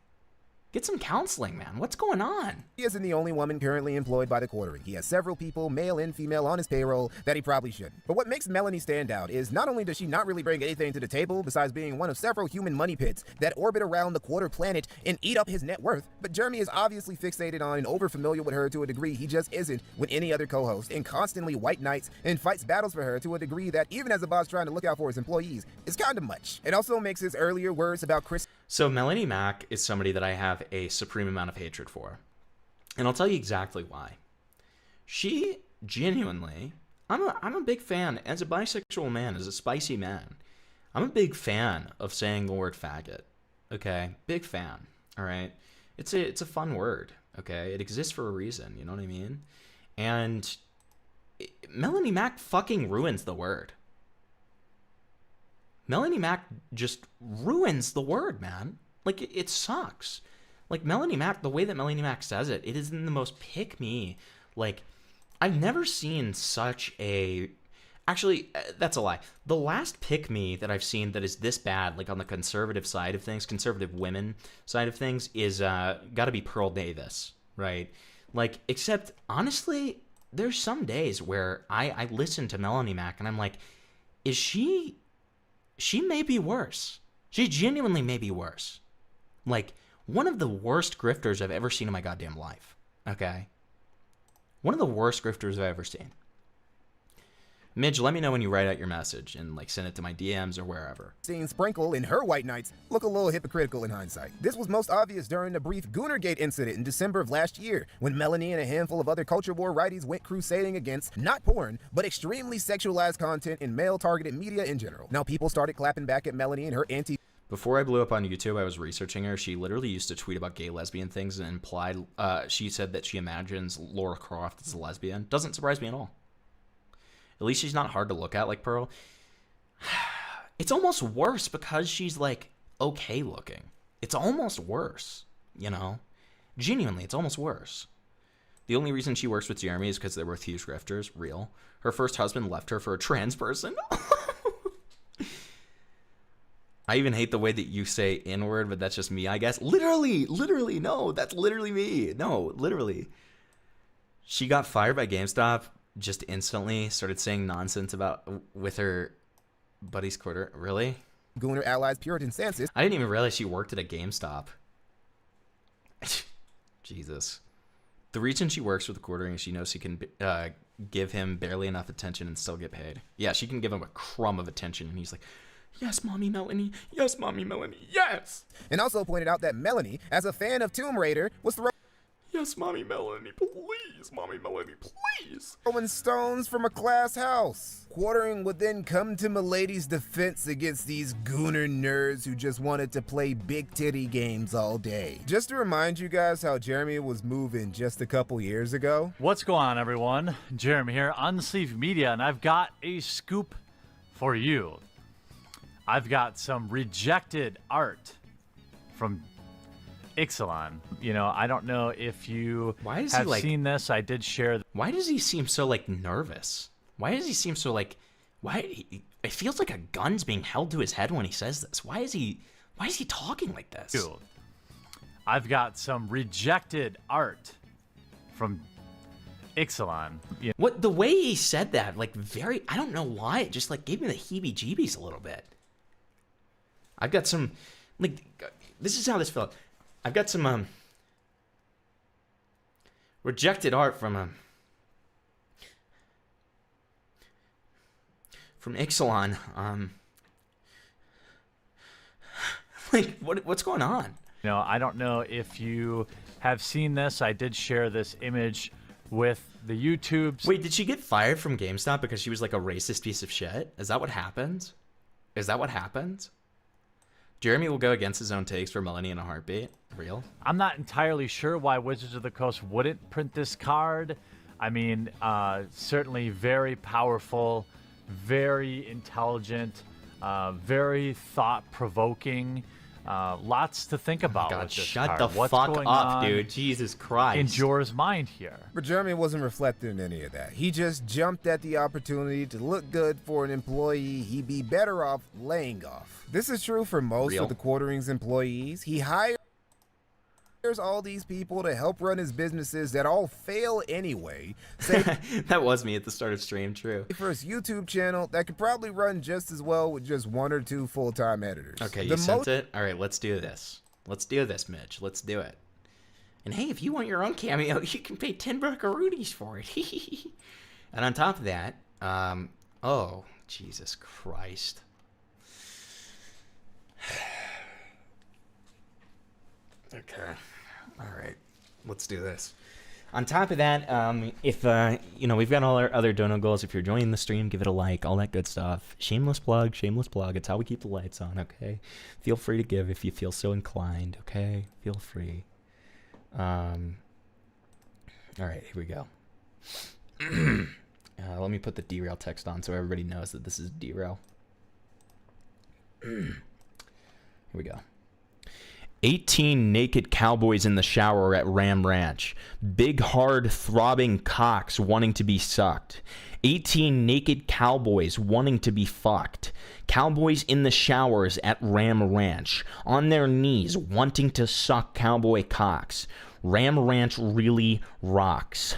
get some counseling, man. What's going on? He isn't the only woman currently employed by the Quartering. He has several people, male and female, on his payroll that he probably shouldn't. But what makes Melanie stand out is not only does she not really bring anything to the table besides being one of several human money pits that orbit around the Quarter Planet and eat up his net worth, but Jeremy is obviously fixated on and over-familiar with her to a degree he just isn't with any other co-host, and constantly white knights and fights battles for her to a degree that, even as a boss trying to look out for his employees, is kind of much. It also makes his earlier words about Chris... So Melanie Mack is somebody that I have a supreme amount of hatred for. And I'll tell you exactly why. She genuinely, I'm a big fan, as a bisexual man, as a spicy man, I'm a big fan of saying the word faggot. Okay? Big fan. All right? It's a fun word. Okay? It exists for a reason. You know what I mean? And Melanie Mack fucking ruins the word. Melanie Mack just ruins the word, man. Like, it sucks. Like, Melanie Mack, the way that Melanie Mack says it, it is in the most pick-me. Like, I've never seen such a... Actually, that's a lie. The last pick-me that I've seen that is this bad, like on the conservative side of things, conservative women side of things, is gotta be Pearl Davis, right? Like, except, honestly, there's some days where I listen to Melanie Mack and I'm like, is she may be worse. She genuinely may be worse. Like, one of the worst grifters I've ever seen in my goddamn life. Okay? One of the worst grifters I've ever seen. Midge, let me know when you write out your message and, like, send it to my DMs or wherever. Seeing Sprinkle in her white knights look a little hypocritical in hindsight. This was most obvious during the brief Goonergate incident in December of last year, when Melanie and a handful of other culture war righties went crusading against not porn, but extremely sexualized content in male-targeted media in general. Now people started clapping back at Melanie and her anti- Before I blew up on YouTube, I was researching her. She literally used to tweet about gay lesbian things and implied, she said that she imagines Laura Croft as a lesbian. Doesn't surprise me at all. At least she's not hard to look at like Pearl. It's almost worse because she's, like, okay looking. It's almost worse, you know? Genuinely, it's almost worse. The only reason she works with Jeremy is because they're both huge grifters. Real. Her first husband left her for a trans person. I even hate the way that you say N-word, but that's just me, I guess. Literally, no, that's literally me. No, literally. She got fired by GameStop just instantly, started saying nonsense with her buddy's quarter. Really? Gooner allies Puritan census. I didn't even realize she worked at a GameStop. Jesus. The reason she works with the Quartering is she knows she can give him barely enough attention and still get paid. Yeah, she can give him a crumb of attention, and he's like, yes, Mommy Melanie. Yes, Mommy Melanie. Yes. And also pointed out that Melanie, as a fan of Tomb Raider, was yes, Mommy Melanie, please. Mommy Melanie, please. Throwing stones from a glass house. Quartering would then come to Milady's defense against these Gooner nerds who just wanted to play big titty games all day. Just to remind you guys how Jeremy was moving just a couple years ago. What's going on, everyone? Jeremy here, Unsleeved Media, and I've got a scoop for you. I've got some rejected art from Ixalan. You know, I don't know if you have seen this. I did share. Why does he seem so, like, nervous? Why does he seem so, like, Why? It feels like a gun's being held to his head when he says this. Why is he talking like this? Dude, I've got some rejected art from Ixalan. Yeah. What, the way he said that, like, I don't know why, it just like gave me the heebie-jeebies a little bit. I've got some, like, this is how this felt. I've got some rejected art from Ixalan. Like, what's going on? You know, I don't know if you have seen this. I did share this image with the YouTubes. Wait, did she get fired from GameStop because she was like a racist piece of shit? Is that what happened? Is that what happened? Jeremy will go against his own takes for Melanie in a heartbeat. Real? I'm not entirely sure why Wizards of the Coast wouldn't print this card. I mean, certainly very powerful, very intelligent, very thought-provoking. Lots to think about. God, with this shut card. the What's fuck going up, on dude. Jesus Christ. in Jor's mind here? But Jeremy wasn't reflecting any of that. He just jumped at the opportunity to look good for an employee he'd be better off laying off. This is true for most of the Quartering's employees. He hires all these people to help run his businesses that all fail anyway. That was me at the start of stream, true. For his YouTube channel that could probably run just as well with just 1 or 2 full-time editors. Okay, you sent it? All right, let's do this. Let's do this, Mitch. Let's do it. And hey, if you want your own cameo, you can pay 10 buckaroonies for it. And on top of that, oh, Jesus Christ. Okay. All right. Let's do this. On top of that, if, you know, we've got all our other dono goals. If you're joining the stream, give it a like, all that good stuff. Shameless plug, shameless plug. It's how we keep the lights on, okay? Feel free to give if you feel so inclined, okay? Feel free. All right, here we go. Let me put the derail text on so everybody knows that this is derail. Here we go. 18 naked cowboys in the shower at Ram Ranch. Big, hard, throbbing cocks wanting to be sucked. 18 naked cowboys wanting to be fucked. Cowboys in the showers at Ram Ranch. On their knees wanting to suck cowboy cocks. Ram Ranch really rocks.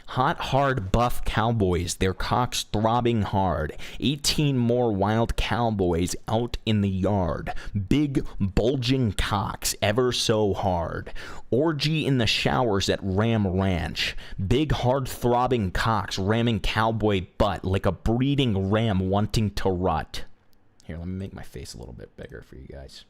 Hot, hard, buff cowboys, their cocks throbbing hard. 18 more wild cowboys out in the yard. Big, bulging cocks, ever so hard. Orgy in the showers at Ram Ranch. Big, hard, throbbing cocks ramming cowboy butt like a breeding ram wanting to rut. Here, let me make my face a little bit bigger for you guys.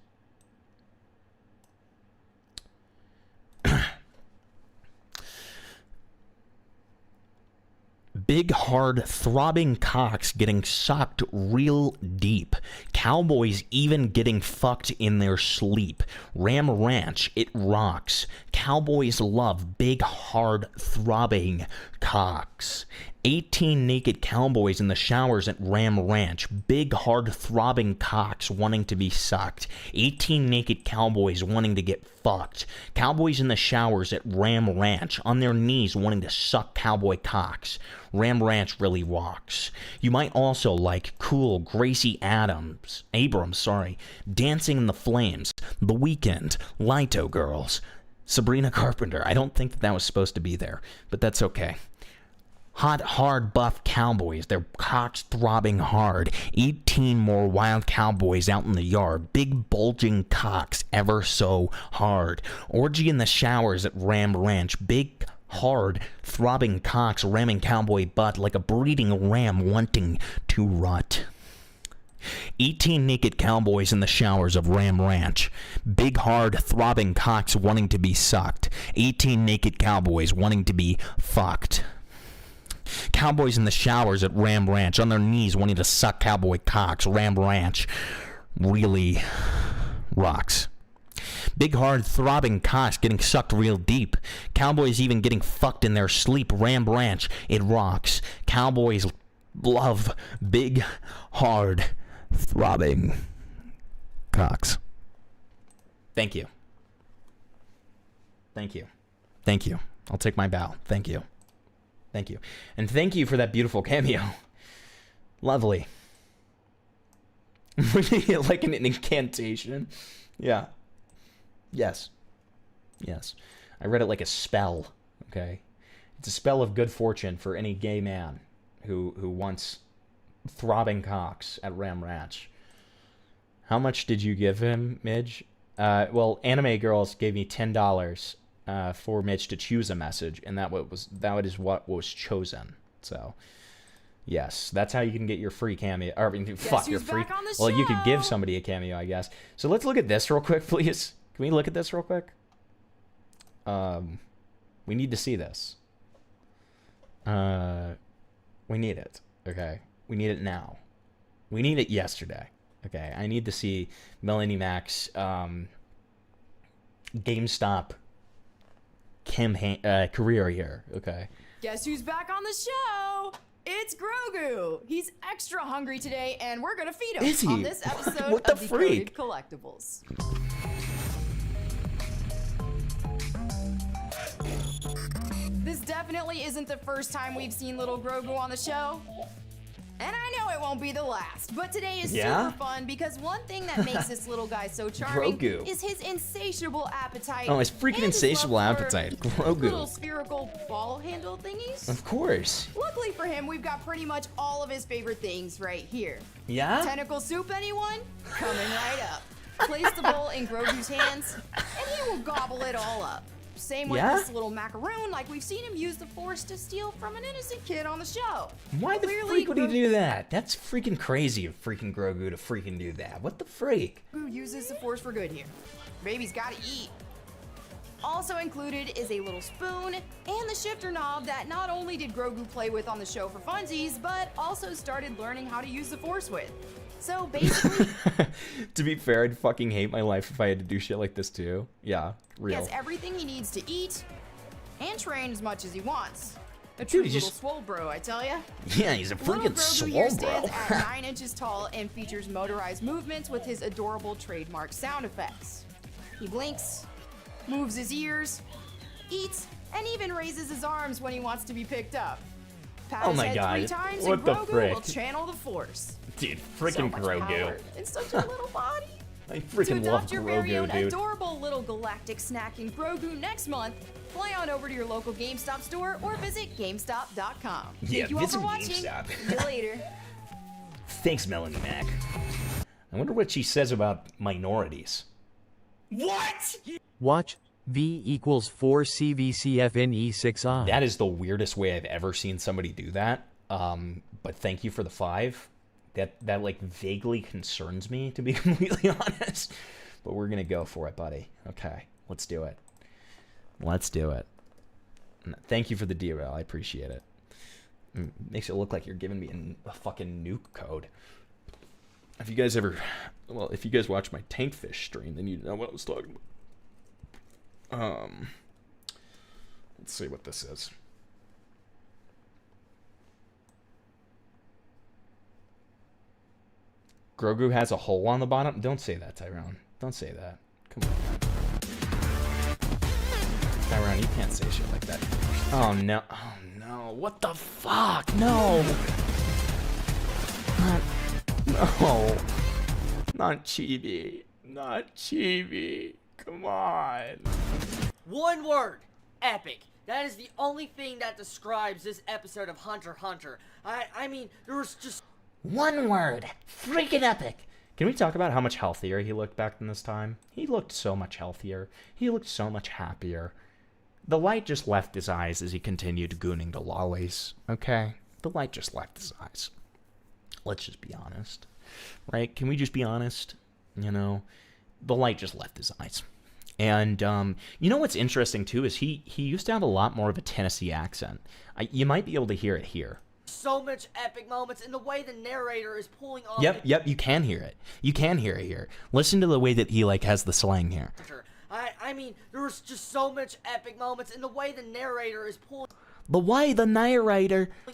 Big, hard, throbbing cocks getting sucked real deep. Cowboys even getting fucked in their sleep. Ram Ranch, it rocks. Cowboys love big, hard, throbbing cocks. 18 naked cowboys in the showers at Ram Ranch. Big, hard, throbbing cocks wanting to be sucked. 18 naked cowboys wanting to get fucked. Cowboys in the showers at Ram Ranch. On their knees wanting to suck cowboy cocks. Ram Ranch really rocks. You might also like cool Gracie Abrams, Dancing in the Flames, The Weeknd, Lito Girls, Sabrina Carpenter. I don't think that was supposed to be there, but that's okay. Hot, hard, buff cowboys, their cocks throbbing hard. 18 more wild cowboys out in the yard. Big, bulging cocks, ever so hard. Orgy in the showers at Ram Ranch. Big, hard, throbbing cocks ramming cowboy butt like a breeding ram wanting to rut. 18 naked cowboys in the showers of Ram Ranch. Big, hard, throbbing cocks wanting to be sucked. 18 naked cowboys wanting to be fucked. Cowboys in the showers at Ram Ranch. On their knees wanting to suck cowboy cocks. Ram Ranch really rocks. Big, hard, throbbing cocks getting sucked real deep. Cowboys even getting fucked in their sleep. Ram Ranch, it rocks. Cowboys love big, hard, throbbing cocks. Thank you. Thank you. Thank you. I'll take my bow. Thank you. Thank you. And thank you for that beautiful cameo. Lovely. Like an incantation. Yeah. Yes. Yes. I read it like a spell. Okay. It's a spell of good fortune for any gay man who wants throbbing cocks at Ram Ranch. How much did you give him, Midge? Well, Anime Girls gave me $10 for Midge to choose a message, and that is what was chosen. So, yes, that's how you can get your free cameo. Or, I mean, fuck, your free. Well, you could give somebody a cameo, I guess. So let's look at this real quick, please. Can we look at this real quick? We need to see this. We need it. Okay, we need it now. We need it yesterday. Okay, I need to see Melanie Mac's GameStop career here. Okay. Guess who's back on the show? It's Grogu. He's extra hungry today, and we're gonna feed him Is he? on this episode What the of freak? Decoded Collectibles. This definitely isn't the first time we've seen little Grogu on the show. And I know it won't be the last, but today is super fun because one thing that makes this little guy so charming Grogu. is his insatiable appetite. Oh, his freaking and his insatiable love for appetite. little Grogu. spherical ball handle thingies. Of course. Luckily for him, we've got pretty much all of his favorite things right here. Yeah? Tentacle soup, anyone? Coming right up. Place the bowl in Grogu's hands, and he will gobble it all up. Same with this little macaroon, like we've seen him use the Force to steal from an innocent kid on the show. Why the freak would he do that? That's freaking crazy of freaking Grogu to freaking do that. What the freak? Grogu uses the Force for good here. Baby's gotta eat. Also included is a little spoon and the shifter knob that not only did Grogu play with on the show for funsies, but also started learning how to use the Force with. So basically, To be fair, I'd fucking hate my life if I had to do shit like this too. Yeah, he real. has everything he needs to eat and train as much as he wants. A true Dude, little swole bro, I tell ya. Yeah, he's a Little freaking Grogu here swole, bro. stands at 9 inches tall and features motorized movements with his adorable trademark sound effects. He blinks, moves his ears, eats, and even raises his arms when he wants to be picked up. Pat Oh his my head God. 3 times What and the Grogu frick? will channel the Force. Dude, So freaking much Grogu. power in such a little body. I To freaking love adopt your very own Grogu, dude. adorable little galactic snacking Grogu next month, fly on over to your local GameStop store or visit GameStop.com. Yeah, Thank you all visit for watching. GameStop. See you later. Thanks, Melanie Mac. I wonder what she says about minorities. What? Watch V equals 4 CVCFNE6I. That is the weirdest way I've ever seen somebody do that. But thank you for the 5. That like vaguely concerns me, to be completely honest. But we're gonna go for it, buddy. Okay, let's do it. Let's do it. Thank you for the derail. I appreciate it. Makes it look like you're giving me a fucking nuke code. If you guys if you guys watch my tankfish stream, then you know what I was talking about. Let's see what this is. Grogu has a hole on the bottom? Don't say that, Tyrone. Don't say that. Come on. Tyrone, you can't say shit like that. Oh, no. Oh, no. What the fuck? No. No. Not Chibi. Not Chibi. Come on. One word. Epic. That is the only thing that describes this episode of Hunter x Hunter. I mean, there was just... One word. Freaking epic. Can we talk about how much healthier he looked back in this time? He looked so much healthier. He looked so much happier. The light just left his eyes as he continued gooning the lollies. Okay? The light just left his eyes. Let's just be honest. Right? Can we just be honest? You know? The light just left his eyes. And, you know what's interesting, too, is he used to have a lot more of a Tennessee accent. You might be able to hear it here. so much epic moments, and the way the narrator is pulling off. Yep, you can hear it. You can hear it here. Listen to the way that he like has the slang here. I mean, there was just so much epic moments, and the way the narrator is pulling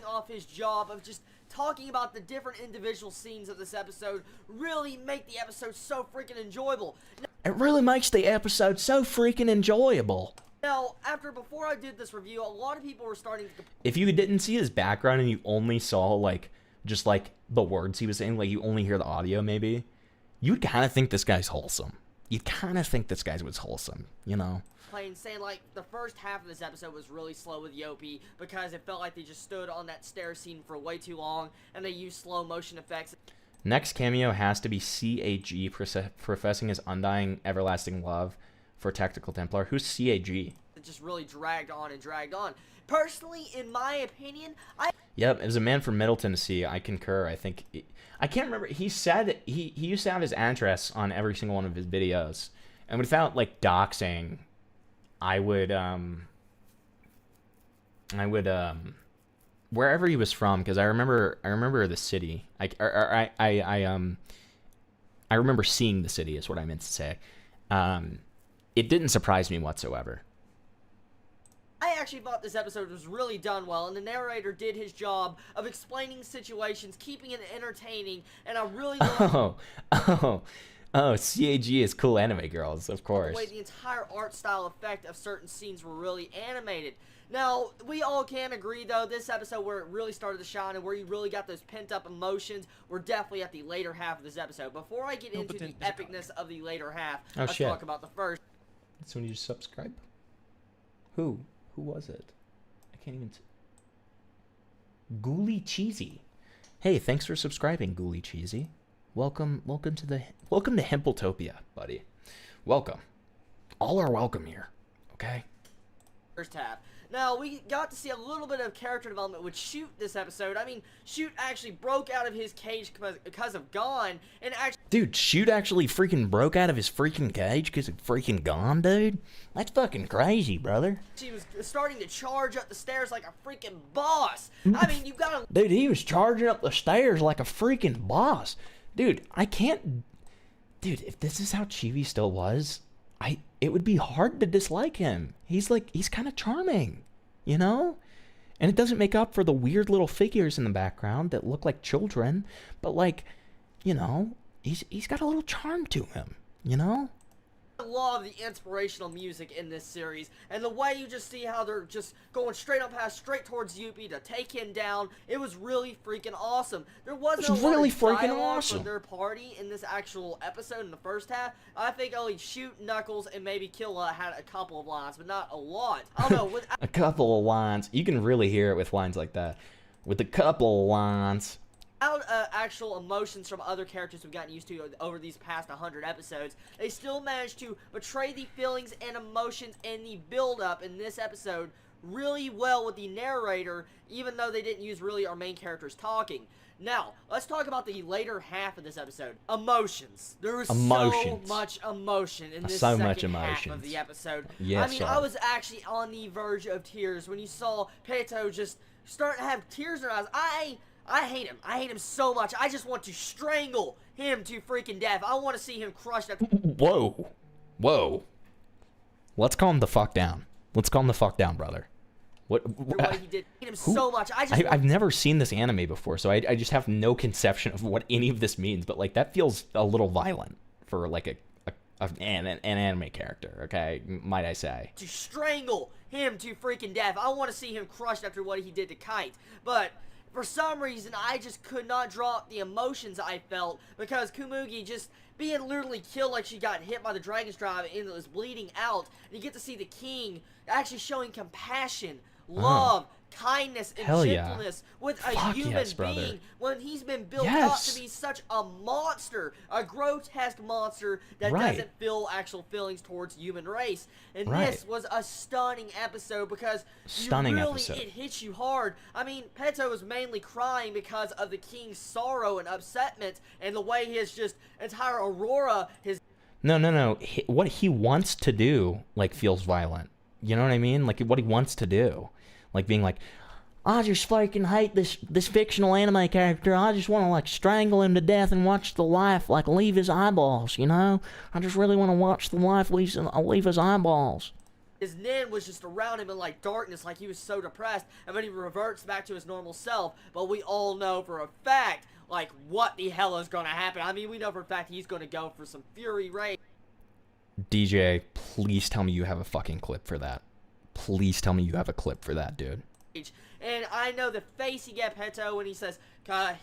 off his job of just talking about the different individual scenes of this episode really make the episode so freaking enjoyable. It really makes the episode so freaking enjoyable. Now, before I did this review, a lot of people were starting to... If you didn't see his background and you only saw, like, just like the words he was saying, like you only hear the audio maybe, you'd kind of think this guy's wholesome. You'd kind of think this guy was wholesome, you know? Saying like the first half of this episode was really slow with Yopi because it felt like they just stood on that stair scene for way too long and they used slow motion effects. Next cameo has to be CAG professing his undying everlasting love for Tactical Templar. Who's CAG? It just really dragged on and dragged on. Personally, in my opinion, Yep, as a man from Middle Tennessee, I concur. I think I can't remember. He said he used to have his address on every single one of his videos, and without like doxing, I would wherever he was from, because I remember the city. I remember seeing the city is what I meant to say. It didn't surprise me whatsoever. I actually thought this episode was really done well, and the narrator did his job of explaining situations, keeping it entertaining, and I really CAG is cool anime girls, of course. the way the entire art style effect of certain scenes were really animated. Now, we all can agree, though, this episode where it really started to shine and where you really got those pent-up emotions, we're definitely at the later half of this episode. Before I get into the epicness of the later half, let's talk about the first. That's when you subscribe? Who was it? I can't even... Ghoulie Cheesy. Hey, thanks for subscribing, Ghoulie Cheesy. Welcome to Hempletopia, buddy. Welcome. All are welcome here. Okay? First half. Now, we got to see a little bit of character development with Shoot this episode. I mean, Shoot actually broke out of his cage because of Gone, and actually... Dude, Shoot actually freaking broke out of his freaking cage because of freaking Gone, dude? That's fucking crazy, brother. She was starting to charge up the stairs like a freaking boss. I mean, you gotta... Dude, he was charging up the stairs like a freaking boss. Dude, I can't... Dude, if this is how Chibi still was... it would be hard to dislike him. He's kind of charming, you know? And it doesn't make up for the weird little figures in the background that look like children, but like, you know, he's got a little charm to him, you know? I love the inspirational music in this series, and the way you just see how they're just going straight towards Yuppie to take him down. It was really freaking awesome. There wasn't a lot of dialogue for their party in this actual episode in the first half. I think only Shoot, Knuckles, and maybe Killa had a couple of lines, but not a lot. I don't know. A couple of lines. You can really hear it with lines like that. With a couple of lines. Without actual emotions from other characters we've gotten used to over these past 100 episodes, they still managed to portray the feelings and emotions and the build-up in this episode really well with the narrator, even though they didn't use really our main characters talking. Now, let's talk about the later half of this episode. Emotions. There was so much emotion in this second half of the episode. Yes, I mean, I was actually on the verge of tears when you saw Peto just start to have tears in her eyes. I hate him. I hate him so much. I just want to strangle him to freaking death. I want to see him crushed. Whoa. Whoa. Let's calm the fuck down. Let's calm the fuck down, brother. What he did. I hate him so much. I've never seen this anime before, so I just have no conception of what any of this means, but like that feels a little violent for like an anime character, okay? Might I say. To strangle him to freaking death. I want to see him crushed after what he did to Kite. But for some reason, I just could not draw up the emotions I felt because Kumugi just being literally killed like she got hit by the Dragon's Drive and was bleeding out. And you get to see the king actually showing compassion, love, kindness, and gentleness with a human being when he's been built up to be such a monster, a grotesque monster that doesn't feel actual feelings towards human race. And this was a stunning episode because it hits you hard. I mean, Peto was mainly crying because of the king's sorrow and upsetment and the way his just entire aurora, his... No. What he wants to do, like, feels violent. You know what I mean? Like, what he wants to do. Like being like, I just fucking hate this fictional anime character. I just want to like strangle him to death and watch the life like leave his eyeballs, you know? I just really want to watch the life leave his eyeballs. His Nin was just around him in like darkness, like he was so depressed, and then he reverts back to his normal self. But we all know for a fact, like, what the hell is going to happen. I mean, we know for a fact he's going to go for some Fury Rage. DJ, please tell me you have a fucking clip for that. Please tell me you have a clip for that, dude. And I know the face he gave Peto when he says,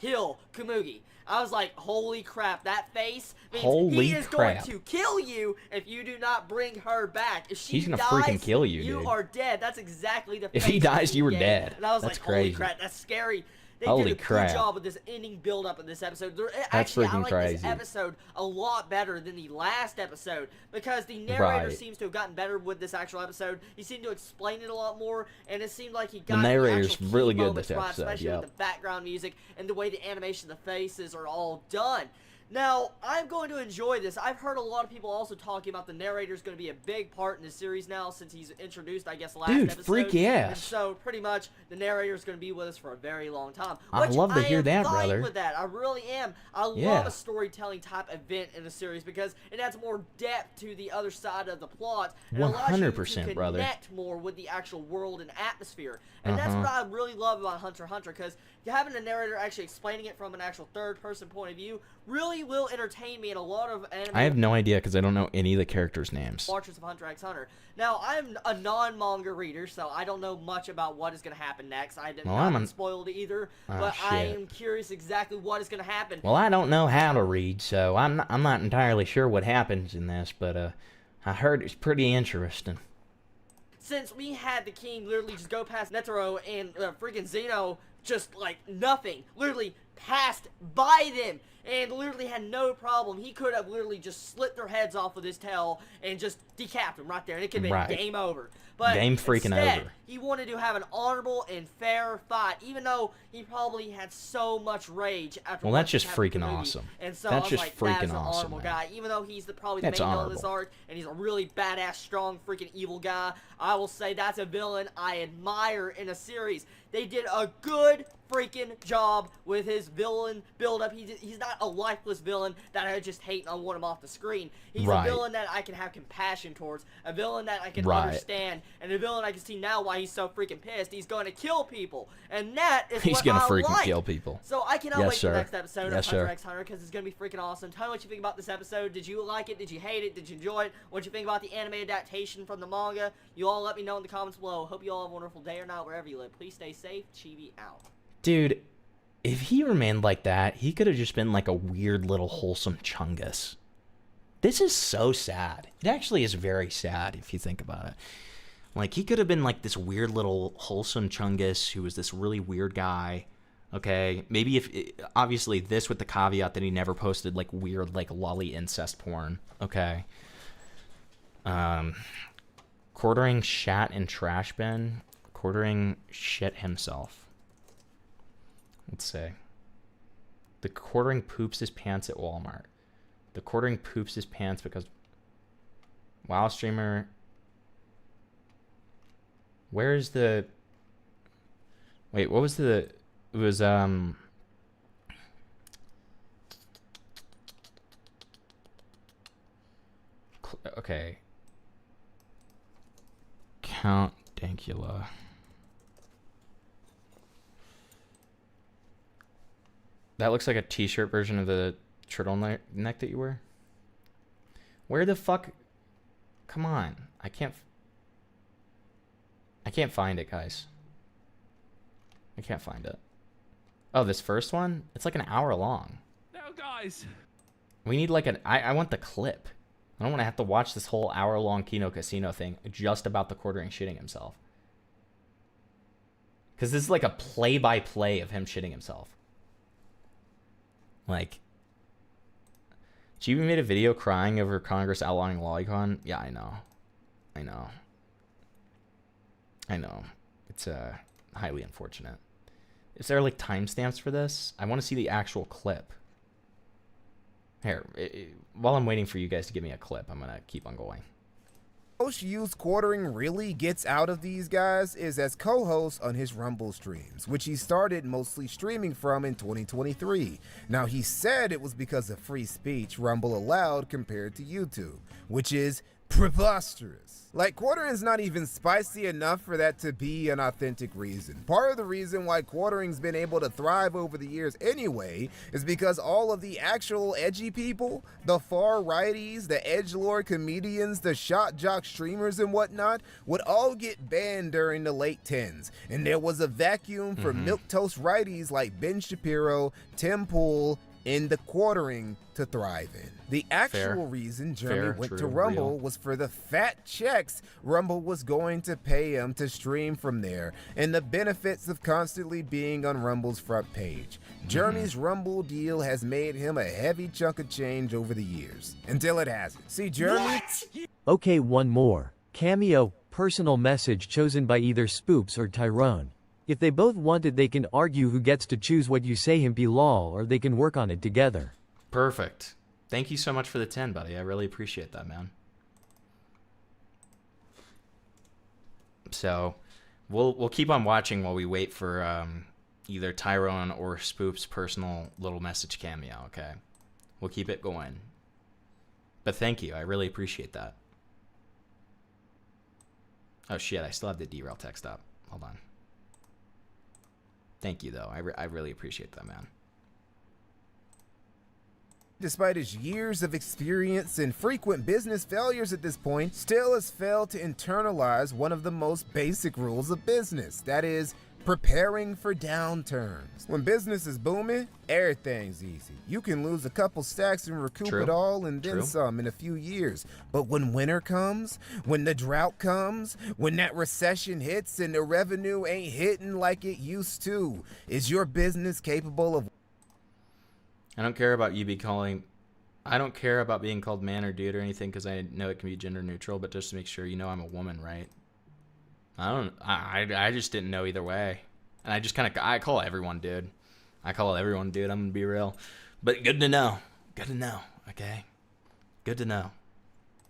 Hill Kamugi. I was like, holy crap, that face means Holy he is crap. going to kill you if you do not bring her back. If she He's gonna dies, freaking kill you, you dude. are dead. That's exactly the If face he dies, that you were gave. dead. And I was That's like, holy crazy. crap, that's scary. They Holy did a crap. good job with this ending build-up in this episode. That's Actually, I freaking like crazy. this episode a lot better than the last episode because the narrator Right. seems to have gotten better with this actual episode. He seemed to explain it a lot more, and it seemed like he got narrator's actual key really good moments this right, episode, especially yep. with the background music and the way the animation of the faces are all done. Now, I'm going to enjoy this. I've heard a lot of people also talking about the narrator's going to be a big part in the series now since he's introduced, I guess, last Dude, episode. freaky ass. And so, pretty much, the narrator's going to be with us for a very long time. I Which love to hear am that, fine brother. with that. I really am. I Yeah. love a storytelling type event in a series because it adds more depth to the other side of the plot. And allows you to 100%, brother. connect more with the actual world and atmosphere. And that's Uh-huh. what I really love about Hunter x Hunter because having a narrator actually explaining it from an actual third-person point of view really will entertain me in a lot of anime. I have no idea because I don't know any of the characters' names. Watchers of Hunter x Hunter. Now, I'm a non-manga reader, so I don't know much about what is going to happen next. I did Well, not I'm been an- spoiled either, Oh, but I shit. am curious exactly what is going to happen. Well, I don't know how to read, so I'm not entirely sure what happens in this, but I heard it's pretty interesting. Since we had the king literally just go past Netero and freaking Zeno, just like nothing, literally passed by them and literally had no problem. He could have literally just slit their heads off with his tail and just decapped them right there, and it could have been Right. game over. But Game freaking instead, over. he wanted to have an honorable and fair fight, even though he probably had so much rage after. Well, that's watching just Captain freaking Kamugi. awesome. And so That's I was just like, freaking that's an awesome, honorable man. guy. Even though he's probably the That's main villain of this honorable. arc, and he's a really badass, strong, freaking evil guy, I will say that's a villain I admire in a series. They did a good freaking job with his villain build-up. He's not a lifeless villain that I just hate and I want him off the screen. He's Right. a villain that I can have compassion towards, a villain that I can Right. understand, and a villain I can see now why he's so freaking pissed. He's going to kill people, and that is He's what gonna I freaking like. kill people. So I cannot Yes, wait for sir. the next episode Yes, of Hunter sir. x Hunter because it's going to be freaking awesome. Tell me what you think about this episode. Did you like it? Did you hate it? Did you enjoy it? What you think about the anime adaptation from the manga? You all let me know in the comments below. Hope you all have a wonderful day or night wherever you live. Please stay safe. Chibi out. Dude, if he remained like that, he could have just been like a weird little wholesome chungus. This is so sad. It actually is very sad if you think about it. Like, he could have been like this weird little wholesome chungus who was this really weird guy. Okay, maybe obviously this with the caveat that he never posted like weird like lolly incest porn. Okay. Quartering shat in trash bin. Quartering shit himself. Let's say. The quartering poops his pants at Walmart. The quartering poops his pants because WoW streamer. Where's the? Wait, what was the? It was okay. Count Dankula. That looks like a t-shirt version of the turtleneck that you wear. Where the fuck? Come on. I can't find it, guys. I can't find it. Oh, this first one? It's like an hour long. No, guys. We need like I want the clip. I don't want to have to watch this whole hour-long Kino Casino thing just about the quartering shitting himself. Because this is like a play-by-play of him shitting himself. Like, Chibi made a video crying over Congress outlawing Lolicon. Yeah, I know. I know. I know. It's highly unfortunate. Is there like timestamps for this? I want to see the actual clip. Here, while I'm waiting for you guys to give me a clip, I'm gonna keep on going. Most use quartering really gets out of these guys is as co-host on his Rumble streams, which he started mostly streaming from in 2023. Now, he said it was because of free speech Rumble allowed compared to YouTube, which is Preposterous. Like, quartering's not even spicy enough for that to be an authentic reason. Part of the reason why quartering's been able to thrive over the years anyway is because all of the actual edgy people, the far righties, the edgelord comedians, the shot jock streamers and whatnot, would all get banned during the late 10s. And there was a vacuum for milquetoast righties like Ben Shapiro, Tim Pool, in the quartering to thrive in. The actual reason Jeremy went to Rumble was for the fat checks Rumble was going to pay him to stream from there, and the benefits of constantly being on Rumble's front page. Jeremy's Rumble deal has made him a heavy chunk of change over the years. Until it hasn't. See, Jeremy... Okay, one more. Cameo, personal message chosen by either Spoops or Tyrone. If they both want it, they can argue who gets to choose what you say him be lol, or they can work on it together. Perfect. Thank you so much for the 10, buddy. I really appreciate that, man. So, we'll keep on watching while we wait for either Tyrone or Spoop's personal little message cameo, okay? We'll keep it going. But thank you. I really appreciate that. Oh, shit. I still have the derail text up. Hold on. Thank you, though. I really appreciate that, man. Despite his years of experience and frequent business failures at this point, still has failed to internalize one of the most basic rules of business. That is, preparing for downturns. When business is booming, everything's easy. You can lose a couple stacks and recoup it all and then some in a few years. But when winter comes, when the drought comes, when that recession hits and the revenue ain't hitting like it used to, is your business capable of... I don't care about you I don't care about being called man or dude or anything because I know it can be gender neutral, but just to make sure you know I'm a woman, right? I just didn't know either way. And I just I call everyone dude. I'm gonna be real. But good to know. Good to know, okay? Good to know.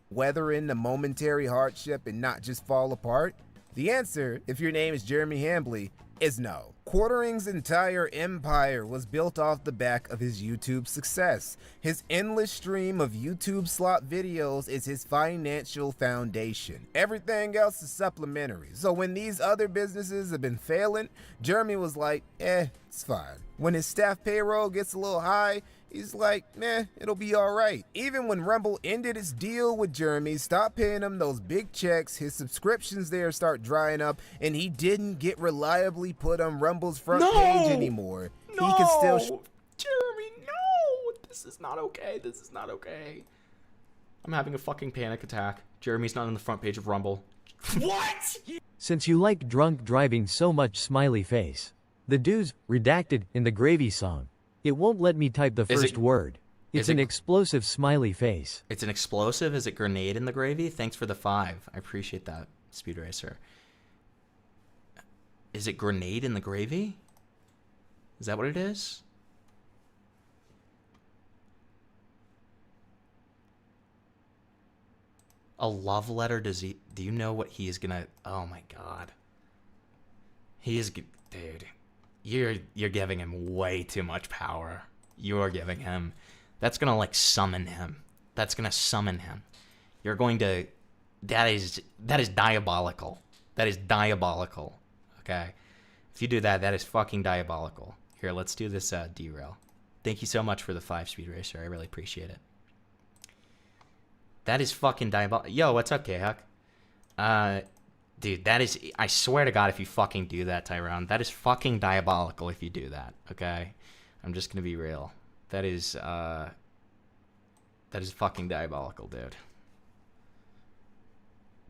Weathering the momentary hardship and not just fall apart? The answer, if your name is Jeremy Hambley, is no. Quartering's entire empire was built off the back of his YouTube success. His endless stream of YouTube slot videos is his financial foundation. Everything else is supplementary. So when these other businesses have been failing, Jeremy was like, it's fine. When his staff payroll gets a little high, he's like, it'll be alright. Even when Rumble ended its deal with Jeremy, stopped paying him those big checks, his subscriptions there start drying up, and he didn't get reliably put on Rumble's front page anymore. He can still... Jeremy, no! This is not okay. This is not okay. I'm having a fucking panic attack. Jeremy's not on the front page of Rumble. What? Since you like drunk driving so much, smiley face. The dude's redacted in the gravy song. It won't let me type the first word. It's an explosive smiley face. It's an explosive? Is it grenade in the gravy? Thanks for the 5. I appreciate that, Speed Racer. Is it grenade in the gravy? Is that what it is? A love letter? Do you know what he is gonna... Oh my god. He is... Dude. You're giving him way too much power. You're giving him... That's gonna, like, summon him. That's gonna summon him. You're going to... That is diabolical. That is diabolical. Okay? If you do that, that is fucking diabolical. Here, let's do this derail. Thank you so much for the 5, Speed Racer. I really appreciate it. That is fucking diabolical. Yo, what's up, K-Huck? Dude, that is... I swear to God, if you fucking do that, Tyrone, that is fucking diabolical if you do that, okay? I'm just gonna be real. That is fucking diabolical, dude.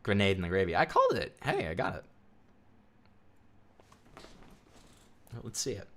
Grenade in the gravy. I called it. Hey, I got it. Well, let's see it.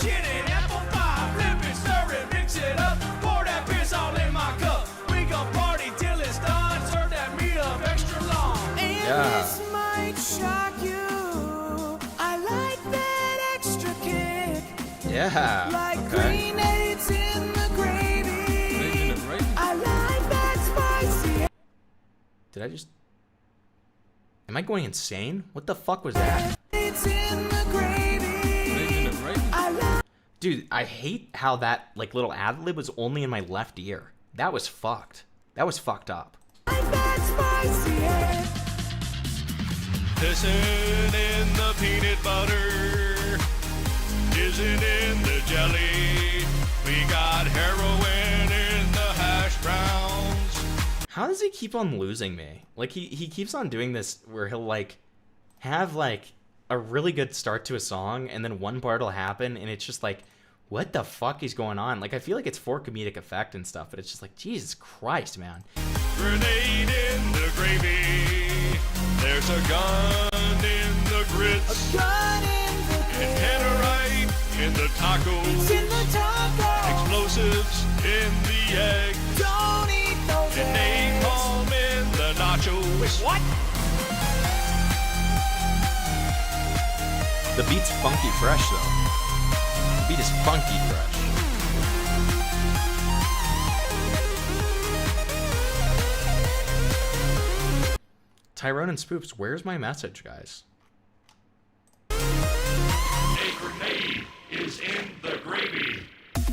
Shit in apple pie, flipping, stir Yeah. Like Okay. green eggs in the gravy. I like that spicy. Did I just... Am I going insane? What the fuck was that? Eggs in the gravy. I like Dude, I hate how that like little ad lib was only in my left ear. That was fucked. That was fucked up. that spicy egg. Isn't in the peanut butter, isn't in the jelly. We got heroin in the hash browns. How does he keep on losing me? Like he keeps on doing this where he'll like have like a really good start to a song and then one part will happen and it's just like, what the fuck is going on? Like I feel like it's for comedic effect and stuff, but it's just like, Jesus Christ, man. Grenade in the gravy. There's a gun in the grits. A gun in the And tannerite in the tacos. It's in the taco. Explosives in the egg. Don't eat those And eggs. napalm in the nachos. Wait, what? The beat's funky fresh though. The beat is funky fresh. Tyrone and Spoops, where's my message, guys? A grenade is in the gravy.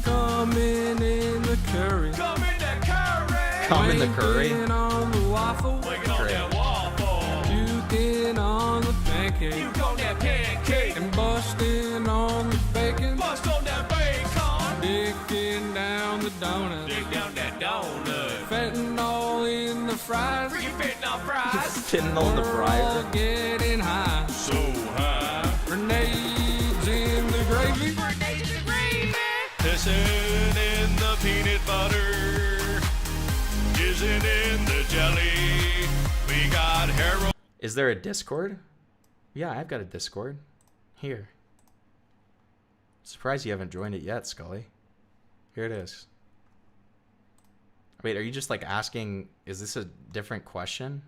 Coming in the curry. Come in the curry. Come in the curry. Blinking on the waffle. Blinking on that waffle. Puking on the pancake. Puke on that pancake. And busting on the bacon. Bust on that bacon. Dicking down the donut. Dig down that donut. Fentanyl in the fries. Freaking fentanyl fries. Fentanyl in the fryer. All getting high. So high. Grenades in the gravy. Grenades in the gravy. Pissing in the peanut butter. Isn't in the jelly. We got heroin. Is there a Discord? Yeah, I've got a Discord. Here. Surprised you haven't joined it yet, Scully. Here it is. Wait, are you just like asking, is this a different question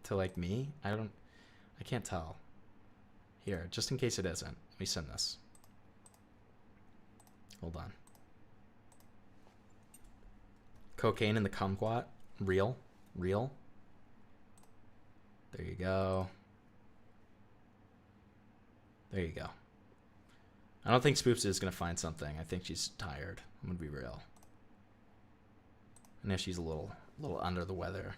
to like me? I can't tell. Here, just in case it isn't, let me send this. Hold on. Cocaine in the kumquat? Real? Real? There you go. There you go. I don't think Spoops is going to find something. I think she's tired. I'm going to be real. And if she's a little under the weather.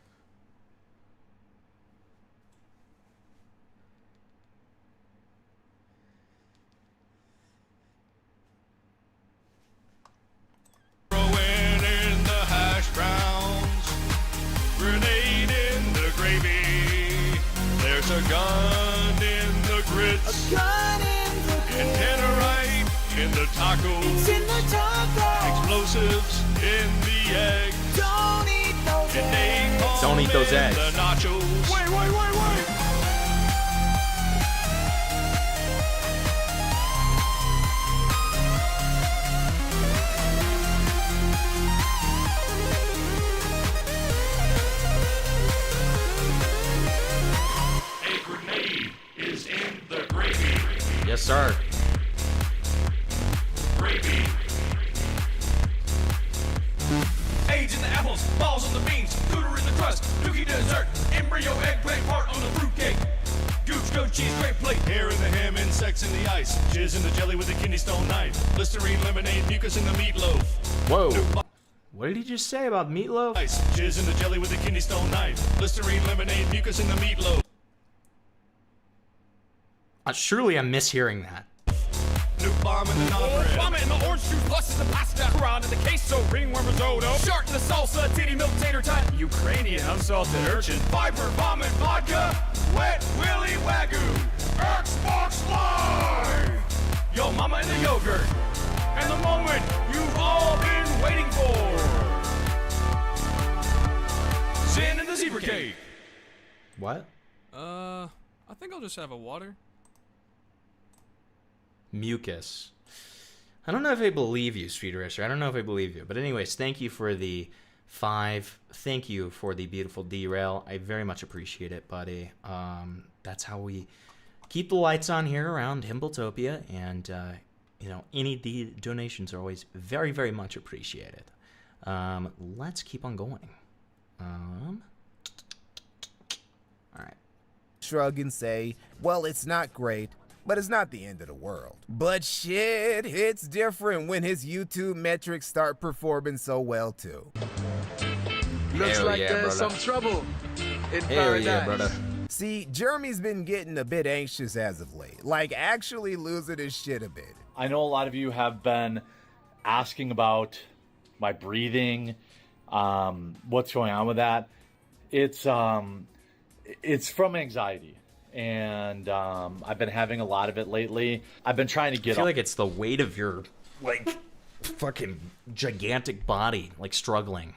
Heroin in the hash browns. Grenade in the gravy. There's a gun in the grits. A gun in the And tannerite in the tacos. It's in the taco. Explosives in the egg. Don't eat those And eggs. napalm Don't eat those in eggs. the nachos. Wait. A grenade is in the gravy. Yes, sir. Gravy. Eggs in the apples, balls on the beans, cooter in the crust, dookie dessert, embryo eggplant part on the fruitcake. Gooch, goat cheese, grape plate, hair in the ham, insects in the ice, jizz in the jelly with a kidney stone knife, Listerine, lemonade, mucus in the meatloaf. Whoa. What did he just say about meatloaf? Ice, jizz in the jelly with a kidney stone knife, Listerine, lemonade, mucus in the meatloaf. Surely I'm mishearing that. Nuke bomb in the non-bread. Vomit in the orange juice, plus the pasta. Piranha in the queso, ringworm risotto. Shark in the salsa, titty milk, tater tot. Ukrainian unsalted urchin. Viper, vomit, vodka, wet willy wagyu, Xbox Live. Yo mama in the yogurt, and the moment you've all been waiting for. Sin in the zebra cake. What? I think I'll just have a water. Mucus. I don't know if I believe you, Street Racer. I don't know if I believe you. But anyways, thank you for the 5. Thank you for the beautiful derail. I very much appreciate it, buddy. That's how we keep the lights on here around Himbltopia. And you know, any donations are always very, very much appreciated. Let's keep on going. All right. Shrug and say, well, it's not great, but it's not the end of the world. But shit, it's different when his YouTube metrics start performing so well too. Looks like there's some trouble in paradise. See, Jeremy's been getting a bit anxious as of late, like actually losing his shit a bit. I know a lot of you have been asking about my breathing, what's going on with that. It's from anxiety, and I've been having a lot of it lately. I've been trying to get. I feel like it's the weight of your like fucking gigantic body, like struggling,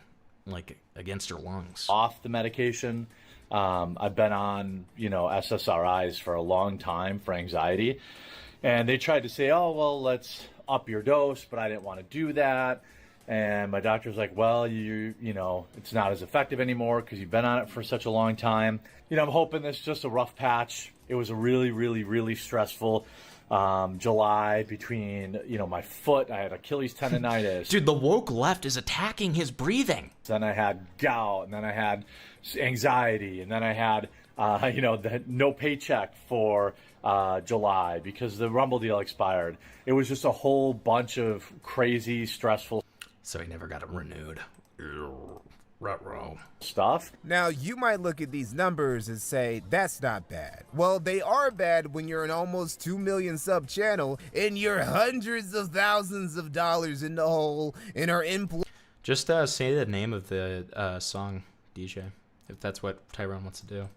like against your lungs. Off the medication. I've been on, SSRIs for a long time for anxiety, and they tried to say, oh, well, let's up your dose, but I didn't want to do that. And my doctor's like, well, it's not as effective anymore because you've been on it for such a long time. I'm hoping this is just a rough patch. It was a really, really, really stressful July between, my foot. I had Achilles tendonitis. Dude, the woke left is attacking his breathing. Then I had gout, and then I had anxiety, and then I had, the no paycheck for July because the Rumble deal expired. It was just a whole bunch of crazy, stressful. So he never got it renewed. Stuff. Now, you might look at these numbers and say, that's not bad. Well, they are bad when you're an almost 2 million sub channel and you're hundreds of thousands of dollars in the hole and are Just say the name of the song, DJ, if that's what Tyrone wants to do.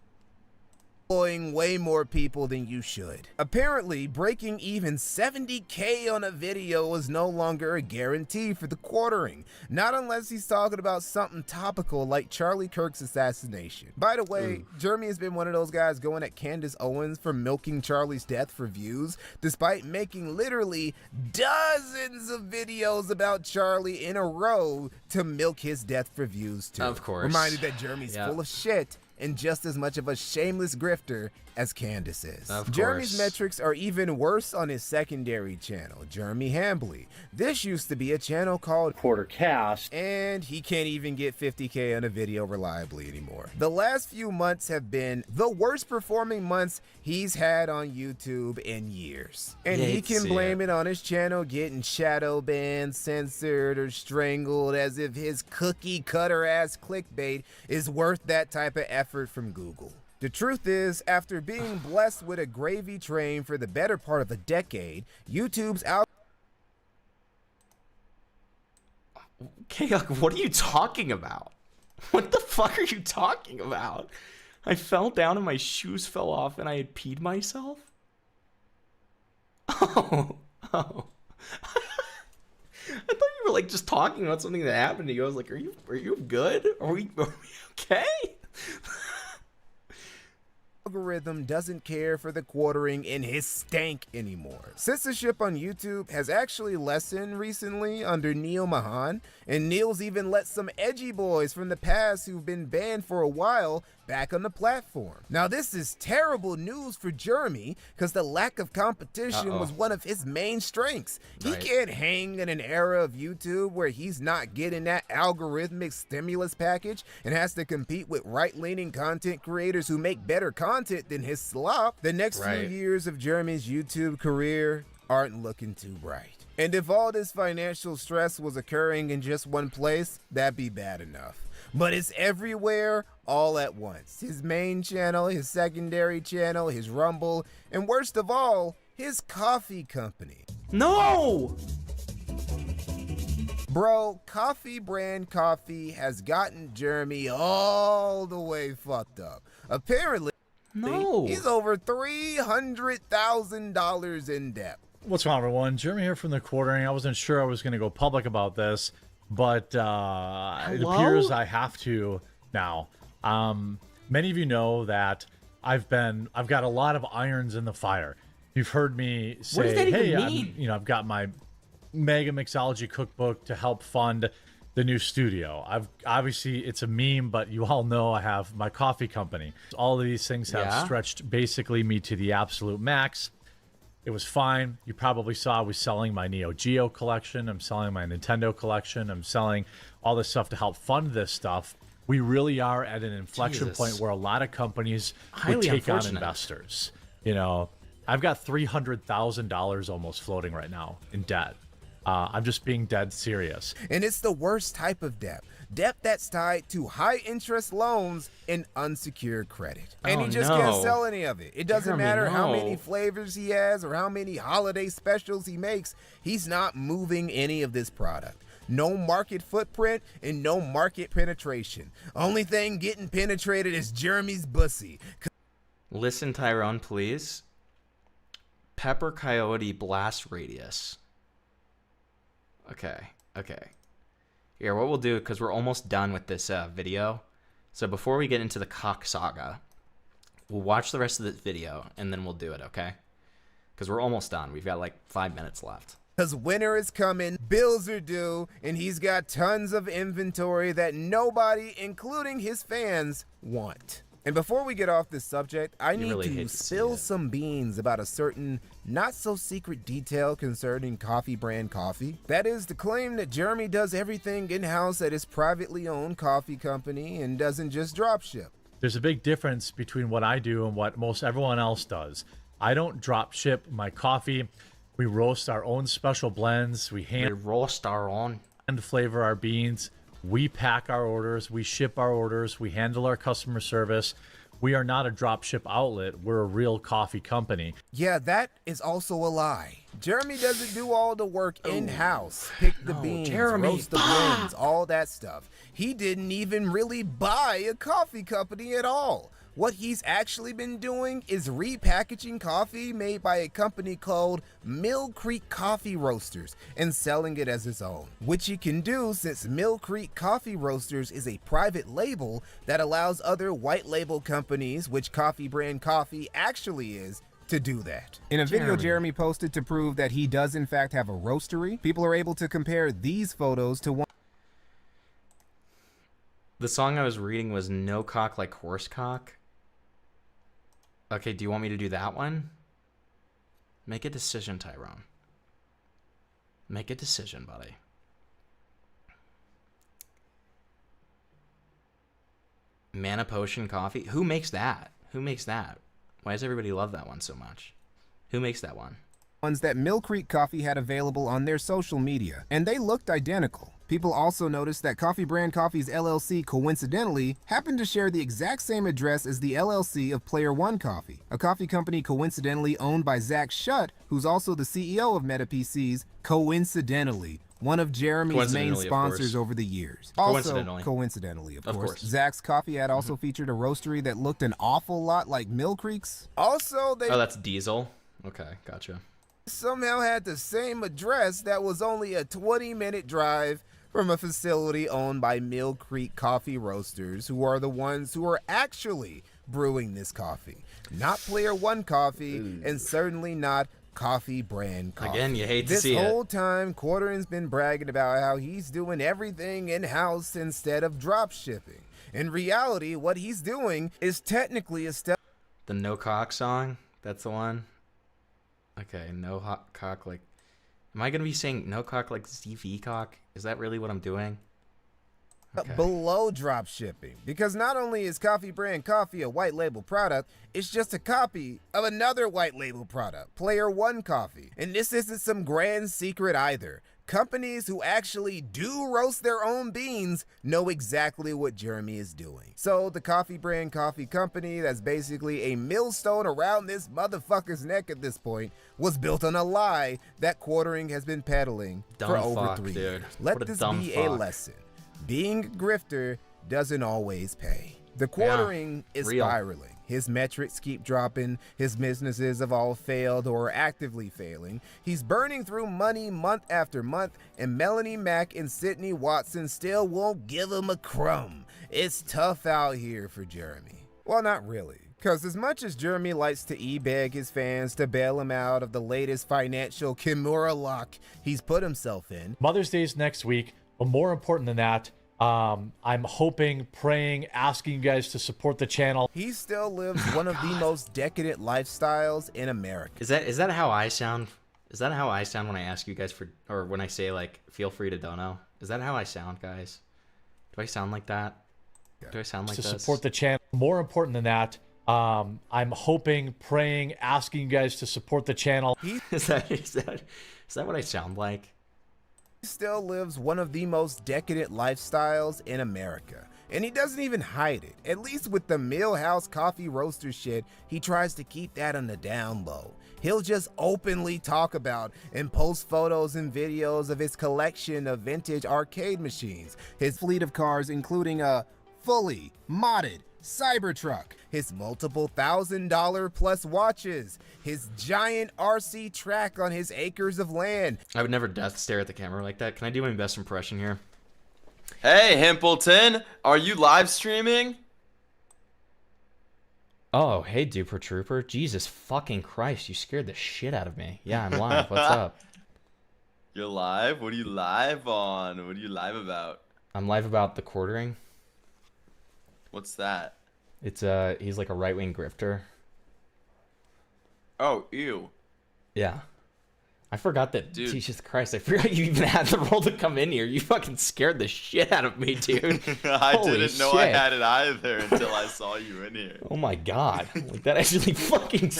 Employing way more people than you should. Apparently, breaking even 70K on a video is no longer a guarantee for the quartering, not unless he's talking about something topical like Charlie Kirk's assassination. By the way, Jeremy has been one of those guys going at Candace Owens for milking Charlie's death for views, despite making literally dozens of videos about Charlie in a row to milk his death for views too. Of course. Reminded that Jeremy's full of shit and just as much of a shameless grifter as Candace is. Jeremy's metrics are even worse on his secondary channel, Jeremy Hambly. This used to be a channel called Portercast, and he can't even get 50K on a video reliably anymore. The last few months have been the worst performing months he's had on YouTube in years. And he can blame it on his channel getting shadow banned, censored, or strangled as if his cookie cutter ass clickbait is worth that type of effort from Google. The truth is, after being blessed with a gravy train for the better part of a decade, YouTube's out. Okay, what are you talking about? What the fuck are you talking about? I fell down and my shoes fell off and I had peed myself? Oh. I thought you were like just talking about something that happened to you. I was like, are you good? Are we okay? Algorithm doesn't care for the quartering in his stank anymore. Censorship on YouTube has actually lessened recently under Neil Mahan, and Neil's even let some edgy boys from the past who've been banned for a while back on the platform. Now this is terrible news for Jeremy because the lack of competition was one of his main strengths. He can't hang in an era of YouTube where he's not getting that algorithmic stimulus package and has to compete with right-leaning content creators who make better content than his slop. The next few years of Jeremy's YouTube career aren't looking too bright. And if all this financial stress was occurring in just one place, that'd be bad enough. But it's everywhere, all at once. His main channel, his secondary channel, his Rumble, and worst of all, his coffee company. No! Bro, Coffee Brand Coffee has gotten Jeremy all the way fucked up. Apparently, he's over $300,000 in debt. What's wrong, everyone? Jeremy here from the quartering. I wasn't sure I was going to go public about this, but it appears I have to now. Many of you know that I've got a lot of irons in the fire. You've heard me say, what does that even mean? I've got my Mega Mixology cookbook to help fund the new studio. Obviously it's a meme, but you all know I have my coffee company. All of these things have stretched basically me to the absolute max. It was fine. You probably saw I was selling my Neo Geo collection. I'm selling my Nintendo collection. I'm selling all this stuff to help fund this stuff. We really are at an inflection point where a lot of companies would take on investors. You know, I've got $300,000 almost floating right now in debt. I'm just being dead serious. And it's the worst type of debt. Debt that's tied to high interest loans and unsecured credit. And he just can't sell any of it. It doesn't matter how many flavors he has or how many holiday specials he makes. He's not moving any of this product. No market footprint and no market penetration. Only thing getting penetrated is Jeremy's bussy. Listen, Tyrone, please. Pepper Coyote Blast Radius. Okay. Here, what we'll do, because we're almost done with this video, so before we get into the cock saga, we'll watch the rest of this video, and then we'll do it, okay? Because we're almost done. We've got like 5 minutes left. Because winter is coming, bills are due, and he's got tons of inventory that nobody, including his fans, want. And before we get off this subject, I need to spill some beans about a certain not-so-secret detail concerning Coffee Brand Coffee. That is the claim that Jeremy does everything in-house at his privately owned coffee company and doesn't just drop ship. There's a big difference between what I do and what most everyone else does. I don't drop ship my coffee. We roast our own special blends. We roast our own and flavor our beans. We pack our orders, we ship our orders, we handle our customer service. We are not a drop ship outlet. We're a real coffee company. Yeah, that is also a lie. Jeremy doesn't do all the work in-house. Pick the beans, roast the blends, all that stuff. He didn't even really buy a coffee company at all. What he's actually been doing is repackaging coffee made by a company called Mill Creek Coffee Roasters and selling it as his own, which he can do since Mill Creek Coffee Roasters is a private label that allows other white label companies, which Coffee Brand Coffee actually is, to do that. In a video Jeremy posted to prove that he does in fact have a roastery, people are able to compare these photos to one. The song I was reading was No Cock Like Horse Cock. Okay, do you want me to do that one? Make a decision, Tyrone. Make a decision, buddy. Mana Potion Coffee? Who makes that? Who makes that? Why does everybody love that one so much? Who makes that one? Ones that Mill Creek Coffee had available on their social media, and they looked identical. People also noticed that Coffee Brand Coffee's LLC coincidentally happened to share the exact same address as the LLC of Player One Coffee, a coffee company coincidentally owned by Zach Shutt, who's also the CEO of MetaPCs, coincidentally, one of Jeremy's main sponsors over the years. Also, coincidentally, of course, Zach's Coffee had also featured a roastery that looked an awful lot like Mill Creek's. Also, they... Oh, that's Diesel? Okay, gotcha. Somehow had the same address that was only a 20-minute drive from a facility owned by Mill Creek Coffee Roasters, who are the ones who are actually brewing this coffee. Not Player One Coffee, and certainly not Coffee Brand Coffee. Again, you hate to see it. This whole time, Quartering's been bragging about how he's doing everything in-house instead of drop shipping. In reality, what he's doing is technically a step... The No Cock song? That's the one? Okay, no cock like... Am I going to be saying no cock like ZV cock? Is that really what I'm doing? Okay. Below drop shipping, because not only is Coffee Brand Coffee a white label product, it's just a copy of another white label product, Player One Coffee. And this isn't some grand secret either. Companies who actually do roast their own beans know exactly what Jeremy is doing. So the Coffee Brand Coffee company, that's basically a millstone around this motherfucker's neck at this point, was built on a lie that Quartering has been peddling for over 3 years. Let this be a lesson. Being a grifter doesn't always pay. The Quartering is spiraling. His metrics keep dropping. His businesses have all failed or are actively failing. He's burning through money month after month, and Melanie Mack and Sydney Watson still won't give him a crumb. It's tough out here for Jeremy. Well, not really. Because as much as Jeremy likes to e-beg his fans to bail him out of the latest financial Kimura lock he's put himself in. Mother's Day is next week, but more important than that, I'm hoping, praying, asking you guys to support the channel. He still lives one of the most decadent lifestyles in America. Is that how I sound? Is that how I sound when I ask you guys for, or when I say like, feel free to dono? Is that how I sound, guys? Do I sound like that? Do I sound like To this? support the channel. More important than that, I'm hoping, praying, asking you guys to support the channel. Is that what I sound like? He still lives one of the most decadent lifestyles in America. And he doesn't even hide it. At least with the Millhouse coffee roaster shit, he tries to keep that on the down low. He'll just openly talk about and post photos and videos of his collection of vintage arcade machines, his fleet of cars including a fully modded Cybertruck, his multiple $1,000+ watches, his giant RC track on his acres of land. I would never death stare at the camera like that. Can I do my best impression here? Hey, Himpleton, are you live streaming? Oh, hey, Duper Trooper. Jesus fucking Christ, you scared the shit out of me. Yeah, I'm live. What's up? You're live? What are you live on? What are you live about? I'm live about the quartering. What's that? It's he's like a right-wing grifter. Oh, ew. Yeah. I forgot that. Dude. Jesus Christ, I forgot you even had the role to come in here. You fucking scared the shit out of me, dude. I Holy didn't know I shit. had it either until I saw you in here. Oh my god. Like, that actually fucking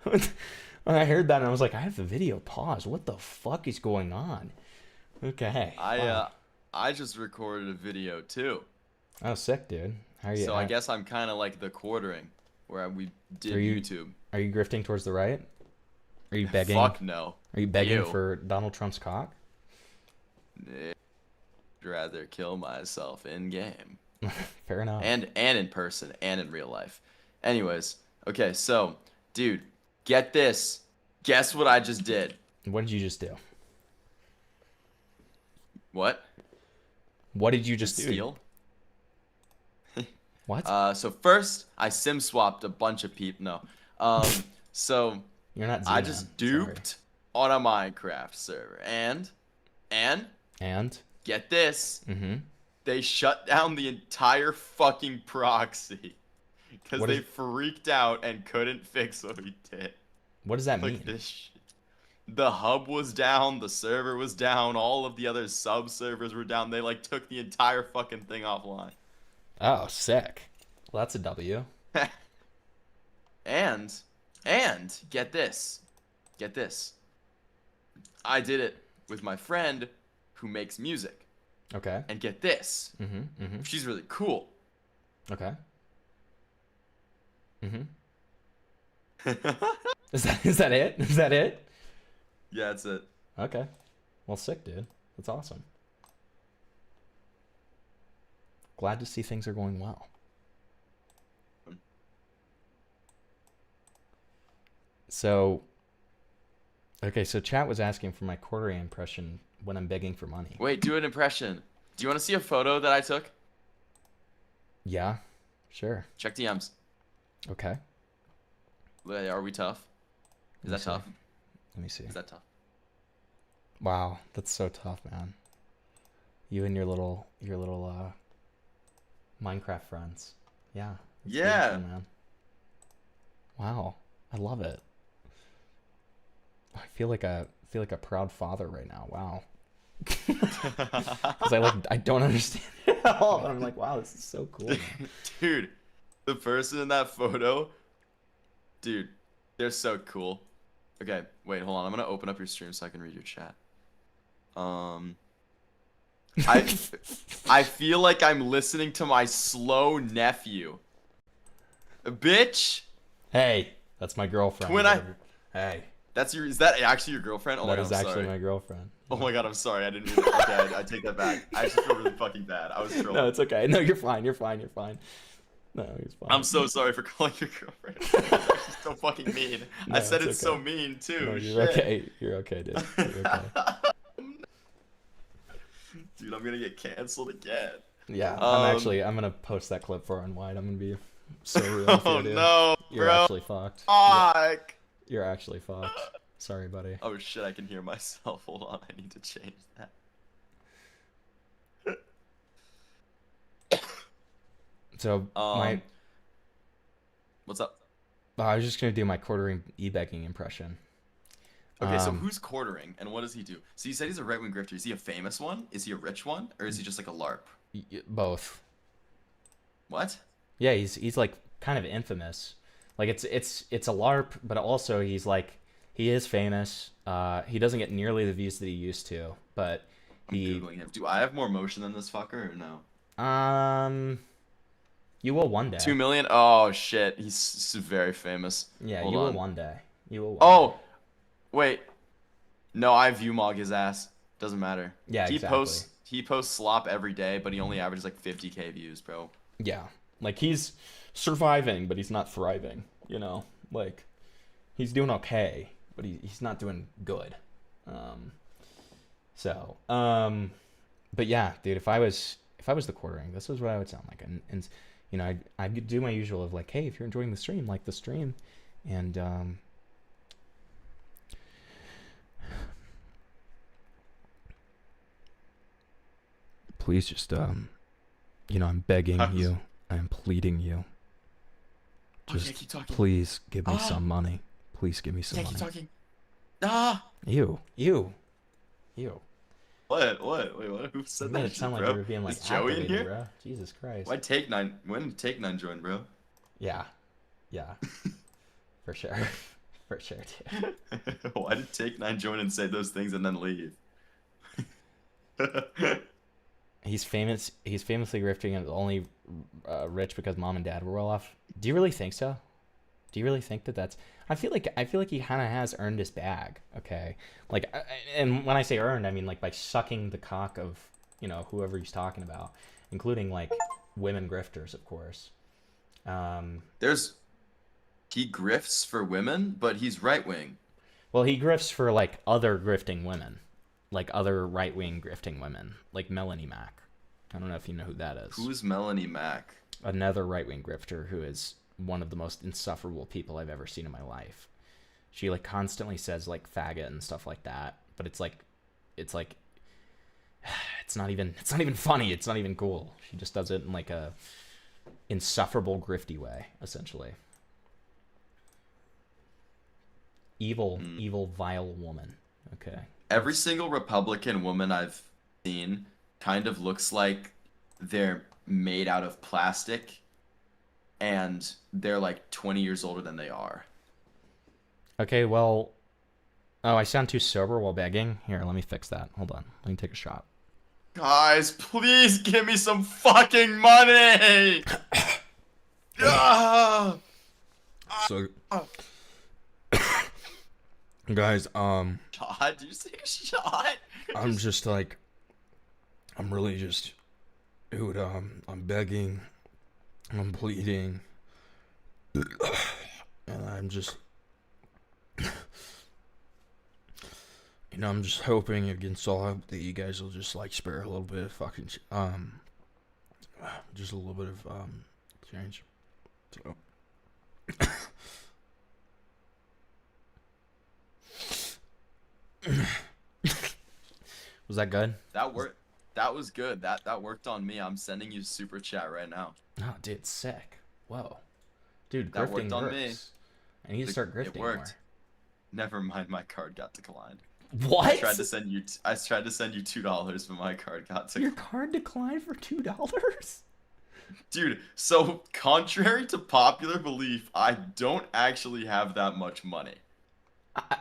when I heard that and I was like, I have the video paused. What the fuck is going on? Okay. I just recorded a video too. Oh, sick, dude. How are you? So I guess I'm kind of like the quartering, where we did YouTube. Are you grifting towards the right? Are you begging? Fuck no. Are you begging You. for Donald Trump's cock? I'd rather kill myself in game. Fair enough. And in person and in real life. Anyways, okay, so dude, get this. Guess what I just did? What did you just do? What? What did you just do? Steal? What? So first I sim swapped a bunch of people. No. So You're not I Z-Man. just duped on a Minecraft server and get this. Mm-hmm. They shut down the entire fucking proxy because What they is- freaked out and couldn't fix what we did. What does that Like mean? this shit. The hub was down, the server was down, all of the other sub servers were down. They like took the entire fucking thing offline. Oh, sick. Well, that's a W. And get this. Get this. I did it with my friend who makes music. Okay. And get this. Mm-hmm. Mm-hmm. She's really cool. Okay. Mm-hmm. Is that it? Is that it? Yeah, that's it. Okay. Well, sick, dude. That's awesome. Glad to see things are going well. So, okay, so chat was asking for my quartering impression when I'm begging for money. Wait, do an impression. Do you want to see a photo that I took? Yeah, sure. Check DMs. Okay. Are we tough? Is that tough? Let me see. Is that tough? Wow, that's so tough, man. You and your little Minecraft friends. Yeah. that's Yeah. beautiful, man. Wow, I love it. I feel like a proud father right now. Wow. Because I don't understand it at all, but I'm like, wow, this is so cool, man. Dude, the person in that photo, dude, they're so cool. Okay, wait, hold on. I'm gonna open up your stream so I can read your chat. I feel like I'm listening to my slow nephew. Bitch. Hey, that's my girlfriend. Hey. Is that actually your girlfriend? Oh my That god, is I'm actually sorry. my girlfriend. Oh my god, I'm sorry. I didn't mean that. Okay, I take that back. I actually feel really fucking bad. I was trolling. No, it's okay. No, you're fine. You're fine. You're fine. No, it's fine. I'm so sorry for calling your girlfriend. She's so fucking mean. No, I said it's it's so okay. mean too. No, you're Shit. okay. You're okay, dude. You're okay. Dude, I'm gonna get canceled again. Yeah, I'm gonna post that clip for Unwide. I'm gonna be so real with you, Oh dude. no, You're bro. actually fucked. Fuck. You're actually fucked. Sorry, buddy. Oh shit, I can hear myself. Hold on, I need to change that. So my. What's up? I was just gonna do my quartering e-begging impression. Okay, so who's quartering, and what does he do? So you said he's a right-wing grifter. Is he a famous one? Is he a rich one? Or is he just like a LARP? Both. What? Yeah, he's like kind of infamous. Like it's a LARP, but also he is famous. He doesn't get nearly the views that he used to, but I'm Googling him. Do I have more motion than this fucker or no? You will one day. 2 million? Oh shit, he's very famous. Yeah, Hold you on. will one day. You will. Oh, wait. No, I view mog his ass. Doesn't matter. Yeah, exactly. He posts slop every day, but he only averages like 50k views, bro. Yeah, like he's surviving, but he's not thriving. You know, like he's doing okay, but he's not doing good. But yeah, dude, if I was the quartering, this is what I would sound like, and you know, I'd do my usual of like, hey, if you're enjoying the stream, like the stream, and please just you know, I'm begging you, I'm pleading you, just keep talking. please give me some money. Please give me some money. Keep talking. Ah. You. What? Wait, what? Who said You made that it sound shit, like bro? you were being like Is Joey in activated, here? bro. Jesus Christ. Why Take Nine? When did Take Nine join, bro? Yeah. For sure. For sure, dude. Why did Take Nine join and say those things and then leave? He's famous. He's famously grifting and only rich because mom and dad were well off. Do you really think so? Do you really think that that's? I feel like he kind of has earned his bag. Okay, like, and when I say earned, I mean like by sucking the cock of, you know, whoever he's talking about, including like women grifters, of course. He grifts for women, but he's right wing. Well, he grifts for like other grifting women, like other right wing grifting women, like Melanie Mack. I don't know if you know who that is. Who's Melanie Mack? Another right wing grifter who is one of the most insufferable people I've ever seen in my life. She like constantly says like faggot and stuff like that, but it's not even funny. It's not even cool. She just does it in like a insufferable grifty way, essentially. Evil, vile woman. Okay. Every single Republican woman I've seen kind of looks like they're made out of plastic and they're like 20 years older than they are. Okay, well... Oh, I sound too sober while begging? Here, let me fix that. Hold on. Let me take a shot. Guys, please give me some fucking money! So... Guys, Shot? Did you say shot? I'm just like... I'm really just... Dude, I'm begging... I'm pleading, and I'm just, you know, I'm just hoping against all hope that you guys will just like spare a little bit of fucking, just a little bit of change. So, was that good? That worked. That was good. That worked on me. I'm sending you super chat right now. Oh, dude, sick. Whoa. Dude, that grifting worked on works. me. I need to start grifting It worked. more. Never mind, my card got declined. What? I tried to send you $2, but my card got declined. Your card declined for $2? Dude, so contrary to popular belief, I don't actually have that much money. I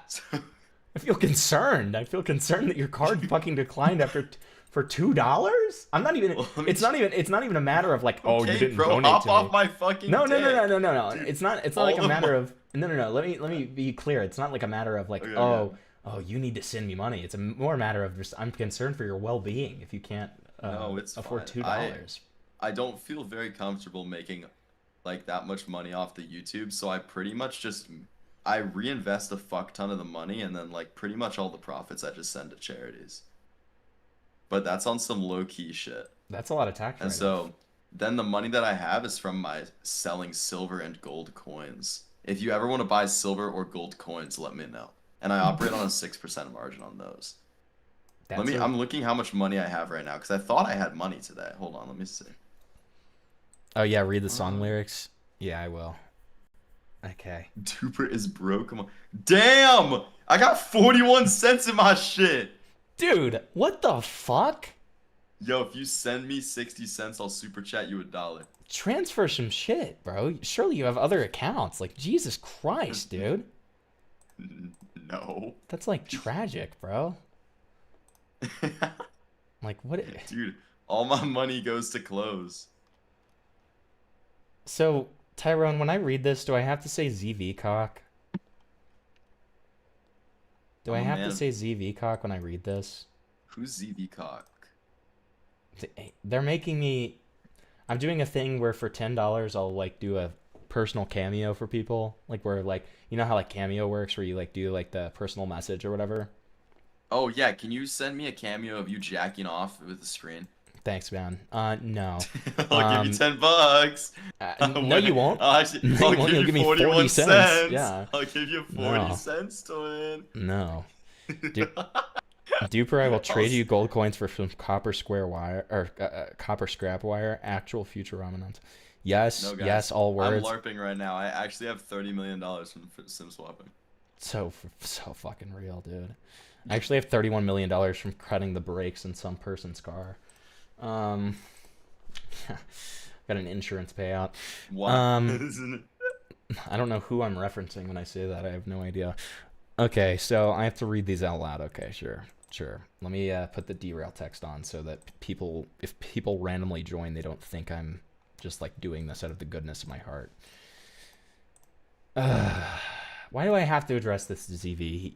feel concerned. I feel concerned that your card fucking declined for $2. I'm not even. It's not even a matter of like, oh, Okay, you didn't bro, donate hop to off me. my fucking No. dick. It's not like a matter of no. Let me be clear. It's not like a matter of like, Okay, oh, you need to send me money. It's a more matter of just I'm concerned for your well-being if you can't afford fine. $2. I don't feel very comfortable making like that much money off the YouTube, so I pretty much just I reinvest a fuck ton of the money, and then like pretty much all the profits I just send to charities. But that's on some low-key shit. That's a lot of tax. And so then the money that I have is from my selling silver and gold coins. If you ever want to buy silver or gold coins, let me know. And I operate on a 6% margin on those. I'm looking how much money I have right now because I thought I had money today. Hold on, let me see. Oh yeah, read the song lyrics. Yeah, I will. Okay. Duper is broke. Come on. Damn! I got 41 cents in my shit. Dude, what the fuck? Yo, if you send me 60 cents, I'll super chat you $1. Transfer some shit, bro. Surely you have other accounts. Like, Jesus Christ, dude. No. That's like tragic, bro. Like, what? Dude, all my money goes to clothes. So, Tyrone, when I read this, do I have to say ZV cock? Do I have to say ZV cock when I read this? Who's ZV cock? They're making me... I'm doing a thing where for $10 I'll like do a personal cameo for people. Like where like, you know how like Cameo works where you like do like the personal message or whatever? Oh yeah, can you send me a cameo of you jacking off with the screen? Thanks, man. No. I'll give you $10. No, you won't. I'll You'll give me 41 cents. Yeah. I'll give you 40 cents to win. No. Duper, I will trade you gold coins for some copper square wire or copper scrap wire. Actual Futurama nuns. Yes, No, guys, yes, all words. I'm LARPing right now. I actually have $30 million from sim swapping. So fucking real, dude. I actually have $31 million from cutting the brakes in some person's car. Got an insurance payout. What? I don't know who I'm referencing when I say that. I have no idea. Okay, so I have to read these out loud. Okay, sure. Let me put the derail text on so that if people randomly join, they don't think I'm just like doing this out of the goodness of my heart. Why do I have to address this to ZV?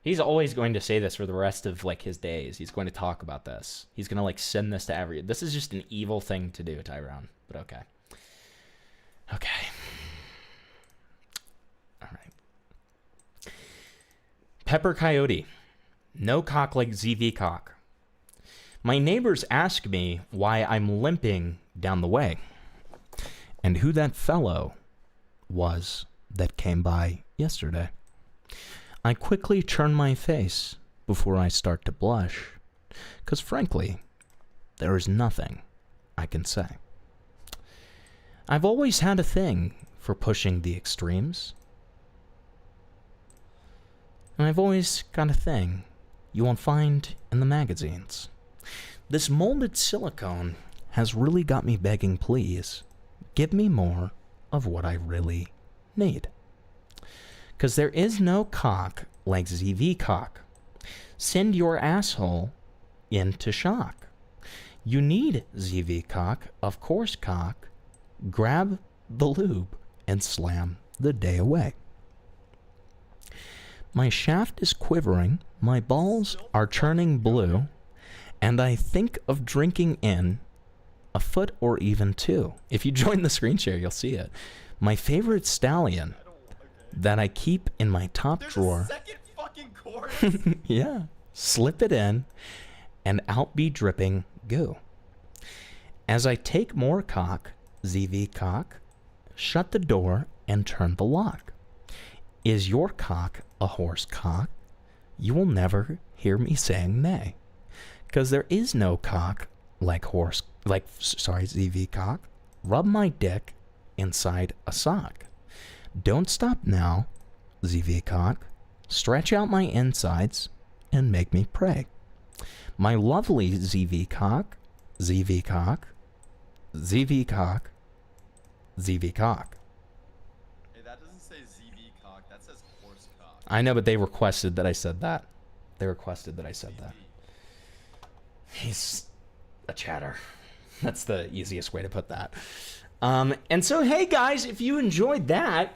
He's always going to say this for the rest of like his days. He's going to talk about this. He's going to like send this to this is just an evil thing to do, Tyrone. But okay. Okay. All right. Pepper Coyote. No cock like ZV cock. My neighbors ask me why I'm limping down the way, and who that fellow was that came by yesterday. I quickly turn my face before I start to blush, 'cause frankly, there is nothing I can say. I've always had a thing for pushing the extremes, and I've always got a thing you won't find in the magazines. This molded silicone has really got me begging, please, give me more of what I really need. 'Cause there is no cock like ZV cock. Send your asshole into shock. You need ZV cock, of course cock. Grab the lube and slam the day away. My shaft is quivering, my balls are turning blue, and I think of drinking in a foot or even two. If you join the screen share, you'll see it. My favorite stallion that I keep in my top drawer. Second fucking chorus? Yeah. Slip it in, and out be dripping goo. As I take more cock, ZV cock, shut the door and turn the lock. Is your cock a horse cock? You will never hear me saying nay. 'Cause there is no cock like ZV cock. Rub my dick inside a sock. Don't stop now, ZV cock. Stretch out my insides and make me pray. My lovely ZV cock, ZV cock, ZV cock, ZV cock. Hey, that doesn't say ZV cock, that says horse cock. I know, but they requested that I said that. He's a chatter. That's the easiest way to put that. And so, hey guys, if you enjoyed that,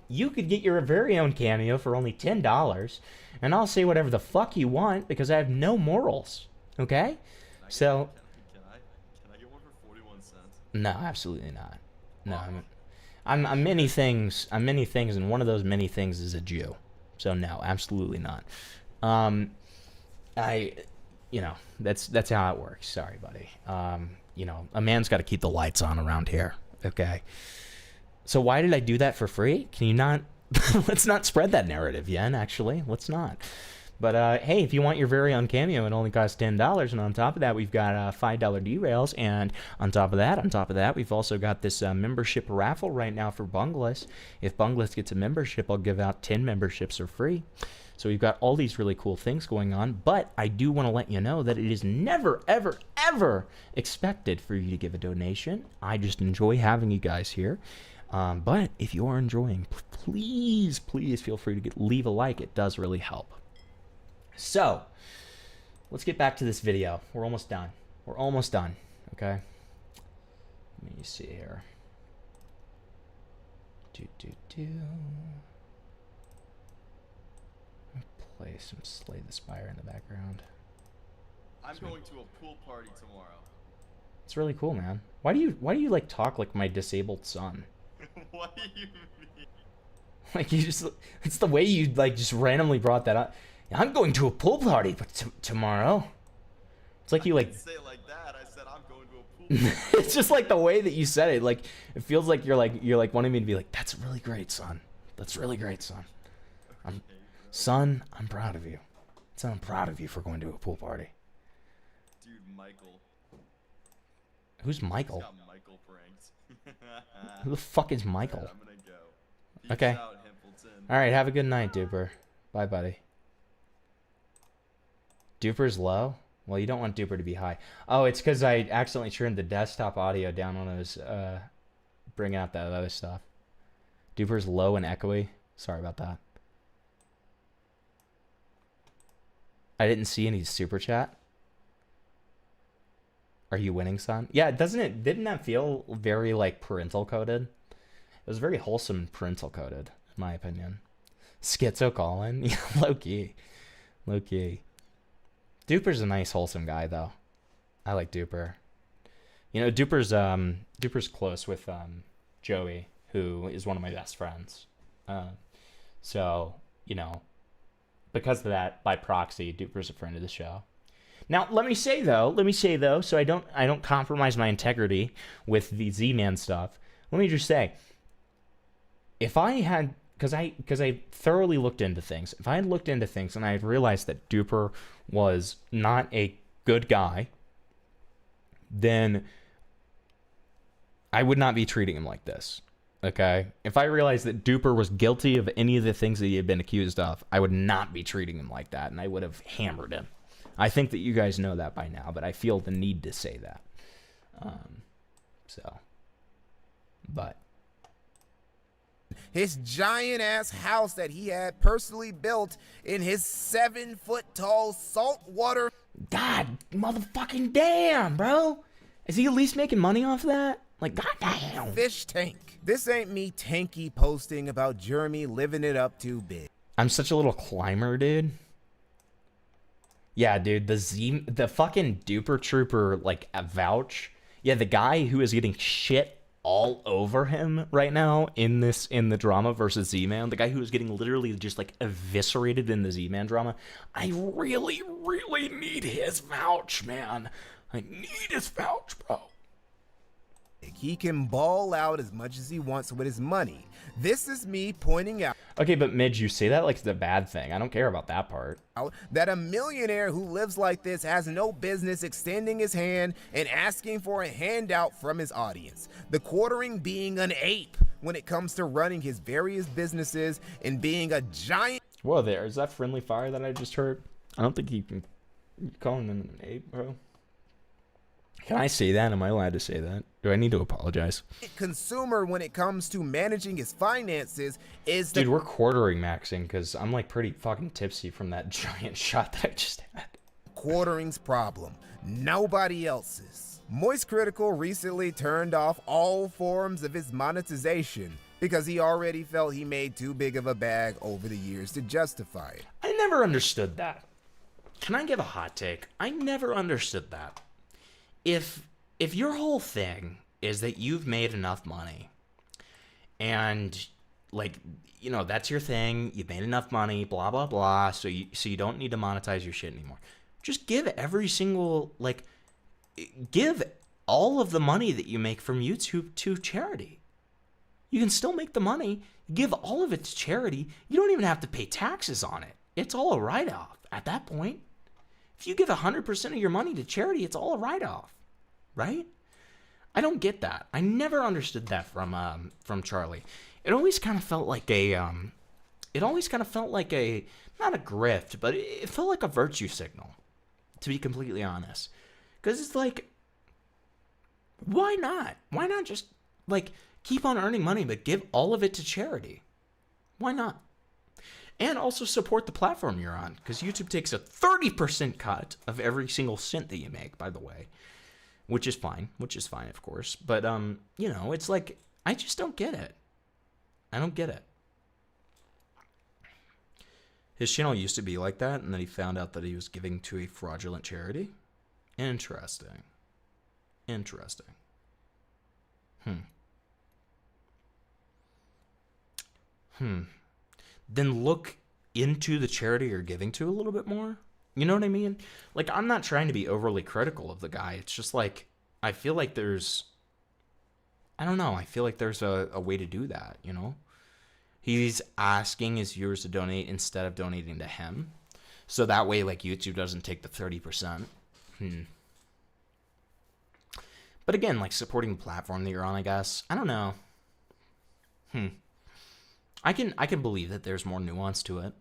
you could get your very own cameo for only $10, and I'll say whatever the fuck you want because I have no morals. Okay? So. Can I get one for 41 cents? No, absolutely not. No, I'm many things. I'm many things, and one of those many things is a Jew. So no, absolutely not. That's how it works. Sorry, buddy. A man's got to keep the lights on around here. Okay. So why did I do that for free? Can you not? Let's not spread that narrative, Yen. Actually, let's not. But hey, if you want your very own cameo, it only costs $10, and on top of that, we've got $5 derails, and on top of that, we've also got this membership raffle right now for Bungless. If Bungless gets a membership, I'll give out 10 memberships for free. So we've got all these really cool things going on, but I do want to let you know that it is never, ever, ever expected for you to give a donation. I just enjoy having you guys here. But if you are enjoying, please, please feel free to leave a like. It does really help. So, let's get back to this video. We're almost done. We're almost done, okay? Let me see here. Play some Slay the Spire in the background. I'm going to a pool party tomorrow. It's really cool, man. Why do you like talk like my disabled son? What do you mean? Like it's the way you like just randomly brought that up. I'm going to a pool party tomorrow. It's like you like. I didn't say it like that. I said I'm going to a pool party. It's just like the way that you said it. Like it feels like you're like wanting me to be like, that's really great, son. That's really great, son. Son, I'm proud of you. Son, I'm proud of you for going to a pool party. Dude, Michael. Who's Michael? He's got Michael pranks. Who the fuck is Michael? Right, I'm gonna go. Peace Okay. out, Himpleton. All right, have a good night, Duper. Bye, buddy. Duper's low? Well, you don't want Duper to be high. Oh, it's because I accidentally turned the desktop audio down when I was bringing up that other stuff. Duper's low and echoey. Sorry about that. I didn't see any super chat. Are you winning, son? Yeah, didn't that feel very like parental coded? It was very wholesome parental coded, in my opinion. Schizo Colin? Yeah, low key. Low key. Duper's a nice wholesome guy though. I like Duper. You know, Duper's close with Joey, who is one of my best friends. So, you know, because of that, by proxy, Duper's a friend of the show. Now, let me say though, so I don't compromise my integrity with the Z-Man stuff. Let me just say, if I had, because I thoroughly looked into things. If I had looked into things and I had realized that Duper was not a good guy, then I would not be treating him like this. Okay? If I realized that Duper was guilty of any of the things that he had been accused of, I would not be treating him like that, and I would have hammered him. I think that you guys know that by now, but I feel the need to say that. But his giant ass house that he had personally built in his 7-foot-tall saltwater. God motherfucking damn, bro. Is he at least making money off of that? Like, goddamn. Fish tank. This ain't me tanky posting about Jeremy living it up too big. I'm such a little climber, dude. Yeah, dude, the fucking Duper Trooper, like, a vouch. Yeah, the guy who is getting shit all over him right now in the drama versus Z-Man, the guy who is getting literally just, like, eviscerated in the Z-Man drama. I really, really need his vouch, man. I need his vouch, bro. He can ball out as much as he wants with his money. This is me pointing out. Okay, but Midge, you say that like it's a bad thing. I don't care about that part. That a millionaire who lives like this has no business extending his hand and asking for a handout from his audience. The quartering being an ape when it comes to running his various businesses and being a giant. Whoa there, is that friendly fire that I just heard? I don't think you can call him an ape, bro. Can I say that? Am I allowed to say that? Do I need to apologize? Consumer when it comes to managing his finances is Dude, we're quartering maxing because I'm like pretty fucking tipsy from that giant shot that I just had. Quartering's problem, nobody else's. Moist Critical recently turned off all forms of his monetization because he already felt he made too big of a bag over the years to justify it. I never understood that. Can I give a hot take? I never understood that. If your whole thing is that you've made enough money and like, you know, that's your thing, you've made enough money, blah, blah, blah, so you don't need to monetize your shit anymore. Just give every single, like, give all of the money that you make from YouTube to charity. You can still make the money, give all of it to charity. You don't even have to pay taxes on it. It's all a write-off. At that point, if you give 100% of your money to charity, it's all a write-off, right? I don't get that. I never understood that from Charlie. It always kind of felt like not a grift, but it felt like a virtue signal, to be completely honest. Because it's like, why not? Why not just, like, keep on earning money, but give all of it to charity? Why not? And also support the platform you're on, because YouTube takes a 30% cut of every single cent that you make, by the way. Which is fine, of course. But, you know, it's like, I just don't get it. I don't get it. His channel used to be like that, and then he found out that he was giving to a fraudulent charity. Interesting. Interesting. Then look into the charity you're giving to a little bit more. You know what I mean? Like, I'm not trying to be overly critical of the guy. It's just like, I feel like there's, I don't know, I feel like there's a way to do that, you know? He's asking his viewers to donate instead of donating to him. So that way, like, YouTube doesn't take the 30%. But again, like, supporting the platform that you're on, I guess. I don't know. I can believe that there's more nuance to it.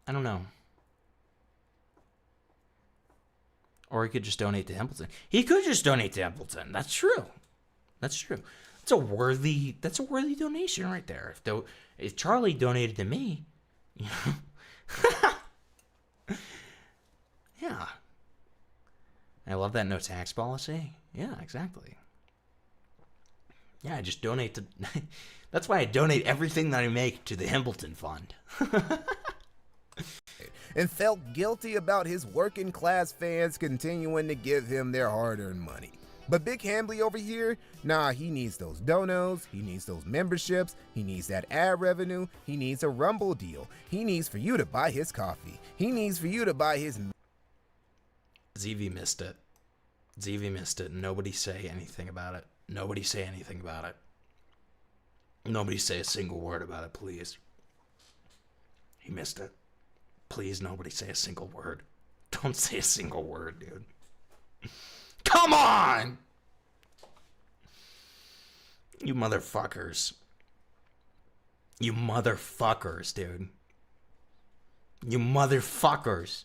I don't know. Or he could just donate to Templeton. He could just donate to Templeton. That's true. That's true. That's a worthy donation right there. If Charlie donated to me, you know. Yeah. I love that no tax policy. Yeah, exactly. Yeah, I just donate to that's why I donate everything that I make to the Hempleton Fund. And felt guilty about his working class fans continuing to give him their hard-earned money. But Big Hambly over here, nah, he needs those donos, he needs those memberships, he needs that ad revenue, he needs a Rumble deal, he needs for you to buy his coffee, he needs for you to buy his... ZV missed it. ZV missed it. Nobody say anything about it. Nobody say anything about it. Nobody say a single word about it, please. He missed it. Please, nobody say a single word. Don't say a single word, dude. Come on! You motherfuckers. You motherfuckers, dude. You motherfuckers.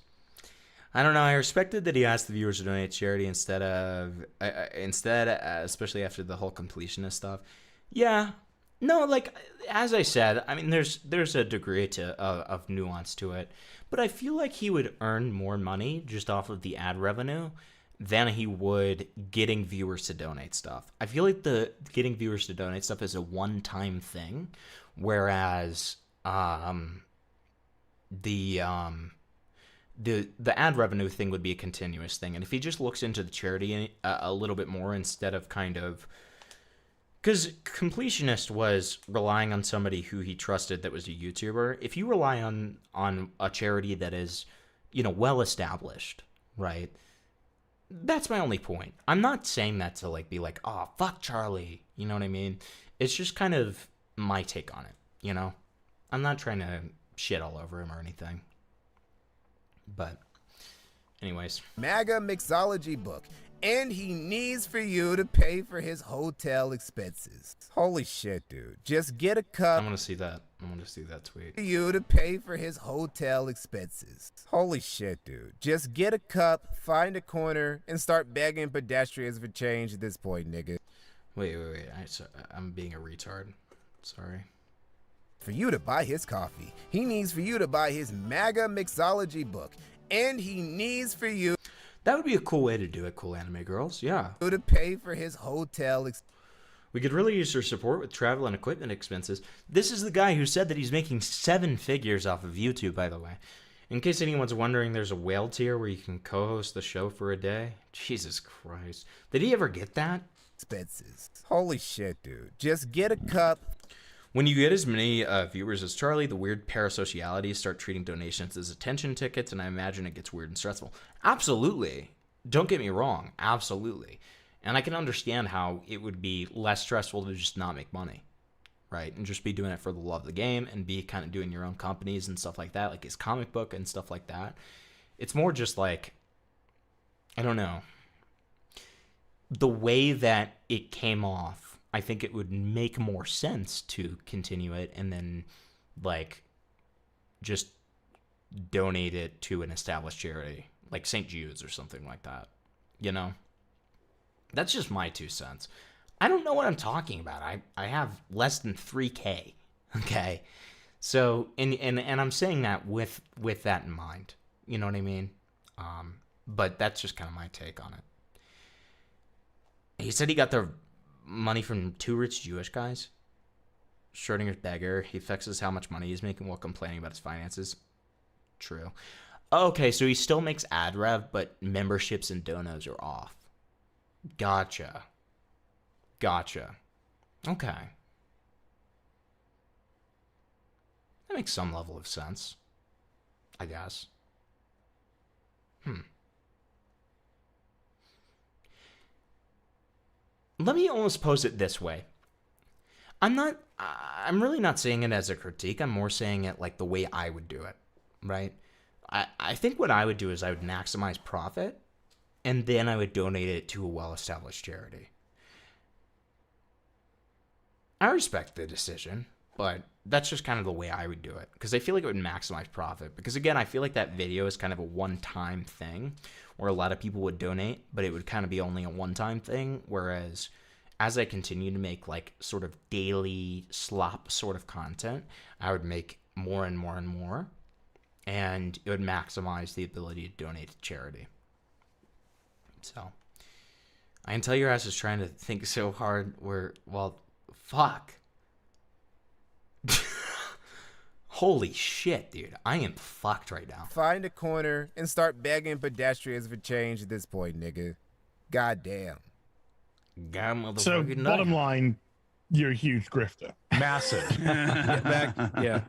I don't know. I respected that he asked the viewers to donate to charity instead, especially after the whole completionist stuff. Yeah. No, like, as I said, I mean, there's a degree of nuance to it, but I feel like he would earn more money just off of the ad revenue than he would getting viewers to donate stuff. I feel like the getting viewers to donate stuff is a one-time thing, whereas the ad revenue thing would be a continuous thing. And if he just looks into the charity a little bit more instead of kind of... Because Completionist was relying on somebody who he trusted that was a YouTuber. If you rely on a charity that is, you know, well-established, right? That's my only point. I'm not saying that to, like, be like, oh, fuck Charlie. You know what I mean? It's just kind of my take on it, you know? I'm not trying to shit all over him or anything. But, anyways. MAGA mixology book. And he needs for you to pay for his hotel expenses. Holy shit, dude. Just get a cup. I want to see that. I want to see that tweet. For you to pay for his hotel expenses. Holy shit, dude. Just get a cup, find a corner, and start begging pedestrians for change at this point, nigga. Wait. I'm being a retard. Sorry. For you to buy his coffee. He needs for you to buy his MAGA mixology book. And he needs for you... That would be a cool way to do it, cool anime girls. Yeah. To pay for his hotel. We could really use your support with travel and equipment expenses. This is the guy who said that he's making 7 figures off of YouTube, by the way. In case anyone's wondering, there's a whale tier where you can co-host the show for a day. Jesus Christ. Did he ever get that? Expenses. Holy shit, dude. Just get a cup. When you get as many viewers as Charlie, the weird parasocialities start treating donations as attention tickets, and I imagine it gets weird and stressful. Absolutely. Don't get me wrong. Absolutely. And I can understand how it would be less stressful to just not make money, right? And just be doing it for the love of the game and be kind of doing your own companies and stuff like that, like his comic book and stuff like that. It's more just like, I don't know. The way that it came off, I think it would make more sense to continue it and then, like, just donate it to an established charity, like St. Jude's or something like that. You know? That's just my 2 cents. I don't know what I'm talking about. I have less than 3K. Okay? So, and I'm saying that with that in mind. You know what I mean? But that's just kind of my take on it. He said he got the money from 2 rich Jewish guys. Schrodinger's beggar. He flexes how much money he's making while complaining about his finances. True. Okay, so he still makes ad rev, but memberships and donos are off. Gotcha. Okay. That makes some level of sense, I guess. Let me almost pose it this way. I'm really not saying it as a critique. I'm more saying it like the way I would do it, right? I think what I would do is I would maximize profit, and then I would donate it to a well-established charity. I respect the decision, but that's just kind of the way I would do it, because I feel like it would maximize profit. Because again, I feel like that video is kind of a one-time thing where a lot of people would donate, but it would kind of be only a one-time thing, whereas as I continue to make like sort of daily slop sort of content, I would make more and more and more, and it would maximize the ability to donate to charity. So I can tell your ass is trying to think so hard well, fuck. Holy shit, dude. I am fucked right now. Find a corner and start begging pedestrians for change at this point, nigga. Goddamn. God motherfucking So, bottom line, you're a huge grifter. Massive. Yeah.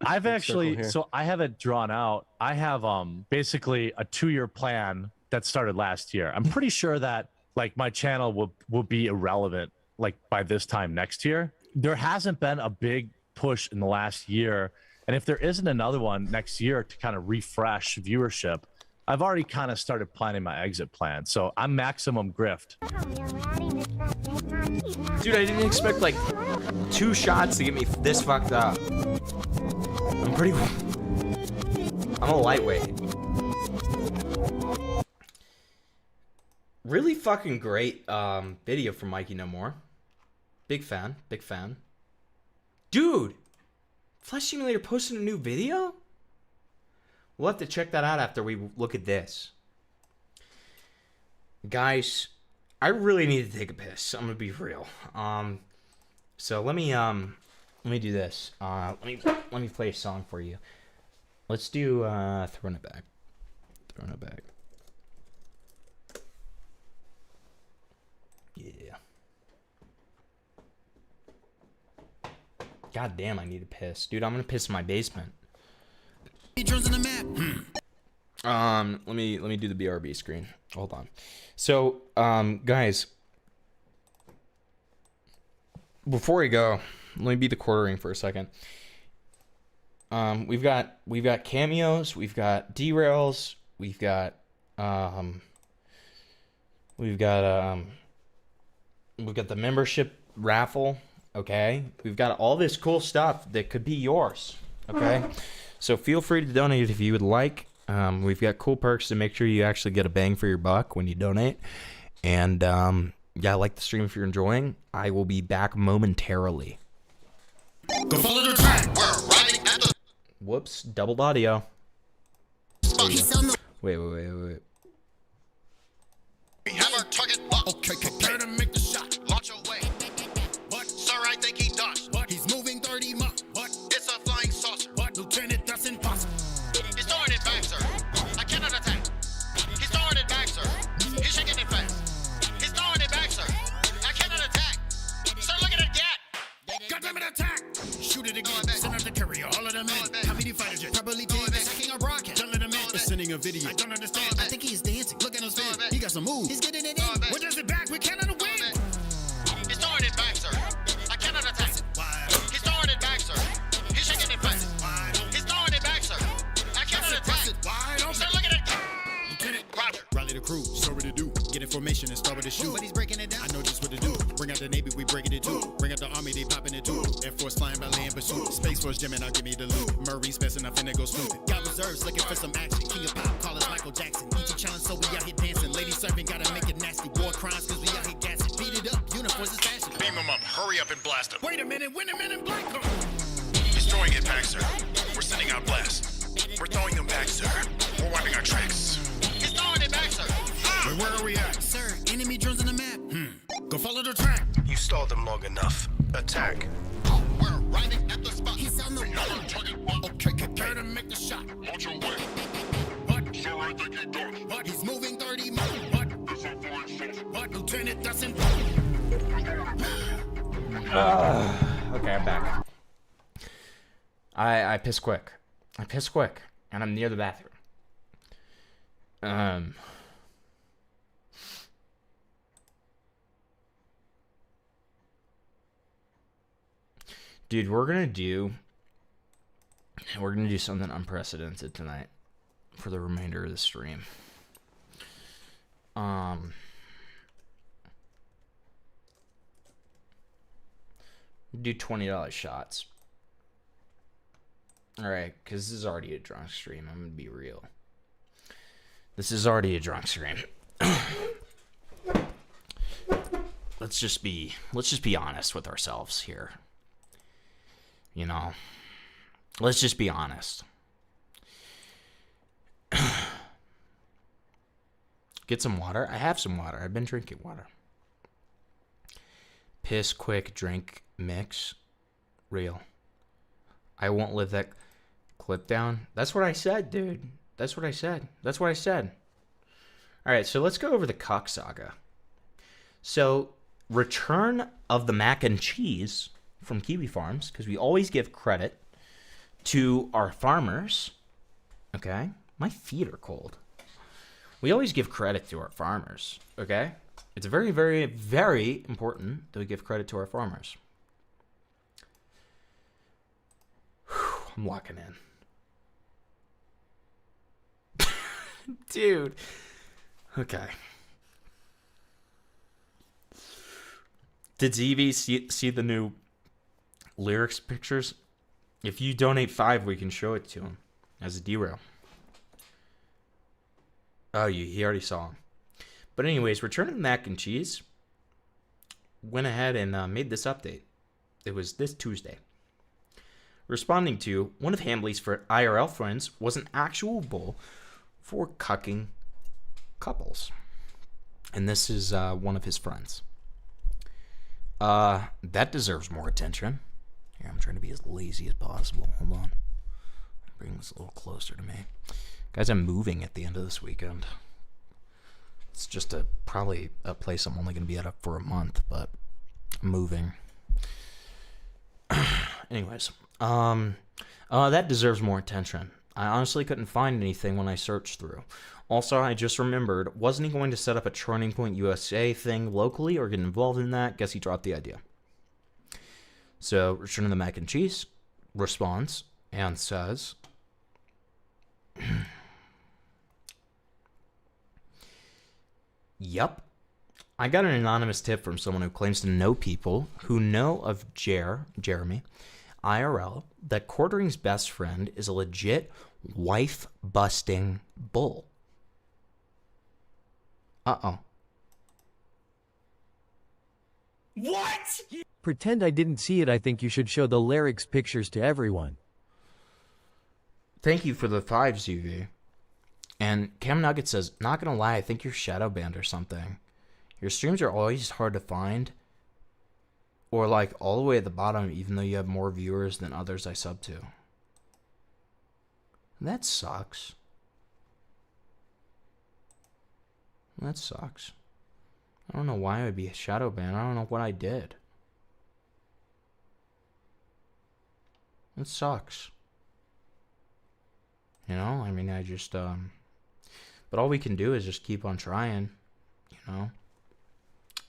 I've actually, here. so I have it drawn out. I have basically a 2-year plan that started last year. I'm pretty sure that like my channel will be irrelevant like by this time next year. There hasn't been a big push in the last year. And if there isn't another one next year to kind of refresh viewership, I've already kind of started planning my exit plan. So I'm maximum grift. Dude, I didn't expect like 2 shots to get me this fucked up. I'm a lightweight. Really fucking great video from Mikey No More. Big fan. Dude! Flesh Simulator posted a new video? We'll have to check that out after we look at this. Guys, I really need to take a piss. I'm gonna be real. So let me do this. Let me play a song for you. Let's do Throwing It Back. Throwing It Back. Yeah. God damn, I need to piss. Dude, I'm gonna piss in my basement. Let me do the BRB screen. Hold on. So, guys, before we go, let me be the quartering for a second. We've got cameos, we've got derails, we've got the membership raffle. Okay, we've got all this cool stuff that could be yours. Okay, so feel free to donate if you would like. We've got cool perks to make sure you actually get a bang for your buck when you donate. And yeah, like the stream if you're enjoying. I will be back momentarily. Go follow the track. We're riding at the. Whoops, doubled audio. Wait. We have our target locked. Okay, prepare to make the shot. Launch away. What? Sir, I think he dodged. What? He's moving 30 miles. What? It's a flying saucer. What? Lieutenant, that's impossible. He's throwing it back, sir. I cannot attack. He's throwing it back, sir. He's shaking it fast. He's throwing it back, sir. I cannot attack. Sir, look at it get. Goddamn it, attack. Shoot it again. Send out the carrier. All of them in. How many fighter jets? Probably team attacking a rocket. Don't let him in. Sending a video. I don't understand. I think he's dancing. Look at him spin. He got some moves. He's getting it in. What does it back? We cannot win. He's throwing it back, sir. I cannot attack. He's crew. Story to do. Get information and start with the shoot. But he's breaking it down. I know just what to do. Bring out the Navy, we breaking it too. Bring out the Army, they popping it too. Air Force flying by land pursuit. Space Force jamming, I'll give me the loot. Murray's best enough and go snooping. Got reserves looking for some action. King of pop, call us Michael Jackson. Easy challenge, so we out here dancing. Ladies serving, gotta make it nasty. War crimes, cause we out here gassing. Beat it up, uniforms is fashion. Beam him up, hurry up and blast him. Wait a minute, black card. Destroying it back, sir. We're sending out blasts. We're throwing them back, sir. We're wiping our tracks. He's throwing it back, sir. Wait, where are we at? Sir, enemy drones on the map. Go follow the track. You stalled them long enough. Attack. We're arriving at the spot. He's on the run. Okay, prepare to make the shot. Watch your way. What? Sir, I think you're done. What? He's moving 30 miles. What? It's a flying saucer. What? Lieutenant doesn't. Okay, I'm back. I piss quick. And I'm near the bathroom. Dude, we're gonna do something unprecedented tonight for the remainder of the stream. Do $20 shots. Alright, because this is already a drunk stream. I'm gonna be real. This is already a drunk stream. Let's just be honest with ourselves here. You know, let's just be honest. Get some water. I have some water. I've been drinking water. Piss quick drink mix. Real. I won't live that clip down. That's what I said, dude. That's what I said. All right, so let's go over the Cuck Saga. So, return of the mac and cheese from Kiwi Farms, because we always give credit to our farmers. Okay? My feet are cold. We always give credit to our farmers. Okay? It's very, very, very important that we give credit to our farmers. Whew, I'm locking in. Dude. Okay. Did ZV see the new lyrics pictures? If you donate $5, we can show it to him as a derail. Oh, he already saw him. But anyways, Return of the Mac and Cheese went ahead and made this update. It was this Tuesday. Responding to one of Hambley's for IRL friends was an actual bull for cucking couples. And this is one of his friends. That deserves more attention. Here, I'm trying to be as lazy as possible. Hold on. Bring this a little closer to me. Guys, I'm moving at the end of this weekend. It's just probably a place I'm only going to be at for a month, but I'm moving. Anyways, that deserves more attention. I honestly couldn't find anything when I searched through. Also, I just remembered, wasn't he going to set up a Turning Point USA thing locally or get involved in that? Guess he dropped the idea. So, Return of the Mac and Cheese responds and says, Yup. I got an anonymous tip from someone who claims to know people who know of Jeremy, IRL, that Quartering's best friend is a legit wife-busting bull. Uh-oh. What? Pretend I didn't see it. I think you should show the lyrics pictures to everyone. Thank you for the 5, ZV. And CAMNUGGETS says, not gonna lie, I think you're shadow banned or something. Your streams are always hard to find. Or like all the way at the bottom, even though you have more viewers than others I sub to. That sucks. That sucks. I don't know why I would be a shadow banned. I don't know what I did. That sucks. You know, I mean, I just, but all we can do is just keep on trying, you know?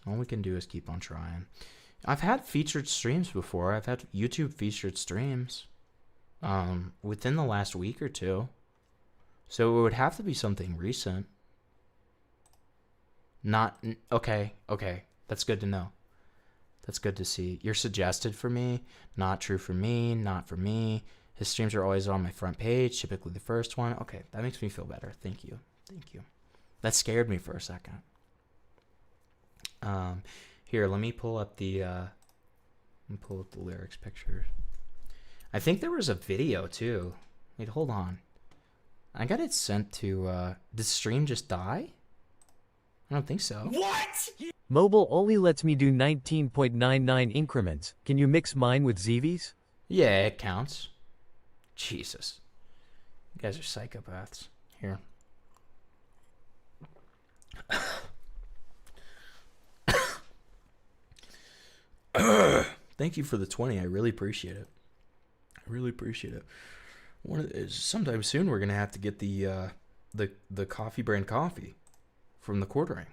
All we can do is keep on trying. I've had featured streams before. I've had YouTube featured streams, within the last week or two. So it would have to be something recent. Not okay. Okay, that's good to know. That's good to see. You're suggested for me. Not true for me. Not for me. His streams are always on my front page, typically the first one. Okay, that makes me feel better. Thank you. Thank you. That scared me for a second. Here, let me pull up the lyrics pictures. I think there was a video too. Wait, hold on. I got it sent to. Did stream just die? I don't think so. What? Mobile only lets me do 19.99 increments. Can you mix mine with Zeevies? Yeah, it counts. Jesus. You guys are psychopaths. Here. Thank you for the 20. I really appreciate it. I really appreciate it. Sometime soon we're gonna have to get the coffee brand coffee from the quartering.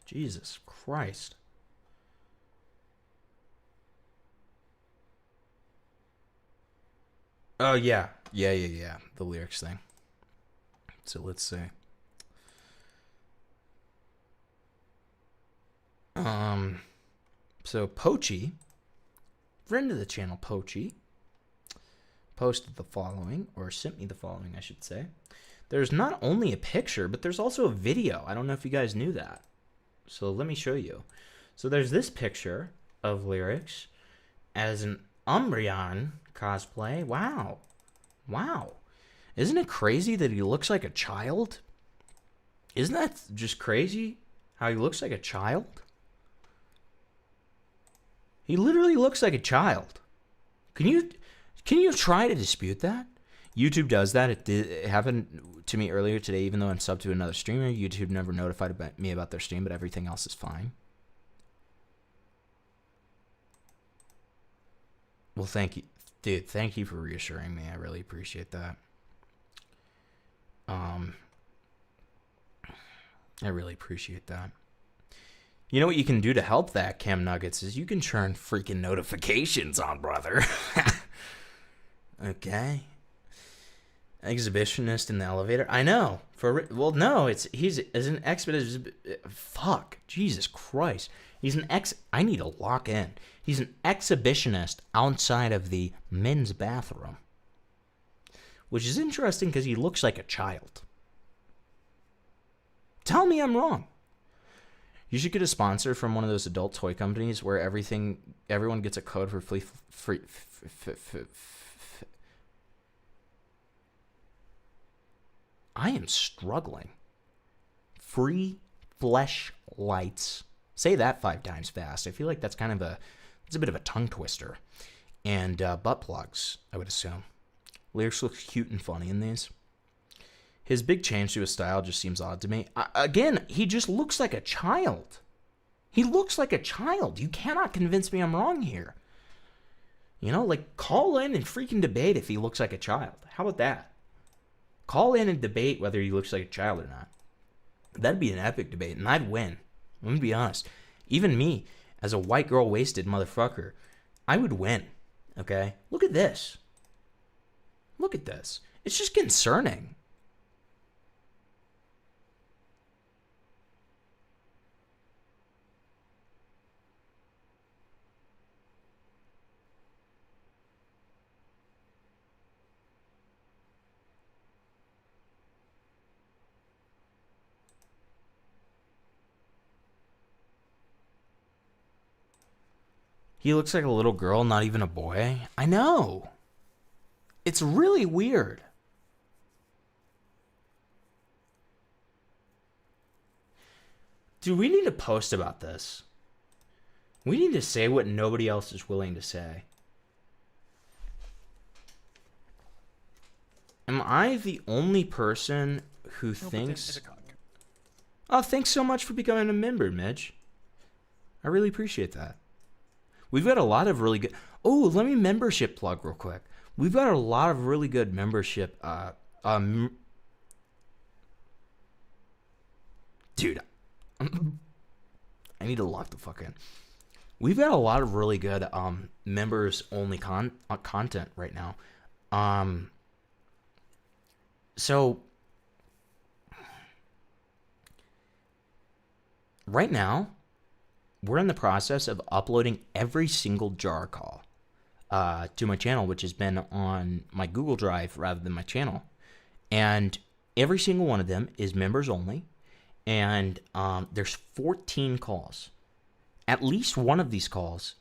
Jesus Christ. Oh yeah. Yeah. The lyrics thing. So let's see. So Pochi, friend of the channel Pochi, posted the following, or sent me the following, I should say. There's not only a picture, but there's also a video. I don't know if you guys knew that. So let me show you. So there's this picture of lyrics as an Umbreon cosplay. Wow. Wow. Isn't it crazy that he looks like a child? Isn't that just crazy how he looks like a child? He literally looks like a child. Can you try to dispute that? YouTube does that. It happened to me earlier today, even though I'm subbed to another streamer. YouTube never notified me about their stream, but everything else is fine. Well, thank you. Dude, thank you for reassuring me. I really appreciate that. I really appreciate that. You know what you can do to help that, Cam Nuggets, is you can turn freaking notifications on, brother. Okay. Exhibitionist in the elevator. I know. Well, no, he's an expedition. Fuck, Jesus Christ. I need to lock in. He's an exhibitionist outside of the men's bathroom, which is interesting because he looks like a child. Tell me I'm wrong. You should get a sponsor from one of those adult toy companies where everyone gets a code for free. I am struggling. Free fleshlights. Say that 5 times fast. I feel like that's it's a bit of a tongue twister. And butt plugs, I would assume. Lyrics look cute and funny in these. His big change to his style just seems odd to me. Again, he just looks like a child. He looks like a child. You cannot convince me I'm wrong here. You know, like, call in and freaking debate if he looks like a child. How about that? Call in and debate whether he looks like a child or not. That'd be an epic debate, and I'd win. Let me be honest. Even me, as a white girl wasted motherfucker, I would win. Okay? Look at this. Look at this. It's just concerning. He looks like a little girl, not even a boy. I know. It's really weird. Dude, we need to post about this. We need to say what nobody else is willing to say. Am I the only person who thinks... Oh, thanks so much for becoming a member, Midge. I really appreciate that. We've got a lot of really good... Oh, let me membership plug real quick. We've got a lot of really good membership... Dude. I need to lock the fuck in. We've got a lot of really good members-only content right now. So... right now, we're in the process of uploading every single jar call to my channel, which has been on my Google Drive rather than my channel. And every single one of them is members only. And there's 14 calls. At least one of these calls.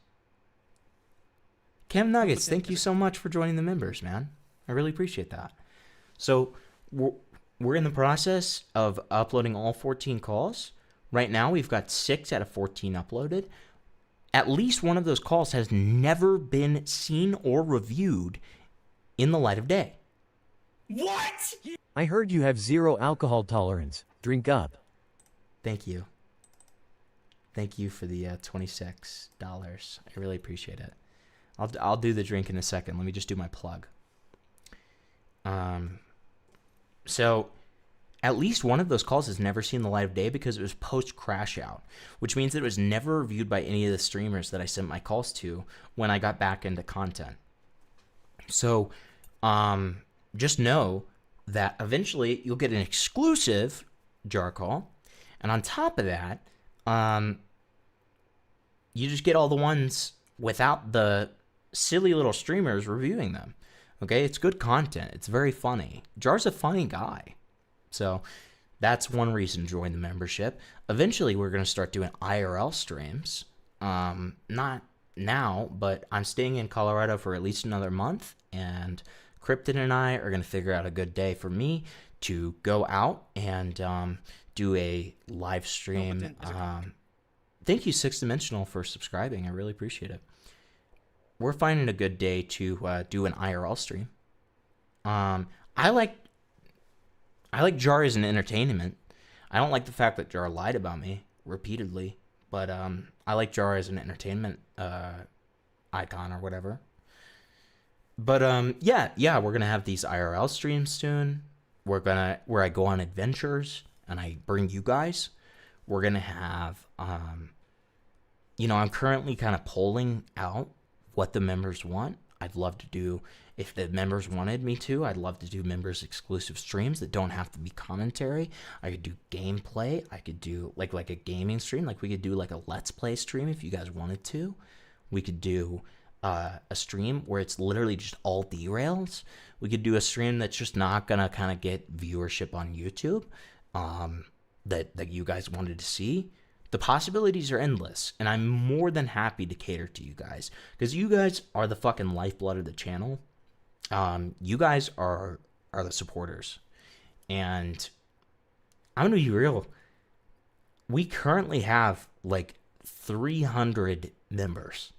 CAMNUGGETS, thank you so much for joining the members, man. I really appreciate that. So we're in the process of uploading all 14 calls. Right now, we've got 6 out of 14 uploaded. At least one of those calls has never been seen or reviewed in the light of day. What? I heard you have 0 alcohol tolerance. Drink up. Thank you. Thank you for the $26. I really appreciate it. I'll do the drink in a second. Let me just do my plug. So at least one of those calls has never seen the light of day because it was post crash out, which means that it was never reviewed by any of the streamers that I sent my calls to when I got back into content. So just know that eventually you'll get an exclusive jar call, and on top of that, you just get all the ones without the silly little streamers reviewing them. Okay, it's good content. It's very funny. Jar's a funny guy. So that's one reason to join the membership. Eventually, we're going to start doing IRL streams. Not now, but I'm staying in Colorado for at least another month, and Krypton and I are going to figure out a good day for me to go out and do a live stream. Thank you, Sixth Dimensional, for subscribing. I really appreciate it. We're finding a good day to do an IRL stream. I like Jar as an entertainment. I don't like the fact that Jar lied about me repeatedly, but I like Jar as an entertainment icon or whatever. But yeah, we're gonna have these IRL streams soon. Where I go on adventures and I bring you guys. We're gonna have I'm currently kind of polling out what the members want. I'd love to do, if the members wanted me to, I'd love to do members exclusive streams that don't have to be commentary. I could do gameplay. I could do like a gaming stream. Like we could do like a let's play stream if you guys wanted to. We could do a stream where it's literally just all derails. We could do a stream that's just not gonna kind of get viewership on YouTube that you guys wanted to see. The possibilities are endless, and I'm more than happy to cater to you guys because you guys are the fucking lifeblood of the channel. You guys are the supporters, and I'm gonna be real. We currently have like 300 members,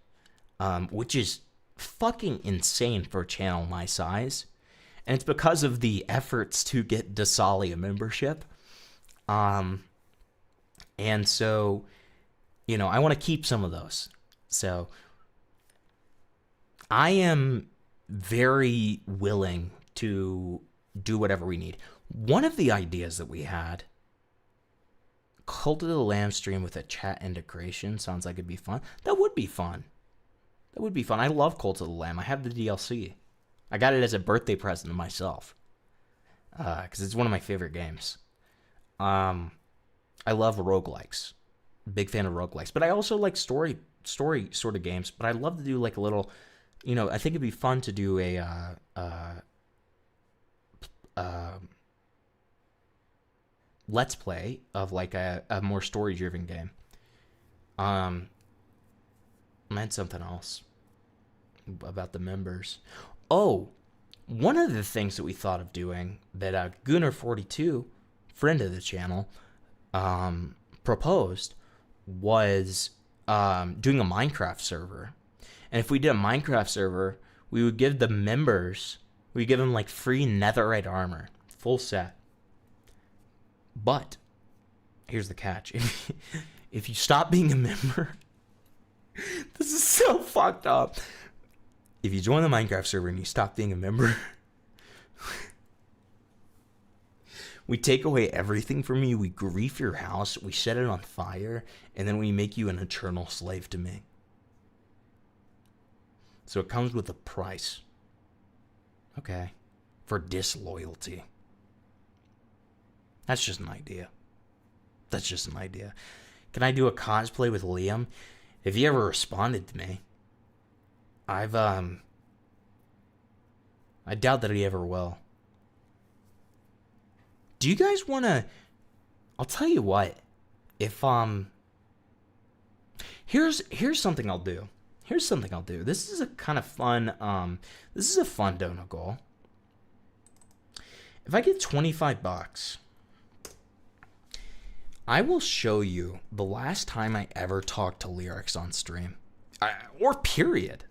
which is fucking insane for a channel my size, and it's because of the efforts to get Dasali a membership. And so, I want to keep some of those. So I am very willing to do whatever we need. One of the ideas that we had, Cult of the Lamb stream with a chat integration, sounds like it'd be fun. That would be fun. That would be fun. I love Cult of the Lamb. I have the DLC. I got it as a birthday present to myself. Because it's one of my favorite games. I love roguelikes. Big fan of roguelikes. But I also like story sort of games. But I'd love to do like a little, I think it'd be fun to do a let's play of like a more story-driven game. I had something else about the members. Oh, one of the things that we thought of doing that Gunner42, friend of the channel, proposed was doing a Minecraft server. And if we did a Minecraft server, we would give the members, we'd give them like free netherite armor, full set. But here's the catch. If you stop being a member, this is so fucked up. If you join the Minecraft server and you stop being a member, we take away everything from you. We grief your house. We set it on fire. And then we make you an eternal slave to me. So it comes with a price. Okay. For disloyalty. That's just an idea. That's just an idea. Can I do a cosplay with Liam? If he ever responded to me, I doubt that he ever will. Do you guys want to... I'll tell you what. If, Here's something I'll do. Here's something I'll do. This is a kind of fun, this is a fun donut goal. If I get $25, I will show you the last time I ever talked to Lyrics on stream. Or period.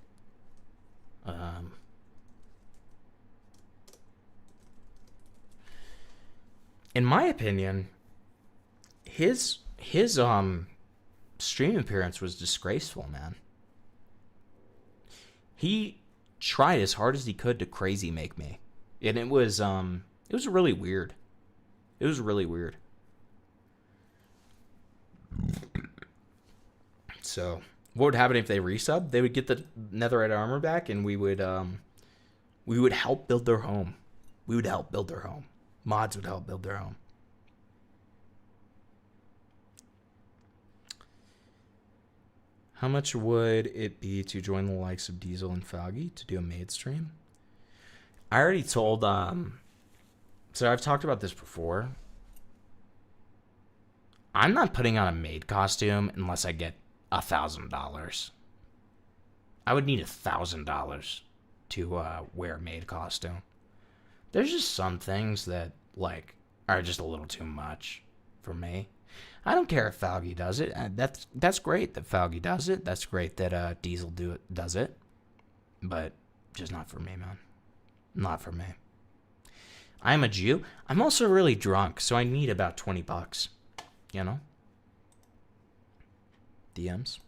In my opinion, his stream appearance was disgraceful, man. He tried as hard as he could to crazy make me. And it was really weird. It was really weird. So, what would happen if they resub? They would get the netherite armor back, and we would help build their home. We would help build their home. Mods would help build their home. How much would it be to join the likes of Diesel and Foggy to do a maid stream? I already told, so I've talked about this before. I'm not putting on a maid costume unless I get $1,000. I would need $1,000 to wear a maid costume. There's just some things that, like, are just a little too much for me. I don't care if Foggy does it. That's great that Foggy does it. That's great that Diesel does it. But just not for me, man. Not for me. I'm a Jew. I'm also really drunk, so I need about $20. You know? DMs.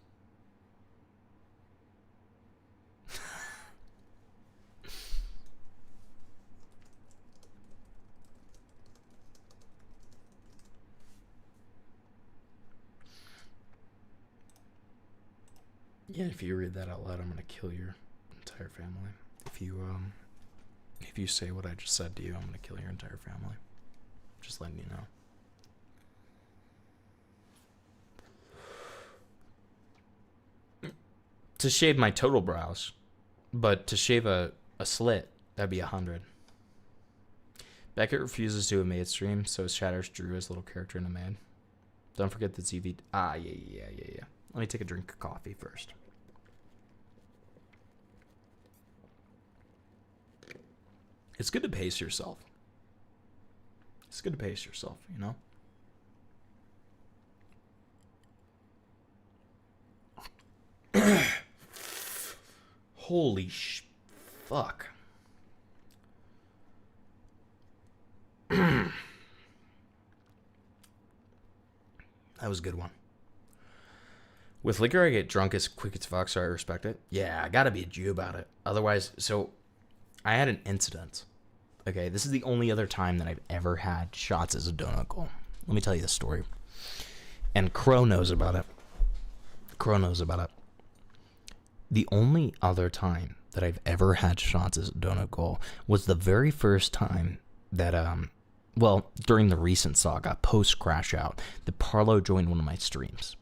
Yeah, if you read that out loud, I'm gonna kill your entire family. If you say what I just said to you, I'm gonna kill your entire family. Just letting you know. To shave my total brows, but to shave a slit, that'd be 100. Beckett refuses to do a maid stream, so Shatters drew his little character in a maid. Don't forget the ZV. Yeah. Let me take a drink of coffee first. It's good to pace yourself. It's good to pace yourself, you know? Holy fuck. That was a good one. With liquor, I get drunk as quick as fuck, so I respect it. Yeah, I gotta be a Jew about it. Otherwise, so I had an incident. Okay, this is the only other time that I've ever had shots as a donut goal. Let me tell you the story. And Crow knows about it. The only other time that I've ever had shots as a donut goal was the very first time that, during the recent saga, post-Crash Out, that Parlo joined one of my streams.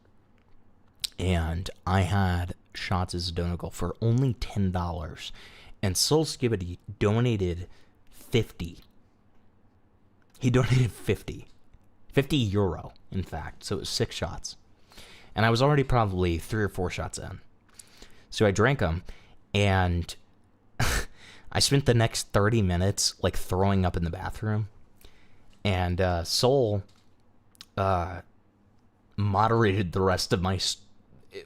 And I had shots as a donut goal for only $10. And Soul Skibbity donated 50. He donated 50. 50 euro, in fact. So it was 6 shots. And I was already probably 3 or 4 shots in. So I drank them, and I spent the next 30 minutes, like, throwing up in the bathroom. And Soul moderated the rest of my...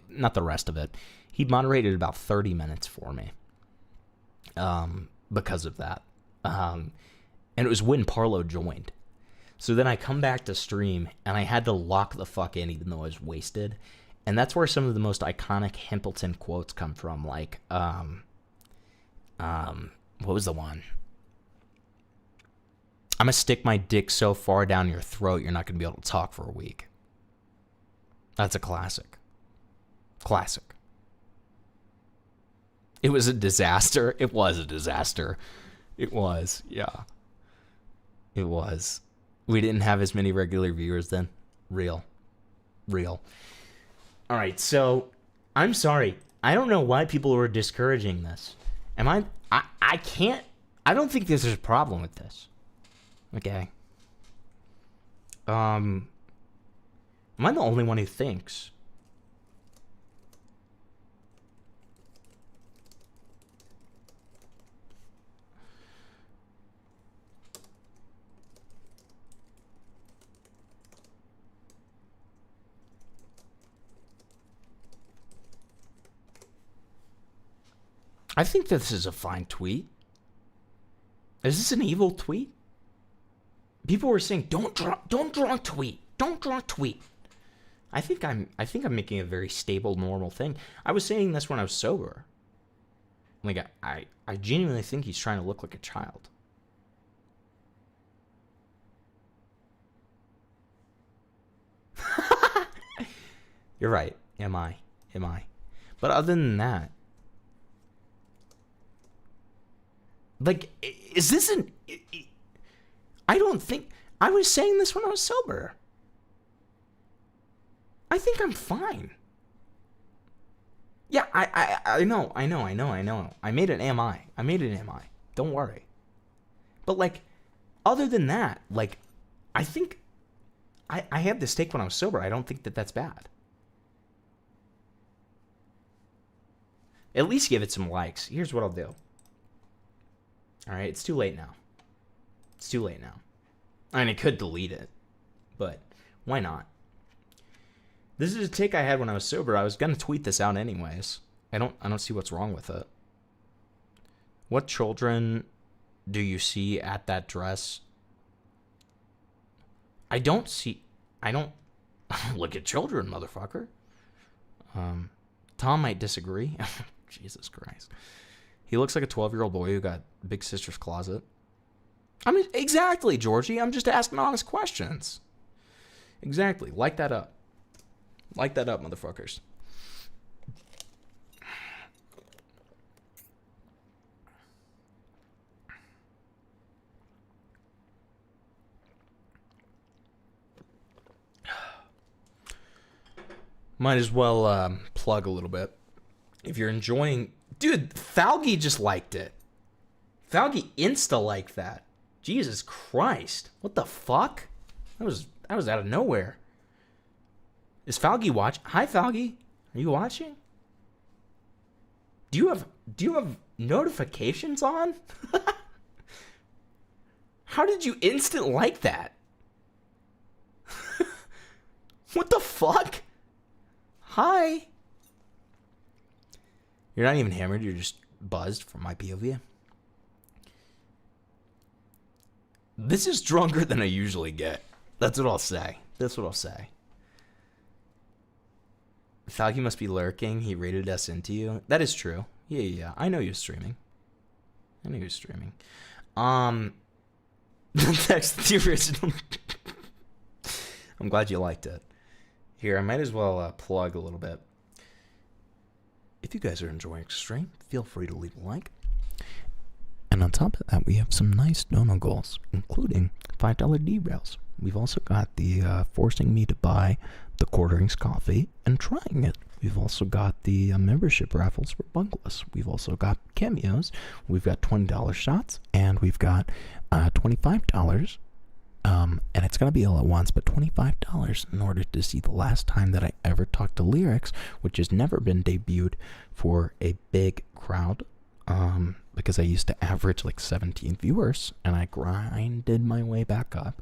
Not the rest of it. He moderated about 30 minutes for me. Because of that. And it was when Parlo joined. So then I come back to stream, and I had to lock the fuck in even though I was wasted. And that's where some of the most iconic Himpleton quotes come from. Like, what was the one? I'm gonna stick my dick so far down your throat you're not gonna be able to talk for a week. That's a classic. Classic. It was a disaster. It was a disaster. It was, yeah. It was. We didn't have as many regular viewers then. Real. real. All right, so I'm sorry. I don't know why people were discouraging this. I can't. I don't think there's a problem with this. Okay. Am I the only one who thinks? I think this is a fine tweet. Is this an evil tweet? People were saying, don't drunk tweet. Don't drunk tweet. I think I'm making a very stable, normal thing. I was saying this when I was sober. Like, I genuinely think he's trying to look like a child. You're right. Am I? But other than that, like, is this an... I don't think... I was saying this when I was sober. I think I'm fine. Yeah, I know. I made an AMI. Don't worry. But, like, other than that, like, I think... I had this take when I was sober. I don't think that that's bad. At least give it some likes. Here's what I'll do. Alright, it's too late now. I mean, I could delete it, but why not? This is a take I had when I was sober. I was gonna tweet this out anyways. I don't see what's wrong with it. What children do you see at that dress? I don't look at children, motherfucker. Tom might disagree. Jesus Christ. He looks like a 12-year-old boy who got big sister's closet. I mean, exactly, Georgie. I'm just asking honest questions. Exactly. Like that up. Like that up, motherfuckers. Might as well plug a little bit. If you're enjoying... Dude, Falgi just liked it. Falgi insta-liked that. Jesus Christ. What the fuck? That was out of nowhere. Is Falgi watching? Hi, Falgi. Are you watching? Do you have notifications on? How did you instant like that? What the fuck? Hi. You're not even hammered, you're just buzzed from my POV. This is drunker than I usually get. That's what I'll say. Falky must be lurking. He rated us into you. That is true. Yeah. I know you're streaming. That's the original. I'm glad you liked it. Here, I might as well plug a little bit. If you guys are enjoying the stream, feel free to leave a like. And on top of that, we have some nice dono goals, including $5 derails. We've also got the forcing me to buy the quarterings coffee and trying it. We've also got the membership raffles for Bungless. We've also got cameos. We've got $20 shots, and we've got $25. And it's going to be all at once, but $25 in order to see the last time that I ever talked to Lyrics, which has never been debuted for a big crowd, because I used to average like 17 viewers, and I grinded my way back up.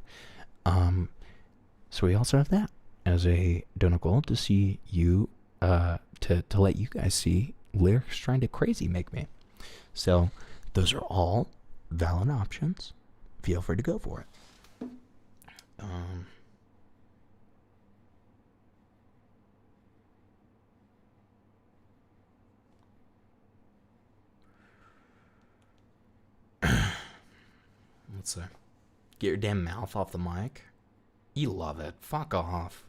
So we also have that as a donor goal to see you, to let you guys see Lyrics trying to crazy make me. So those are all valid options. Feel free to go for it. Let's see. Get your damn mouth off the mic. You love it. Fuck off.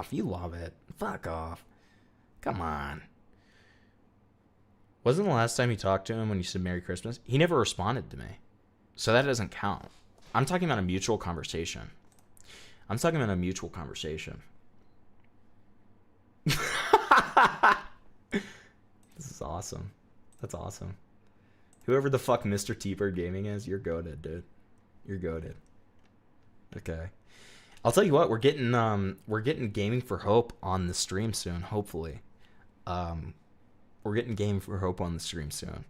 You love it. Fuck off. Come on. Wasn't the last time you talked to him when you said Merry Christmas? He never responded to me. So that doesn't count. I'm talking about a mutual conversation. I'm talking about a mutual conversation. This is awesome. That's awesome. Whoever the fuck Mr. T-Bird Gaming is, you're goated, dude. You're goated. Okay. I'll tell you what, we're getting Gaming for Hope on the stream soon, hopefully. We're getting Gaming for Hope on the stream soon.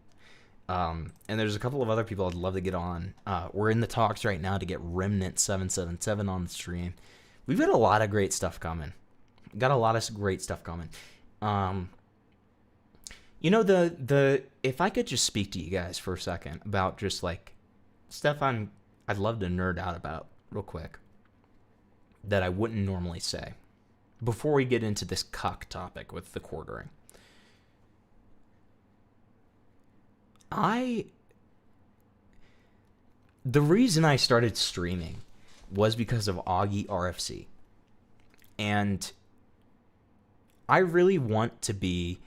And there's a couple of other people I'd love to get on. We're in the talks right now to get Remnant 777 on the stream. We've got a lot of great stuff coming. Got a lot of great stuff coming. You know, if I could just speak to you guys for a second about just like stuff I'd love to nerd out about real quick that I wouldn't normally say before we get into this cuck topic with the quartering. The reason I started streaming was because of Augie RFC. And I really want to be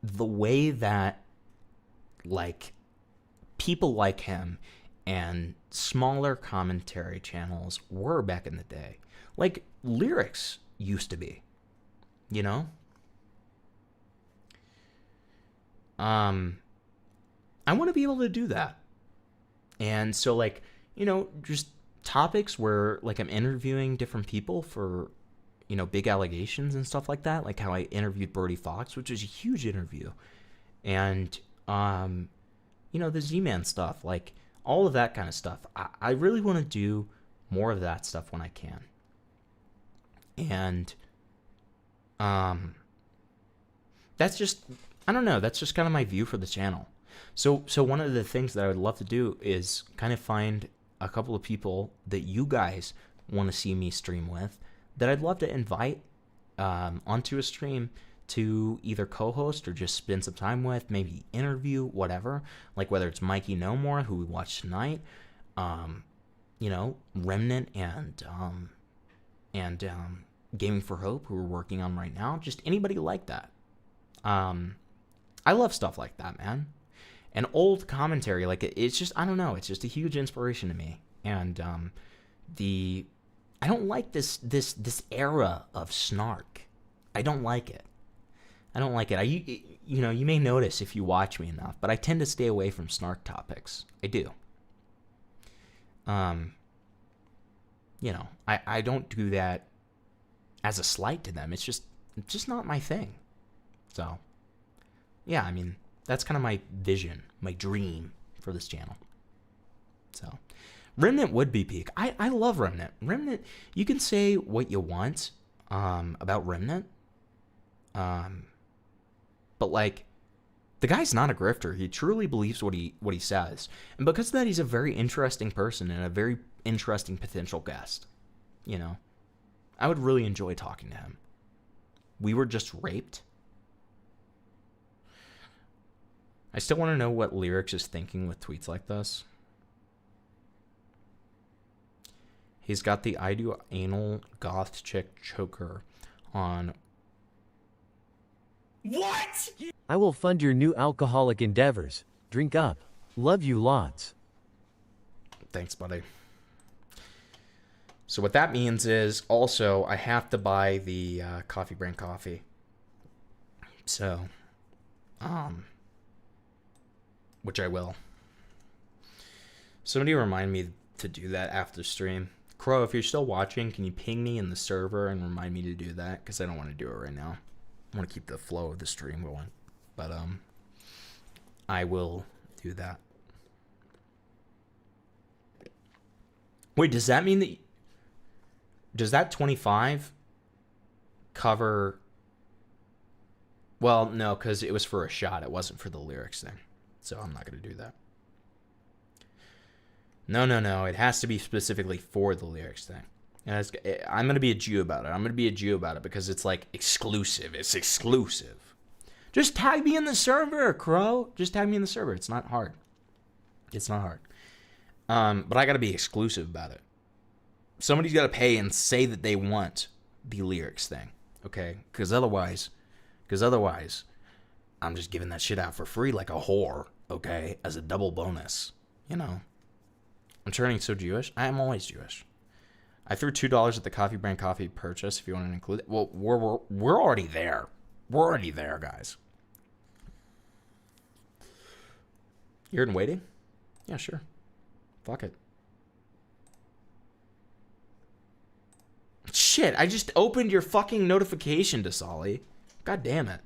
the way that, like, people like him and smaller commentary channels were back in the day. Like, Lyrics used to be, you know? I want to be able to do that. And so, like, you know, just topics where, like, I'm interviewing different people for, you know, big allegations and stuff like that. Like how I interviewed Birdie Fox, which was a huge interview. And, you know, the Z-Man stuff, like, all of that kind of stuff. I really want to do more of that stuff when I can. And, that's just, I don't know, that's just kind of my view for the channel. So one of the things that I would love to do is kind of find a couple of people that you guys want to see me stream with that I'd love to invite onto a stream to either co-host or just spend some time with, maybe interview, whatever. Like whether it's Mikey No More, who we watched tonight, you know, Remnant and Gaming for Hope, who we're working on right now. Just anybody like that. I love stuff like that, man. And old commentary, like it's just, I don't know, it's just a huge inspiration to me. And I don't like this era of snark. I don't like it. I don't like it. You know, you may notice if you watch me enough, but I tend to stay away from snark topics. I do. You know, I don't do that as a slight to them. It's just not my thing. So, yeah, I mean, that's kind of my vision, my dream for this channel. So, Remnant would be peak. I love Remnant. Remnant, you can say what you want about Remnant. But like, the guy's not a grifter. He truly believes what he says. And because of that, he's a very interesting person and a very interesting potential guest. You know, I would really enjoy talking to him. We were just raped. I still want to know what Lyrics is thinking with tweets like this. He's got the I do anal goth chick choker on. What? I will fund your new alcoholic endeavors. Drink up. Love you lots. Thanks, buddy. So what that means is also I have to buy the coffee brand coffee. So, which I will. Somebody remind me to do that after stream. Crow, if you're still watching, can you ping me in the server and remind me to do that? Because I don't want to do it right now. I want to keep the flow of the stream going. But, I will do that. Wait, does that mean that... Does that 25 cover... Well, no, because it was for a shot. It wasn't for the Lyrics thing. So I'm not going to do that. No. It has to be specifically for the Lyrics thing. And I'm going to be a Jew about it. I'm going to be a Jew about it because it's like exclusive. It's exclusive. Just tag me in the server, Crow. Just tag me in the server. It's not hard. It's not hard. But I got to be exclusive about it. Somebody's got to pay and say that they want the Lyrics thing. Okay? Because otherwise, I'm just giving that shit out for free like a whore. Okay? As a double bonus. You know? I'm turning so Jewish. I am always Jewish. I threw $2 at the Coffee Brand Coffee purchase if you want to include it. Well, we're already there. We're already there, guys. You're in waiting? Yeah, sure. Fuck it. Shit, I just opened your fucking notification, Dasali. God damn it.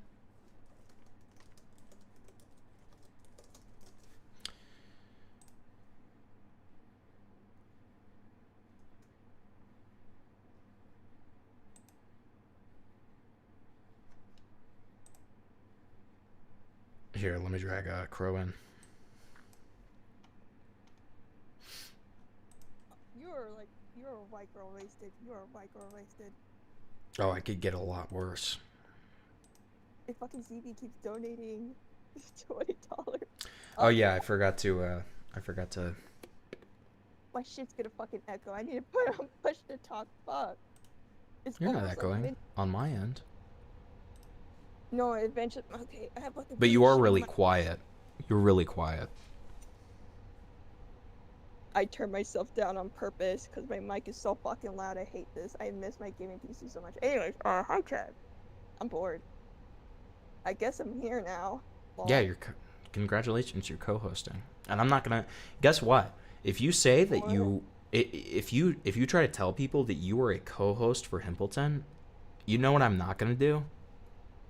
Here, let me drag Crow in. You're a white girl wasted. You're a white girl wasted. Oh, I could get a lot worse. If fucking ZB keeps donating $20. Oh yeah, I forgot to. My shit's gonna fucking echo. I need to put on push to talk. Fuck. It's You're not almost like echoing on my end. No, eventually. Okay, I have like a. But you are really quiet. You're really quiet. I turned myself down on purpose because my mic is so fucking loud. I hate this. I miss my gaming PC so much. Anyways, hi Chad. I'm bored. I guess I'm here now. Lol. Yeah, congratulations, you're co-hosting. And I'm not gonna. Guess what? If you say that if you try to tell people that you are a co-host for Himpleton, you know what I'm not gonna do?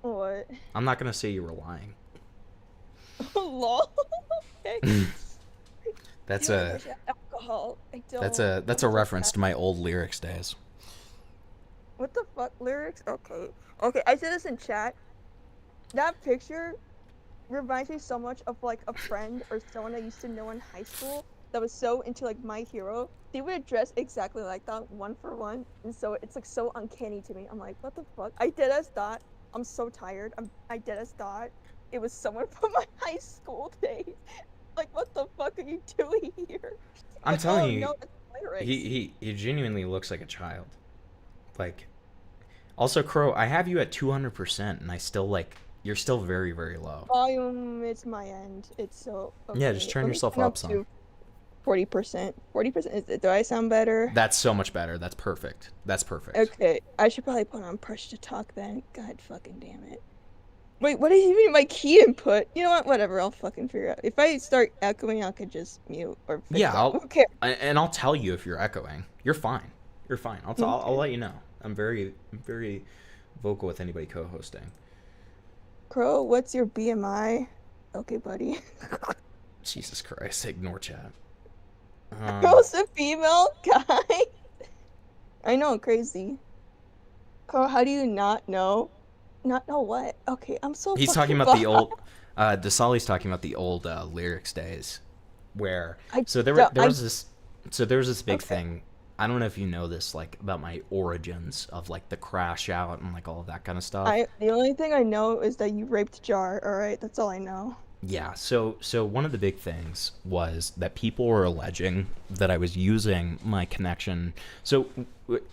What? I'm not gonna say you were lying. Lol. Okay. That's alcohol. that's a reference to my old lyrics days. What the fuck lyrics? Okay. Okay, I said this in chat. That picture reminds me so much of like a friend or someone I used to know in high school that was so into like My Hero. They would dress exactly like that, one for one, and so it's like so uncanny to me. I'm like, what the fuck? I dead as thought. I'm so tired. I dead as thought it was someone from my high school days. Like, what the fuck are you doing here? I'm Like, telling oh, you, no, it's lyrics. he genuinely looks like a child. Like, also Crow, I have you at 200%, and I still like you're still very, very low. Volume, it's my end. It's so. Okay. Yeah, just turn Let me yourself turn up some. 40%. 40%. Do I sound better? That's so much better. That's perfect. That's perfect. Okay, I should probably put on push to talk then. God fucking damn it. Wait, what is even my key input? You know what? Whatever, I'll fucking figure out. If I start echoing, I could just mute or fix Yeah, it. Okay. And I'll tell you if you're echoing. You're fine. You're fine. I'll let you know. I'm very vocal with anybody co-hosting. Crow, what's your BMI? Okay, buddy. Jesus Christ, ignore chat. Crow's a female guy? I know, crazy. Crow, how do you not know? Not know what? Okay, I'm so. He's talking about the old. Dasali's talking about the old lyrics days, where there was this big thing. I don't know if you know this, like about my origins of like the crash out and like all of that kind of stuff. The only thing I know is that you raped Jar. All right, that's all I know. Yeah. So one of the big things was that people were alleging that I was using my connection. So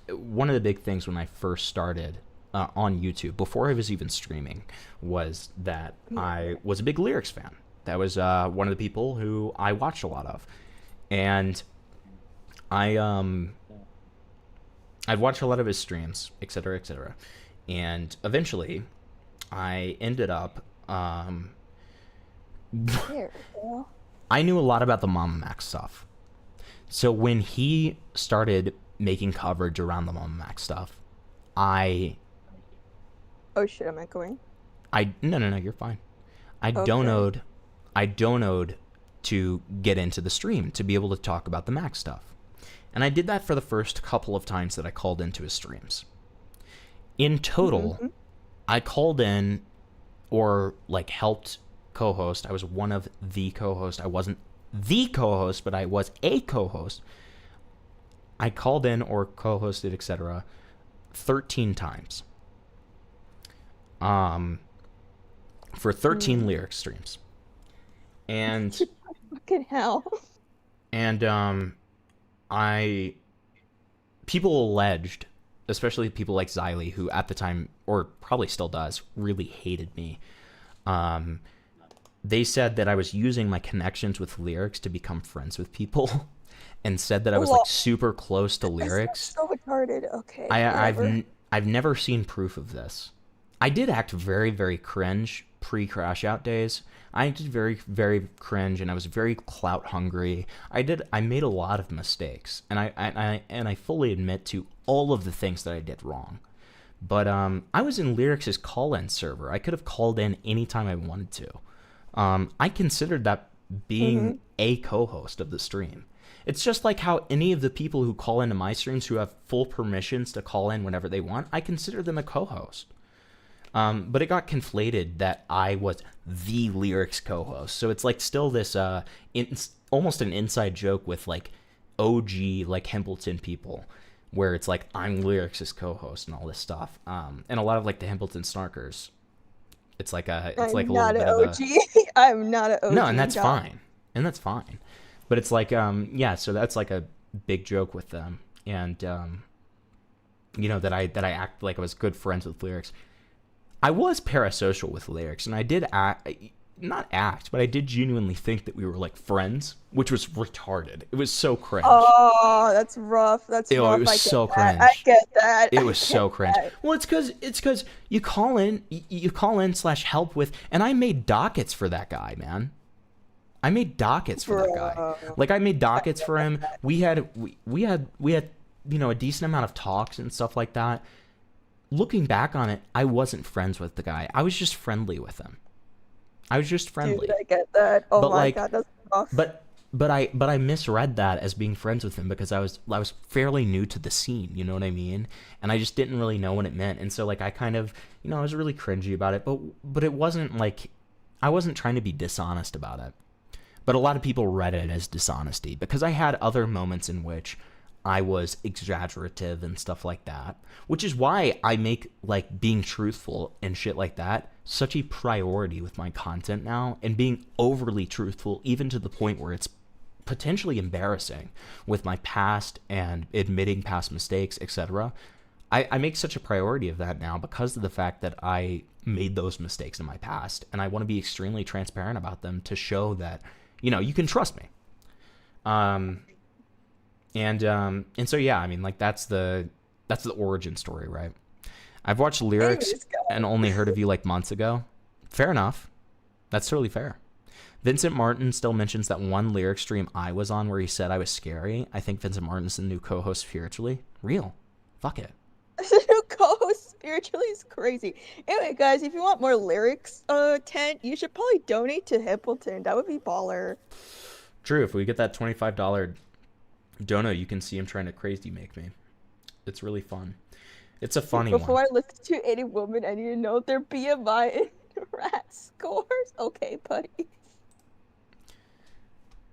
one of the big things when I first started on YouTube, before I was even streaming, was that I was a big lyrics fan. That was one of the people who I watched a lot of, and I'd watch a lot of his streams, etc., and eventually, I ended up. I knew a lot about the Mama Max stuff, so when he started making coverage around the Mama Max stuff, Oh shit, am I going? No, you're fine. I donoed to get into the stream to be able to talk about the Mac stuff. And I did that for the first couple of times that I called into his streams. In total, I called in or like helped co-host. I was one of the co-hosts. I wasn't the co-host, but I was a co-host. I called in or co-hosted, etc. 13 times. For 13 lyric streams. And fucking hell. And people alleged, especially people like Xylee, who at the time, or probably still does, really hated me. they said that I was using my connections with lyrics to become friends with people, and said that I was like super close to lyrics. So retarded. Okay. I've never seen proof of this. I did act very, very cringe pre-crash out days. I did very, very cringe, and I was very clout hungry. I made a lot of mistakes, and I fully admit to all of the things that I did wrong. But I was in Lyrics' call-in server. I could have called in anytime I wanted to. I considered that being a co-host of the stream. It's just like how any of the people who call into my streams who have full permissions to call in whenever they want, I consider them a co-host. But it got conflated that I was the Lyrics co-host. So it's like still this almost an inside joke with like OG like Hempleton people, where it's like I'm Lyrics' co-host and all this stuff. And a lot of like the Hempleton snarkers, it's like a little bit of a I'm not an OG. No, and that's fine. And that's fine. But it's like yeah, so that's like a big joke with them. And you know, that I act like I was good friends with Lyrics. I was parasocial with Lyrics, and I did not act, but I did genuinely think that we were like friends, which was retarded. It was so cringe. Oh, that's rough. That's rough. It was so cringe. I get that. It was so cringe. Well, it's because you call in / help with, and I made dockets for that guy, man. I made dockets for that guy. Like I made dockets for him. We had you know, a decent amount of talks and stuff like that. Looking back on it, I wasn't friends with the guy. I was just friendly with him. I was just friendly. Dude, I get that. Oh my god, that's rough. But I misread that as being friends with him because I was fairly new to the scene, you know what I mean? And I just didn't really know what it meant. And so like I kind of, you know, I was really cringy about it, but it wasn't like I wasn't trying to be dishonest about it. But a lot of people read it as dishonesty because I had other moments in which I was exaggerative and stuff like that, which is why I make like being truthful and shit like that such a priority with my content now, and being overly truthful even to the point where it's potentially embarrassing with my past and admitting past mistakes, etc. I make such a priority of that now because of the fact that I made those mistakes in my past, and I want to be extremely transparent about them to show that, you know, you can trust me. And so yeah, I mean, like that's the origin story, right? I've watched Lyrics and only heard of you like months ago. Fair enough. That's totally fair. Vincent Martin still mentions that one Lyric stream I was on where he said I was scary. I think Vincent Martin's the new co-host spiritually. Real. Fuck it. The new co-host spiritually is crazy. Anyway, guys, if you want more Lyrics tent, you should probably donate to Hempleton. That would be baller. True. If we get that $25 dono, you can see him trying to crazy make me. It's really fun. It's a funny Before one. I listen to any woman, I need to know their BMI and rat scores. Okay, buddy.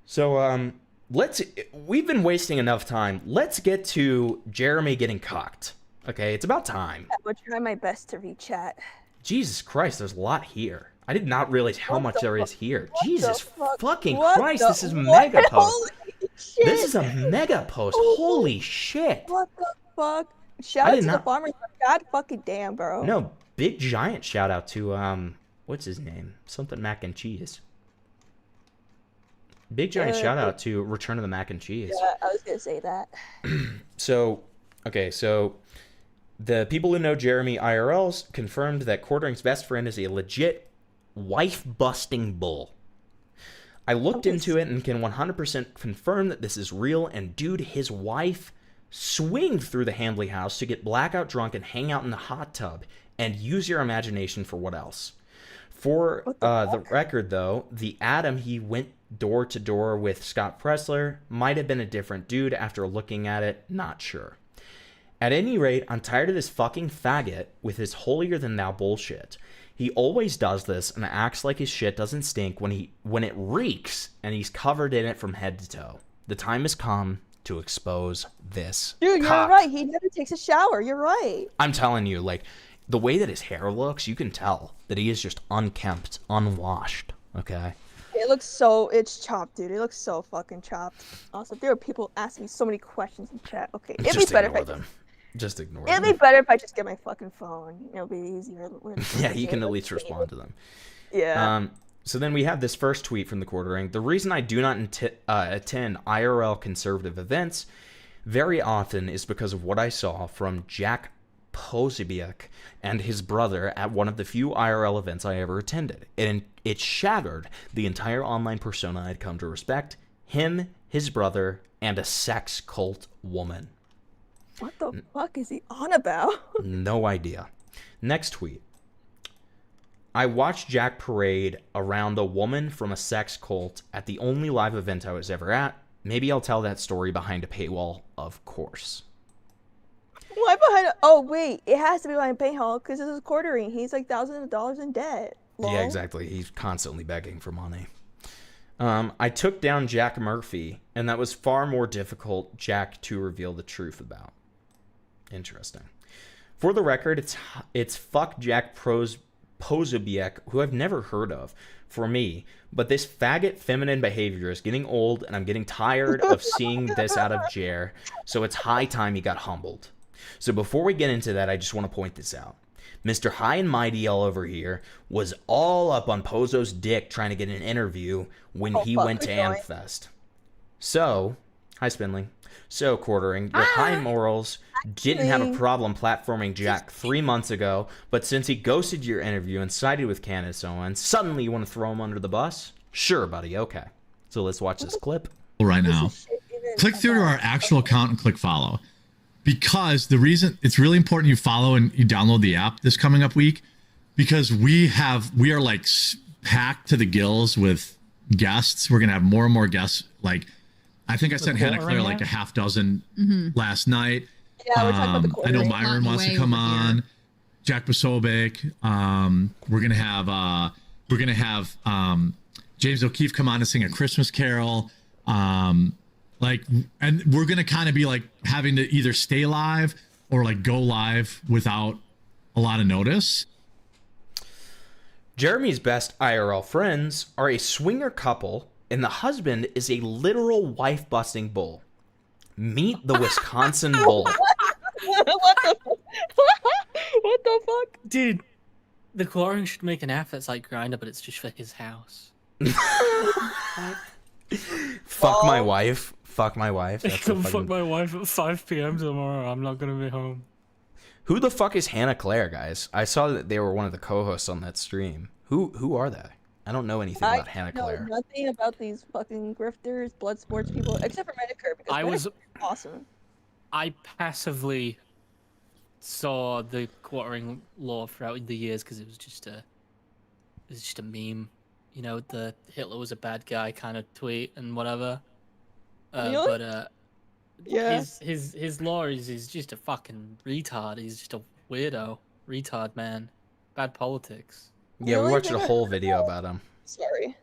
So we've been wasting enough time. Let's get to Jeremy getting cocked. Okay, it's about time. I will try my best to read chat. Jesus Christ, there's a lot here. I did not realize how much there is here. What Jesus the fucking What Christ, the- this is a what? mega post. Holy shit. This is a mega post. Holy shit. What the fuck? Shout I out did to the not- farmers. God fucking damn, bro. No, big giant shout out to what's his name? Something mac and cheese. Big giant shout out to Return of the Mac and Cheese. Yeah, I was gonna say that. So, okay, so the people who know Jeremy IRLs confirmed that Quartering's best friend is a legit wife-busting bull. I looked into it and can 100% confirm that this is real, and dude, his wife swinged through the Handley house to get blackout drunk and hang out in the hot tub, and use your imagination for what else. For the record, though, the Adam he went door to door with Scott Pressler might have been a different dude after looking at it, not sure. At any rate, I'm tired of this fucking faggot with his holier-than-thou bullshit. He always does this and acts like his shit doesn't stink when it reeks and he's covered in it from head to toe. The time has come to expose this Dude, you're cock. right. He never takes a shower. You're right. I'm telling you, like, the way that his hair looks, you can tell that he is just unkempt, unwashed, okay? It looks it's chopped, dude. It looks so fucking chopped. Also, there are people asking me so many questions in chat. Okay, it'd Just be better ignore if I them. Just ignore It'd them. be better if I just get my fucking phone. It'll be easier. Yeah, you can at least respond to them. Yeah. So then we have this first tweet from the quartering. The reason I do not attend IRL conservative events very often is because of what I saw from Jack Posobiec and his brother at one of the few IRL events I ever attended. And it shattered the entire online persona I'd come to respect, him, his brother, and a sex cult woman. What the fuck is he on about? No idea. Next tweet. I watched Jack parade around a woman from a sex cult at the only live event I was ever at. Maybe I'll tell that story behind a paywall, of course. Why behind? Oh wait, it has to be behind a paywall because this is quartering. He's like thousands of dollars in debt. Lol. Yeah, exactly. He's constantly begging for money. I took down Jack Murphy, and that was far more difficult Jack to reveal the truth about. Interesting. For the record, it's fuck Jack Posobiec, who I've never heard of, for me, but this faggot feminine behavior is getting old, and I'm getting tired of seeing this out of Jer, so it's high time he got humbled. So before we get into that, I just want to point this out. Mr. High and Mighty all over here was all up on Pozo's dick trying to get an interview when he went to Amfest. So, hi Spindling. So, quartering, your high morals didn't have a problem platforming Jack 3 months ago, but since he ghosted your interview and sided with Candace Owens, suddenly you want to throw him under the bus? Sure, buddy, okay. So let's watch this clip. Right now, click through to our actual account and click follow. Because the reason it's really important you follow and you download the app this coming up week, because we are like packed to the gills with guests. We're going to have more and more guests. Like, I think I sent Hannah Claire like a half dozen last night. Yeah, we're talking about the I know Myron wants to come on. Jack Posobiec. We're gonna have James O'Keefe come on and sing a Christmas Carol. And we're gonna kind of be like having to either stay live or like go live without a lot of notice. Jeremy's best IRL friends are a swinger couple, and the husband is a literal wife-busting bull. Meet the Wisconsin Bull. What the fuck? Dude, the quartering should make an app that's like Grindr, but it's just for his house. Fuck my wife. Fuck my wife. That's Come fucking... fuck my wife at 5 p.m. tomorrow. I'm not gonna be home. Who the fuck is Hannah Claire, guys? I saw that they were one of the co-hosts on that stream. Who are they? I don't know anything about Hannah Claire. I know nothing about these fucking grifters, blood sports people, except for Medicare, because Medicare's awesome. I passively saw the quartering law throughout the years because it was just a meme, you know, the Hitler was a bad guy kind of tweet and whatever. Really? But yeah, his law is he's just a fucking retard. He's just a weirdo, retard man, bad politics. Yeah, we watched a whole video about him. Sorry.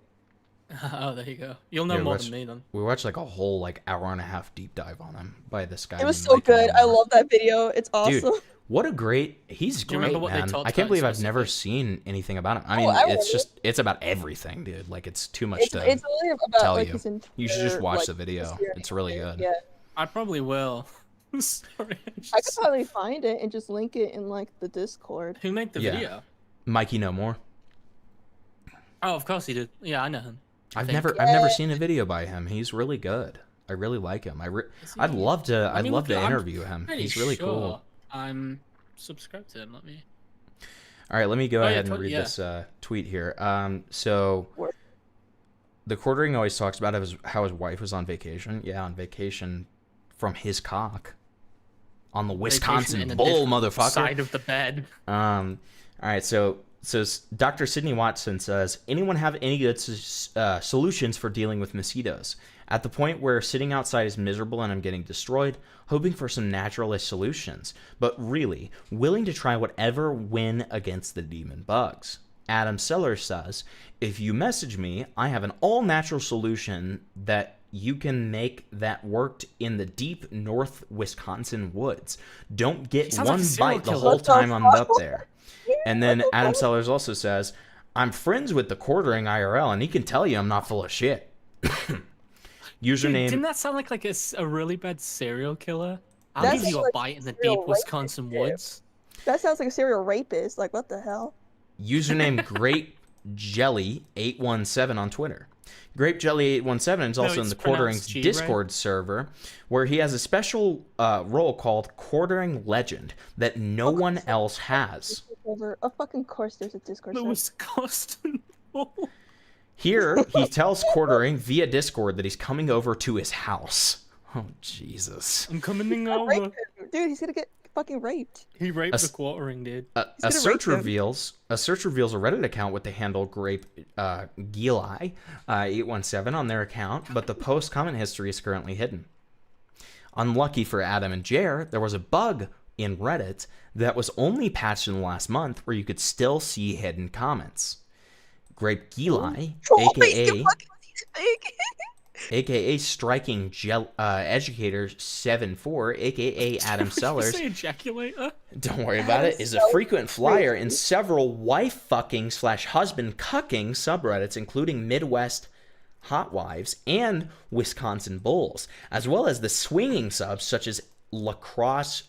Oh, there you go. You'll know more than me then. We watched like a whole like hour and a half deep dive on him by this guy. It was so good. I love that video. It's awesome. Dude, what a great! He's great, man. I can't believe I've never seen anything about him. I mean, it's about everything, dude. Like it's too much to tell you. You should just watch the video. It's really good. Yeah. I probably will. Sorry. I could probably find it and just link it in like the Discord. Who made the video? Mikey No More. Oh, of course he did. Yeah, I know him. I've never seen a video by him. He's really good. I really like him. I'd love to interview him. He's really cool. I'm subscribed to him. Let me. All right, let me go ahead and read this tweet here. So the quartering always talks about how his wife was on vacation. Yeah, on vacation from his cock. On the Wisconsin Bull, motherfucker. Side of the bed. All right, so Dr. Sidney Watson says, anyone have any good solutions for dealing with mosquitoes? At the point where sitting outside is miserable and I'm getting destroyed, hoping for some naturalist solutions, but really willing to try whatever win against the demon bugs. Adam Sellers says, if you message me, I have an all-natural solution that you can make that worked in the deep North Wisconsin woods. Don't get one bite the whole time I'm up there. And then Adam Sellers also says, I'm friends with the quartering IRL, and he can tell you I'm not full of shit. Username. Didn't that sound like a really bad serial killer? I'll give you a bite in the deep Wisconsin woods. That sounds like a serial rapist. Like, what the hell? Username Jelly817 on Twitter. Grape Jelly 817 is also in the Quartering's Discord server, where he has a special role called Quartering Legend that no one else has. Of fucking course there's a Discord server. Wisconsin. Here, he tells Quartering via Discord that he's coming over to his house. Oh, Jesus. I'm coming over. Dude, he's gonna get fucking raped. He raped the Quartering, dude. A search reveals a Reddit account with the handle Grape Gili 817 on their account, but the post comment history is currently hidden. Unlucky for Adam and Jer, there was a bug in Reddit that was only patched in the last month where you could still see hidden comments. Grape Gili, aka Striking Educator 74, aka Adam Sellers. Did you say ejaculator? Don't worry about it. Is a frequent flyer in several wife fucking / husband cucking subreddits, including Midwest Hot Wives and Wisconsin Bulls, as well as the swinging subs such as Lacrosse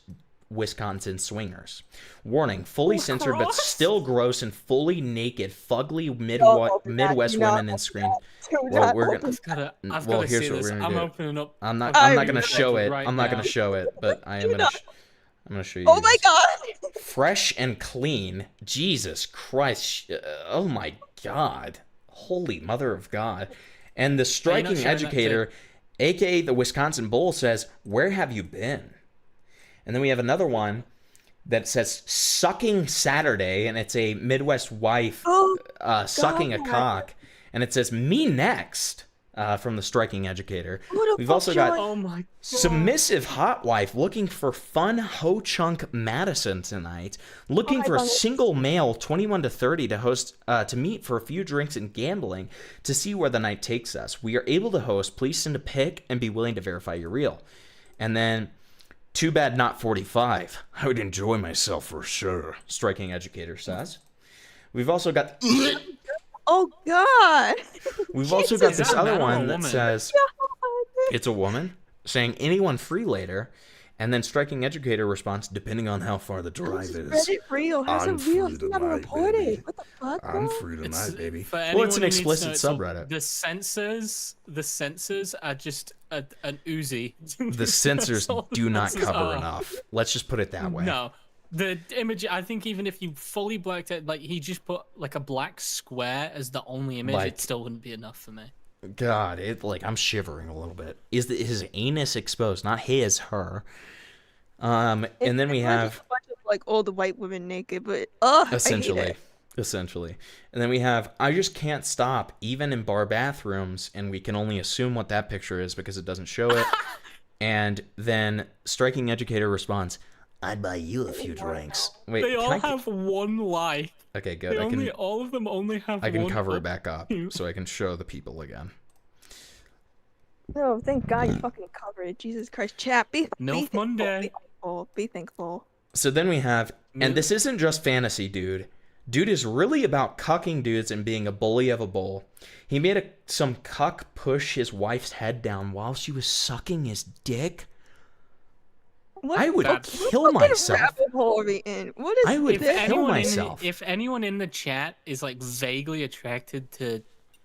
Wisconsin Swingers. Warning: fully censored but still gross and fully naked, fugly Midwest women in screen. Well, we're gonna. Well, here's what we're gonna do. I'm opening up. I'm not gonna show it. I'm not gonna show it, but I am gonna. I'm gonna show you. Oh my god! Fresh and clean. Jesus Christ. Oh my God. Holy Mother of God. And the Striking Educator, aka the Wisconsin Bull, says, "Where have you been?" And then we have another one that says Sucking Saturday, and it's a Midwest wife sucking a cock. And it says, "Me next," from the Striking Educator. We've also got Submissive Hot Wife looking for fun Ho Chunk Madison tonight. Looking for a single male 21 to 30 to host, to meet for a few drinks and gambling to see where the night takes us. We are able to host. Please send a pic and be willing to verify you're real. And then, too bad not 45. I would enjoy myself for sure, Striking Educator says. We've also got... Oh, God. We've also got this other one that says... It's a woman saying anyone free later. And then Striking Educator responds, depending on how far the drive is. Reddit real. How's it real? It's not reported. What the fuck, bro? I'm free tonight, baby. Well, it's an explicit subreddit. The censors are just an Uzi. The censors do not cover enough. Let's just put it that way. No. The image, I think even if you fully blacked it, like he just put like a black square as the only image, it still wouldn't be enough for me. God, I'm shivering a little bit. Is his anus exposed? Not his, her. And then we have a bunch of like old white women naked, but essentially. And then we have I just can't stop, even in bar bathrooms, and we can only assume what that picture is because it doesn't show it. And then Striking Educator responds, "I'd buy you a few drinks." Wait, they all have one like. Okay, good. All of them only have. I can one cover it back up so I can show the people again. No, thank God you fucking covered it. Jesus Christ, chat. Be Monday. Be thankful. So then we have, and this isn't just fantasy, dude. Dude is really about cucking dudes and being a bully of a bull. He made some cuck push his wife's head down while she was sucking his dick. I would kill myself. I would kill myself. If anyone in the chat is like vaguely attracted to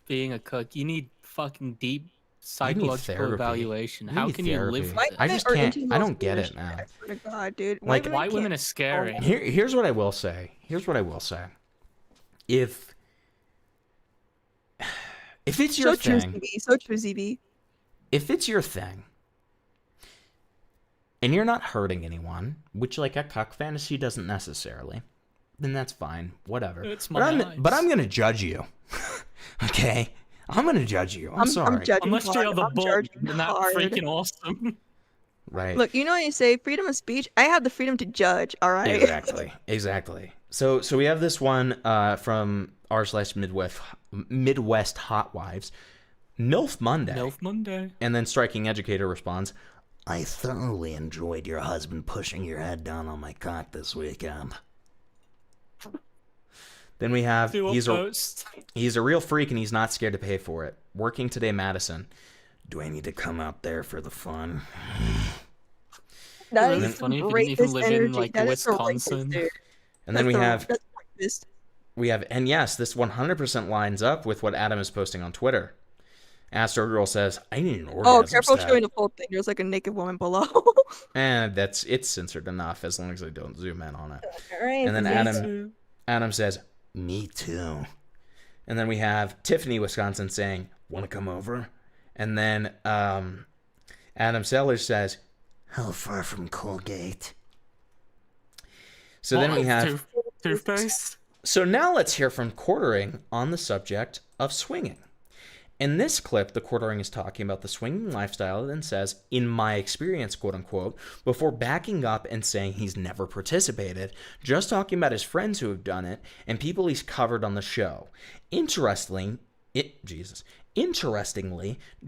being a cook, you need fucking deep psychological evaluation. How can you live with it? I just can't. I don't get it now. I swear to God, dude. Like, white women are scary. Here's what I will say. If it's your thing, so true, ZB. If it's your thing, and you're not hurting anyone, which like a cuck fantasy doesn't necessarily, then that's fine. Whatever. But I'm gonna judge you. Okay? I'm gonna judge you. I'm sorry. Unless you're the bull, then that's freaking awesome. Right. Look, you know what you say, freedom of speech. I have the freedom to judge. All right. Exactly. So we have this one from r/Midwest Hot Wives, MILF Monday. And then Striking Educator responds, "I thoroughly enjoyed your husband pushing your head down on my cock this weekend." Then we have he's a real freak and he's not scared to pay for it. Working today, Madison. Do I need to come out there for the fun? That is funny. You can even live in like Wisconsin. And then we have and yes, this 100% lines up with what Adam is posting on Twitter. Astro Girl says, I need an orgasm Oh, careful stat. showing the full thing. There's like a naked woman below. And it's censored enough as long as I don't zoom in on it. Alright, And then me too. Adam says, me too. And then we have Tiffany, Wisconsin saying, want to come over? And then Adam Sellers says, how far from Colgate? So then we have toothpaste. So now let's hear from Quartering on the subject of swinging. In this clip, the Quartering is talking about the swinging lifestyle and says, in my experience, quote unquote, before backing up and saying he's never participated, just talking about his friends who have done it and people he's covered on the show. Interestingly,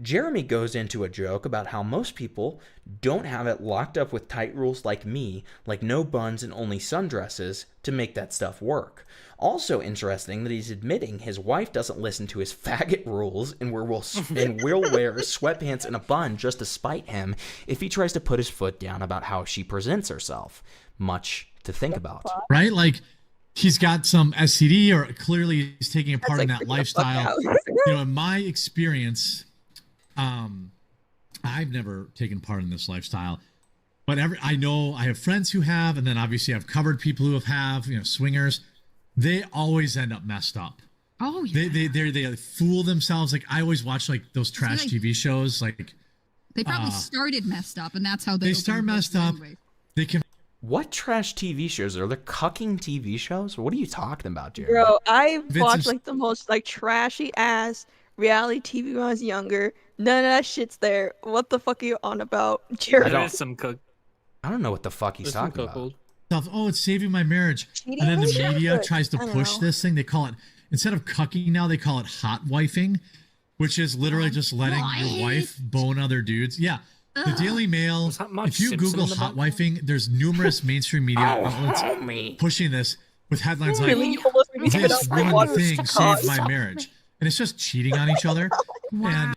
Jeremy goes into a joke about how most people don't have it locked up with tight rules like me, like no buns and only sundresses, to make that stuff work. Also interesting that he's admitting his wife doesn't listen to his faggot rules and will wear sweatpants and a bun just to spite him if he tries to put his foot down about how she presents herself. Much to think about. Right? Like, he's got some STD, or clearly he's taking a part in that lifestyle. In my experience, I've never taken part in this lifestyle, but I know I have friends who have, and then obviously I've covered people who have, swingers. They always end up messed up. Oh yeah. They fool themselves. Like, I always watch like those trash TV shows. Like, they probably started messed up, and that's how they start messed up. Anyway. They can. What trash TV shows are there? Cucking TV shows? What are you talking about, Jeremy? Bro, I watched like the most like trashy ass reality TV when I was younger. None of that shit's there. What the fuck are you on about, Jeremy? I don't know what the fuck he's talking about. Oh, it's saving my marriage. Cheating And then the is media good. tries to I don't push know. this thing. They call it, instead of cucking now, they call it hot wifing, which is literally just letting your wife bone other dudes. Yeah. The Daily Mail, if you Google hot wifing, there's numerous mainstream media outlets pushing this with headlines like, Really? You almost made me spit this out my one water thing straws. saved my marriage. And it's just cheating on each other. And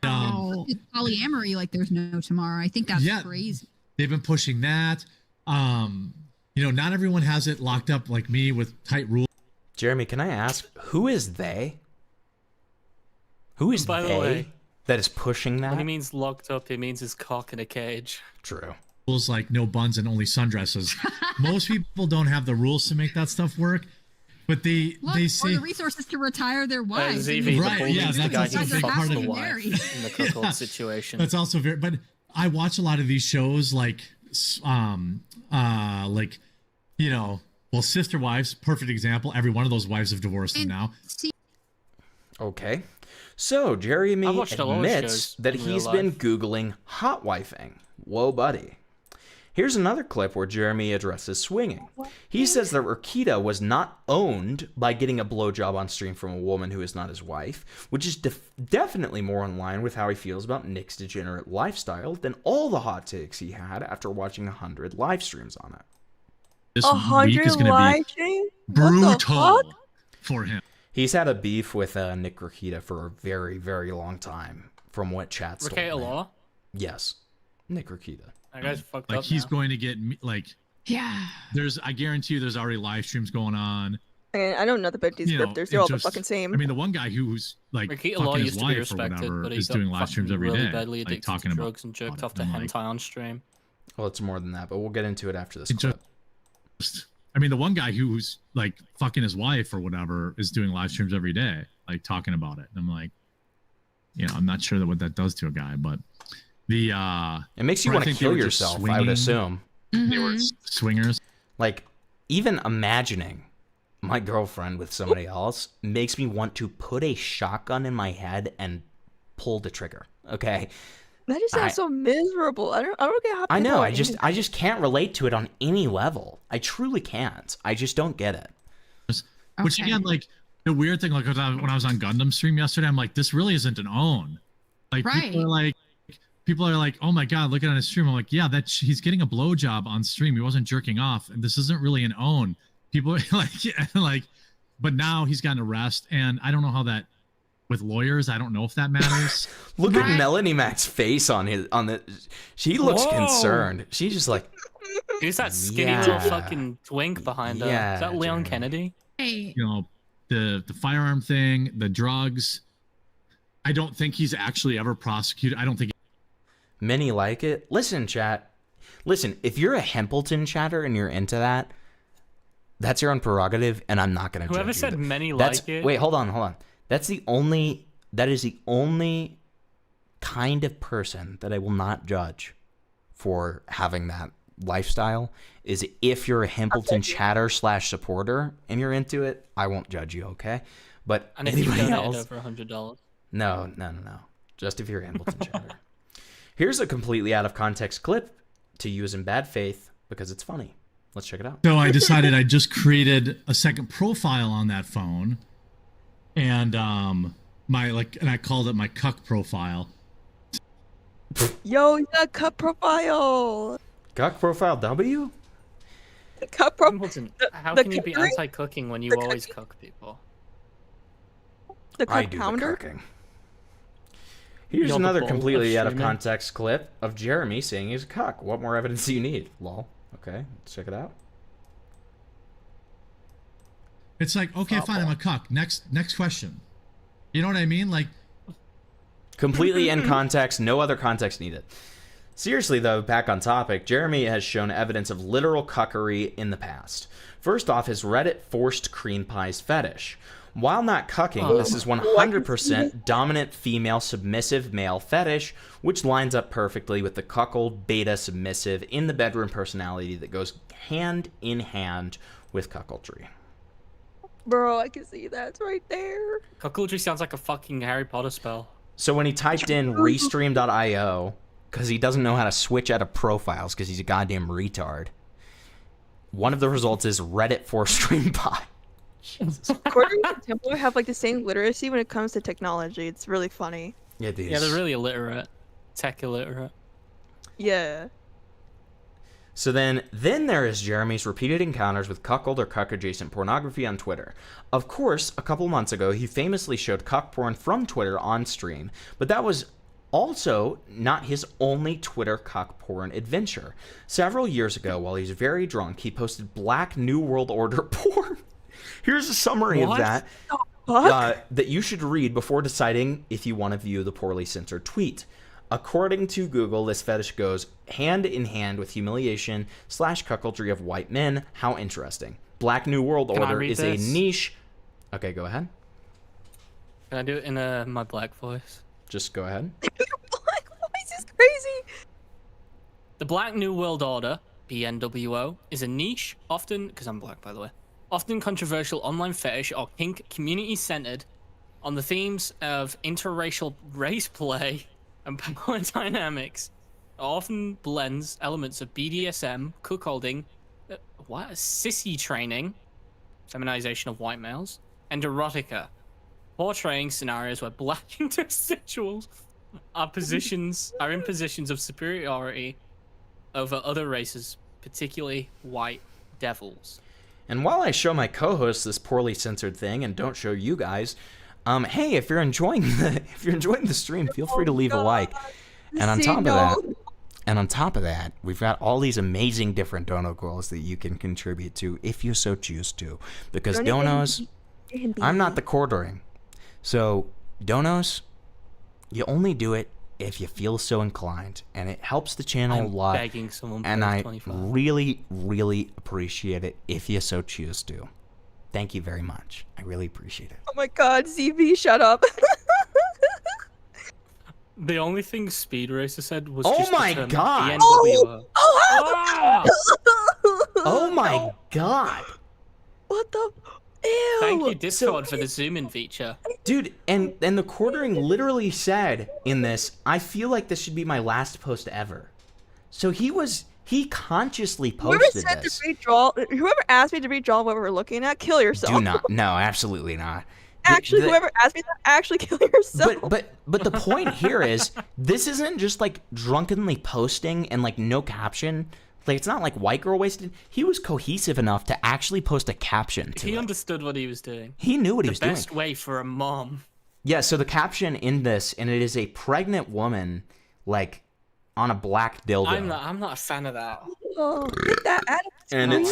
It's polyamory like there's no tomorrow. I think that's crazy. they've been pushing that. Not everyone has it locked up like me with tight rules. Jeremy, can I ask, who is they? Who is By the they way, that is pushing that? When he means locked up, he means his cock in a cage. True. Rules like no buns and only sundresses. Most people don't have the rules to make that stuff work, but they say or the resources to retire their wives. right, yeah, that's also a big part of in the cuckold situation. That's also very. But I watch a lot of these shows like Sister Wives, perfect example. Every one of those wives have divorced him now. Okay. So, Jeremy I've watched a lot of admits shows that in real he's been Googling hot wifing. Whoa, buddy. Here's another clip where Jeremy addresses swinging. He says that Rakita was not owned by getting a blowjob on stream from a woman who is not his wife, which is definitely more in line with how he feels about Nick's degenerate lifestyle than all the hot takes he had after watching 100 live streams on it. This 100 week is going live to be streams? brutal for him. He's had a beef with Nick Rakita for a very, very long time, from what chat's told me. Rakita Law? Yes. Nick Rakita. That guy's fucked Like up he's now. going to get I guarantee you there's already live streams going on. I know nothing about these scripters. They're all the fucking same. I mean, the one guy who's like Rakita Law fucking used his to be wife or respected, whatever but he is got doing live streams fucking every really day, badly like addicted talking to about drugs and jerked off to and, like, hentai on stream. Well, it's more than that, but we'll get into it after this It clip. I mean, the one guy who's like fucking his wife or whatever is doing live streams every day, like talking about it. And I'm like, I'm not sure what that does to a guy, but it makes you want to kill yourself, I would assume. They were swingers. Like, even imagining my girlfriend with somebody else makes me want to put a shotgun in my head and pull the trigger. Okay. That just sounds so miserable. I don't get how. I know. people are I just can't relate to it on any level. I truly can't. I just don't get it. Which again, like the weird thing, like when I was on Gundam stream yesterday, I'm like, this really isn't an own. Like people are like, oh my god, look at it on his stream. I'm like, yeah, he's getting a blowjob on stream. He wasn't jerking off, and this isn't really an own. People are like, but now he's got an arrest, and I don't know how that. With lawyers, I don't know if that matters. Look at Melanie Mac's face on the. She looks concerned. She's just like. Who's that skinny little fucking twink behind her? Is that Leon Kennedy? Hey. the firearm thing, the drugs. I don't think he's actually ever prosecuted. I don't think. Many like it. Listen, chat. Listen, if you're a Hempleton chatter and you're into that, that's your own prerogative, and I'm not going to judge you. Whoever said many That's, like it. wait, hold on. That is the only kind of person that I will not judge for having that lifestyle is if you're a Hempleton chatter / supporter and you're into it, I won't judge you, okay? But And if you anybody donated else, over $100. no. Just if you're a Hempleton chatter. Here's a completely out of context clip to use in bad faith because it's funny. Let's check it out. So I decided I just created a second profile on that phone, and and I called it my cuck profile. Yo, yeah, cup profile. Cuck profile W? Cup profile. Hempleton, how can you be anti-cooking when you always cook people? The I cup do pounder. the cooking. Here's You're the another bull completely of out of streaming. context clip of Jeremy saying he's a cuck. What more evidence do you need? Lol. Okay, let's check it out. It's like, okay, fine, I'm a cuck. Next question. You know what I mean? Like, Completely in context, no other context needed. Seriously, though, back on topic, Jeremy has shown evidence of literal cuckery in the past. First off, his Reddit forced cream pies fetish. While not cucking, this is 100% dominant female submissive male fetish, which lines up perfectly with the cuckold beta submissive in the bedroom personality that goes hand in hand with cuckoldry. Bro, I can see that. It's right there. Cuckoldry sounds like a fucking Harry Potter spell. So when he typed in restream.io, because he doesn't know how to switch out of profiles because he's a goddamn retard, one of the results is Reddit for stream pie. According to Templar, have like the same literacy when it comes to technology. It's really funny. Yeah, dude. Yeah, they're really illiterate. Tech illiterate. Yeah. So then there is Jeremy's repeated encounters with cuckold or cuck-adjacent pornography on Twitter. Of course, a couple months ago, he famously showed cuck porn from Twitter on stream, but that was also not his only Twitter cuck porn adventure. Several years ago, while he was very drunk, he posted Black New World Order porn. Here's a summary of that that you should read before deciding if you want to view the poorly censored tweet. According to Google, this fetish goes hand in hand with humiliation / cuckoldry of white men. How interesting. Black New World Order is a niche. Okay, go ahead. Can I do it in my black voice? Just go ahead. Black voice is crazy. The Black New World Order, BNWO, is a niche, often, because I'm black by the way, often controversial online fetish or kink community centered on the themes of interracial race play and power dynamics. It often blends elements of BDSM, cuckolding, sissy training, feminization of white males, and erotica, portraying scenarios where black intersexuals are in positions of superiority over other races, particularly white devils. And while I show my co-hosts this poorly censored thing and don't show you guys, hey, if you're enjoying the stream, feel free to leave a like. And on top of that, we've got all these amazing different dono goals that you can contribute to if you so choose to. Because donos, I'm not the quartering. So donos, you only do it if you feel so inclined, and it helps the channel a lot. Begging someone and I 25. really, really appreciate it if you so choose to. Thank you very much. I really appreciate it. Oh my god, ZV, shut up. The only thing Speed Racer said was Oh just my the term God. BNWO. Oh my god. What the? Ew. Thank you, Discord, for the zoom-in feature. Dude, and the quartering literally said in this, I feel like this should be my last post ever. So he consciously posted this. Whoever asked me to redraw what we're looking at, kill yourself. Do not. No, absolutely not. Actually, whoever asked me that, actually kill yourself. But the point here is, this isn't just like drunkenly posting and like no caption. Like, it's not like white girl wasted. He was cohesive enough to actually post a caption to He it. understood what he was doing. He knew what he was doing. The best way for a mom. Yeah, so the caption in this, and it is a pregnant woman, like, on a black dildo. I'm not a fan of that. Oh, get that out of And it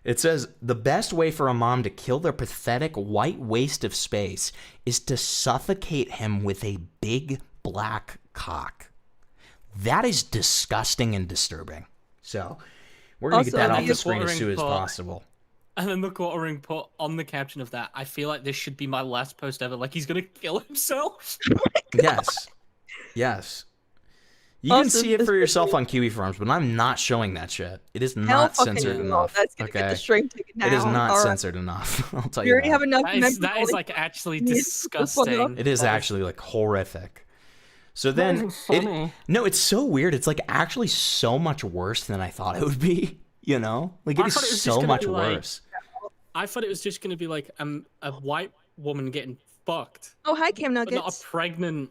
It says, the best way for a mom to kill their pathetic white waste of space is to suffocate him with a big black cock. That is disgusting and disturbing. So, we're going to get that off the screen as soon as possible. And then the quartering put on the caption of that, I feel like this should be my last post ever. Like, he's going to kill himself. Yes. Yes. You can see it for yourself on Kiwi Farms, but I'm not showing that shit. It is not censored enough. That's gonna get the string taken down. It is not All right. censored enough. I'll tell We you already that. have enough. That is like actually disgusting. It is actually like horrific. So Not then, even funny. no, it's so weird. It's like actually so much worse than I thought it would be. You know, like it I is thought it was just so gonna much be like- worse. I thought it was just going to be like a white woman getting fucked. Oh, hi, Cam But not Nuggets. a pregnant.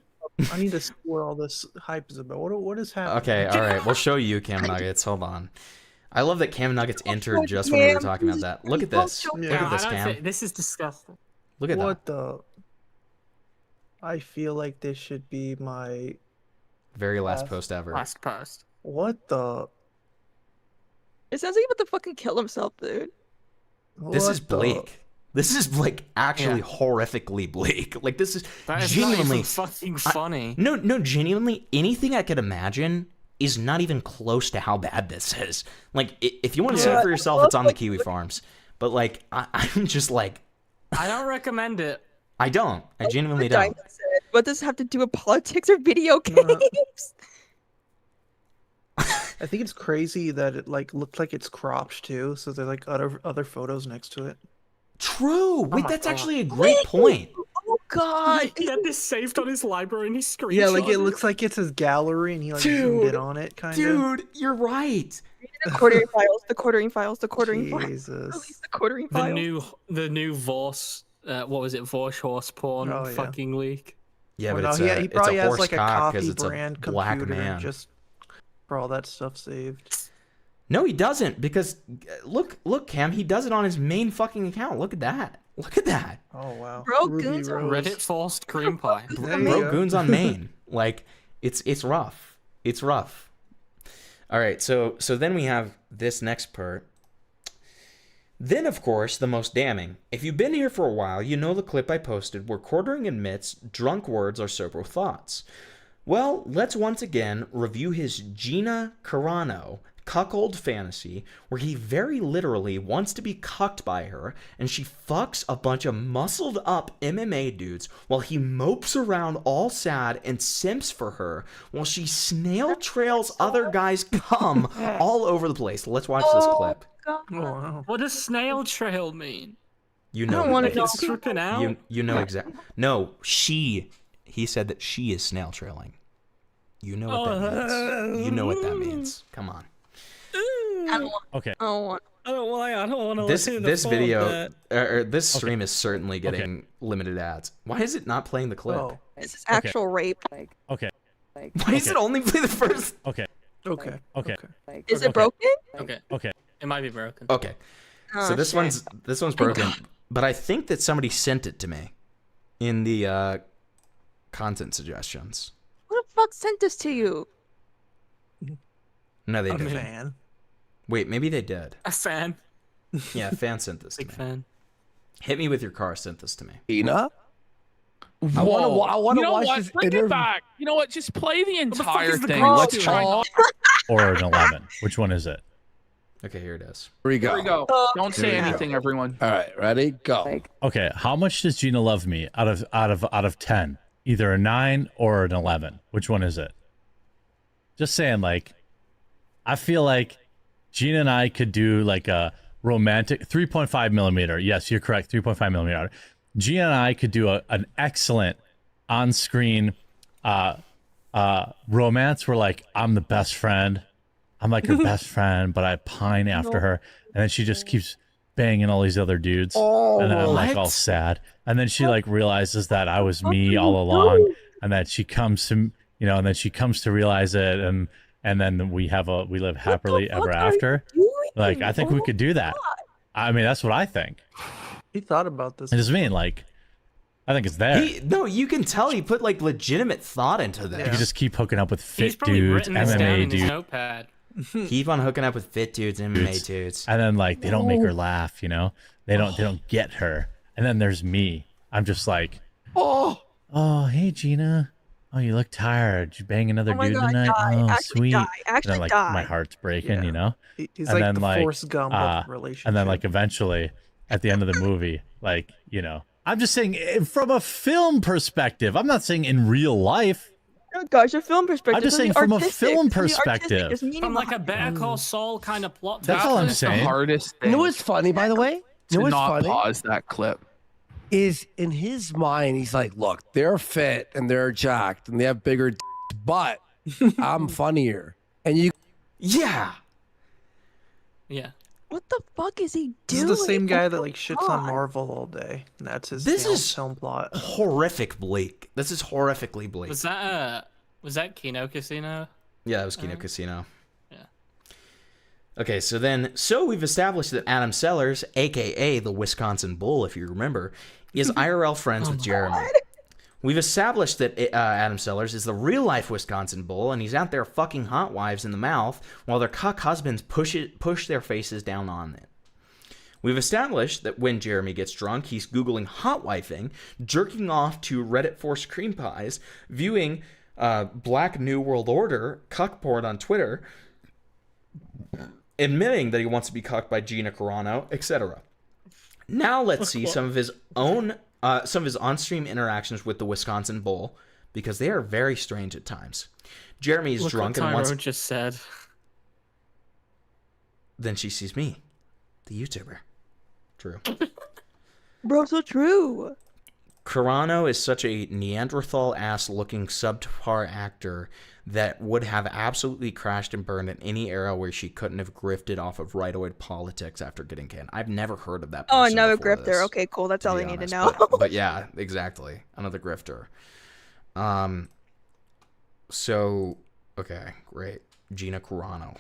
I need to see what all this hype is about. What is happening? Okay, all right, we'll show you Cam Nuggets. Hold on. I love that Cam Nuggets entered just when we were talking about that. Look at this. Look at this, Cam. This is disgusting. Look at that. What the? I feel like this should be my Very last post ever. Last post. What the? It sounds like he's about to fucking kill himself, dude. This is What the- bleak. This is like actually horrifically bleak. Like this is That is genuinely not even fucking funny. No, genuinely, anything I could imagine is not even close to how bad this is. Like, if you want to see it for yourself, it's on the Kiwi Farms. But like, I'm just like, I don't recommend it. I don't. I genuinely don't. What does it have to do with politics or video games? I think it's crazy that it like looked like it's cropped too, so there's like other photos next to it. True. Wait, my that's God. actually a great point. Oh God! He had this saved on his library and he screenshot. Yeah, like it looks like it's his gallery and he like zoomed in on it, kind of. Dude, you're right. The quartering files. The quartering files. The quartering files. Jesus. Release the quartering The files. new Vos, what was it? Vos horse porn Oh, yeah. fucking leak. Yeah, Well, but no, it's he a probably has horse like a cock copy it's a brand black computer man. just for all that stuff saved. No, he doesn't, because look, Cam, he does it on his main fucking account. Look at that. Look at that. Oh wow. Bro, Ruby goons are Rose. Reddit forced cream pie. There you Bro, go. goons on main. Like, it's rough. It's rough. All right, so then we have this next part. Then, of course, the most damning. If you've been here for a while, you know the clip I posted where Quartering admits drunk words are several thoughts. Well, let's once again review his Gina Carano cuckold fantasy, where he very literally wants to be cucked by her, and she fucks a bunch of muscled up MMA dudes while he mopes around all sad and simps for her, while she snail trails other guys cum all over the place. Let's watch this clip. Oh, wow. What does snail trail mean? You I know, don't wanna like know. it's- Tripping out? you know exactly. No, he said that she is snail trailing. You know what that means. You know what that means. Come on. I don't want. Okay. I don't want. I don't want to This video or this stream is certainly getting limited ads. Why is it not playing the clip? Oh. This is actual rape. Okay. Why does it only play the first? Okay. Okay. Okay. Is it broken? Okay. Okay. It might be broken. Okay. Oh, So this shit. one's broken, but I think that somebody sent it to me in the content suggestions. Who the fuck sent this to you? No, they I'm a didn't. fan. Wait, maybe they did. A fan. Yeah, a fan sent this to Big me. fan. Hit me with your car sent this to me. Ina? I want to watch what? this Bring interview. it back. You know what? Just play the entire is the thing. girl Let's doing? try. Or an 11. Which one is it? Okay, here it is. Here we go. Here we go. Don't say Here we go. anything, everyone. All right, ready? Go. Okay. How much does Gina love me out of 10? Either a 9 or an 11. Which one is it? Just saying, like, I feel like Gina and I could do like a romantic 3.5 millimeter. Yes, you're correct. 3.5 millimeter. Gina and I could do an excellent on-screen romance where like I'm the best friend. I'm like her best friend, but I pine after her, and then she just keeps banging all these other dudes, and then I'm like all sad, and then she like realizes that I was me all along, and that she comes to and then she comes to realize it, and then we live happily ever after. Like I think we could do that. I mean, that's what I think. He thought about this. I just mean like, I think it's there. No, you can tell he put like legitimate thought into this. You could just keep hooking up with He's fit probably dudes, written this down MMA in his dudes. notepad. Keep on hooking up with fit dudes and MMA dudes. And then like they don't make her laugh, you know? They don't get her. And then there's me. I'm just like, oh, hey Gina. Oh, you look tired. Did you bang another Oh my dude God, tonight? die. Oh, Actually sweet. die. And Actually then like die. my heart's breaking, you know? He's and like then the Forrest Gump of relationship. and then like eventually at the end of the movie, like, you know, I'm just saying from a film perspective. I'm not saying in real life. Oh gosh, a film perspective. I'm just saying doesn't mean from a artistic. film Doesn't mean artistic. perspective. There's meaning From like a behind Better it. Call Saul kind of plot. That's all I'm the saying. hardest thing. You know what's funny, by the way? You know To what's not funny? pause that clip. Is in his mind, he's like, look, they're fit and they're jacked and they have bigger but I'm funnier. And you Yeah. Yeah. What the fuck is he This doing? is the same guy Oh that my like shits God. on Marvel all day. And that's his This is film plot. horrific, Blake. This is horrifically bleak. Was that Kino Casino? Yeah, it was Kino Casino. Yeah. Okay, so we've established that Adam Sellers, aka the Wisconsin Bull, if you remember, is IRL friends with Jeremy. We've established that Adam Sellers is the real life Wisconsin Bull, and he's out there fucking hot wives in the mouth while their cuck husbands push their faces down on it. We've established that when Jeremy gets drunk, he's Googling hot wifing, jerking off to Reddit forced cream pies, viewing Black New World Order cuck porn on Twitter, admitting that he wants to be cucked by Gina Carano, etc. Now let's see some of his on-stream interactions with the Wisconsin Bull, because they are very strange at times. Jeremy is Look drunk what and wants. Tyrone just said. Then she sees me, the YouTuber. True. Bro, so true. Carano is such a Neanderthal-ass looking subpar actor that would have absolutely crashed and burned in any era where she couldn't have grifted off of rightoid politics after getting canned. I've never heard of that person. Oh, another before grifter. this, Okay, cool. That's all be I need to honest. know. But yeah, exactly. Another grifter. So, okay, great. Gina Carano.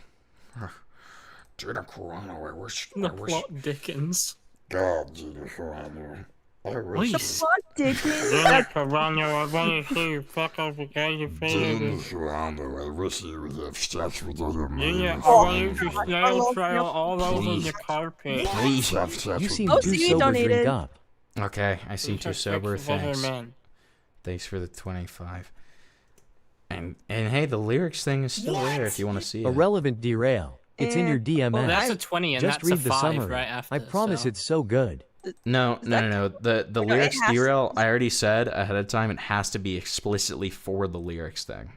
Gina Carano, I wish. The plot Dickens. God, Gina Carano. I wish. The fuck, Dickens? Gina Carano, I want to see you fuck up the guy you Gina Carano, I wish you would have sex with other men. Gina, I want you to snail trail all over the carpet. Please have sex You with seem me. too sober to drink up. Okay, I seem too sober. Sex with other Thanks. men. Thanks for the 25. And hey, the lyrics thing is still there if you want to see it. Irrelevant derail. It's in your DMS. Well, that's a 20 and Just that's read a the 5 summary. right after. I promise so. it's so good. No. The it lyrics has to- derail, I already said ahead of time, it has to be explicitly for the lyrics thing.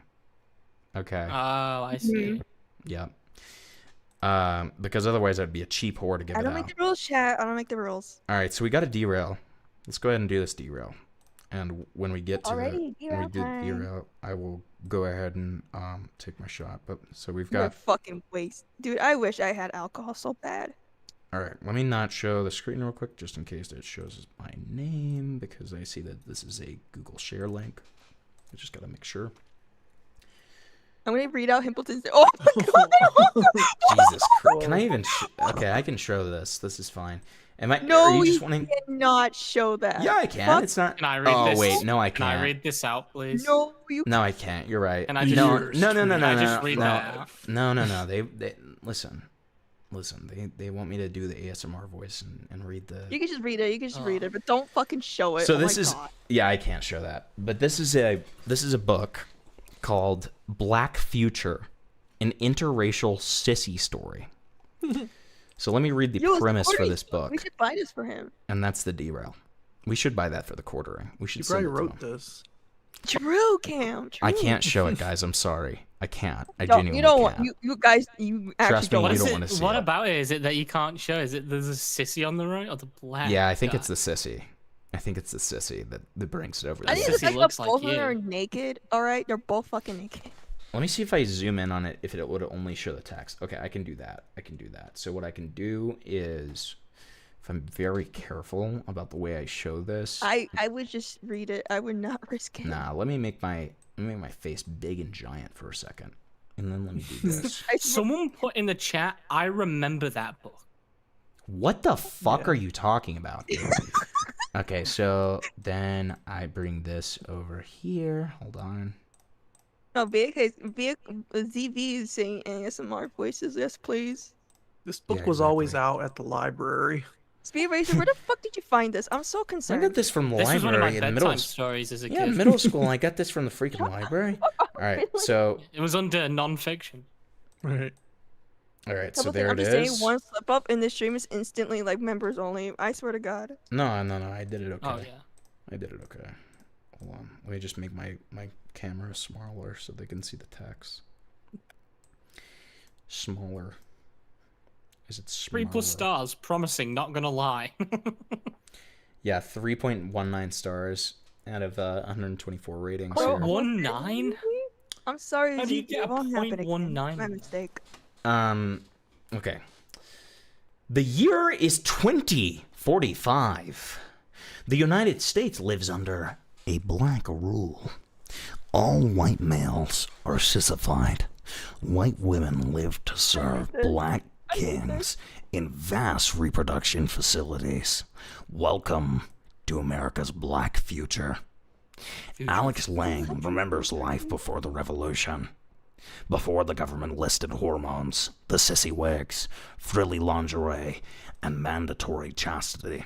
Okay. Oh, I see. Yep. Because otherwise I'd be a cheap whore to give I it don't out. make the rules, chat. I don't make the rules. All right, so we got a derail. Let's go ahead and do this derail. And when we get to Alrighty, when we derail do the time. derail, I will go ahead and take my shot. But so we've You're a got. fucking waste. Dude, I wish I had alcohol so bad. All right, let me not show the screen real quick, just in case it shows my name, because I see that this is a Google Share link. I just gotta make sure. I'm gonna read out Himpleton's. Oh my god! Jesus Christ! Can I even? Okay, I can show this. This is fine. Am I? No, are you you just wanting? cannot show that. Yeah, I can. Fuck. It's not. Can I read Oh this? wait, no, I Can I can't. read this out, please? No, you. No, I can't. You're right. Can I just- no, no, Can I just read that out? no. They listen. They want me to do the ASMR voice and read the. You can just read it. You can just read it, but don't fucking show it. So Oh this my is God. yeah, I can't show that. But this is a book called Black Future, an interracial sissy story. So let me read the Yo, it's premise for quartering. this book, We should buy this for him. and that's the derail. We should buy that for the quartering. We should. You send probably it to wrote him. this. True, Cam. True. I can't show it, guys. I'm sorry. I can't. I No, genuinely you don't can't. want you guys. You actually Trust me, don't. you want don't to want to see What it. about it? Is it that you can't show? Is it there's a sissy on the right or the black? Yeah, I think guy? it's the sissy. I think it's the sissy that brings it over. I the think edge. the fact that looks both like of them you. are naked. All right, they're both fucking naked. Let me see if I zoom in on it, if it would only show the text. Okay, I can do that. So what I can do is, if I'm very careful about the way I show this. I would just read it. I would not risk it. Nah, let me make my face big and giant for a second, and then let me do this. Someone put in the chat, I remember that book. What the fuck are you talking about, dude? Okay, so then I bring this over here. Hold on. No, ZV is saying ASMR voices. Yes, please. This book was always out at the library. Speed Racer, where the fuck did you find this? I'm so I concerned. got this from the This was one of my library in middle bedtime stories as a Yeah, kid. middle school. I got this from the freaking library. All right, so It was under non-fiction. Right. all right, so Couple there things, it I'm just is. saying, one slip up and the stream is instantly like members only. I swear to God. No, I did it okay. Oh yeah. I did it okay. Hold on, let me just make my camera smaller so they can see the text. Smaller. Is it smaller? 3+ stars, promising, not gonna lie. Yeah, 3.19 stars out of 124 ratings. Oh, here. 1.9? I'm sorry. How do you ZV, get a it won't happen again. 0.19? My mistake. Okay. The year is 2045. The United States lives under a black rule. All white males are sissified. White women live to serve black kings in vast reproduction facilities. Welcome to America's black future. Alex Lang remembers life before the revolution. Before the government listed hormones, the sissy wigs, frilly lingerie, and mandatory chastity.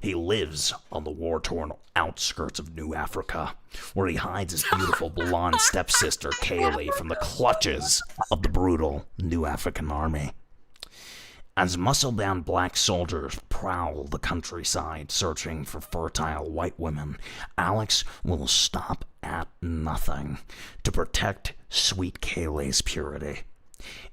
He lives on the war-torn outskirts of New Africa, where he hides his beautiful blonde stepsister Kaylee from the clutches of the brutal New African army. As muscle-bound black soldiers prowl the countryside searching for fertile white women, Alex will stop at nothing to protect sweet Kaylee's purity.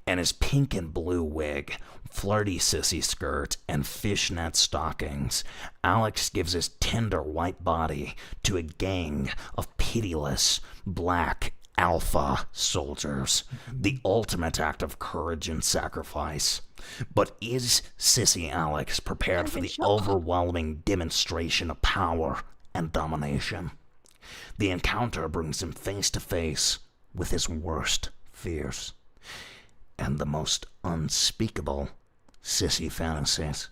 In his pink and blue wig, flirty sissy skirt, and fishnet stockings, Alex gives his tender white body to a gang of pitiless black alpha soldiers, the ultimate act of courage and sacrifice. But is Sissy Alex prepared for the overwhelming demonstration of power and domination? The encounter brings him face to face with his worst fears and the most unspeakable sissy fantasies.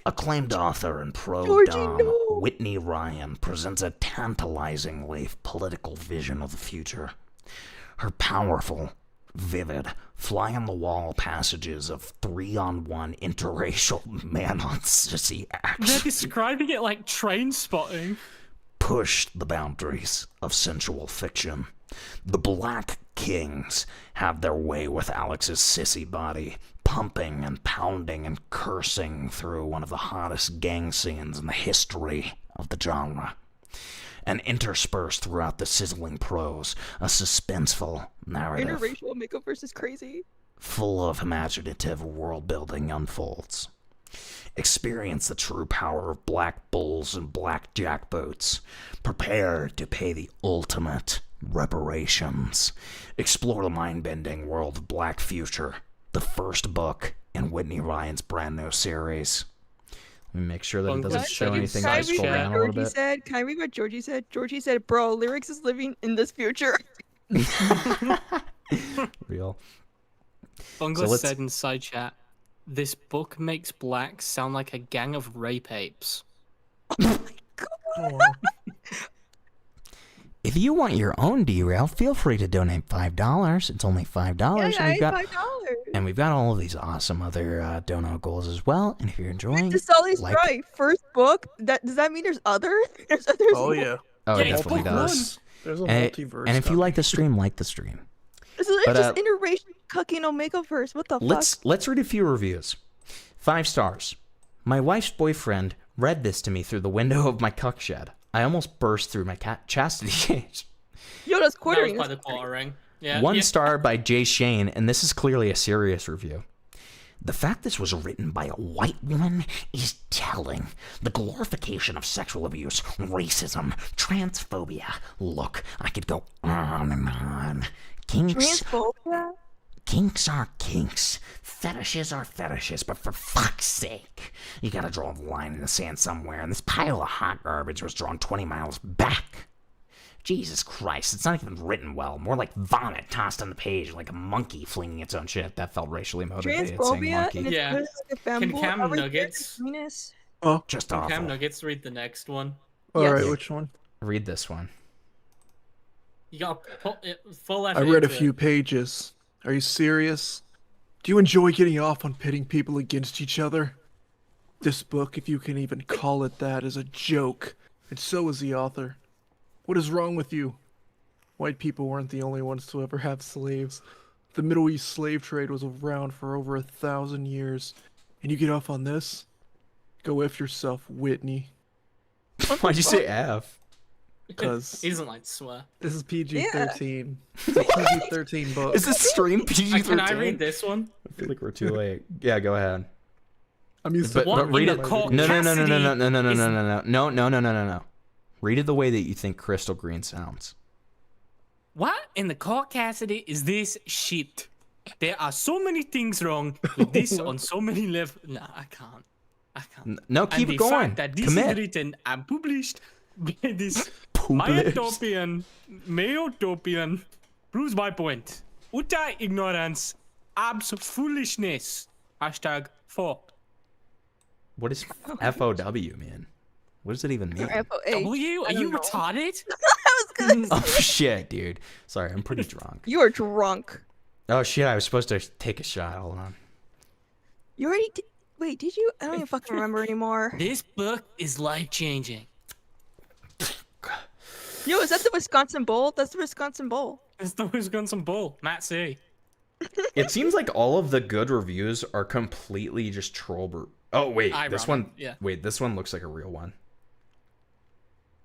Acclaimed author and pro-dom Whitney Ryan presents a tantalizingly political vision of the future. Her powerful, vivid, fly-on-the-wall passages of 3-on-1 interracial man-on-sissy action They're describing it like train spotting. push the boundaries of sensual fiction. The Black Kings have their way with Alex's sissy body, pumping and pounding and cursing through one of the hottest gang scenes in the history of the genre. And interspersed throughout the sizzling prose, a suspenseful narrative Interracial makeovers is crazy. full of imaginative world-building unfolds. Experience the true power of black bulls and black jackboots. Prepare to pay the ultimate reparations. Explore the mind-bending world of Black Future, the first book in Whitney Ryan's brand new series. Let me make sure that it doesn't show anything. Can I Scroll read down what a little Georgie bit. said? Can I read what Georgie said? Georgie said, bro, lyrics is living in this future. Real. Bungler let's- said in side chat, this book makes blacks sound like a gang of rape apes. If you want your own derail, feel free to donate $5. It's only $5. And we've got all of these awesome other dono goals as well. And if you're enjoying, To Sully's like, right, first book. Does that mean there's other? There's others. Oh yeah. oh, it Yeah, definitely book does. one. There's a and, multiverse and if you coming. like the stream, like the stream. This is But, just interracial cooking on makeovers. What the fuck? Let's read a few reviews. 5 stars. My wife's boyfriend read this to me through the window of my cuck shed. I almost burst through my chastity cage. Yo, that's That was quartering. by the quartering. Yeah. 1 yeah. star by Jay Shane, and this is clearly a serious review. The fact this was written by a white woman is telling. The glorification of sexual abuse, racism, transphobia. Look, I could go on and on. Transphobia? Kinks are kinks. Fetishes are fetishes, but for fuck's sake, you gotta draw the line in the sand somewhere, and this pile of hot garbage was drawn 20 miles back. Jesus Christ, it's not even written well. More like vomit tossed on the page, like a monkey flinging its own shit. That felt racially motivated, saying Transphobia? monkey. And it's Yeah. really like a Can femboy? Cam Are we Nuggets? there in penis? Oh, Just Can awful. Cam Nuggets read the next one? all right. Yes. Which one? Read this one. You gotta put it full effort. I read a into few it. pages. Are you serious? Do you enjoy getting off on pitting people against each other? This book, if you can even call it that, is a joke, and so is the author. What is wrong with you? White people weren't the only ones to ever have slaves. The Middle East slave trade was around for over 1,000 years, and you get off on this? Go F yourself, Whitney. Why'd you say F? Because He doesn't like to swear. this is PG-13. It's a PG-13 book. Is this stream PG-13? Can I read this one? I feel like we're too late. Yeah, go ahead. I'm used to But read in it. the court No. Read it the way that you think Crystal Green sounds. What in the court, Cassidy, is this shit? There are so many things wrong with this on so many levels. Nah, I can't. No, keep and it the going. fact that this Commit. is written and published by this Published. Mayotopian proves my point. Utter ignorance, abs foolishness. Hashtag fuck. What is FOW, man? What does it even mean? W? Are you retarded? I was gonna Oh shit, dude. Sorry, I'm pretty drunk. You are drunk. Oh shit, I was supposed to take a shot. Hold on. You already did. Wait, did you? I don't even fucking remember anymore. This book is life changing. Yo, is that the Wisconsin Bowl? That's the Wisconsin Bowl. It's the Wisconsin Bowl. Matt C. It seems like all of the good reviews are completely just troll. Oh wait, this Ironic, one. yeah. Wait, this one looks like a real one.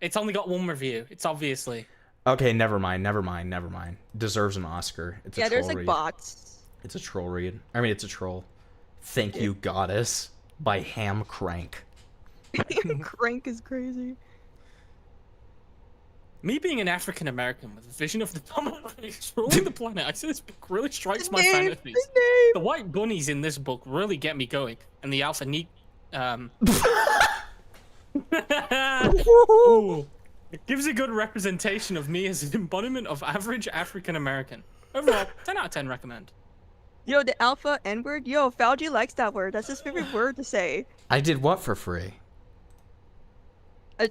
It's only got one review. It's obviously. Okay, never mind. Deserves an Oscar. It's a Yeah, troll there's like read. bots. It's a troll read. I mean, it's a troll. Thank You, Goddess by Ham Crank. Crank is crazy. Me being an African American with a vision of the dominant race ruling the planet, I say this book really strikes my fantasies. The white bunnies in this book really get me going, and the alpha neat. Ooh. It gives a good representation of me as an embodiment of average African American. Overall, 10 out of 10 recommend. Yo, the alpha N-word. Yo, Fauci likes that word. That's his favorite word to say. I did what for free?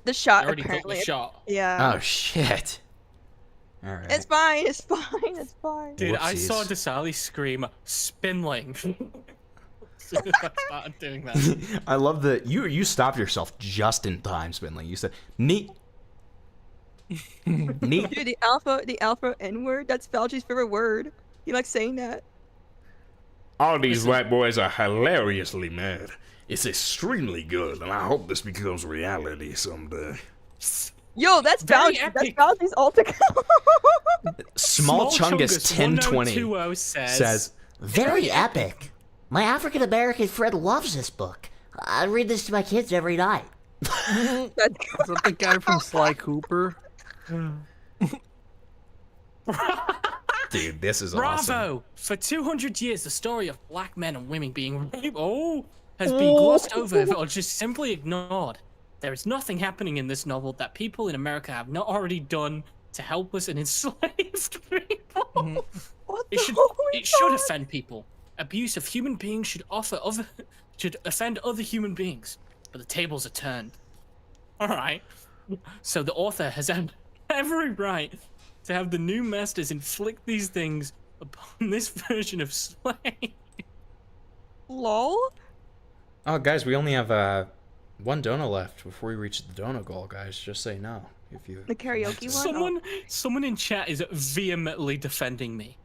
The shot. I already took apparently. the shot. Yeah. Oh shit. All right. It's fine. It's fine. It's fine. Dude, I Whoopsies. saw DeSalle scream "Spinling." As soon as I started doing that. I love that you stopped yourself just in time, Spinley. You said neat. Neat. Dude, the alpha N-word. That's Fauci's favorite word. He likes saying that. All these white boys are hilariously mad. It's extremely good, and I hope this becomes reality someday. Yo, that's Very Fauci. epic. That's Fauci's alt account. Small Chungus 1020 1020 says Very epic. My African American friend loves this book. I read this to my kids every night. Is that the guy from Sly Cooper? Dude, this is Bravo! awesome. For 200 years, the story of black men and women being raped has been glossed over or just simply ignored. There is nothing happening in this novel that people in America have not already done to help us and enslaved people. It should offend people. Abuse of human beings should offend other human beings. But the tables are turned. Alright. So the author has had every right to have the new masters inflict these things upon this version of slave. Lol. Oh, guys, we only have one dono left before we reach the dono goal, guys. Just say no if you. The karaoke one. Someone in chat is vehemently defending me.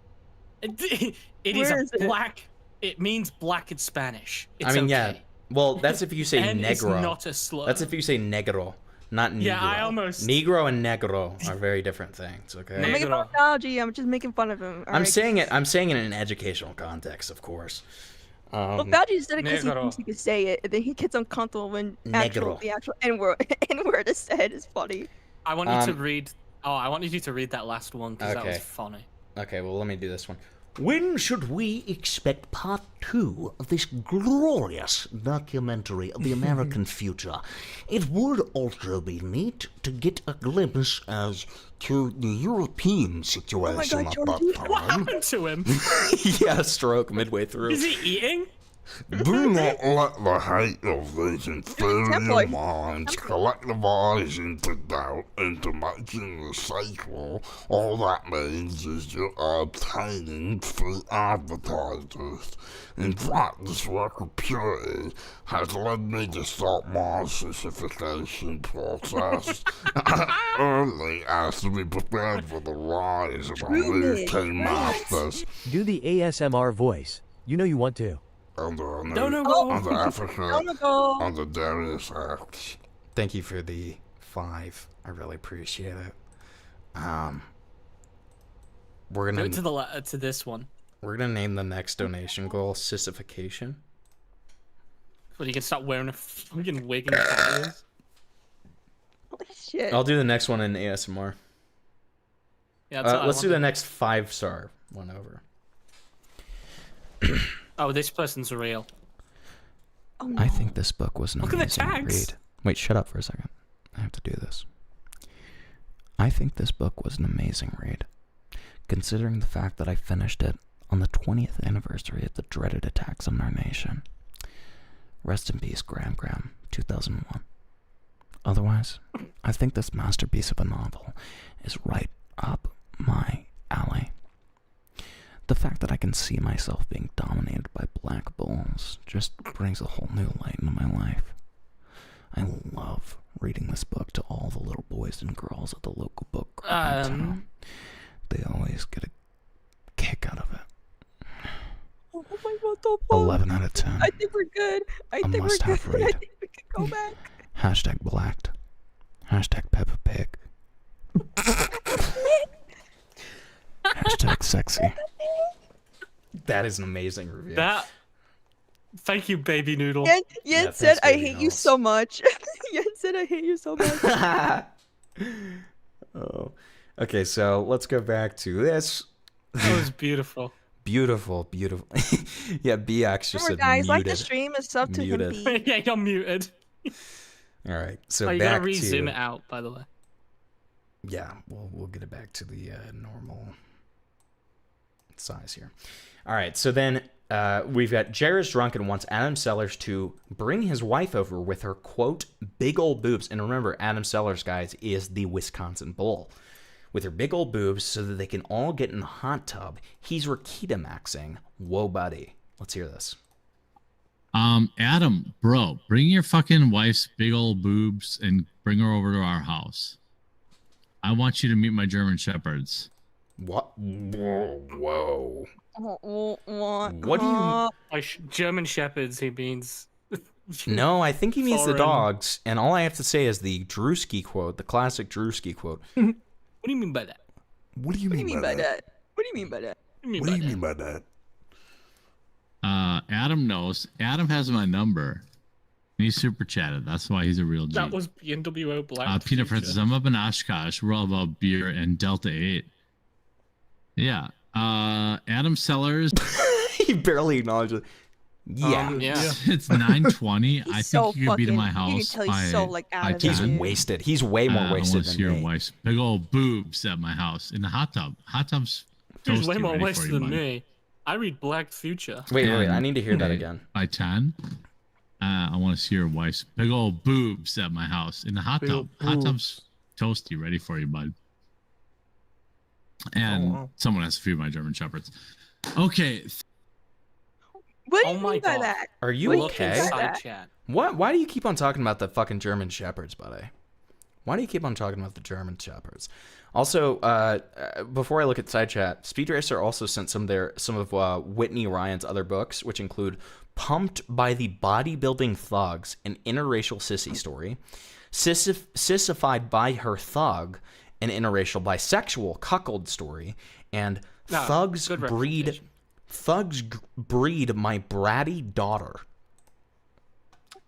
It is Where a is it? black. It means black in Spanish. It's I mean, okay. yeah. Well, that's if you say N is negro. not a slur. That's if you say negro, not negro. Yeah, I almost- Negro and negro are very different things. Okay. I'm making fun of Fauci. I'm just making fun of him. I'm saying it. I'm saying it in an educational context, of course. Well, Fauci said it because he Negro. thinks he could say it, and then he gets uncomfortable when Negro. the actual N-word is said. Is funny. I want you to read. Oh, I wanted you to read that last one because that was Okay. funny. Okay, well, let me do this one. When should we expect part 2 of this glorious documentary of the American future? It would also be neat to get a glimpse as to the European situation at that What time. happened to him? Yeah, stroke midway through. Is he eating? Do not let the hate of these inferior Templar. minds collectivize into doubt into making the sequel. All that means is you are obtaining free advertisers. In fact, this work of purity has led me to start my sissification process early as to be prepared for the rise of our new king masters. Do the ASMR voice. You know you want to. Under Africa, under Darius Acts. Thank you for the 5. I really appreciate it. We're Do gonna it to this one. We're gonna name the next donation goal sissification. So you can start wearing a fucking wig and shit. Holy shit. I'll do the next one in ASMR. Yeah, that's what I let's do the wanted. next 5-star one over. Oh, this person's real. Oh, I think this book was an Look at the amazing tags. read. Wait, shut up for a second. I have to do this. I think this book was an amazing read, considering the fact that I finished it on the 20th anniversary of the dreaded attacks on our nation. Rest in peace, Graham, 2001. Otherwise, I think this masterpiece of a novel is right up my alley. The fact that I can see myself being dominated by black bulls just brings a whole new light into my life. I love reading this book to all the little boys and girls at the local book club in town. They always get a kick out of it. Oh my god, the 11 out of 10. I think we're good. I think we're must-have good. I read. think we can go back. Hashtag blacked. Hashtag Peppa Pig. Hashtag sexy. That is an amazing review. Thank you, baby noodle. Yen said, I hate you so much. Yen said, I hate you so much. Oh. Okay, so let's go back to this. That was beautiful. Beautiful. Yeah, BX just Remember, said guys, like the muted. stream is sub to him. Muted. Yeah, you're muted. All right, so Oh, you back gotta re-zoom to it out, by the way. yeah, we'll get it back to the normal size here. All right, so then we've got Jared's drunk and wants Adam Sellers to bring his wife over with her, quote, big old boobs. And remember, Adam Sellers, guys, is the Wisconsin Bull. With her big old boobs so that they can all get in the hot tub. He's Rakita maxing. Whoa, buddy. Let's hear this. Adam, bro, bring your fucking wife's big old boobs and bring her over to our house. I want you to meet my German Shepherds. What? Whoa. What do you... By German Shepherds, he means... No, I think he means the Foreign. dogs. And all I have to say is the Drewski quote, the classic Drewski quote. What do you mean by that? What do you mean by that? What do you mean by that? What do you mean by that? Adam knows. Adam has my number. He's super chatted. That's why he's a real G. That was BNWO Black. Peanut Princess, I'm up in Oshkosh. We're all about beer and Delta 8. Yeah. Adam Sellers. He barely acknowledged it. Yeah. It's 9:20. I think so you could be to my fucking- you house can tell he's so, like, out of He's it, dude. wasted. He's way more I wasted want to see than your me. wife's big old boobs at my house in the hot tub. Hot tub's He's toasty, way more ready for wasted you, than bud. me. I read Black Future. Wait, I need to hear that again. By 10, I want to see your wife's big old boobs at my house in the hot Big tub. old Hot boobs. tub's toasty, ready for you, bud. And someone has to feed my German Shepherds. Okay. What do Oh you my mean by God. that? Are you What do okay? mean by Side that? chat. What? Why do you keep on talking about the fucking German Shepherds, buddy? Why do you keep on talking about the German Shepherds? Also, before I look at side chat, Speed Racer also sent some of Whitney Ryan's other books, which include "Pumped by the Bodybuilding Thugs," an interracial sissy story, "Sissified by Her Thug," an interracial bisexual cuckold story, and No, "Thugs good Breed My Bratty Daughter."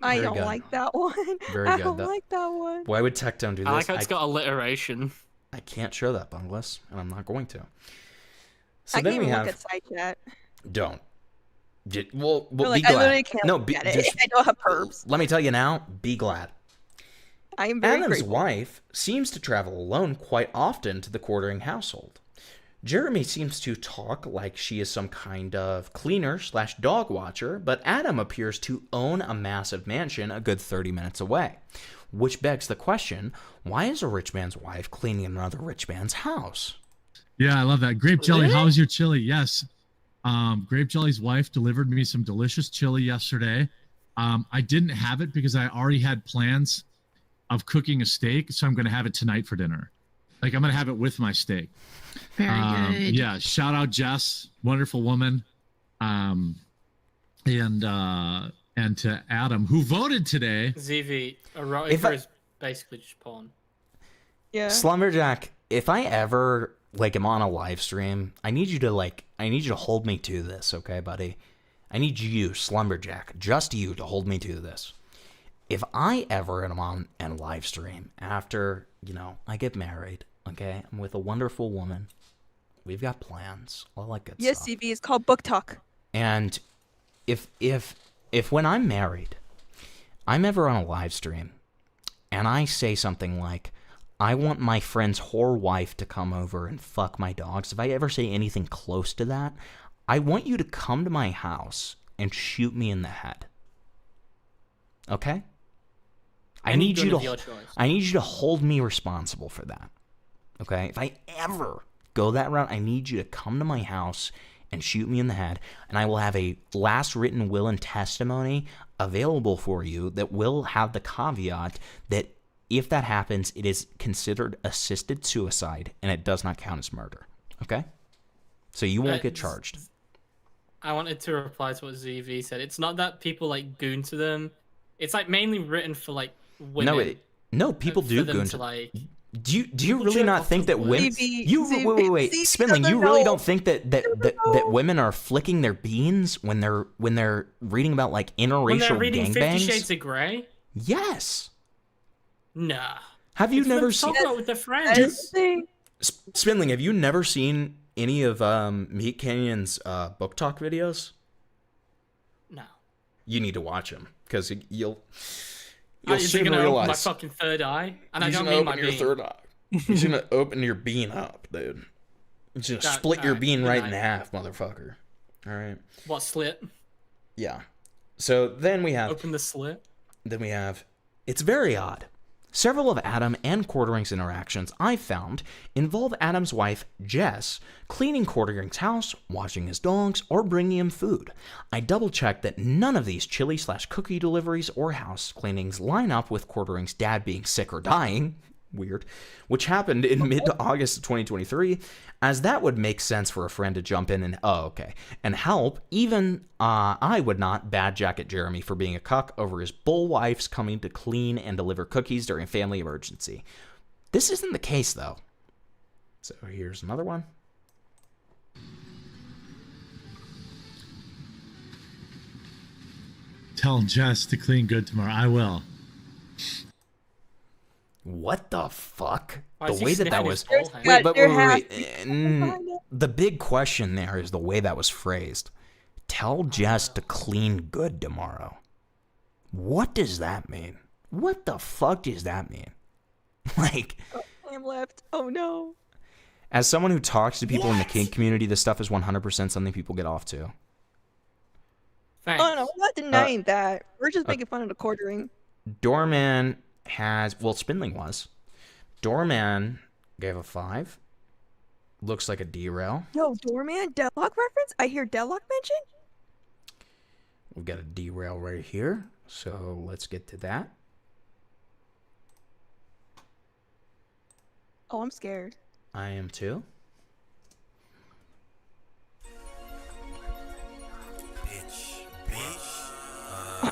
I Very don't good. like that one. Very I good. don't That- like that one. Why would Tectone do this? I like how it's got alliteration. I can't show that, Bungless, and I'm not going to. So I then can't we even have. look at side chat. Don't. Well, Like, be I glad. literally can't no, look be, at it. just, I don't have perps. let me tell you now. Be glad. I am very Adam's grateful. wife seems to travel alone quite often to the quartering household. Jeremy seems to talk like she is some kind of cleaner/dog watcher, but Adam appears to own a massive mansion a good 30 minutes away. Which begs the question, why is a rich man's wife cleaning another rich man's house? Yeah, I love that. Grape Jelly, how's your chili? Yes. Grape Jelly's wife delivered me some delicious chili yesterday. I didn't have it because I already had plans of cooking a steak, so I'm going to have it tonight for dinner. Like, I'm going to have it with my steak. Very good. Yeah, shout out Jess, wonderful woman. And to Adam, who voted today. ZV, erotica is basically just porn. Yeah. Slumberjack, if I ever am on a live stream, I need you to hold me to this, okay, buddy? I need you, Slumberjack, just you, to hold me to this. If I ever am on a live stream after, I get married, okay, I'm with a wonderful woman, we've got plans, all that good Yes, stuff. CB, it's called book talk. And if when I'm married, I'm ever on a live stream, and I say something like, I want my friend's whore wife to come over and fuck my dogs, if I ever say anything close to that, I want you to come to my house and shoot me in the head. Okay? I need you to hold me responsible for that. Okay? If I ever go that route, I need you to come to my house and shoot me in the head, and I will have a last written will and testimony available for you that will have the caveat that if that happens, it is considered assisted suicide and it does not count as murder. Okay? So you won't get charged. I wanted to reply to what ZV said. It's not that people goon to them. It's mainly written for women. No, people do goon to them. Do you really not think that women? Wait, ZV Spindling, you doesn't really know. don't think that women are flicking their beans when they're reading about interracial When they're reading 50 gangbangs? Shades of Grey? Yes. Nah. Have you It's never them seen talking about with their friends? Spindling? Have you never seen any of Meat Canyon's book talk videos? No. You need to watch them because you'll Is he soon gonna open my realize. fucking third eye? And I He's don't gonna mean my open your bean. third eye. He's gonna open your bean up, dude. He's gonna split your bean right in half, motherfucker. All right. What slit? Yeah. So then we have. Open the slit. Then we have. It's very odd. Several of Adam and Quartering's interactions I found involve Adam's wife, Jess, cleaning Quartering's house, watching his dogs, or bringing him food. I double-checked that none of these chili/cookie deliveries or house cleanings line up with Quartering's dad being sick or dying, weird, which happened in mid-August of 2023, as that would make sense for a friend to jump in and help. Even I would not bad jacket Jeremy for being a cuck over his bull wife's coming to clean and deliver cookies during a family emergency. This isn't the case, though. So here's another one. Tell Jess to clean good tomorrow. I will. What the fuck? Why The is he way that sniffing was. his ball Wait, hang? The big question there is the way that was phrased. Tell Jess to clean good tomorrow. What does that mean? What the fuck does that mean? Sam left. Oh no. As someone who talks to people in the kink community, this stuff is 100% something people get off to. Thanks. Oh no, we're not denying that. We're just making fun of the quartering. Doorman has, well, Spindling was. Doorman gave a 5. Looks like a derail. Yo, Doorman, Deadlock reference? I hear Deadlock mentioned? We've got a derail right here, so let's get to that. Oh, I'm scared. I am too.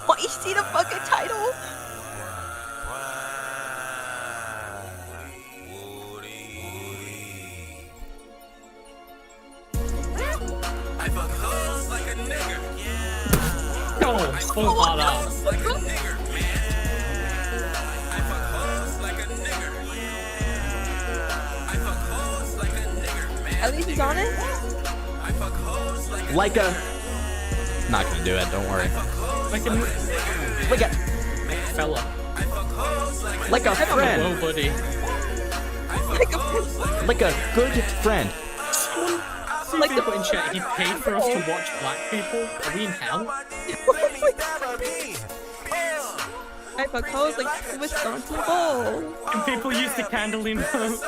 Oh, you see the fucking title? I fuck hoes like a nigger. Yeah. Oh, full hot up. Like a nigger. Yeah. I fuck hoes like a nigger. Yeah. I fuck hoes like a nigger. Man. At least he's on it? I fuck hoes like a Like a. Not gonna do it, don't worry. Like a fella. Like a friend. Whoa, buddy. Like a good friend. Like put in chat, he paid for us to watch black people. Are we in hell? I propose like the Wisconsin Bowl. And people use the candle emote.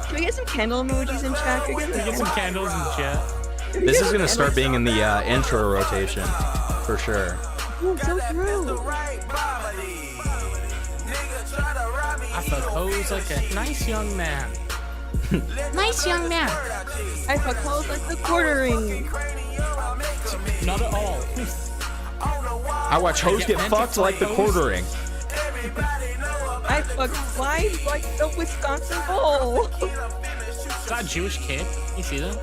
Can we get some candle emojis in chat? Can we Get some candles in chat. This is gonna start being in the intro rotation, for sure. Oh, so true. I propose like a nice young man. Nice young man. I propose like the quartering. Not at all. I watch hoes get fucked like the quartering. I fuck flies like the Wisconsin Bowl. Is that a Jewish kid? You see that?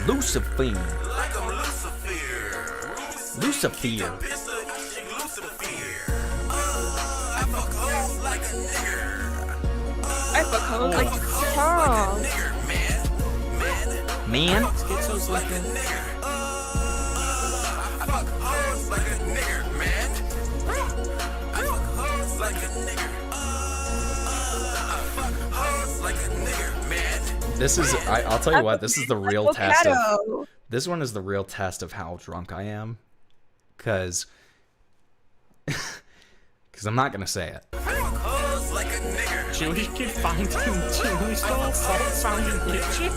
Lucifer. Lucifer. I propose like Tom. Man. Schizo's like This is, I'll tell you what, this is the real test of, Avocado. this one is the real test of how drunk I am. Cause I'm not gonna say it. Jewish kid finds him Jewish doll, found in kitchen.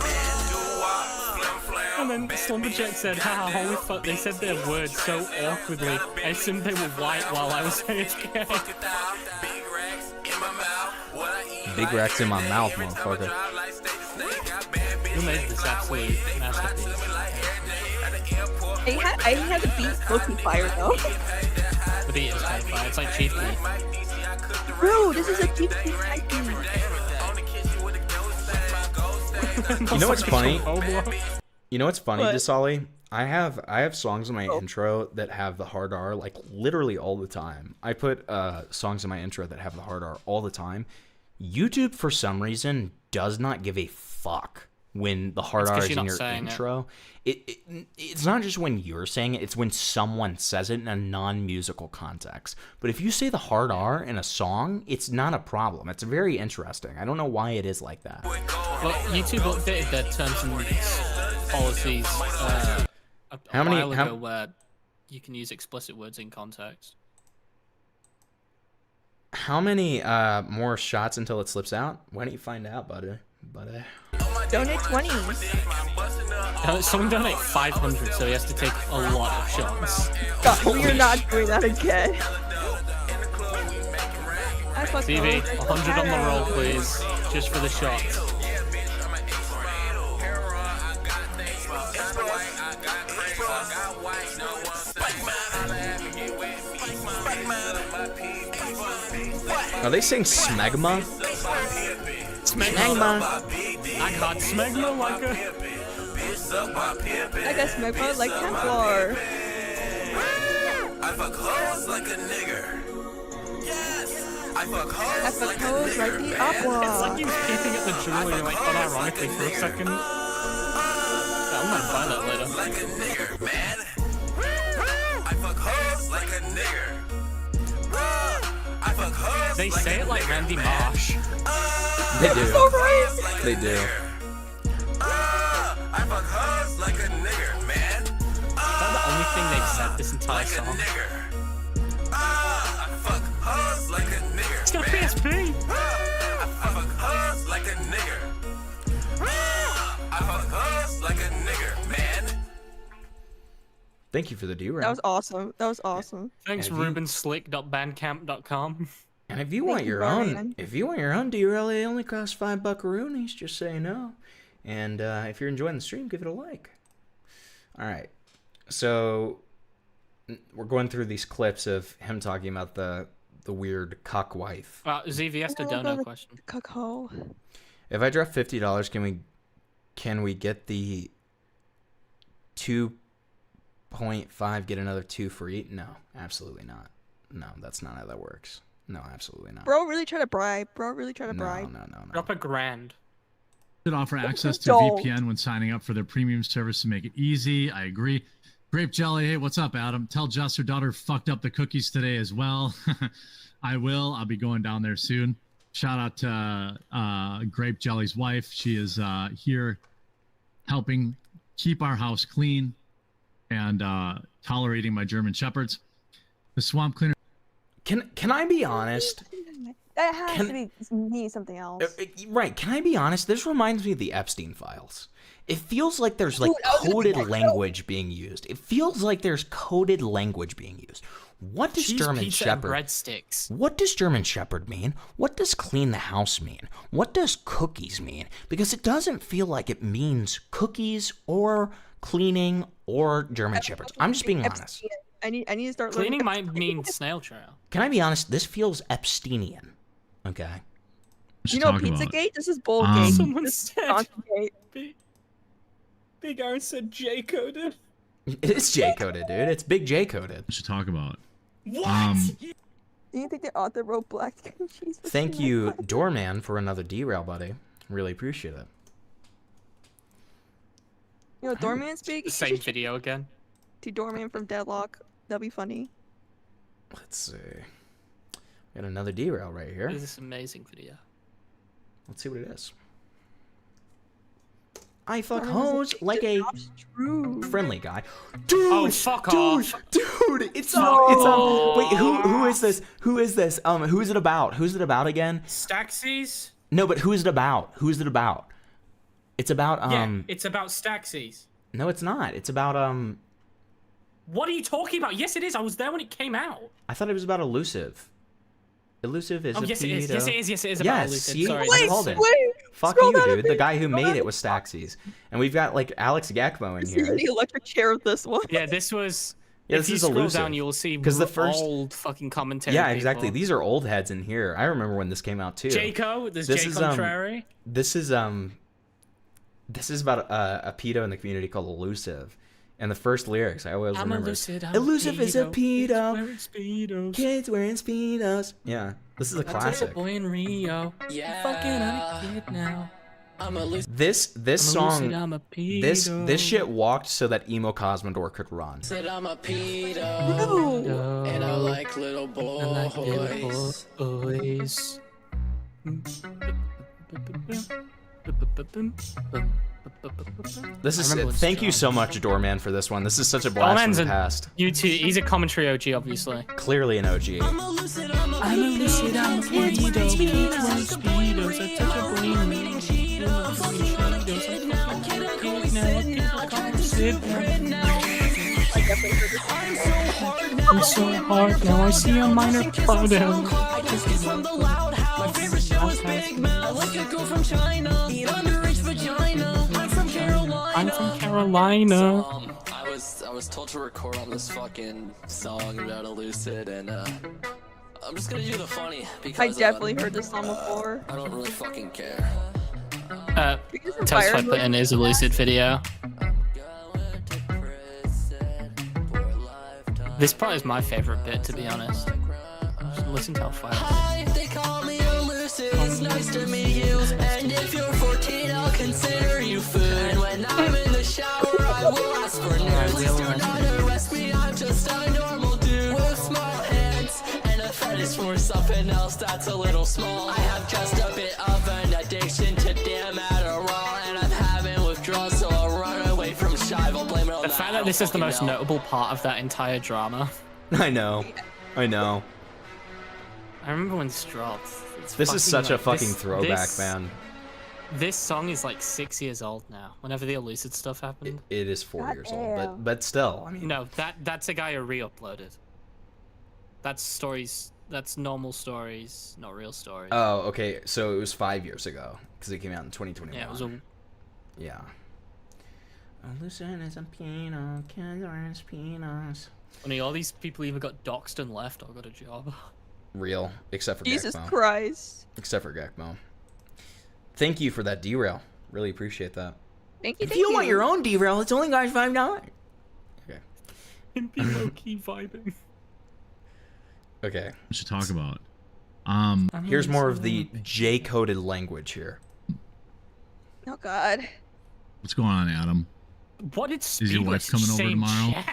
And then Slumberjack said, haha, holy fuck, they said their words so awkwardly. I assumed they were white while I was AFK. Big racks in my mouth, motherfucker. Who made this absolute masterpiece? I had the beat smoking fire though. The beat is kind of fire. It's like cheap beat. Bro, this is a deep beat. You know what's funny? You know what's funny, What? Desali? I have songs in my intro that have the hard R like literally all the time. I put songs in my intro that have the hard R all the time. YouTube for some reason does not give a fuck when the hard R is in your intro. It's not just when you're saying it, it's when someone says it in a non-musical context. But if you say the hard R in a song, it's not a problem. It's very interesting. I don't know why it is like that. Well, YouTube updated their terms and policies a while ago where you can use explicit words in context. How many more shots until it slips out? Why don't you find out, buddy? Donate 20. Someone donate 500, so he has to take a lot of shots. God, we're not doing that again. TV, 100 on the roll, please, just for the shots. Are they saying smegma? Smegma. I got smegma like a... I got smegma like Templar. I fuck hoes like a nigger. Yes, I fuck hoes I fuck hoes like the opera. It's like he was peeping at the jewelry, like, unironically for a second. I'm gonna buy that later. like a nigger, man. I fuck hoes like a nigger. I fuck hoes They say it like Randy Marsh. They do. They do. I fuck hoes like a nigger, man. Is that the only thing they've said this entire song? I fuck hoes like a nigger. It's got a PSP. I fuck hoes like a nigger. I fuck hoes like a nigger, man. Thank you for the D-Round. That was awesome. That was awesome. Thanks, RubenSlick.bandcamp.com. And if you want your own, D-Rail, it only costs $5 buckaroonies. Just say no. And if you're enjoying the stream, give it a like. All right. So we're going through these clips of him talking about the weird cock wife. ZV asked a dono question. Cuckhole. If I drop $50, can we get the 2.5 get another 2 free? No, absolutely not. No, that's not how that works. No, absolutely not. Bro really try to bribe. No. Drop $1,000. Should offer access to Don't. VPN when signing up for their premium service to make it easy. I agree. Grape Jelly, hey, what's up, Adam? Tell Jess her daughter fucked up the cookies today as well. I will. I'll be going down there soon. Shout out to Grape Jelly's wife. She is here helping keep our house clean and tolerating my German Shepherds. The swamp cleaner. Can I be honest? That has to mean something else. Right, can I be honest? This reminds me of the Epstein files. It feels like there's like Dude, coded language being used. It feels like there's coded language being used. What does Cheese, German pizza, Shepherd? and breadsticks. What does German Shepherd mean? What does clean the house mean? What does cookies mean? Because it doesn't feel like it means cookies or cleaning or German Shepherds. I'm just being honest. I need to start Cleaning learning. might mean snail trail. Can I be honest? This feels Epsteinian. Okay. You know Pizzagate? This is Bullgate. Someone This is said. Constantgate. Big Aaron said J coded. It is J coded, dude. It's big J coded. We should talk about. What? Do you think the author wrote black and cheese? Thank you, Doorman, for another derail, buddy. Really appreciate it. You know, Doorman speak. Same video again. To Doorman from Deadlock. That'd be funny. Let's see. We got another derail right here. This is an amazing video. Let's see what it is. I fuck hoes like a friendly guy. Dude, Oh, fuck off. Dude, it's wait, who is this? Who is this? Who is it about? Who's it about again? Staxies? No, but who is it about? Who is it about? It's about Yeah, it's about Staxies. No, it's not. It's about What are you talking about? Yes, it is. I was there when it came out. I thought it was about Elusive. Elusive is Oh, a yes, it is. pedo. Yes, it is. Yes, it is about Yes, Elusive. see? Sorry. I called it. Fuck Scroll you, down a dude. The bit. guy who Scroll made down it a was Staxies. And we've got like Alex Gakmo in See here. the electric chair of this one. Yeah, this was. Yeah, if this you is scroll Elusive. down, you will see the first old fucking commentary. Yeah, exactly. people. These are old heads in here. I remember when this came out too. Jayco, there's This Jay is, Contrary. This is about a pedo in the community called Elusive. And the first lyrics I always remember. Elusive is a pedo. Kids wearing speedos. Yeah, this is a classic. Boy in Rio. Yeah. Fucking on a kid now. I'm a loose. This I'm a song, lucid, I'm a this pedo. shit walked so that emo Cosmodor could run. Said I'm a pedo. And I like little boys. Boys. This is I remember thank you so much, Doorman, for this one. This is such a blast Doorman's from the a- past. He's a commentary OG, obviously. Clearly an OG. I'm a lucid, I'm a pedo. Kids wearing speedos. I touch a brain and I'm so hard now. I see a minor photo. I just get from the loud house. My favorite show is Big Mouth. I like a girl from China. Eat underage vagina. I'm from Carolina. I'm from Carolina. I was told to record on this fucking song about Elucid, and I'm just gonna do the funny because I definitely heard this song before. I don't really fucking care. Tell Swipe put in his Elucid video. This part is my favorite bit, to be honest. Just listen to how fire. Hi, they call me Elucid. It's nice to meet you. And if you're 14, I'll consider you food. And when I'm in the shower, I will ask for nudes. Please do not arrest me. I'm just a normal dude with small hands and a fetish for something else that's a little small. I have just a bit of an addiction to damn Adderall, and I'm having withdrawals, so I'll run away from Shive. I'll blame it on The that. fact that this is the most notable part of that entire drama. I know. I know. I remember when this dropped. It's This is such a like, fucking throwback, man. This song is like 6 years old now. Whenever the Elucid stuff happened. It is 4 years old, but still, I mean. No, that's a guy who re-uploaded. That's stories. That's normal stories, not real stories. Oh, okay. So it was 5 years ago because it came out in 2021. Yeah, it was a. Yeah. Listen, is a peanut, kids are peanuts. Funny, all these people either got doxxed and left or got a job. Real, except for Jesus Gakmo. Christ. Except for Gakmo. Thank you for that derail. Really appreciate that. Thank you. If you want your own derail, it's only guys $5. Okay. Impy low key vibing. Okay. We should talk about. Here's more of the J-coded language here. Oh God. What's going on, Adam? What did Is your wife coming over tomorrow?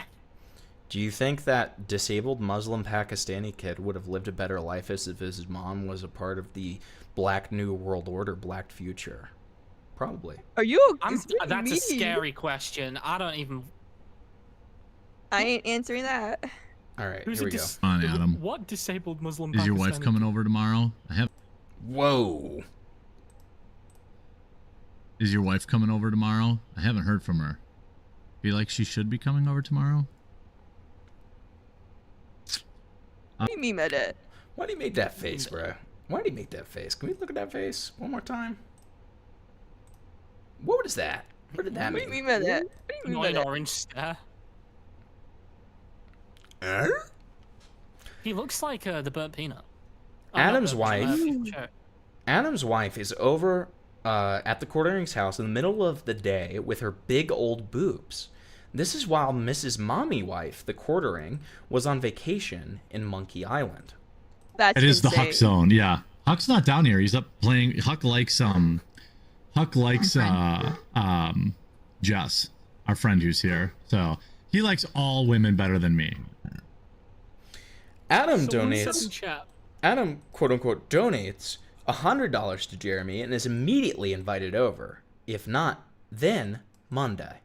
Do you think that disabled Muslim Pakistani kid would have lived a better life if his mom was a part of the Black New World Order, Black Future? Probably. Are you? That's a scary question. I don't even. I ain't answering that. All right, Who's here we a go. Come on, Adam. What disabled Muslim? Is your wife Pakistani coming over tomorrow? Whoa. Is your wife coming over tomorrow? I haven't heard from her. Feel like she should be coming over tomorrow? What do you mean by that? Why do you make that face, bro? Why do you make that face? Can we look at that face one more time? What is that? What did that What do mean? you mean by that? What do you mean by Annoying that? orange stare. He looks like the burnt peanut. Oh, not Adam's burnt peanut, wife. sure. Adam's wife is over at the quartering's house in the middle of the day with her big old boobs. This is while Mrs. Mommy Wife, the quartering, was on vacation in Monkey Island. That's It is the insane. Huck zone, yeah. Huck's not down here. He's up playing. Huck likes Jess, our friend who's here. So he likes all women better than me. Adam Someone said in donates. chat. Adam, quote unquote, donates $100 to Jeremy and is immediately invited over. If not, then Monday.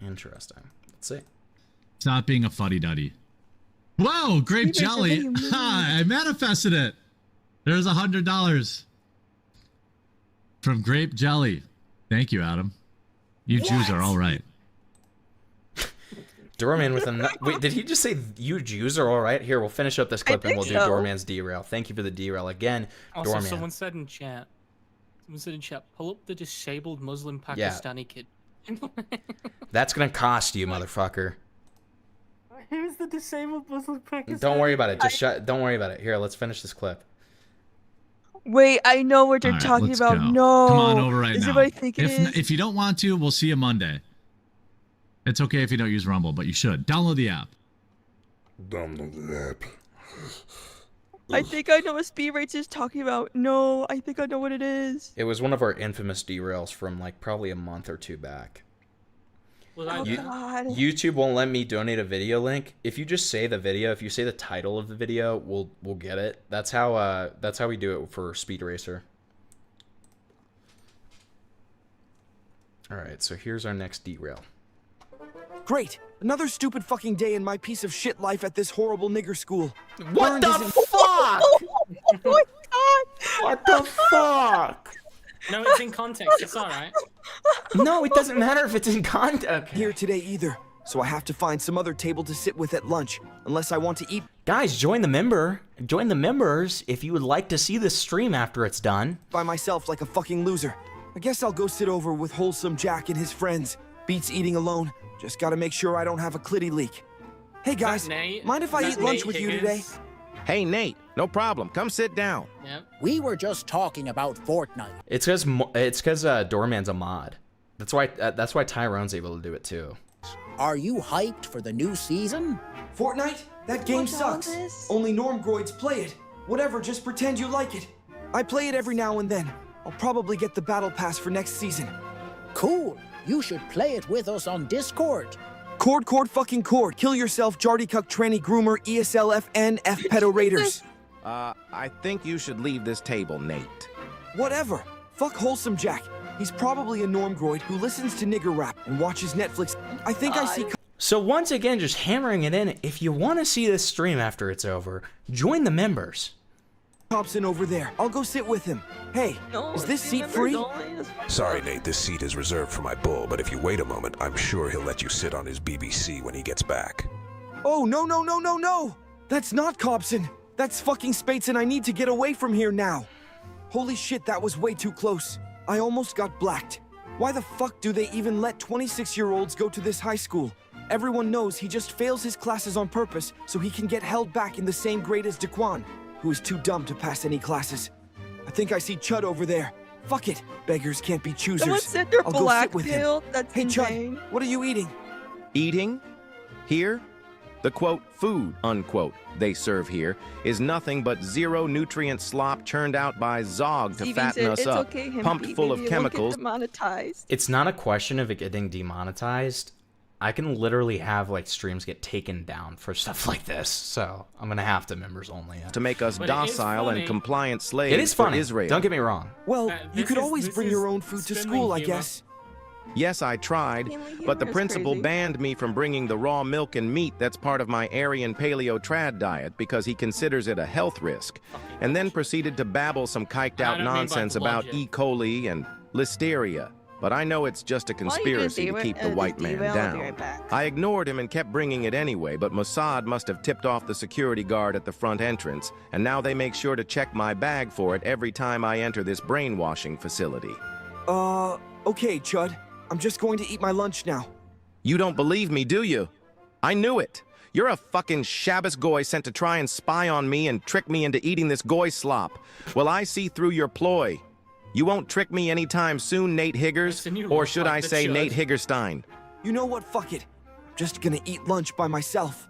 Interesting. Let's see. Stop being a fuddy-duddy. Whoa, grape jelly. Ha, I manifested it. There's $100 from grape jelly. Thank you, Adam. You Jews are all right. Doorman with a wait. Did he just say you Jews are all right? Here, we'll finish up this clip and we'll do Doorman's derail. Thank you for the derail again, Also, Doorman. someone said in chat. Pull up the disabled Muslim Pakistani kid. That's gonna cost you, motherfucker. Who's the disabled Muslim Pakistani? Don't worry about it. Just shut. Don't worry about it. Here, let's finish this clip. Wait, I know what they're All right, talking let's about. go. No. Come on over right Is now. it what I think it is? If you don't want to, we'll see you Monday. It's okay if you don't use Rumble, but you should. Download the app. Download the app. I think I know what Speed Race is talking about. No, I think I know what it is. It was one of our infamous derails from like probably a month or two back. Oh, God. YouTube won't let me donate a video link. If you just say the video, if you say the title of the video, we'll get it. That's how we do it for Speed Racer. All right, so here's our next derail. Great! Another stupid fucking day in my piece of shit life at this horrible nigger school. What the fuck? Oh my God! What the fuck? No, it's in context. It's all right. No, it doesn't matter if it's in context. Here today either, so I have to find some other table to sit with at lunch, unless I want to eat. Guys, join the members if you would like to see this stream after it's done. By myself like a fucking loser. I guess I'll go sit over with Wholesome Jack and his friends. Beats eating alone. Just gotta make sure I don't have a clitty leak. Hey guys, mind if I eat lunch with you today? Hey Nate, no problem. Come sit down. Yep. We were just talking about Fortnite. It's because Doorman's a mod. That's why Tyrone's able to do it too. Are you hyped for the new season? Fortnite? That game sucks. Only Normgroids play it. Whatever, just pretend you like it. I play it every now and then. I'll probably get the battle pass for next season. Cool. You should play it with us on Discord. Cord, fucking cord. Kill yourself, Jardy Cuck, Tranny Groomer, ESLFN, F Pedo Raiders. I think you should leave this table, Nate. Whatever. Fuck Wholesome Jack. He's probably a Normgroid who listens to nigger rap and watches Netflix. I think I see... So once again, just hammering it in, if you want to see this stream after it's over, join the members. Thompson over there. I'll go sit with him. Hey, is this seat free? Sorry, Nate, this seat is reserved for my bull, but if you wait a moment, I'm sure he'll let you sit on his BBC when he gets back. Oh, no. That's not Cobson. That's fucking Spates and I need to get away from here now. Holy shit, that was way too close. I almost got blacked. Why the fuck do they even let 26-year-olds go to this high school? Everyone knows he just fails his classes on purpose so he can get held back in the same grade as Daquan, who is too dumb to pass any classes. I think I see Chud over there. Fuck it. Beggars can't be choosers. Someone said they're I'll go sit with him. blackpilled. That's Hey insane. Chud, what are you eating? Eating? Here? The quote, food, unquote, they serve here is nothing but zero-nutrient slop churned out by Zog to Stevie fatten said us it's up, okay, him pumped eating full it of won't get chemicals. demonetized. It's not a question of it getting demonetized. I can literally have like streams get taken down for stuff like this. So I'm gonna have to members only To make us docile and compliant slaves It is for funny. Israel. Don't get me wrong. Well, you could always bring your own food to school, I guess. Yes, I tried, but the principal banned me from bringing the raw milk and meat that's part of my Aryan paleo trad diet because he considers it a health risk, and then proceeded to babble some kiked out nonsense about E. coli and listeria. But I know it's just a conspiracy to keep the white man down. I ignored him and kept bringing it anyway, but Mossad must have tipped off the security guard at the front entrance, and now they make sure to check my bag for it every time I enter this brainwashing facility. Okay, Chud. I'm just going to eat my lunch now. You don't believe me, do you? I knew it. You're a fucking Shabbos goy sent to try and spy on me and trick me into eating this goy slop. Well, I see through your ploy. You won't trick me anytime soon, Nate Higgers, or should I say Nate Higgerstein? You know what? Fuck it. I'm just gonna eat lunch by myself.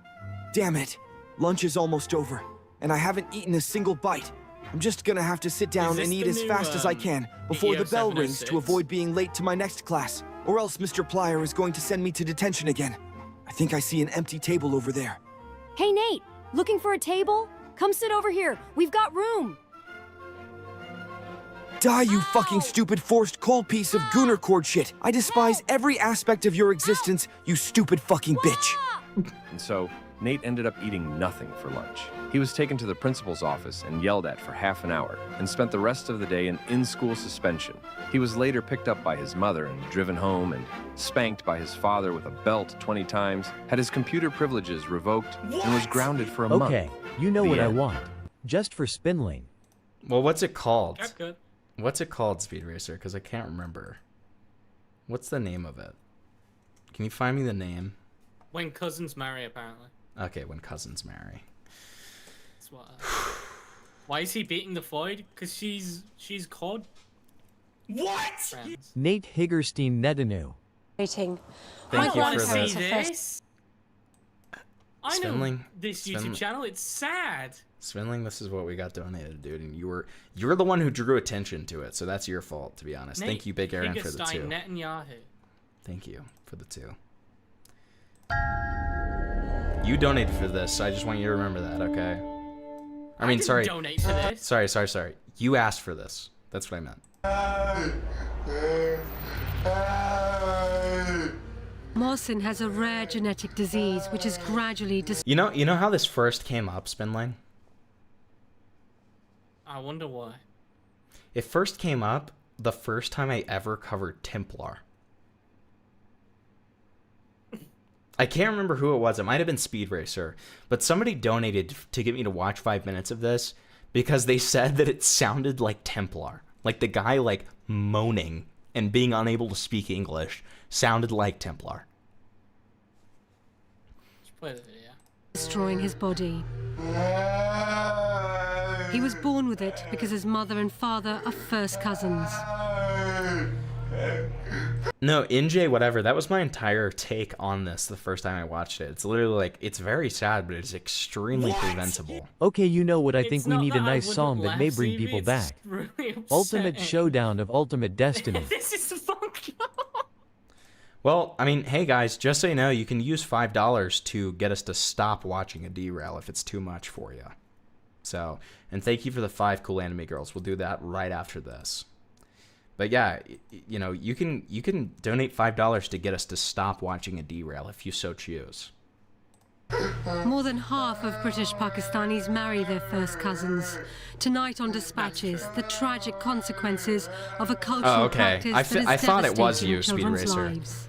Damn it. Lunch is almost over, and I haven't eaten a single bite. I'm just gonna have to sit down and eat as fast as I can before the bell rings to avoid being late to my next class, or else Mr. Plyer is going to send me to detention again. I think I see an empty table over there. Hey, Nate, looking for a table? Come sit over here. We've got room. Die, you fucking stupid forced cold piece of Gooner cord shit. I despise every aspect of your existence, you stupid fucking bitch. And so, Nate ended up eating nothing for lunch. He was taken to the principal's office and yelled at for half an hour, and spent the rest of the day in school suspension. He was later picked up by his mother and driven home, and spanked by his father with a belt 20 times, had his computer privileges revoked, and was grounded for a month. Okay, you know what I want. Just for Spinling. Well, what's it called? That's good. What's it called, Speed Racer? Because I can't remember. What's the name of it? Can you find me the name? When cousins marry, apparently. Okay, when cousins marry. That's what. Why is he beating the Void? Because she's called. What? Friends. Nate Higgerstein Netanu. Waiting. Thank you I want for to see the... this. I know Spinling. this YouTube channel. It's sad. Swindling, this is what we got donated, dude, and you're the one who drew attention to it, so that's your fault, to be honest. Nate Thank you, Big Aaron, for the Higgerstein 2. Netanyahu. Thank you for the 2. You donated for this, so I just want you to remember that, okay? I mean, didn't sorry. donate for this. Sorry. You asked for this. That's what I meant. Mawson has a rare genetic disease which is gradually You know how this first came up, Spinling? I wonder why. It first came up the first time I ever covered Templar. I can't remember who it was. It might have been Speed Racer. But somebody donated to get me to watch 5 minutes of this because they said that it sounded like Templar. Like the guy like moaning and being unable to speak English sounded like Templar. Let's play the video. destroying his body. He was born with it because his mother and father are first cousins. No, NJ, whatever. That was my entire take on this the first time I watched it. It's literally like, it's very sad, but it's extremely preventable. Okay, you know what I think It's we not need a that I nice wouldn't song that laugh, may bring Stevie, people it's back. really Ultimate upsetting. Showdown of Ultimate Destiny. This is the function. Well, I mean, hey guys, just so you know, you can use $5 to get us to stop watching a derail if it's too much for you. So, and thank you for the 5 cool anime girls. We'll do that right after this. But yeah, you know, you can donate $5 to get us to stop watching a derail if you so choose. More than half of British Pakistanis marry their first cousins. Tonight on Dispatches, the tragic consequences of a cultural practice that is I thought it was devastating you, Speed children's Racer. lives.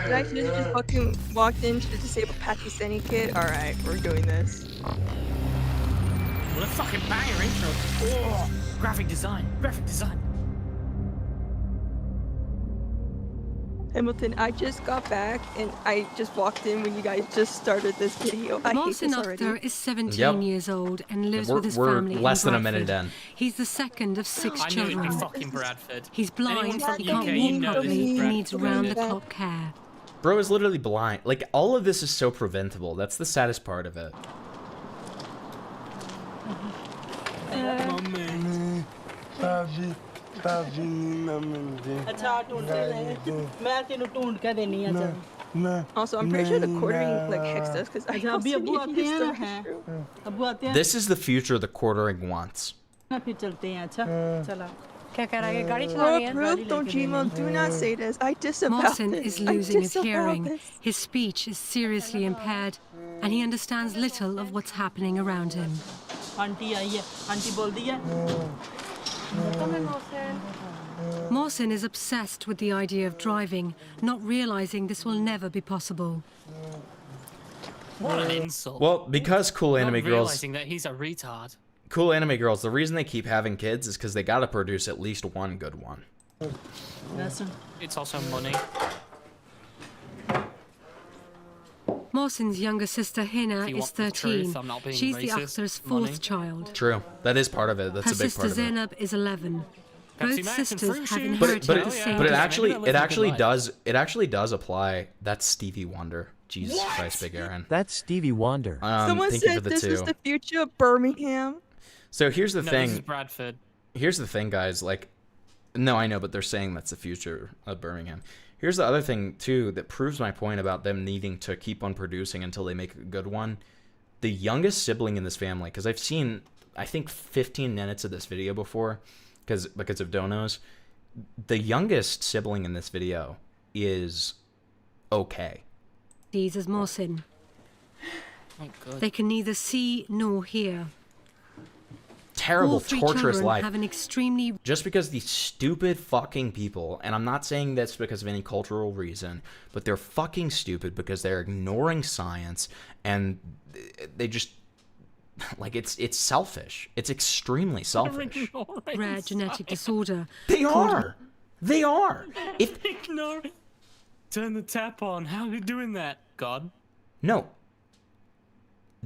Did I just fucking walked in to disable Pakistani kid? Alright, we're doing this. What a fucking banger intro. Oh, graphic design. Hamilton, I just got back and I just walked in when you guys just started this video. I hate Martin this already. Akhtar is 17 Yep. years old and lives We're- with his we're family less in than a Bradford. minute in. He's the second of 6 I knew children. it'd be fucking Bradford. He's blind, Anyone from he the can't UK, you walk know this is properly, he Bradford. needs round-the-clock care. Bro is literally blind. Like, all of this is so preventable. That's the saddest part of it. Also, I'm pretty sure the quartering like hexed us because I also need to use the restroom. This is the future the quartering wants. Brooke, don't Gmo, do not say this. I disavow Mawson this. is I losing his disavow hearing. this. His speech is seriously impaired, and he understands little of what's happening around him. Mawson is obsessed with the idea of driving, not realizing this will never be possible. What an insult. Well, because cool anime Not girls, realizing that he's a retard. cool anime girls, the reason they keep having kids is because they gotta produce at least one good one. It's also money. Mawson's younger sister Hina If you is want the 13. truth, I'm not being She's the racist. actor's Money. fourth child. True, that is part of it. That's Her a big sister part of it. Zainab is 11. Both Pepsi Max and sisters fruit have shoot. inherited But the same. it Maybe actually life. it does apply. That's Stevie Wonder. Jesus Christ, Big Aaron. That's Stevie Wonder. Someone thank you for said the this was two. the future of Birmingham. So here's the No, thing. this is Bradford. Here's the thing, guys. Like, no, I know, but they're saying that's the future of Birmingham. Here's the other thing too that proves my point about them needing to keep on producing until they make a good one. The youngest sibling in this family, because I've seen, I think 15 minutes of this video before, because of donos. The youngest sibling in this video is okay. These as Mawson. Oh, good. They can neither see nor hear. Terrible, All three torturous children life. have an extremely Just because these stupid fucking people, and I'm not saying this because of any cultural reason, but they're fucking stupid because they're ignoring science and they just, like, it's selfish. It's extremely selfish. rare genetic disorder. They are. They are. If Ignore it. Turn the tap on. How are you doing that, God? no,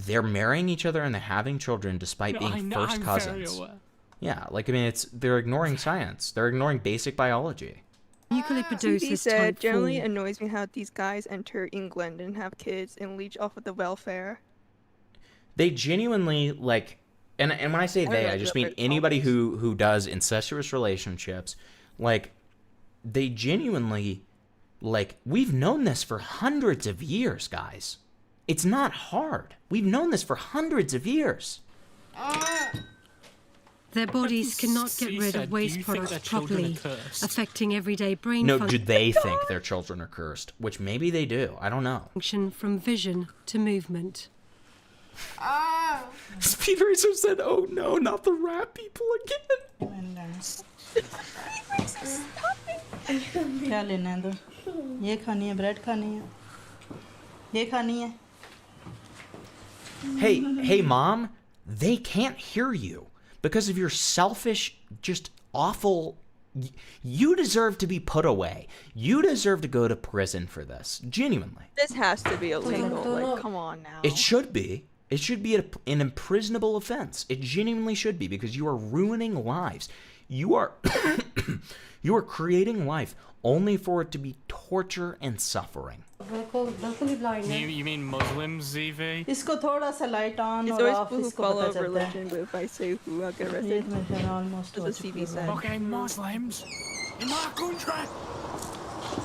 they're marrying each other and they're having children despite No, being I know, first I'm cousins. very aware. Yeah, like I mean, they're ignoring science. They're ignoring basic biology. Eucalyptus TV is said, type generally 4. annoys me how these guys enter England and have kids and leech off of the welfare. They genuinely like, and when I say I don't they, know I if just that mean makes anybody who does incestuous relationships. Like, they genuinely, like, we've known this for hundreds of years, guys. It's not hard. We've known this for hundreds of years. Their bodies cannot get He rid said, of "Do waste you think their products children are properly, cursed?" affecting everyday brain No, do they think their children are cursed? Which maybe they do. I don't know. function from vision to movement. Speed Racer said, "Oh no, not the rat people again." क्या लेना है तो ये खानी है bread खानी है ये खानी है Hey, mom, they can't hear you because of your selfish, just awful. You deserve to be put away. You deserve to go to prison for this. Genuinely. This has to be illegal. Like, come on now. It should be. It should be an imprisonable offense. It genuinely should be because you are ruining lives. You are you are creating life only for it to be torture and suffering. You mean Muslims, ZV? इसको थोड़ा सा light on It's और always of people who इसको follow पता चलता है religion, but if I say who, I'll get arrested. Almost That's what CV said. Okay, Muslims. In my country.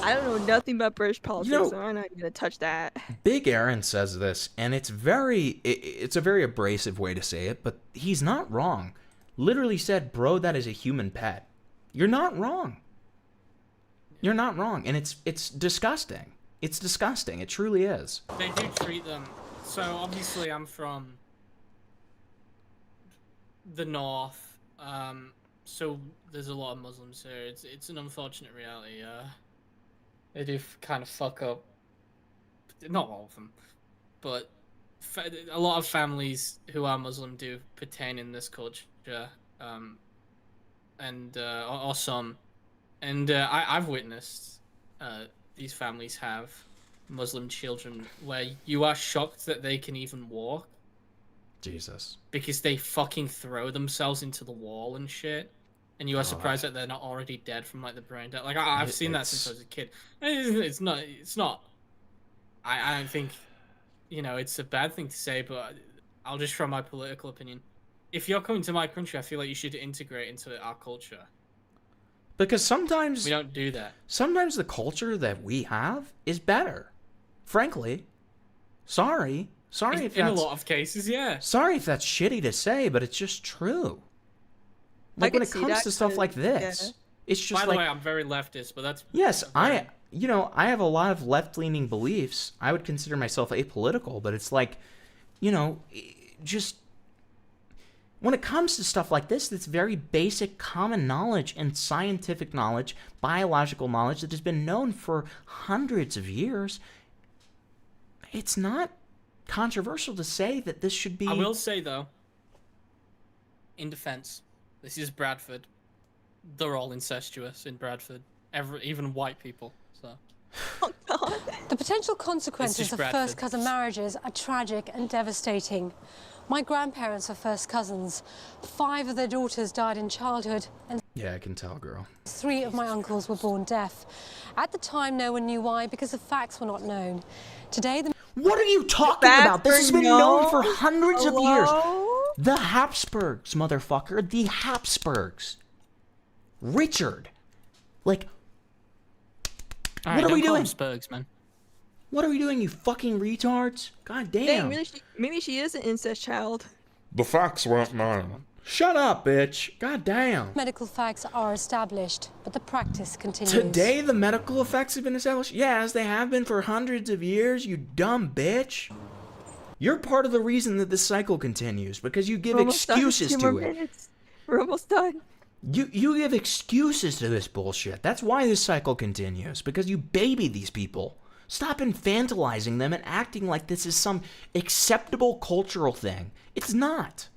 I don't know nothing about British politics, You know- so I'm not even gonna touch that. Big Aaron says this, and it's a very abrasive way to say it, but he's not wrong. Literally said, bro, that is a human pet. You're not wrong. You're not wrong, and it's disgusting. It's disgusting. It truly is. They do treat them. So obviously, I'm from the north. So there's a lot of Muslims here. It's an unfortunate reality. They do kind of fuck up. Not all of them, but a lot of families who are Muslim do pertain in this culture, and or some, and I've witnessed these families have Muslim children where you are shocked that they can even walk Jesus. because they fucking throw themselves into the wall and shit, and you are surprised that they're not already dead from like the brain death. Like I've seen that since I was a kid. It's not. I don't think, it's a bad thing to say, but I'll just throw my political opinion. If you're coming to my country, I feel like you should integrate into our culture. Because sometimes We don't do that. sometimes the culture that we have is better. Frankly. Sorry if In a that's lot of cases, yeah. sorry if that's shitty to say, but it's just true. Like when could it see comes that to stuff 'cause- like this, yeah. it's just By the like way, I'm very leftist, but that's yes, I have a lot of left-leaning beliefs. I would consider myself apolitical, but it's like, just when it comes to stuff like this, that's very basic common knowledge and scientific knowledge, biological knowledge that has been known for hundreds of years. It's not controversial to say that this should be. I will say though, in defense, this is Bradford. They're all incestuous in Bradford. Even white people. So. The potential consequences of Bradford. first cousin marriages are tragic and devastating. My grandparents are first cousins. 5 of their daughters died in childhood, and Yeah, I can tell, girl. 3 of my uncles were born deaf. At the time, no one knew why, because the facts were not known. Today, the... What are you talking about? This has been known for hundreds of years. The Habsburgs, motherfucker. The Habsburgs. Richard. Like, All what right, are we don't call doing? them Spurgs, man. What are we doing, you fucking retards? God damn. Dang, maybe she is an incest child. The facts weren't known. Shut up, bitch. God damn. medical facts are established, but the practice continues. Today, the medical effects have been established? Yes, they have been for hundreds of years, you dumb bitch. You're part of the reason that this cycle continues, because you give excuses to it. We're almost done. You give excuses to this bullshit. That's why this cycle continues, because you baby these people. Stop infantilizing them and acting like this is some acceptable cultural thing. It's not.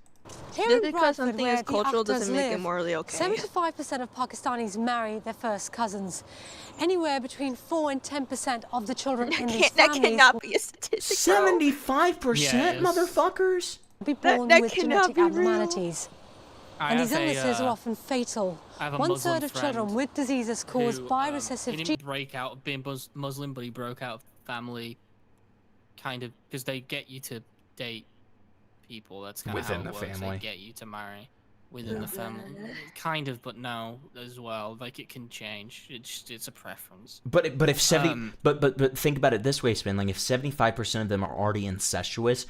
Here Just in because Bradford, something where is the cultural doesn't actors make it live, morally okay. 75% of Pakistanis marry their first cousins. Anywhere between 4 and 10% of the children in these That families cannot be a statistic. 75%, motherfuckers? will be born That with cannot genetic be real. abnormalities. And these illnesses are often fatal. I have a 1/3 Muslim of children friend with diseases caused who, by he recessive didn't genes. break out of being Muslim, but he broke out of family, kind of, because they get you to date people. That's kind of Within how it the works. family. They get you to marry within the family, kind of, but no as well. Like it can change. It's a preference. But if 70 but think about it this way, Spin. Like if 75% of them are already incestuous,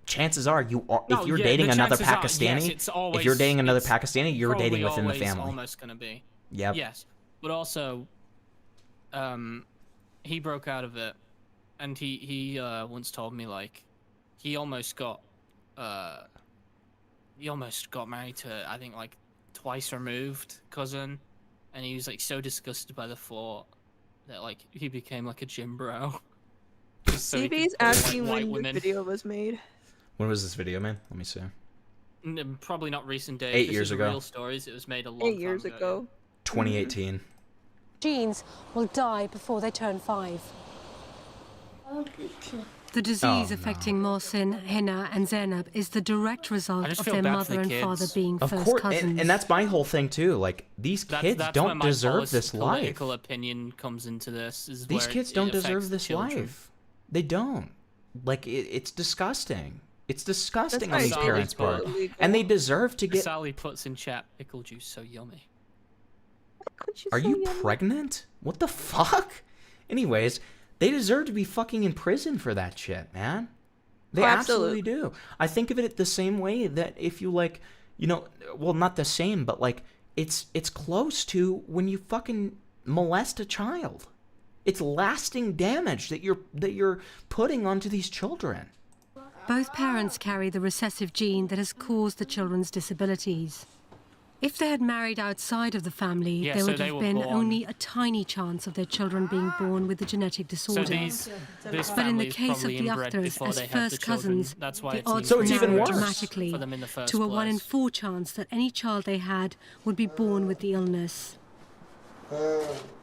chances are if you're dating another Pakistani, if you're dating another Pakistani, you're dating within the family. Almost gonna be. Yep. Yes, but also, he broke out of it, and he once told me like, he almost got married to I think like twice removed cousin, and he was like so disgusted by the thought that like he became like a gym bro. So he CB's could pull, like, asking white when women. the video was made. When was this video, man? Let me see. Probably not recent days. 8 This years is ago. Real stories. It was made a long 8 years time ago. 2018. Genes will die before they turn 5. The disease affecting Mohsin, Hina, and Zainab is the direct result of their mother and father being Of first course, cousins. and that's my whole thing too. Like these kids that's don't where my deserve this life. Political opinion comes into this. Is These where kids it don't affects deserve the this children. life. They don't. Like it's disgusting. It's disgusting on That's these why parents' Sally's part, illegal. and they deserve to get. Sally puts in chat, pickle juice so yummy. Are you pregnant? What the fuck? Anyways, they deserve to be fucking in prison for that shit, man. They Oh, absolutely do. I think of it the same way that if you like, well, not the same, but like it's close to when you fucking molest a child. It's lasting damage that you're putting onto these children. Both parents carry the recessive gene that has caused the children's disabilities. If they had married outside of the family, Yeah, there so would they have were been born- only a tiny chance of their children being born with the genetic disorder. this But in family the is case of probably the inbred Akhtaris before as they had the first children. cousins, That's why the it's odds even narrowed worse dramatically for them in the first to a 1 in place. 4 chance that any child they had would be born with the illness. In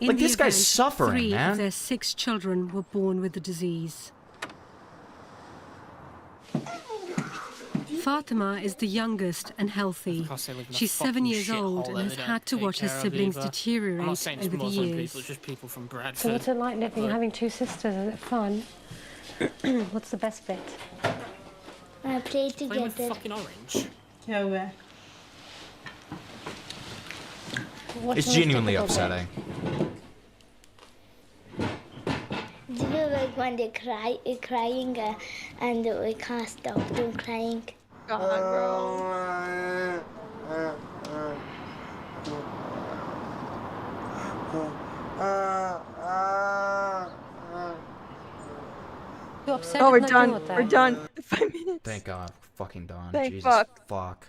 Like, the this guy's event, suffering, 3 man. of their 6 children were born with the disease. Fatima is the youngest and healthy. course they live in a She's 7 fucking years old shithole and that has they had to don't watch her take care of siblings either. I'm not deteriorate saying it's over the Muslim years. people, it's just people from Bradford. So what's it like living, But- having 2 sisters? Is it fun? What's the best bit? When I play Playing with together. fucking orange. Yeah, where? It's genuinely upsetting. Do you like when they crying and we can't stop them crying? God, bro. You upset Oh, with we're nothing done. with that? We're done. 5 minutes. Thank God, fucking Dawn. Thank Jesus fuck. fuck.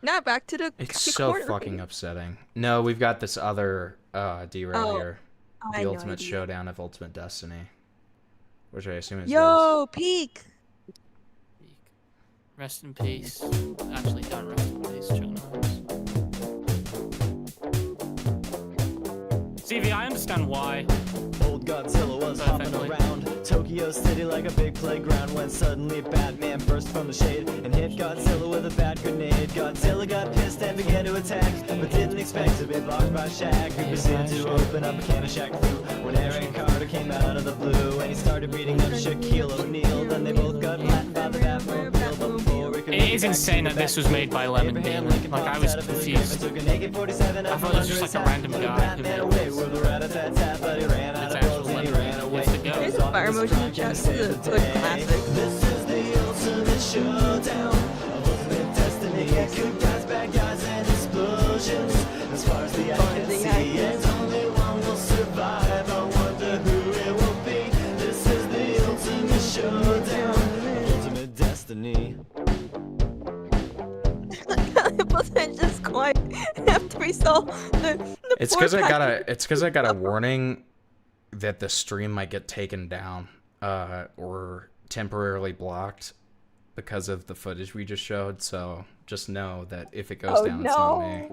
Now back to the It's the so corner. fucking upsetting. No, we've got this other derail Oh, here. I The had no Ultimate idea. Showdown of Ultimate Destiny. Which I assume is Yo, peak. Rest in peace. Actually, don't rest in peace, Chuck Norris. CV, I understand why. Old Godzilla was hopping around Tokyo City like a big playground when suddenly Batman burst from the shade and hit Godzilla with a bat grenade. Godzilla got pissed and began to attack, but didn't expect to be blocked by Shaq, who proceeded to open up a can of Shaq Fu when Aaron Carter came out of the blue and he started beating up Shaquille O'Neal. Then they both got flattened by the Batmobile before we could. It is insane that this was made by Lemon Demon. Like, I was confused. I thought it was just like a random guy who made this. It's actual Lemon Demon. There's a fire emoji in chat. This is a good classic. This is the ultimate showdown of ultimate destiny. Good guys, bad guys, and explosions. As far as the eye can see, and only one will survive. I wonder who it will be. This is the ultimate showdown of ultimate destiny. Wasn't just quiet after we saw the It's because I got a warning that the stream might get taken down or temporarily blocked because of the footage we just showed. So just know that if it goes down, it's not me.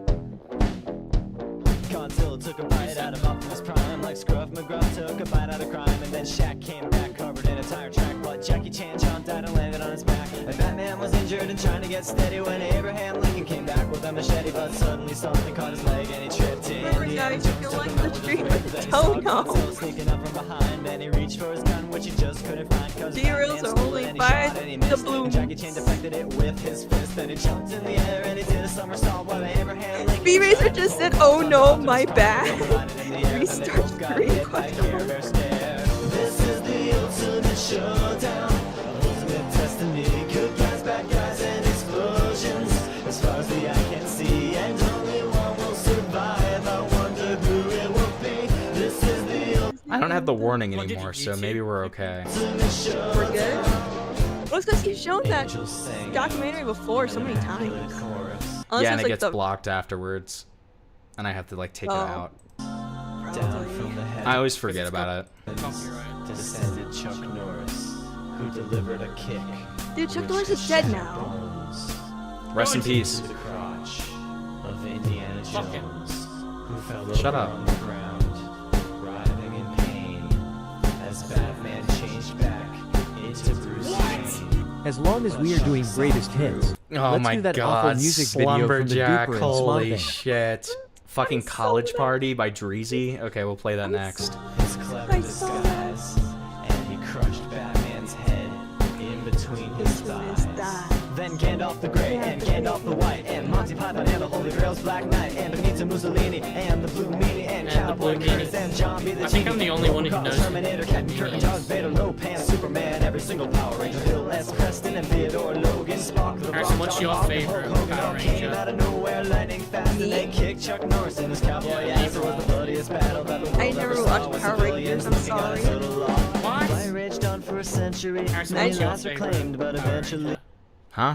Godzilla took a bite out of Optimus Prime, like Scruff McGruff took a bite out of crime, and then Shaq came back covered in a tire track, but Jackie Chan jumped out and landed on his back, and Batman was injured and trying to get steady when Abraham Lincoln came back with a machete, but suddenly something caught his leg and he tripped in. Remember guys, if you like the stream with the Tono. Sneaking up from behind, and he reached for his gun, which he just couldn't find, cause D-Rails are only by the blooms. Jackie Chan deflected it with his fist, then he jumped in the air and he did a somersault while Abraham Lincoln. B-Racer just said, "Oh no, my bad." Restart screen question mark. This is the ultimate showdown of ultimate destiny. Good guys, bad guys, and explosions. As far as the eye can see, and only one will survive. I wonder who it will be. This is the I don't have the warning anymore, so maybe we're okay. We're good. Well, it's because he's shown that documentary before so many times. Unless Yeah, and it's it like gets the blocked afterwards, and I have to like take it Oh. out. down from the head. I always forget about it. Descended Chuck Norris, who delivered a kick. Dude, Chuck Norris is dead now. Rest in peace. To the crotch of Indiana Jones, who fell Shut over up. on the ground, writhing in pain, as Batman changed back into Bruce Wayne. As long as we are doing greatest hits, Oh let's my do that awful god, music video from the Slumberjack, Duper and holy Swamp Thing. shit. Fucking College Party by Dreezy. Okay, we'll play that next. His clever disguise, and he crushed Batman's head in between his thighs. Then Gandalf the Grey and Gandalf the White and Monty Python and the Holy Grail's Black Knight and Benito Mussolini and the Blue Meanie and Cowboy Curtis and John B. the I think I'm the only one who knows Terminator, Captain Kirk, Doug Vader, Lopan, Superman, every single Power Ranger, Bill S. Preston and Theodore Logan, Spock, the Harrison, what's your favorite Power came out Ranger? of nowhere, lightning fast, and they kicked Chuck Norris in his cowboy ass. It was the bloodiest battle that the world I never ever saw. watched Was Power the Rangers, I'm billions looking sorry. on so long. What? Fire raged on for a century. Harrison, Many what's your lives were favorite claimed, but Power eventually. Ranger? Huh?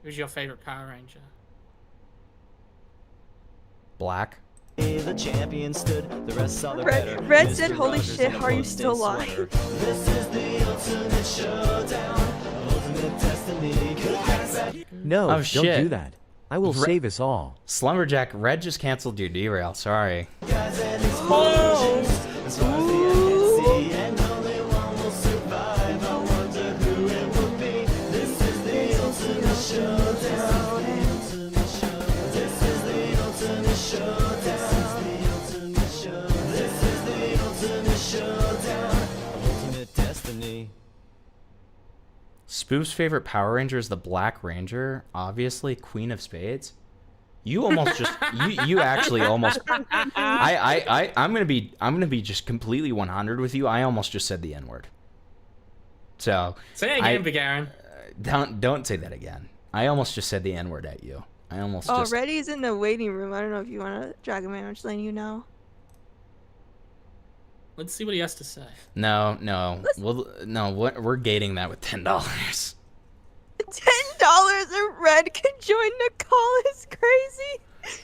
Who's your favorite Power Ranger? Black? The champion stood, the rest saw the better. Red said, Mr. "Holy Rogers shit, in a how are you post-it still alive?" sweater. This is the ultimate showdown of ultimate destiny. Good guys, bad No, Oh, don't shit. do that. I will save us all. Slumberjack, Red just canceled your derail, sorry. guys and explosions. As far as the eye can see, and only one will survive. I wonder who it will be. This is the ultimate showdown. This is the ultimate showdown. This is the ultimate showdown. Ultimate destiny. Spoof's favorite Power Ranger is the Black Ranger, obviously Queen of Spades. You almost just you actually almost I'm gonna be just completely 100 with you. I almost just said the N-word. So say it again, Big Aaron. Don't say that again. I almost just said the N-word at you. I almost Oh, just Reddy's in the waiting room. I don't know if you want to drag him in. I'm just letting you know. Let's see what he has to say. No. We're gating that with $10. $10 a Red can join the call is crazy.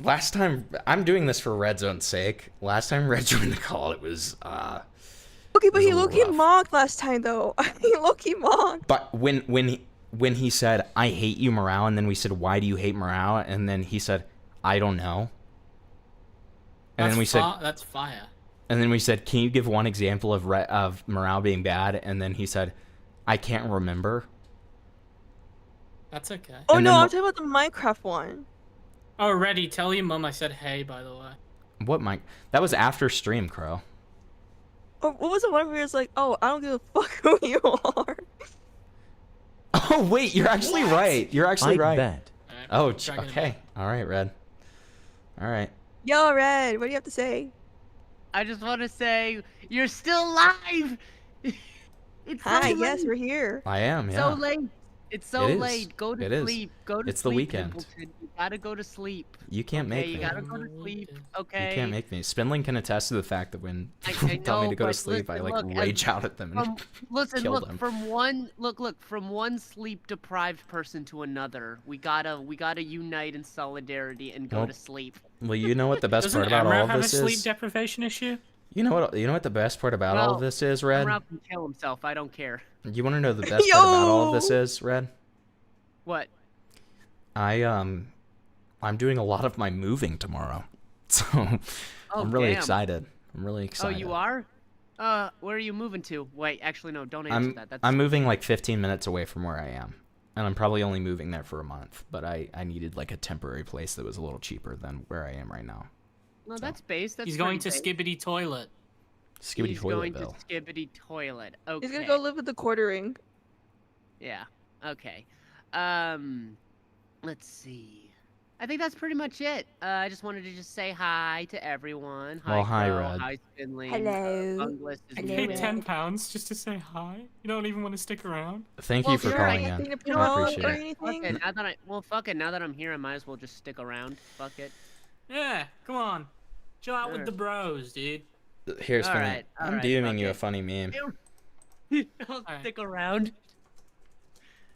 Last time, I'm doing this for Red Zone's sake. Last time Red joined the call, it was Okay, but he low-key mocked last time though. He low-key mocked. But when he said, "I hate you, Morale," and then we said, "Why do you hate Morale?" and then he said, "I don't know." And then we said, "That's fire." And then we said, "Can you give one example of Morale being bad?" And then he said, "I can't remember." That's okay. Oh no, I'm talking about the Minecraft one. Oh, Reddy, tell your mum I said hey, by the way. What Mike? That was after stream, Crow. Oh, what was the one where he was like, "Oh, I don't give a fuck who you are." Oh wait, you're actually right. You're actually I'd right. bet. Oh, okay. All right, Red. All right. Yo, Red, what do you have to say? I just want to say you're still live. It's so Hi, late. yes, we're here. I am. Yeah. So late. It's so It is. late. Go to It is. sleep. Go to It's the sleep. weekend. Templeton. You gotta go to sleep. You can't Okay, make you me. gotta go to sleep. Okay. You can't make me. Spindling can attest to the fact that when I people tell me know, to go to but sleep, I listen, like look, rage out at them and Listen, kill look, them. from one sleep deprived person to another. We gotta unite in solidarity and go Well, to sleep. Well, you know what the best Doesn't part about Amra all of have this a sleep is? deprivation issue? You know what the best part about all of this is, Red? Rob can kill himself. I don't care. You want to know the best part about all of this is, Red? What? I'm doing a lot of my moving tomorrow, so I'm really excited. I'm really excited. Oh, you are? Where are you moving to? Wait, actually, no. Don't answer that. That's I'm moving like 15 minutes away from where I am, and I'm probably only moving there for a month. But I needed like a temporary place that was a little cheaper than where I am right now. No, that's base. That's He's going pretty to base. Skibbity Toilet. Skibbity He's Toilet going Bill. to Skibbity Toilet. Okay. He's gonna go live with the quartering. Yeah. Okay. Let's see. I think that's pretty much it. I just wanted to just say hi to everyone. Hi, Well, hi, Crow. Red. Hi, Spindling. Hello. Bungless is I new. paid £10 just to say hi. You don't even want to stick around. Thank you for sure, calling I- in. You know I what? appreciate it. Fuck it. Fuck it. Now that I'm here, I might as well just stick around. Fuck it. Yeah, come on. Chill out with Sure. the bros, dude. Here's All funny. right, all I'm right, DMing fuck you a it. funny meme. I'll stick around.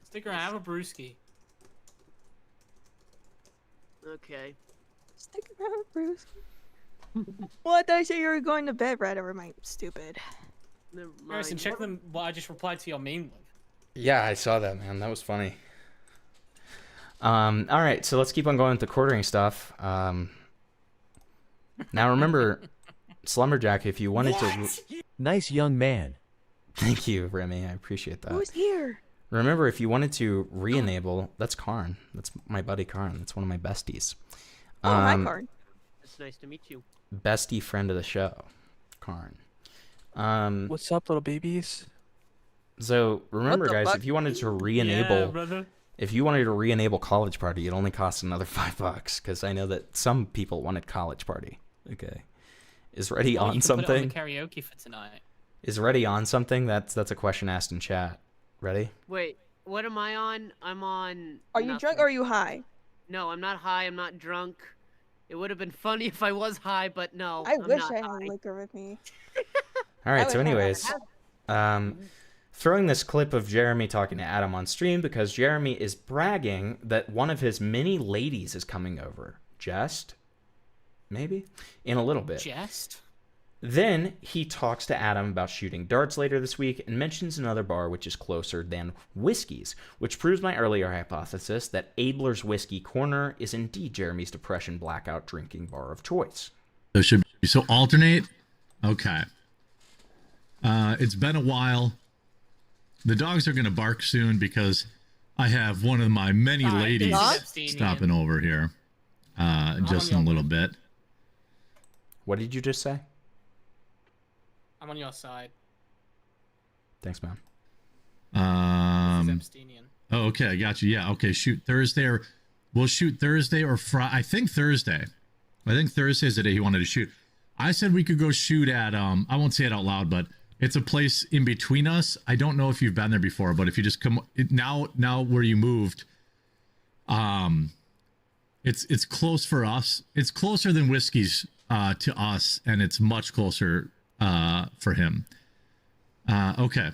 Stick around, have a brewski. Okay. Stick around, Bruce. Well, I thought you said you were going to bed, Red. Or my stupid. Never Harrison, check them. Well, I just replied to your meme link. Yeah, I saw that, man. That was funny. All right, so let's keep on going with the quartering stuff. Now remember, Slumberjack, if you wanted to... Nice young man. Thank you, Remy. I appreciate that. Who's here? Remember, if you wanted to re-enable... That's Karn. That's my buddy Karn. That's one of my besties. Oh, hi, Karn. It's nice to meet you. Bestie friend of the show, Karn. What's up, little babies? So remember, What the guys, fuck? if you wanted to re-enable... Yeah, brother. If you wanted to re-enable College Party, it only costs another $5, because I know that some people wanted College Party. Okay. Is Reddy Oh, you on can something? Put it on the karaoke for tonight. Is Reddy on something? That's a question asked in chat. Ready? Wait, what am I on? I'm on. Are you drunk or are you high? No, I'm not high. I'm not drunk. It would have been funny if I was high, but no. I I'm wish not I high. had liquor with me. All right, I so would have anyways, throwing this clip of Jeremy talking to Adam on stream because Jeremy is bragging that one of his many ladies is coming over. Just? Maybe? In a little bit. Jest? Then he talks to Adam about shooting darts later this week and mentions another bar which is closer than Whiskey's, which proves my earlier hypothesis that Abler's Whiskey Corner is indeed Jeremy's depression blackout drinking bar of choice. So it should be so alternate. Okay. It's been a while. The dogs are gonna bark soon because I have one of my many ladies stopping over here. Just in a little bit. What did you just say? I'm on your side. Thanks, man. This is Epsteinian. Oh, okay, I got you. Yeah, okay, shoot. Thursday. we'll shoot Thursday or Friday. I think Thursday. I think Thursday is the day he wanted to shoot. I said we could go shoot at, I won't say it out loud, but it's a place in between us. I don't know if you've been there before, but if you just come now where you moved, it's close for us. It's closer than Whiskey's to us, and it's much closer for him. Okay.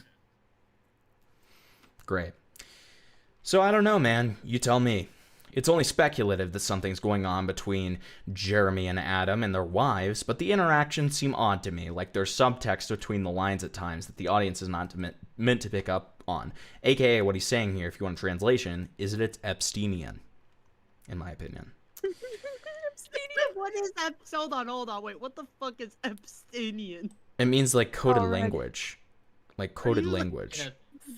Great. So I don't know, man. You tell me. It's only speculative that something's going on between Jeremy and Adam and their wives, but the interactions seem odd to me, like there's subtext between the lines at times that the audience is not meant to pick up on. AKA, what he's saying here, if you want a translation, is that it's Epsteinian, in my opinion. Epsteinian? What is that? Hold on. Wait, what the fuck is Epsteinian? It means like coded language. Like coded language. In a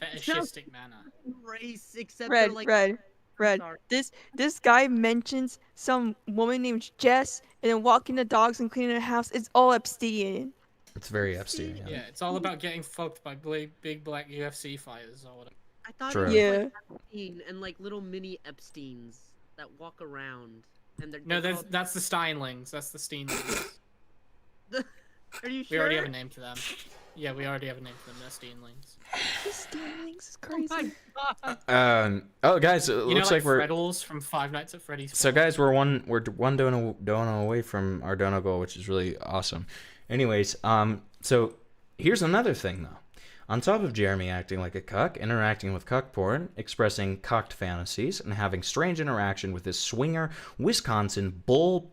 fetishistic manner. Race, except Red, like... Red. This guy mentions some woman named Jess, and then walking the dogs and cleaning the house. It's all Epsteinian. It's very Epsteinian. Yeah, it's all about getting fucked by big black UFC fighters or whatever. I thought True. it was like Epstein and like little mini Epsteins that walk around. And they're No, that's the Steinlings. That's the Steinlings. Are you sure? We already have a name for them. Yeah, we already have a name for them. They're Steinlings. Steinlings is crazy. Oh my God. Oh, guys, it looks like we're Freddles from Five Nights at Freddy's. So, guys, we're one dono away from our dono goal, which is really awesome. Anyways, so here's another thing though. On top of Jeremy acting like a cuck, interacting with cuck porn, expressing cucked fantasies, and having strange interaction with his swinger Wisconsin bull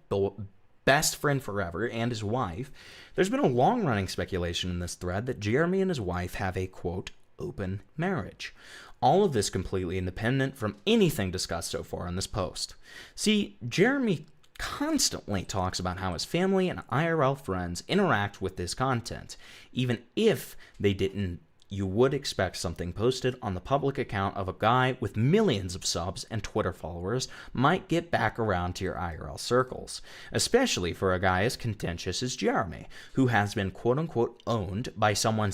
best friend forever and his wife, there's been a long-running speculation in this thread that Jeremy and his wife have a, quote, open marriage. All of this completely independent from anything discussed so far in this post. See, Jeremy constantly talks about how his family and IRL friends interact with this content. Even if they didn't, you would expect something posted on the public account of a guy with millions of subs and Twitter followers might get back around to your IRL circles, especially for a guy as contentious as Jeremy, who has been quote-unquote owned by someone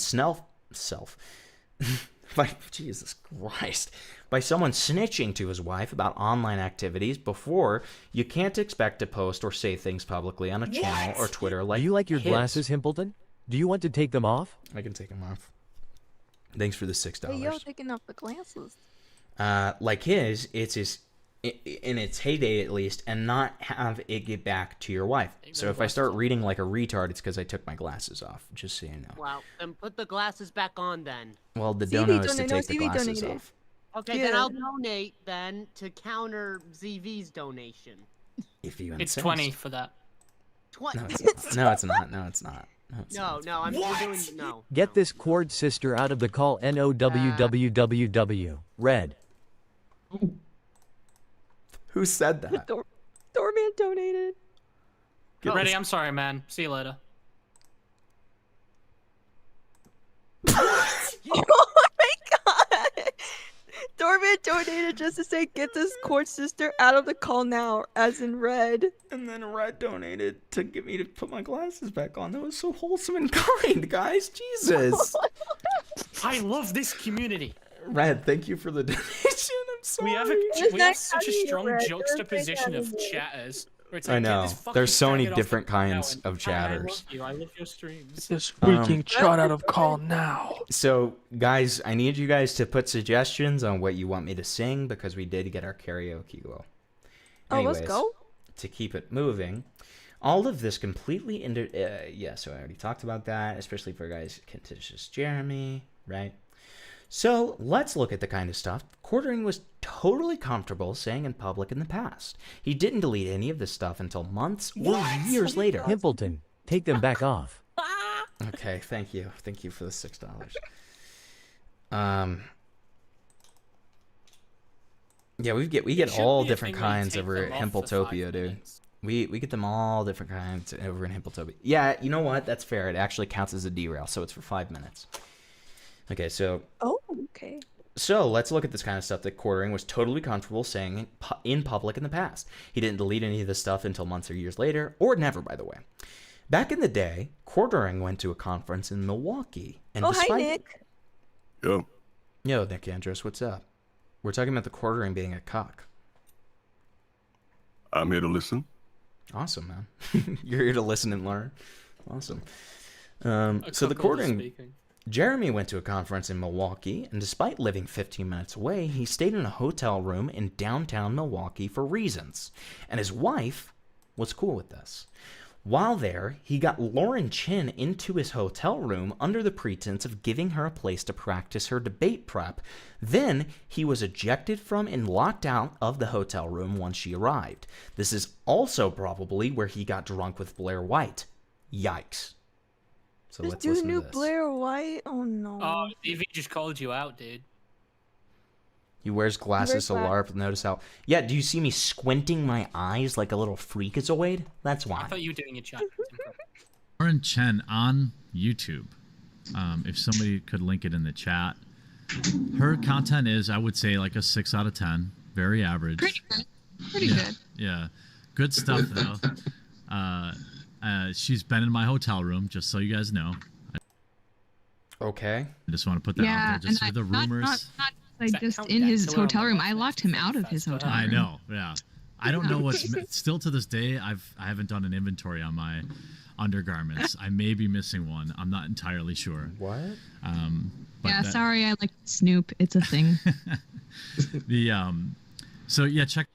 Jesus Christ, by someone snitching to his wife about online activities before. You can't expect to post or say things publicly on a channel or Twitter like Do you like your his. glasses, Himpleton? Do you want to take them off? I can take them off. Thanks for the $6. Hey, yo, taking off the glasses. Like his, it's his, in its heyday at least, and not have it get back to your wife. So if I start reading like a retard, it's because I took my glasses off, just so you know. Wow, then put the glasses back on then. Well, the dono is to take the glasses donated. off. Okay, then I'll donate then to counter ZV's donation. If you It's insist. 20 for that. 20. No, it's not. No, it's not. No, it's not. No, we're doing no. Get this cord sister out of the call. NOWWWW. Red. Who said that? Doorman donated. Get ready. I'm sorry, man. See you later. Oh my god! Doorman donated just to say, get this court sister out of the call now, as in Red. And then Red donated to get me to put my glasses back on. That was so wholesome and kind, guys. Jesus. I love this community. Red, thank you for the donation. I'm sorry. We have such a strong juxtaposition of chatters. Where it's like, I know. "Get this fucking There's so many faggot off different the call now," kinds and, of "Hi, chatters. I love your streams. This freaking shot out of call now. So, guys, I need you guys to put suggestions on what you want me to sing because we did get our karaoke goal. Let's go. To keep it moving, all of this completely so I already talked about that, especially for guys contentious Jeremy, right? So let's look at the kind of stuff Quartering was totally comfortable saying in public in the past. He didn't delete any of this stuff until months or years later. Himpleton, take them back off. Okay, thank you. Thank you for the $6. Yeah, we get all different kinds over at Himpletopia, dude. We get them all different kinds over in Himpletopia. Yeah, you know what? That's fair. It actually counts as a derail, so it's for 5 minutes. Okay, so... Oh, okay. So let's look at this kind of stuff that Quartering was totally comfortable saying in public in the past. He didn't delete any of this stuff until months or years later, or never, by the way. Back in the day, Quartering went to a conference in Milwaukee. And hi, Nick. Yo, Nick Andros, what's up? We're talking about the Quartering being a cock. I'm here to listen. Awesome, man. You're here to listen and learn. Awesome. So the quartering... Jeremy went to a conference in Milwaukee, and despite living 15 minutes away, he stayed in a hotel room in downtown Milwaukee for reasons. And his wife was cool with this. While there, he got Lauren Chin into his hotel room under the pretense of giving her a place to practice her debate prep. Then, he was ejected from and locked out of the hotel room once she arrived. This is also probably where he got drunk with Blair White. Yikes. So This let's dude listen to knew this. Blair White? Oh no. Oh, Evie just called you out, dude. He wears glasses to LARP. Notice how... Yeah, do you see me squinting my eyes like a little freakazoid? That's why. I thought you were doing your chat. Lauren Chen on YouTube. If somebody could link it in the chat. Her content is, I would say, like a 6 out of 10. Very average. Pretty good. Pretty Yeah, good. yeah. Good stuff, though. She's been in my hotel room, just so you guys know. Okay. I just want to put that out there, just for the rumors. Not like just in his hotel room. I locked him out of his hotel room. I know, yeah. I don't know what's still to this day. I haven't done an inventory on my undergarments. I may be missing one. I'm not entirely sure. What? Yeah, sorry. I like Snoop. It's a thing. So yeah, check.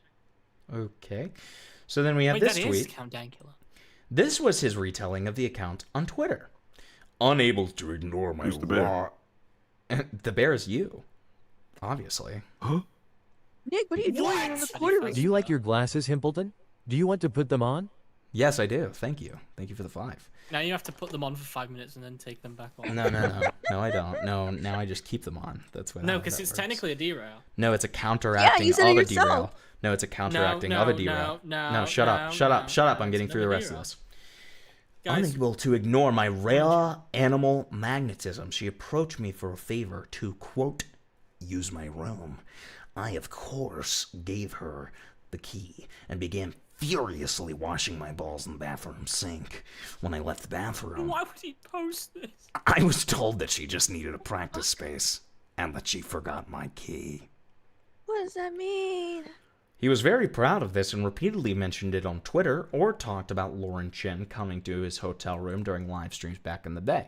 Okay. So then we have Wait, this that tweet. is Countdown Killer. This was his retelling of the account on Twitter. Unable to ignore my Who's the bear? raw... The bear is you. Obviously. Huh? Nick, what are you doing in the quarter? Do you like your glasses, Himpleton? Do you want to put them on? Yes, I do. Thank you. Thank you for the 5. Now you have to put them on for 5 minutes and then take them back off. No, I don't. No, now I just keep them on. That's what. No, how because that it's works. technically a derail. No, it's a counteracting you said of it a yourself. derail. No, it's a counteracting of a derail. No, shut up. I'm getting through the rest of this. Guys. Unable to ignore my rare animal magnetism, she approached me for a favor to, quote, use my room. I, of course, gave her the key and began furiously washing my balls in the bathroom sink. When I left the bathroom, Why would he post this? I was told that she just needed a practice space and that she forgot my key. What does that mean? He was very proud of this and repeatedly mentioned it on Twitter or talked about Lauren Chen coming to his hotel room during live streams back in the day.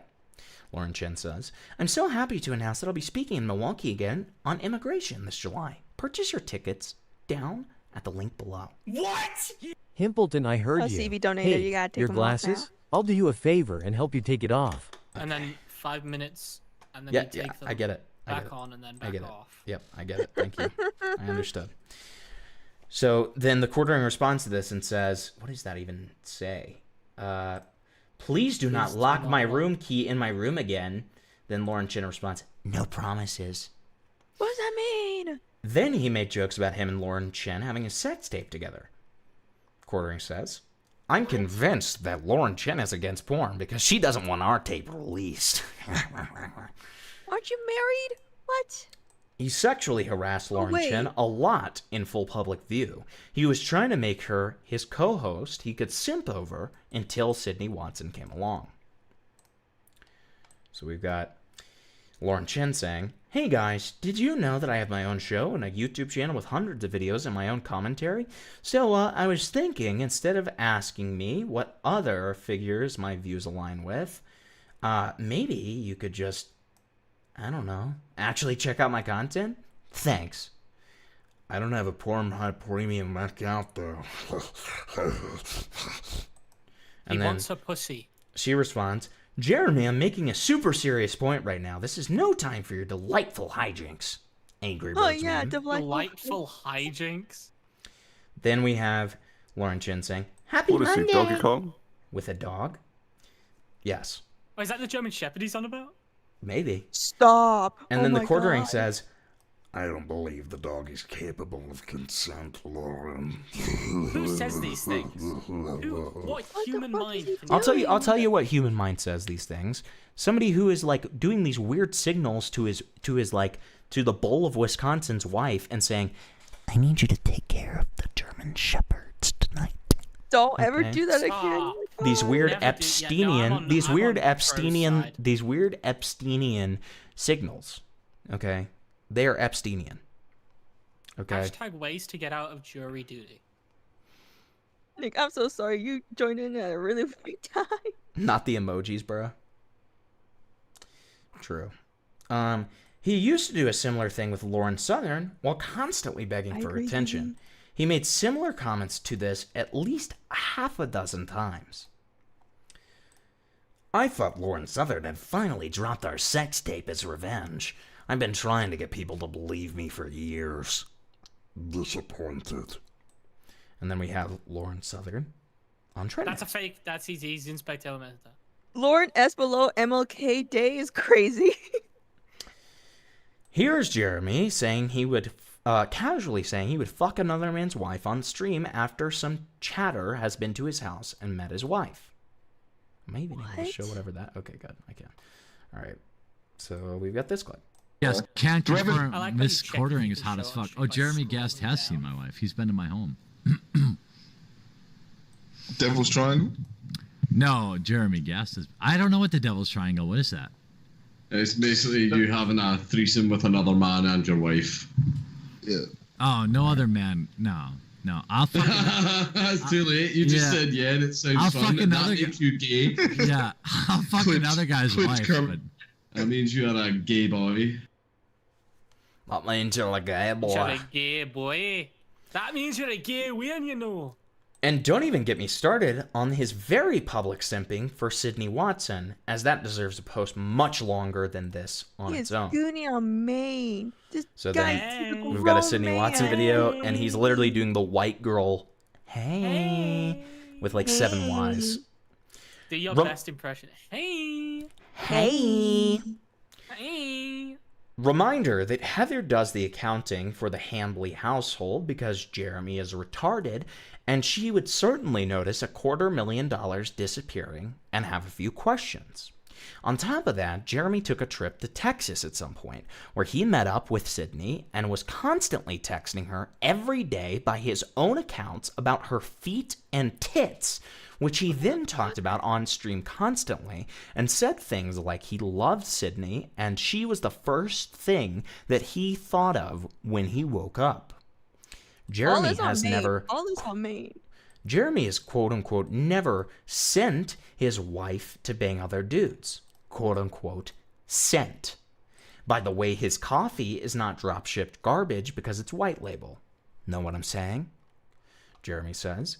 Lauren Chen says, I'm so happy to announce that I'll be speaking in Milwaukee again on immigration this July. Purchase your tickets down at the link below. What? Himpleton, I heard Oh, you. CV donated, Hey, you gotta take your them off glasses? I'll do you a favor and help you take it off. And then 5 minutes, and then Yeah, you take them I get it. back on and then back off. Yep, I get it. Thank you. I understood. So then the quartering responds to this and says, what does that even say? Please do not lock my room key in my room again. Then Lauren Chin responds, no promises. What does that mean? Then he made jokes about him and Lauren Chen having a sex tape together. Quartering says, I'm convinced that Lauren Chen is against porn because she doesn't want our tape released. Aren't you married? What? He sexually harassed Lauren wait. Chen a lot in full public view. He was trying to make her his co-host he could simp over until Sydney Watson came along. So we've got Lauren Chen saying, hey guys, did you know that I have my own show and a YouTube channel with hundreds of videos and my own commentary? So I was thinking, instead of asking me what other figures my views align with, maybe you could just, I don't know, actually check out my content? Thanks. I don't have a Pornhub premium account though. He wants a pussy. She responds, Jeremy, I'm making a super serious point right now. This is no time for your delightful hijinks. Angry Birds Oh yeah, meme. Delightful hijinks. Then we have Lauren Chin saying, Happy What is Monday! he, Donkey Kong? With a dog? Yes. Oh, is that the German Shepherd he's on about? Maybe. Stop. And Oh then the my quartering God. says, I don't believe the dog is capable of consent, Lauren. Who says these things? What human mind? I'll tell you what human mind says these things. Somebody who is like doing these weird signals to the bowl of Wisconsin's wife and saying, I need you to take care of the German Shepherds tonight. Don't ever Okay. do that again. These weird Never do- yeah, no, I'm on- these I'm weird on Pro's Epsteinian, side. these weird Epsteinian signals. Okay, they are Epsteinian. Okay, Hashtag ways to get out of jury duty. Nick, I'm so sorry. You joined in at a really big time. Not the emojis, bro. True. He used to do a similar thing with Lauren Southern while constantly begging for attention. He made similar comments to this at least half a dozen times. I thought Lauren Southern had finally dropped our sex tape as revenge. I've been trying to get people to believe me for years. Disappointed. And then we have Lauren Southern on Trend. That's a fake. That's easy. He's Inspector Elementor. Lauren S below MLK Day is crazy. Here's Jeremy saying he would, casually saying he would fuck another man's wife on stream after some chatter has been to his house and met his wife. Maybe I'll show whatever that. Okay, good. I can. All right. So we've got this clip. Yes, can't confirm. like Miss how you check Quartering is people hot as show fuck. up, Oh, Jeremy Guest has seen my wife. He's been to my home. Devil's Triangle? No, Jeremy Guest is. I don't know what the Devil's Triangle. What is that? It's basically you having a threesome with another man and your wife. Yeah. Oh, no other man. No. I'll fucking. It's too late. You just said yeah, and it sounds I'll fun. fuck another That makes you gay. Yeah, I'll fuck another guy's wife. But... That means you are a gay boy. That means you're a gay boy. You're a gay boy. That means you're a gay win, you know. And don't even get me started on his very public simping for Sydney Watson, as that deserves a post much longer than this on its own. Goonie on Maine. This So guy's then typical we've got a grown Sydney man. Watson video, and he's literally doing the white girl, hey, with like 7 Ys. Do your best impression. Hey. Hey. Hey. Reminder that Heather does the accounting for the Hambley household because Jeremy is retarded, and she would certainly notice $250,000 disappearing and have a few questions. On top of that, Jeremy took a trip to Texas at some point, where he met up with Sydney and was constantly texting her every day by his own accounts about her feet and tits, which he then talked about on stream constantly, and said things like he loved Sydney and she was the first thing that he thought of when he woke up. Jeremy has never... All this on Maine. Jeremy has quote-unquote never sent his wife to bang other dudes. Quote-unquote sent. By the way, his coffee is not drop-shipped garbage because it's white label. Know what I'm saying? Jeremy says,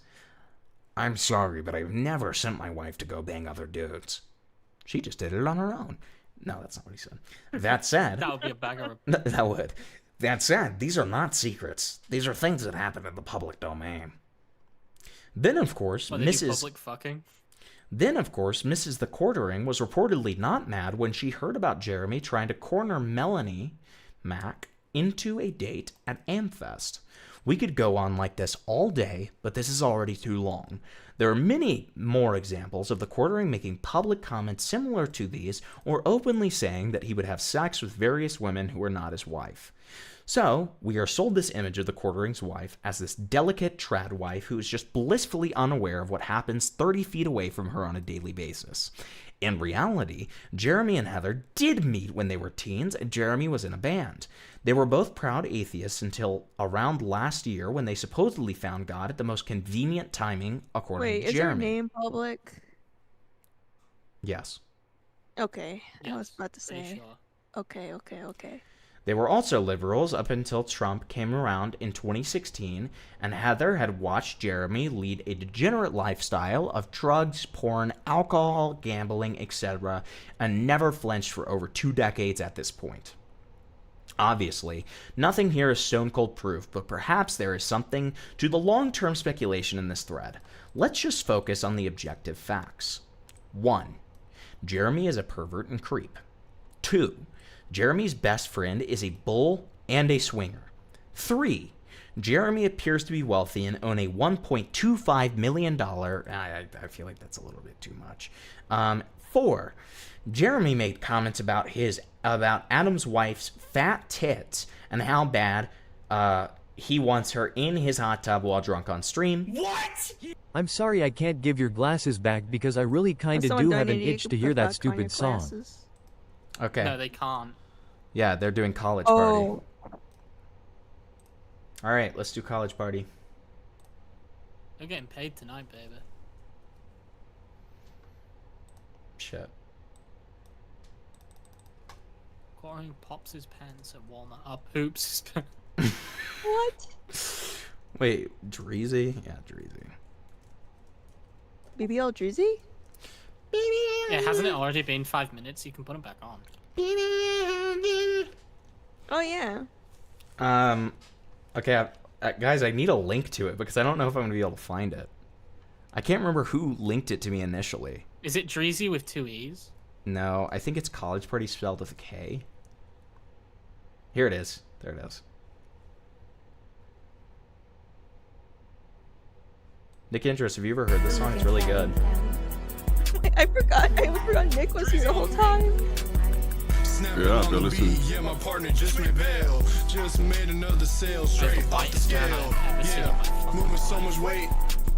I'm sorry, but I've never sent my wife to go bang other dudes. She just did it on her own. No, that's not what he said. That said... That would be a bagger. That would. That said, these are not secrets. These are things that happen in the public domain. Then, of course, Public fucking. Then, of course, Mrs. The Quartering was reportedly not mad when she heard about Jeremy trying to corner Melanie Mac into a date at Amfest. We could go on like this all day, but this is already too long. There are many more examples of the Quartering making public comments similar to these, or openly saying that he would have sex with various women who were not his wife. So, we are sold this image of the Quartering's wife as this delicate trad wife who is just blissfully unaware of what happens 30 feet away from her on a daily basis. In reality, Jeremy and Heather did meet when they were teens, and Jeremy was in a band. They were both proud atheists until around last year when they supposedly found God at the most convenient timing, according to Jeremy. Wait, is her name public? Yes. Okay, I was about to Pretty say. sure. Okay. They were also liberals up until Trump came around in 2016, and Heather had watched Jeremy lead a degenerate lifestyle of drugs, porn, alcohol, gambling, etc., and never flinched for over 2 decades at this point. Obviously, nothing here is stone-cold proof, but perhaps there is something to the long-term speculation in this thread. Let's just focus on the objective facts. 1. Jeremy is a pervert and creep. 2. Jeremy's best friend is a bull and a swinger. 3. Jeremy appears to be wealthy and own a $1.25 million... I feel like that's a little bit too much. 4. Jeremy made comments about Adam's wife's fat tits and how bad he wants her in his hot tub while drunk on stream. What? I'm sorry I can't give your glasses back because I really kinda do have an itch to hear that stupid song. Okay. No, they can't. Yeah, they're doing College Party. All right, let's do College Party. You're getting paid tonight, baby. Shit. Quartering pops his pants at Walmart. Poops his pants. What? Wait, Dreezy? Yeah, Dreezy. BBL Drizzy? Yeah, hasn't it already been 5 minutes? You can put him back on. Oh yeah. Okay, guys, I need a link to it because I don't know if I'm gonna be able to find it. I can't remember who linked it to me initially. Is it Dreezy with 2 E's? No, I think it's College Party spelled with a K. Here it is. There it is. Nick Interest, have you ever heard this song? It's really good. I forgot Nick was here the whole time. Yeah, I've been listening. Yeah, my partner just made bail. Just made another sale straight off the scale. Yeah, moving so much weight.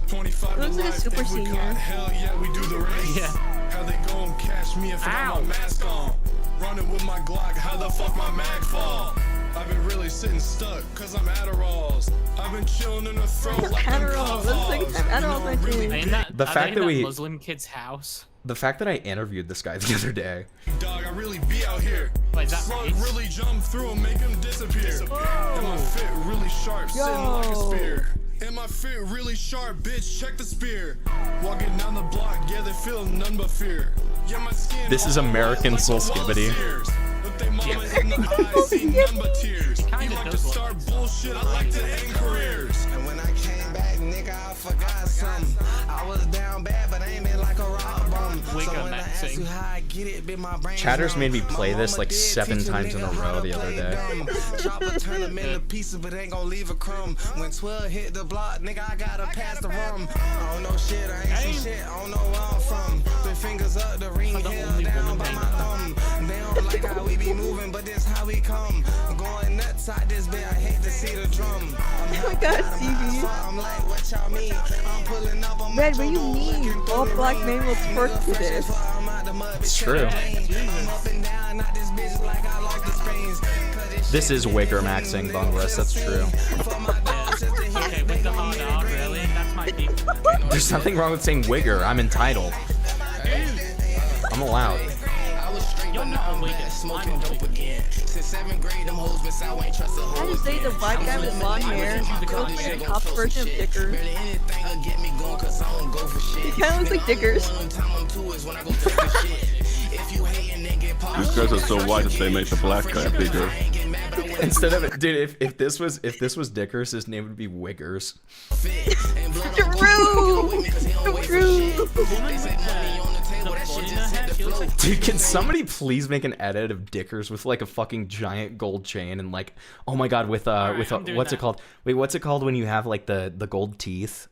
25 Looks like a super senior. Hell yeah, we do the race. Yeah. How they gon' catch me if I got my mask on? Running with my Glock, how the fuck my mag fall? I've been really sitting stuck, cause I'm Adderalls. I've been chilling in the throat like Adderall. Looks like it's Adderall right there. The fact that we Muslim kid's house. The fact that I interviewed this guy the other day. Dog, I really be out here. Wait, that Slug really jump through and make him disappear. And my fit really sharp, sitting like a spear. And my fit really sharp, bitch, check the spear. Walking down the block, yeah, they feel none but fear. Yeah, my skin This is American Soul Skibbity. Look they mamas in the eyes, see none but tears. You like to start bullshit, I like to end careers. And when I came back, nigga, I forgot something. I was down bad, but ain't been like a rock bum. So when I asked you how I get it, been my brain. Chatters made me play this like 7 times in a row the other day. Chopper turn them into pieces, but ain't gonna leave a crumb. When 12 hit the block, nigga, I gotta pass the rum. I don't know shit, I ain't some shit, I don't know where I'm from. Put fingers up the ring, held down by my thumb. They don't like how we be moving, but this how we come. I'm going nuts out this bit, I hate to see the drum. Oh my god, CV. I'm like, what y'all mean? I'm pulling up on Red, what do you mean? All black men will twerk to this. It's true. This is Wigger maxing Bungless, that's true. Okay, with the hard R, really? That's my deep. There's nothing wrong with saying Wigger, I'm entitled. I'm allowed. You're not a Wigger, I'm a Wigger. I just say the white guy with blonde hair looks like a cop version of Dickers. He kinda looks like Dickers. These guys are so white that they make the black guy bigger. Instead of it, dude, if this was Dickers, his name would be Wiggers. Dude, can somebody please make an edit of Dickers with like a fucking giant gold chain and like, oh my god, with what's it called? Wait, what's it called when you have like the gold teeth?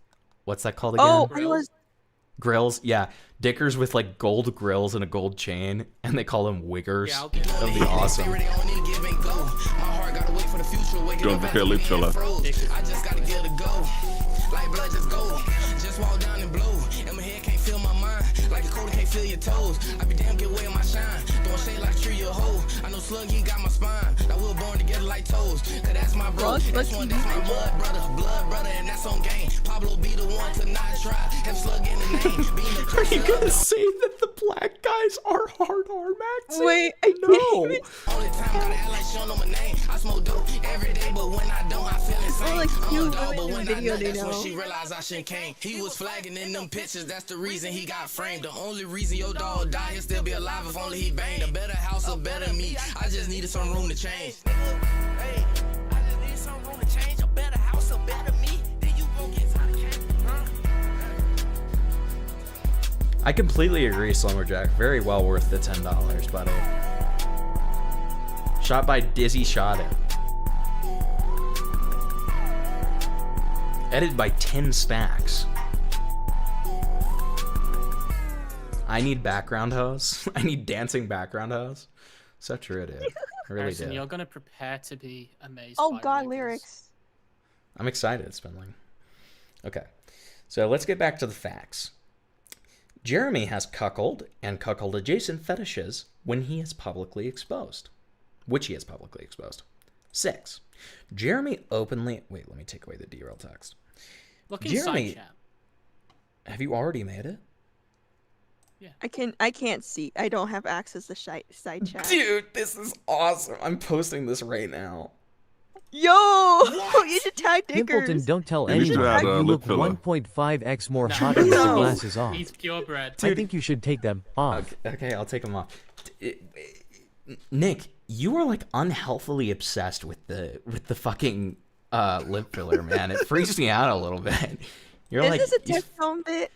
What's that called again? Oh, I was. Grills, yeah. Dickers with like gold grills and a gold chain, and they call them Wiggers. Yeah, that would be awesome. Don't forget Lichola. I just gotta get it go. Like blood just go. Just walk down and blow. And my head can't feel my mind. Like the cold can't feel your toes. I be damn get away with my shine. Don't shade like tree your hoe. I know slug he got my spine. Now we're born together like toes. Cause that's my bro. That's my blood brother, and that's on game. Pablo be the one to not try. Have slug in the name. Are you gonna say that the black guys are hard R Max? Wait, I know. Only time gotta act like she don't know my name. I smoke dope every day, but when I don't, I feel insane. Oh, like cute But women when in I video know, they that's when know. she realized I shouldn't came. He was flagging in them pictures, that's the reason he got framed. The only reason your dog died, he'll still be alive if only he banged. A better house, a better me. I just needed some room to change. Hey, I just needed some room to change. A better house, a better me. Then you gon' get tired of camping, huh? I completely agree, Slumberjack. Very well worth the $10, buddy. Shot by Dizzy Shot It. Edited by 10 Stacks. I need background hose. I need dancing background hose. So true, dude. I really Harrison, did. you're gonna prepare to be amazed. Oh by god, Wiggers. lyrics. I'm excited, Spindling. Okay, so let's get back to the facts. Jeremy has cuckold and cuckold adjacent fetishes when he is publicly exposed. Which he is publicly exposed. 6. Jeremy openly... Wait, let me take away the derail text. Look in Jeremy... side chat. Have you already made it? I can't see. I don't have access to side chat. Dude, this is awesome. I'm posting this right now. Yo, you should tag Pimpleton, Dickers. don't tell You should anyone. add, You look lip filler. 1.5x more No. hot with your No. glasses off. He's purebred. I think you should take them off. Okay, I'll take them off. Nick, you are like unhealthily obsessed with the fucking lip filler, man. It freaks me out a little bit. You're Is like, this a TECTONE bit?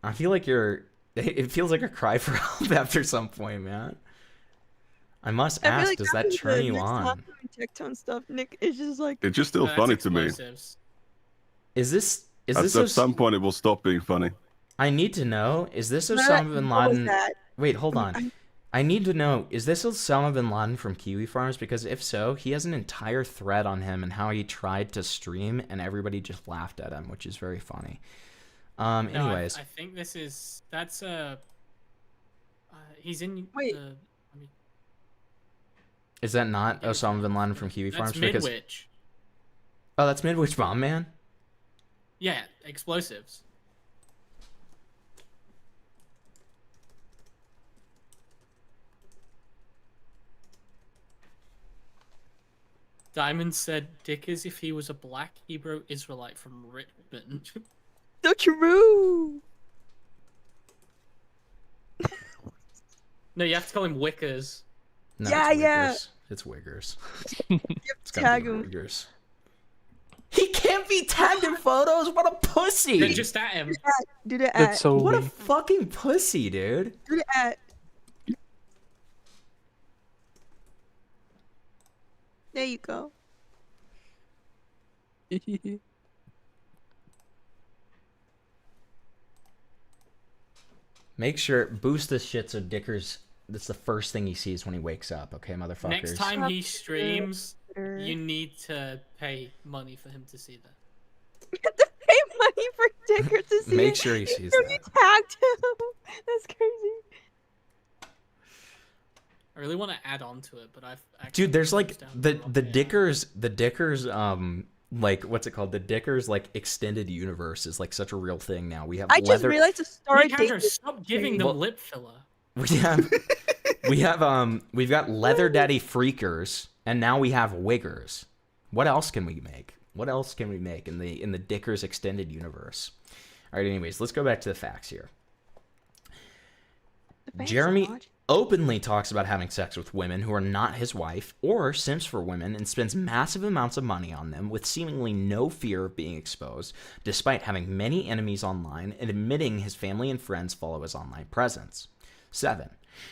I feel like it feels like a cry for help after some point, man. I must I feel ask, like does that after turn the you next time on? doing TECTONE stuff, Nick is just like. It's just still No, funny that's to me. explosives. Is this At so some point, it will stop being funny. I need to know, is this What Osama bin was Laden? that? Wait, hold on. I need to know, is this Osama bin Laden from Kiwi Farms? Because if so, he has an entire thread on him and how he tried to stream and everybody just laughed at him, which is very funny. No, Anyways. I think that's he's in. Wait. I mean, Is that not Osama bin Laden from Kiwi Farms? that's Midwich. Oh, that's Midwich Bomb Man? Yeah, explosives. Diamond said, Dickers, if he was a black Hebrew Israelite from Richmond. So true. No, you have to call him Wickers. No, Yeah, it's yeah. Wiggers. It's Wiggers. Yep, It's gotta tag be him. Wiggers. He can't be tagged in photos. What a pussy! Then just at him. Do the That's at. so What a weak. fucking pussy, dude. Do the at. There you go. Make sure boost this shit so Dickers. That's the first thing he sees when he wakes up. Okay, motherfuckers. Next time he streams, you need to pay money for him to see that. You have to pay money for Dickers to see Make it. sure he sees So that. you tagged him. That's crazy. I really want to add on to it, but I've actually Dude, there's like closed down the Dickers like what's it called? The Dickers like extended universe is like such a real thing now. We have I just leather. realized the story. Nick Andrew, stop giving them lip filler. We've got Leather Daddy Freakers, and now we have Wiggers. What else can we make? What else can we make in the Dickers extended universe? All right, anyways, let's go back to the facts here. Jeremy openly talks about having sex with women who are not his wife or simps for women and spends massive amounts of money on them with seemingly no fear of being exposed, despite having many enemies online and admitting his family and friends follow his online presence. 7.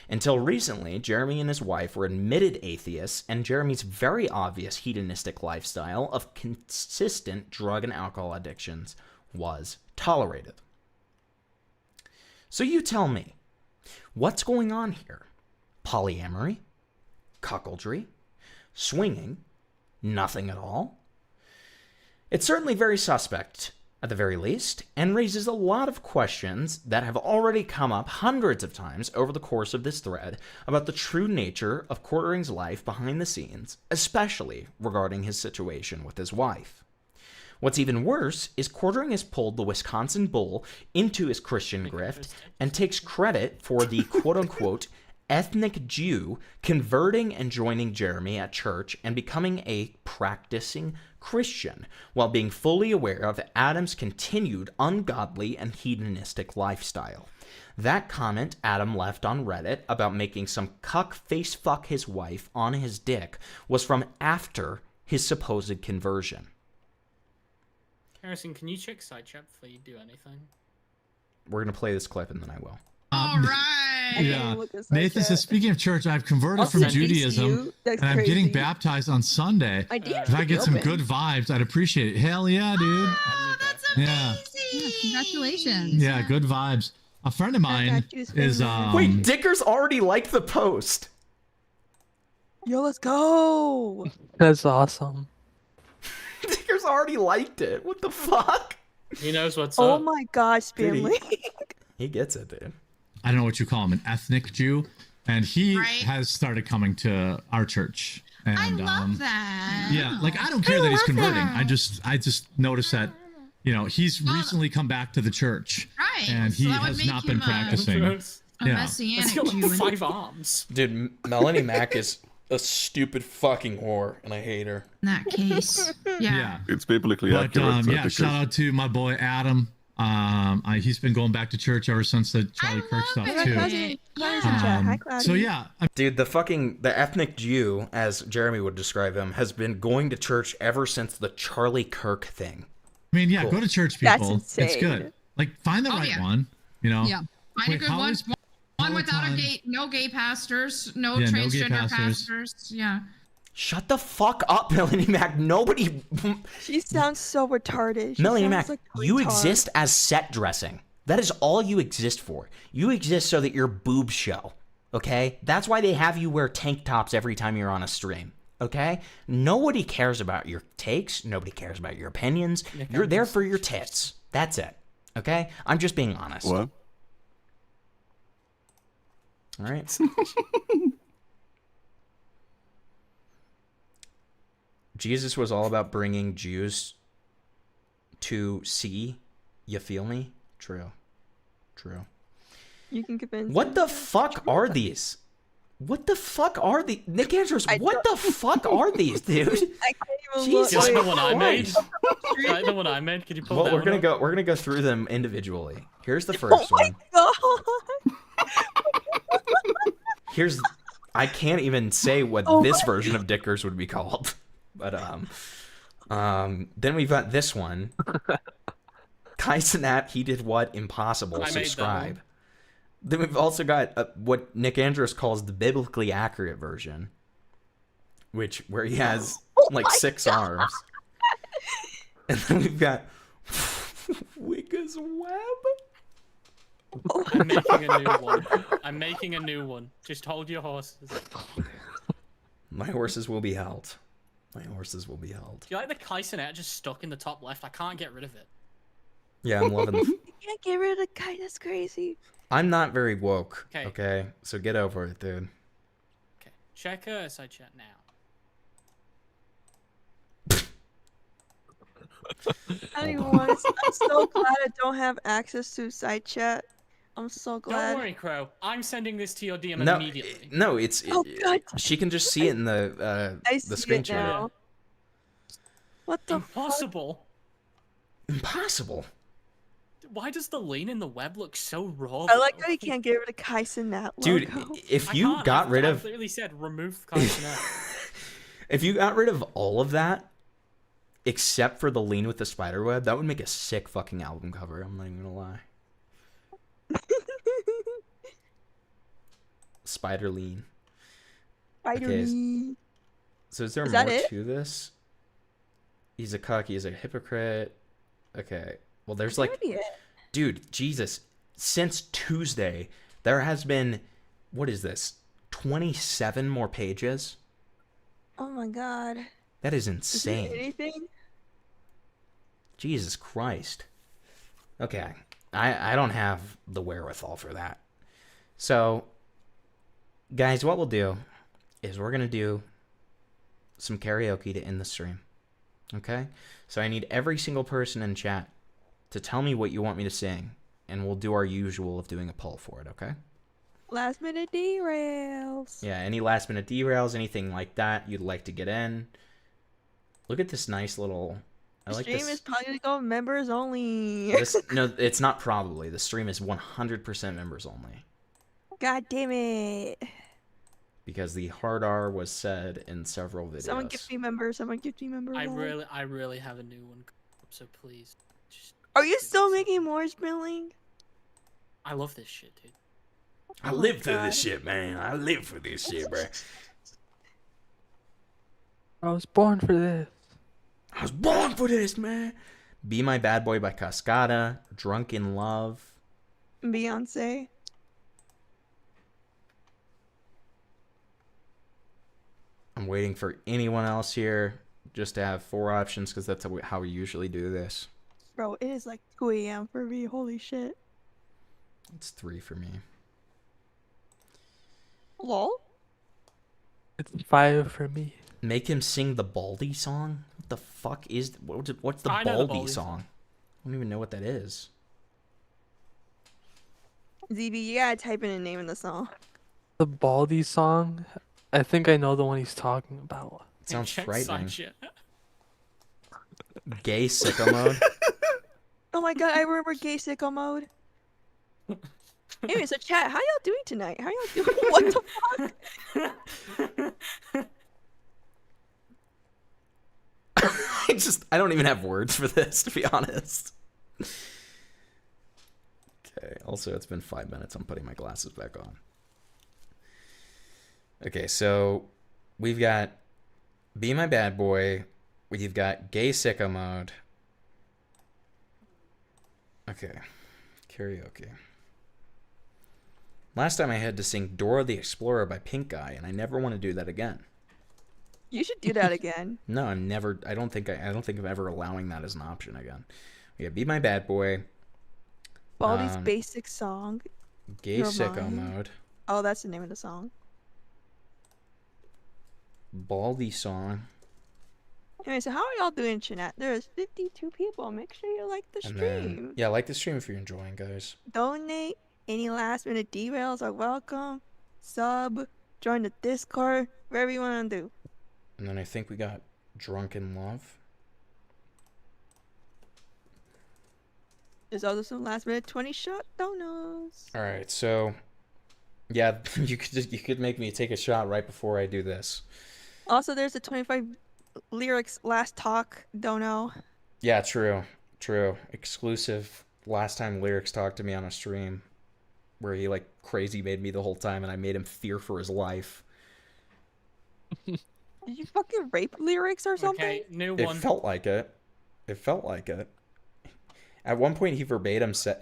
Until recently, Jeremy and his wife were admitted atheists, and Jeremy's very obvious hedonistic lifestyle of consistent drug and alcohol addictions was tolerated. So you tell me, what's going on here? Polyamory? Cuckoldry? Swinging? Nothing at all? It's certainly very suspect, at the very least, and raises a lot of questions that have already come up hundreds of times over the course of this thread about the true nature of Quartering's life behind the scenes, especially regarding his situation with his wife. What's even worse is Quartering has pulled the Wisconsin Bull into his Christian grift and takes credit for the quote-unquote ethnic Jew converting and joining Jeremy at church and becoming a practicing Christian, while being fully aware of Adam's continued ungodly and hedonistic lifestyle. That comment Adam left on Reddit about making some cuck face fuck his wife on his dick was from after his supposed conversion. Harrison, can you check side chat before you do anything? We're going to play this clip and then I will. All right. Yeah. Nathan says, speaking of church, I've converted from Judaism and I'm getting baptized on Sunday. If I get some good vibes, I'd appreciate it. Hell yeah, dude. Oh, that's amazing. Yeah, congratulations. Yeah, good vibes. A friend of mine is Wait, Dickers already liked the post. Yo, let's go. That's awesome. Dickers already liked it. What the fuck? He knows what's Oh up. my gosh, Dude, family. He gets it, dude. I don't know what you call him, an ethnic Jew, and he has started coming to our church. And, I love that. Yeah, like I don't care that he's converting. I just noticed that you know, he's recently come back to the church, Right. and So he that would has make not been him, practicing. a messianic He's got like Jew. 5 arms. Dude, Melanie Mack is a stupid fucking whore, and I hate her. In that case, yeah. It's biblically But accurate. yeah, shout out to my boy Adam. He's been going back to church ever since the Charlie Kirk stuff too. So yeah, dude, the ethnic Jew, as Jeremy would describe him, has been going to church ever since the Charlie Kirk thing. I mean, yeah, Cool. go to church, That's people. It's insane. good. Like, find the right one. You know. Yeah. Find a good one. Holly's- One without Peloton- a gay, no gay pastors, no Yeah, no gay transgender pastors. pastors. Yeah. Shut the fuck up, Melanie Mac. Nobody. She sounds so retarded. She Melanie sounds Mac, like a you retard. exist as set dressing. That is all you exist for. You exist so that your boobs show. Okay? That's why they have you wear tank tops every time you're on a stream. Okay? Nobody cares about your takes. Nobody cares about your opinions. You're there for your tits. That's it. Okay? I'm just being honest. What? All right. Jesus was all about bringing Jews to see. You feel me? True. True. You can convince. What the fuck are these? What the fuck are these? Nick Andrews, what the fuck are these, dude? I can't even Jesus look. Is that the one I made? Christ. Is that the one I made? Could you pull Well, that we're one gonna up? go. We're gonna go through them individually. Here's the first one. God. Here's. I can't even say what Oh this my version of Dickers would be called, but then we've got this one. Kai Cenat, he did what? Impossible. I made that Subscribe. one. Then we've also got what Nick Andrews calls the biblically accurate version, where he has like 6 arms. And then we've got Wicca's Web. I'm making a new one. I'm making a new one. Just hold your horses. My horses will be held. My horses will be held. Do you like the Kaisenet just stuck in the top left? I can't get rid of it. Yeah, I'm loving the. You can't get rid of the guy. That's crazy. I'm not very woke. 'Kay. Okay, so get over it, dude. Okay, check side chat now. I don't even want to. I'm so glad I don't have access to side chat. I'm so glad. Don't worry, Crow. I'm sending this to your DM No, immediately. no, it's. Oh, God. She can just see it in the I the see screen it share. now. What the Impossible. Impossible. Why does the lean in the web look so raw? I like how you can't get rid of Kaisen that Dude, logo. if I you can't. got rid I of literally said remove Kaisenet. if you got rid of all of that, except for the lean with the spider web, that would make a sick fucking album cover. I'm not even gonna lie. Spider lean. Spider Okay, lean. So is there Is more that it? to this? He's a cuck. He's a hypocrite. Okay. Well, there's like, dude, Jesus. Since Tuesday, there has been, what is this? 27 more pages. Oh my god. That is Is there insane. anything? Jesus Christ. Okay. I don't have the wherewithal for that. So, guys, what we'll do is we're going to do some karaoke to end the stream. Okay? So I need every single person in chat to tell me what you want me to sing, and we'll do our usual of doing a poll for it, okay? Last minute derails. Yeah, any last minute derails, anything like that you'd like to get in. Look at this nice little... I The like stream this. is probably gonna go members only. No, it's not probably. The stream is 100% members only. God damn it. Because the hard R was said in several videos. Someone give me members. Someone give me members. I really have a new one. So please, just. Are you still making more spilling? I love this shit, dude. I live for this shit, man. I live for this shit, bro. I was born for this. I was born for this, man. Be My Bad Boy by Cascada. Drunk in Love. Beyonce. I'm waiting for anyone else here just to have 4 options because that's how we usually do this. Bro, it is like 2 a.m. for me. Holy shit. It's 3 for me. Lol? It's 5 for me. Make him sing the Baldy song? What the fuck is... What's the I know the Baldy Baldy song? don't even know what that is. ZB, you gotta type in the name of the song. The Baldy song? I think I know the one he's talking about. It sounds Check frightening. side shit. Gay sicko mode. Oh my god, I remember gay sicko mode. Anyway, so chat, how y'all doing tonight? How y'all doing? What the fuck? I don't even have words for this, to be honest. Okay, also it's been 5 minutes. I'm putting my glasses back on. Okay, so we've got Be My Bad Boy. We've got Gay Sicko Mode. Okay, karaoke. Last time I had to sing Dora the Explorer by Pink Guy, and I never want to do that again. You should do that again. No, I'm never. I don't think I'm ever allowing that as an option again. We got Be My Bad Boy. Baldy's basic song. Gay You're Sicko Mine. Mode. Oh, that's the name of the song. Baldy song. Anyway, so how are y'all doing, chat? There's 52 people. Make sure you like the And stream. then, yeah, like the stream if you're enjoying, guys. Donate. Any last minute derails are welcome. Sub. Join the Discord. Whatever you want to do. And then I think we got Drunken Love. There's also some last minute 20 shot donuts. All right, so yeah, you could make me take a shot right before I do this. Also, there's the 25 lyrics last talk dono. Yeah, true. Exclusive last time Lyrics talked to me on a stream where he like crazy made me the whole time and I made him fear for his life. Did you fucking rape Lyrics or something? Okay, new It one. felt like it. At one point he verbatim said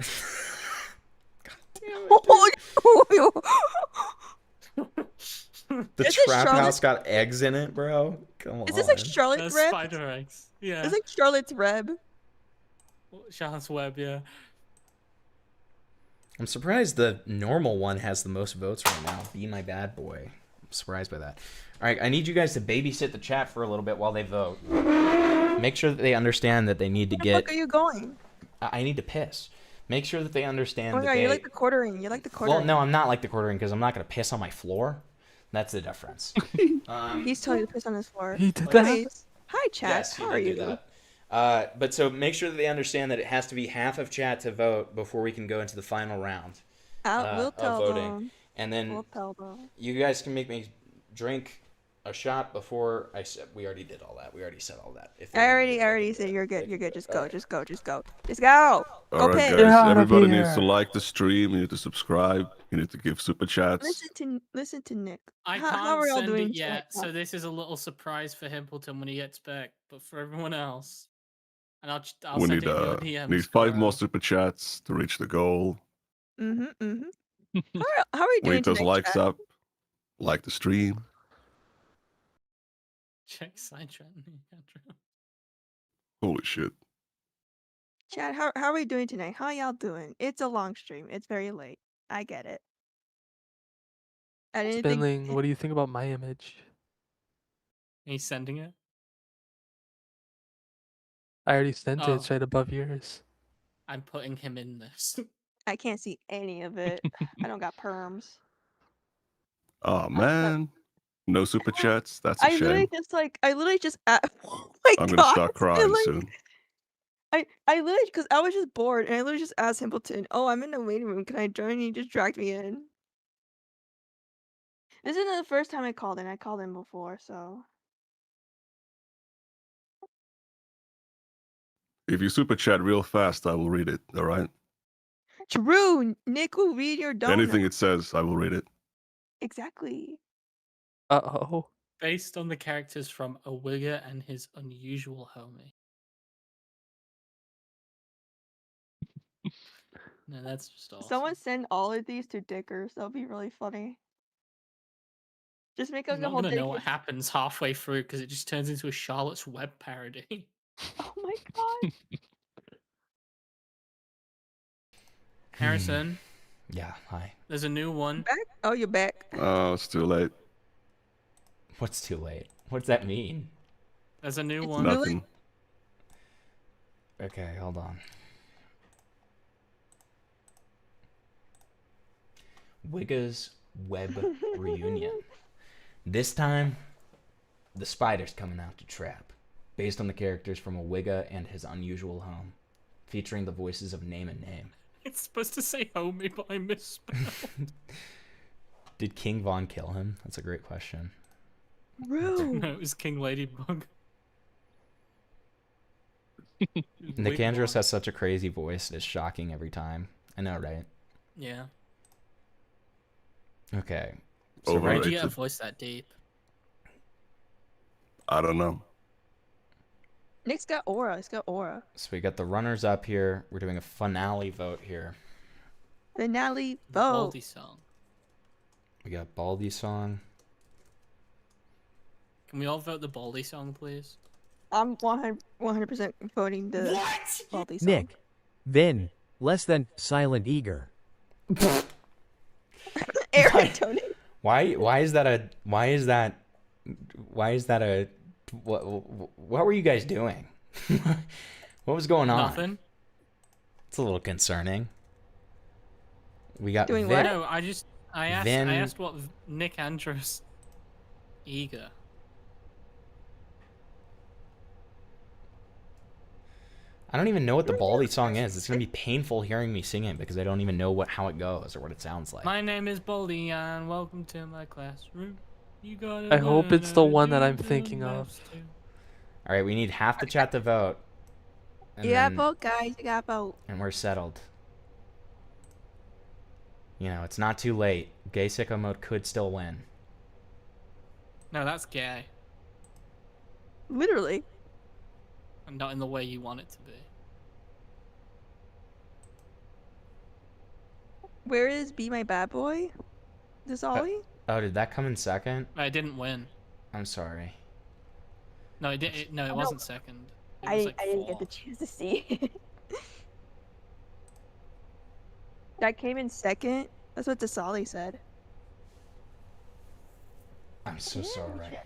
The trap house got eggs in it, bro. Come on. Is this like Charlotte That's Reb? spider eggs. Yeah. It's like Charlotte's Reb. Charlotte's Web, yeah. I'm surprised the normal one has the most votes right now. Be My Bad Boy. I'm surprised by that. All right, I need you guys to babysit the chat for a little bit while they vote. Make sure that they understand that they need to Where the get. fuck are you going? I need to piss. Make sure that they understand. Oh my that god, they... you're like the quartering. You're like the quartering. Well, no, I'm not like the quartering because I'm not gonna piss on my floor. That's the difference. He's telling you to piss on his floor. He did that? Anyways, hi chat. Yes, How he are did you? do that. But so make sure that they understand that it has to be half of chat to vote before we can go into the final round We'll of tell voting. them. And then We'll tell them. you guys can make me drink a shot before I said. We already did all that. We already said all that. If they I want to do already said you're good. You're good. Just go. Just go. Just go. Just go. Go Alright piss. guys, everybody needs to like the stream, you need to subscribe, you need to give super chats. Listen to Nick. I how can't are y'all send doing it yet, chat? so this is a little surprise for Himpleton when he gets back. But for everyone else, and I'll We send need it in the DMs. need 5 more super chats to reach the goal. How are we We doing need those tonight, likes chat? up, like the stream. Check side chat. Holy shit. Chat, how are we doing tonight? How y'all doing? It's a long stream. It's very late. I get it. I didn't think. Spinling, what do you think about my image? He's sending it. I already sent it. Oh. It's right above yours. I'm putting him in this. I can't see any of it. I don't got perms. Oh man. No super chats? That's a I literally shame. just oh my I'm god. gonna start crying Spilling. soon. I literally, because I was just bored, and I literally just asked Himpleton, "Oh, I'm in the waiting room. Can I join?" And he just dragged me in. This isn't the first time I called in. I called in before, so. If you super chat real fast, I will read it, alright? True, Nick will read your donut. Anything it says, I will read it. Exactly. Uh-oh. Based on the characters from A Wigger and His Unusual Homie. No, that's just awesome. Someone send all of these to Dickers. That'll be really funny. Just make I'm like a not whole gonna know what dedication. happens halfway through because it just turns into a Charlotte's Web parody. Oh my god. Harrison, Yeah, hi. there's a new one. Back? Oh, you're back. Oh, it's too late. What's too late? What does that mean? There's a new one. Nothing. Okay, hold on. Wigga's Web Reunion. This time, the spider's coming out to trap, based on the characters from a Wigga and His Unusual Home, featuring the voices of Name and Name. It's supposed to say homie, but I misspelled. Did King Von kill him? That's a great question. Rude. No, it was King Ladybug. Nick Andros has such a crazy voice, it's shocking every time. I know, right? Yeah. Okay. So So where right, did you get a voice that deep? I don't know. Nick's got aura. He's got aura. so we got the runners up here. We're doing a finale vote here. Finale vote. Baldy song. We got Baldy song. Can we all vote the Baldy song, please? I'm 100% voting the Baldy song. Nick. Vin. Less than silent eager. Eric, Tony. Why is that a what were you guys doing? What was going on? Nothing. It's a little concerning. We got Doing Vin. what? No, I asked what Nick Andros eager. I don't even know what the Baldy song is. It's gonna be painful hearing me sing it because I don't even know how it goes or what it sounds like. My name is Baldy and welcome to my classroom. You gotta I hope it's the learn one that to I'm do thinking of. maths too. All right, we need half the chat to vote. And You got then- vote, guys. You got vote. and we're settled. You know, it's not too late. Gay sicko mode could still win. No, that's gay. Literally. And not in the way you want it to be. Where is Be My Bad Boy? This Ollie? Oh, did that come in second? I didn't win. I'm sorry. No, it wasn't second. It I was like didn't get the fourth. chance to see. That came in second. That's what Dasali said. I'm so sorry.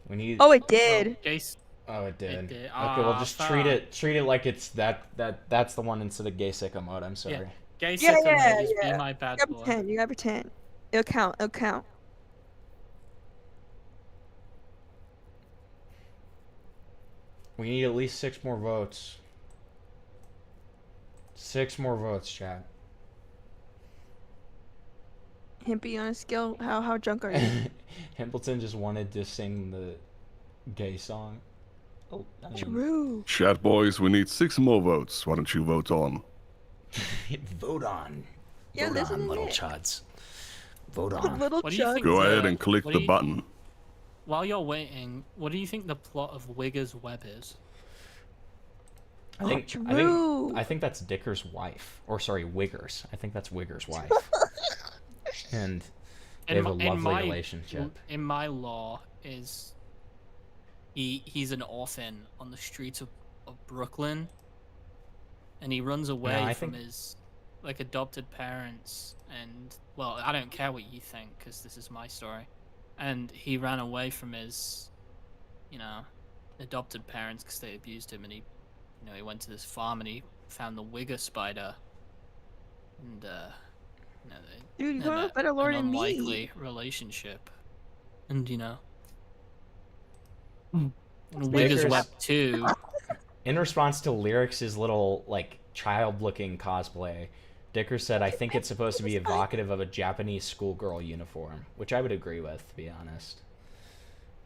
We need. Oh, it did. Jace. Oh, it did. It did. Okay, well Ah, just fuck. treat it like it's that's the one instead of gay sicko mode. I'm sorry. Yeah. Gay Yeah, sicko yeah, mode is yeah. Be My Bad You gotta Boy. pretend. You gotta pretend. It'll count. It'll count. We need at least 6 more votes. 6 more votes, chat. Himpy on a scale. How drunk are you? Himpleton just wanted to sing the gay song. Oh, I mean, True. Chat boys, we need 6 more votes. Why don't you vote on? vote on. Yeah, vote listen on, to little Nick. chuds. Vote on. Little What do you chug. think? Go the- ahead and click what the do you- button. While you're waiting, what do you think the plot of Wigga's Web is? I think that's Dicker's wife, or sorry, Wiggers. I think that's Wigger's wife. And they have a lovely relationship. In my law, is he's an orphan on the streets of Brooklyn, and he runs away I from think- his like adopted parents. And well, I don't care what you think because this is my story. And he ran away from his, adopted parents because they abused him, and he went to this farm and he found the Wigger spider, and they Dude, you had have a better lore an than me. unlikely relationship, and Wigger's Dickers- Web 2. In response to Lyrics' little like child-looking cosplay, Dicker said, "I think it's supposed to be evocative of a Japanese schoolgirl uniform," which I would agree with, to be honest.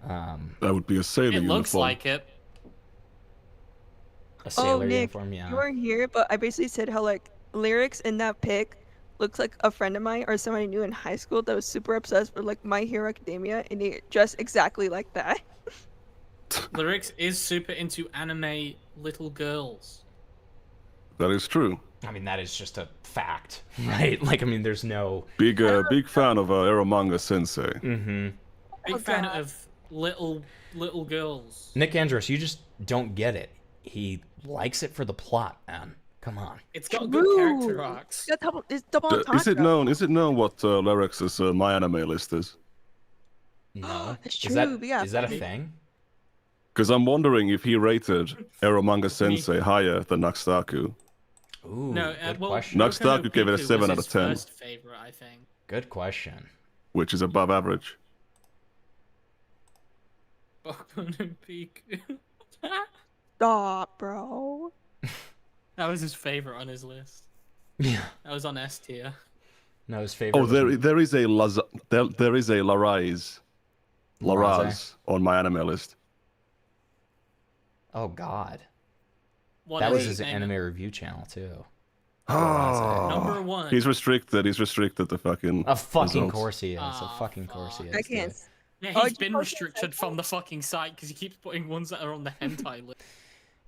That would be a sailor It uniform. looks like it. A sailor Nick, uniform, yeah. You weren't here, but I basically said how like Lyrics in that pic looks like a friend of mine or someone I knew in high school that was super obsessed with like My Hero Academia, and they dressed exactly like that. Lyrics is super into anime little girls. That is true. I mean, that is just a fact, right? Like, I mean, there's no... Big fan of Eromanga Sensei. Mm-hmm. Big fan of little girls. Nick Andros, you just don't get it. He likes it for the plot, man. Come on. It's got good character arcs. It's double Is it known? Is it known what Lyric's My Anime list is? No. That's Is that, true, but yeah, is that a maybe. thing? Because I'm wondering if he rated Eromanga Sensei higher than Naxtaku. Ooh, No, good well, question. Next up, you gave it a Piku 7 was out of his 10. First favorite, I think. Good question. Which is above average. Pokemon and Piku. Stop, bro. That was his favorite on his list. Yeah. That was on S tier. No, his favorite. Oh, was there is a Larais on my anime list. Oh God. What That is was it? his Name anime it. review channel too. Number 1. He's restricted. He's restricted to fucking. Of fucking results. course he is. Of fucking course he is. I can't. dude. Yeah, Oh, he's did you been post that restricted from the fucking site because he keeps putting ones that are on the hentai list.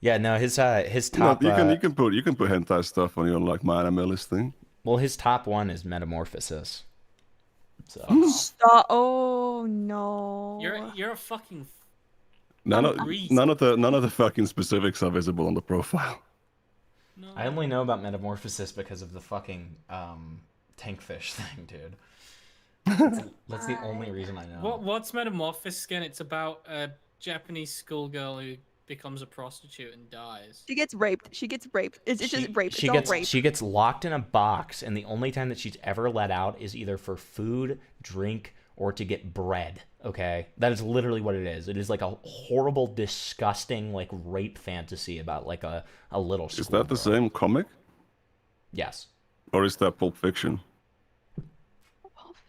Yeah, no, his No, top. you can put hentai stuff on your like my anime list thing. Well, his top one is Metamorphosis. So. Stop. Oh no. You're a fucking. None of the fucking specifics are visible on the profile. I only know about Metamorphosis because of the fucking tankfish thing, dude. That's the only reason I know. What's Metamorphosis again? It's about a Japanese schoolgirl who becomes a prostitute and dies. She gets raped. She gets raped. It's just rape. She it's gets all rape. she gets locked in a box, and the only time that she's ever let out is either for food, drink, or to get bread. Okay, that is literally what it is. It is like a horrible, disgusting, like rape fantasy about like a little. Is that the same comic? Yes. Or is that Pulp Fiction?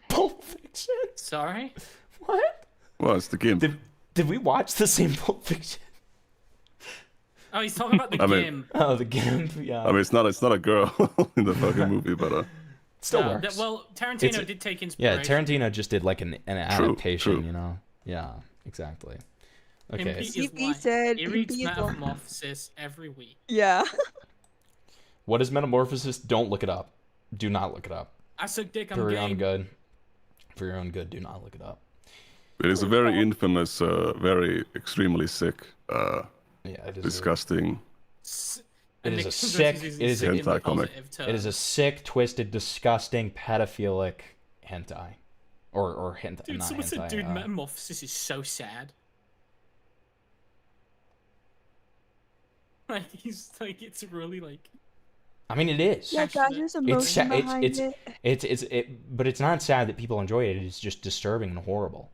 Pulp Fiction. Sorry. What? Well, it's the game. Did we watch the same Pulp Fiction? Oh, he's talking about the game. Oh, the game. Yeah. I mean, it's not a girl in the fucking movie, but still works. Well, Tarantino did take inspiration. Yeah, Tarantino just did like an adaptation, you know. Yeah, exactly. Okay. he said he reads Metamorphosis every week. Yeah. What is Metamorphosis? Don't look it up. Do not look it up. I suck dick. I'm For your gay. own good. For your own good, do not look it up. it is a very infamous, very extremely sick, disgusting. It is a sick. It is a hentai comic. It is a sick, twisted, disgusting, pedophilic hentai, or hentai. Dude, not someone said, hentai, dude, Metamorphosis is so sad. Like he's like, it's really like. I mean, it is. Yeah, guys, there's emotion behind it. But it's not sad that people enjoy it. It's just disturbing and horrible.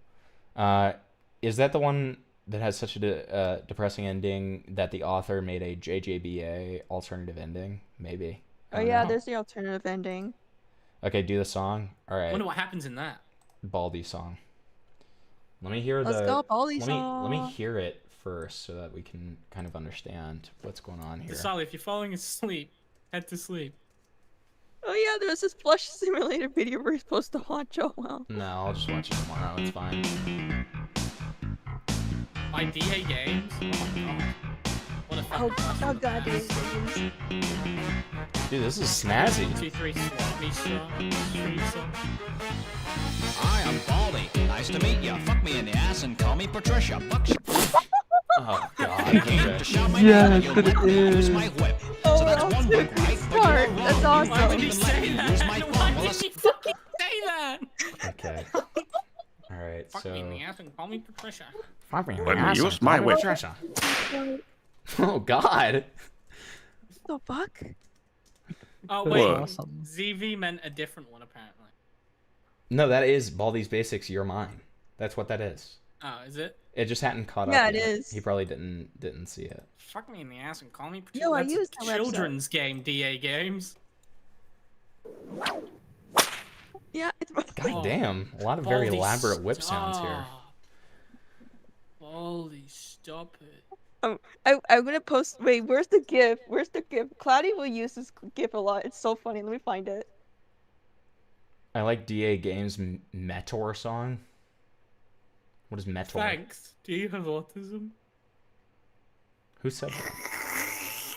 Is that the one that has such a depressing ending that the author made a JJBA alternative ending? Maybe. Oh yeah, there's the alternative ending. Okay, do the song. All right. I wonder what happens in that. Baldy song. Let me hear Let's go, Baldy let song. me hear it first so that we can kind of understand what's going on here. Sally, if you're falling asleep, head to sleep. Oh yeah, there was this Flush Simulator video where he's supposed to watch. Oh well. No, I'll just watch it tomorrow. It's fine. By DA Games? Oh my god. What a fucking Oh god, DA Games. Dude, this is snazzy. 2-3 swap me strong. Hi, I'm Baldy. Nice to meet you. Fuck me in the ass and call me Patricia. Oh god. Yes, it is. Oh, that's one word, right? Smart. That's awesome. Why would he say that? Why did he fucking say that? Okay. All right. Fuck So. me in the ass and call me Patricia. Fuck me in the Let me ass use and my call me whip. Patricia. Oh god. What the fuck? Oh wait, What? ZV meant a different one apparently. No, that is Baldi's Basics. You're mine. That's what that is. Oh, is it? It just hadn't caught up. Yeah, it yet. is. He probably didn't see it. Fuck me in the ass and call me Patricia. No, I That's used a that website. children's game, DA Games. Yeah, it's God damn, a lot of very Baldy, elaborate whip sounds here. stop. Baldy, stop it. I'm gonna post. Wait, where's the GIF? Where's the GIF? Cloudy will use this GIF a lot. It's so funny. Let me find it. I like DA Games' Metor song. What is Metor? Thanks. Do you have autism? Who said that?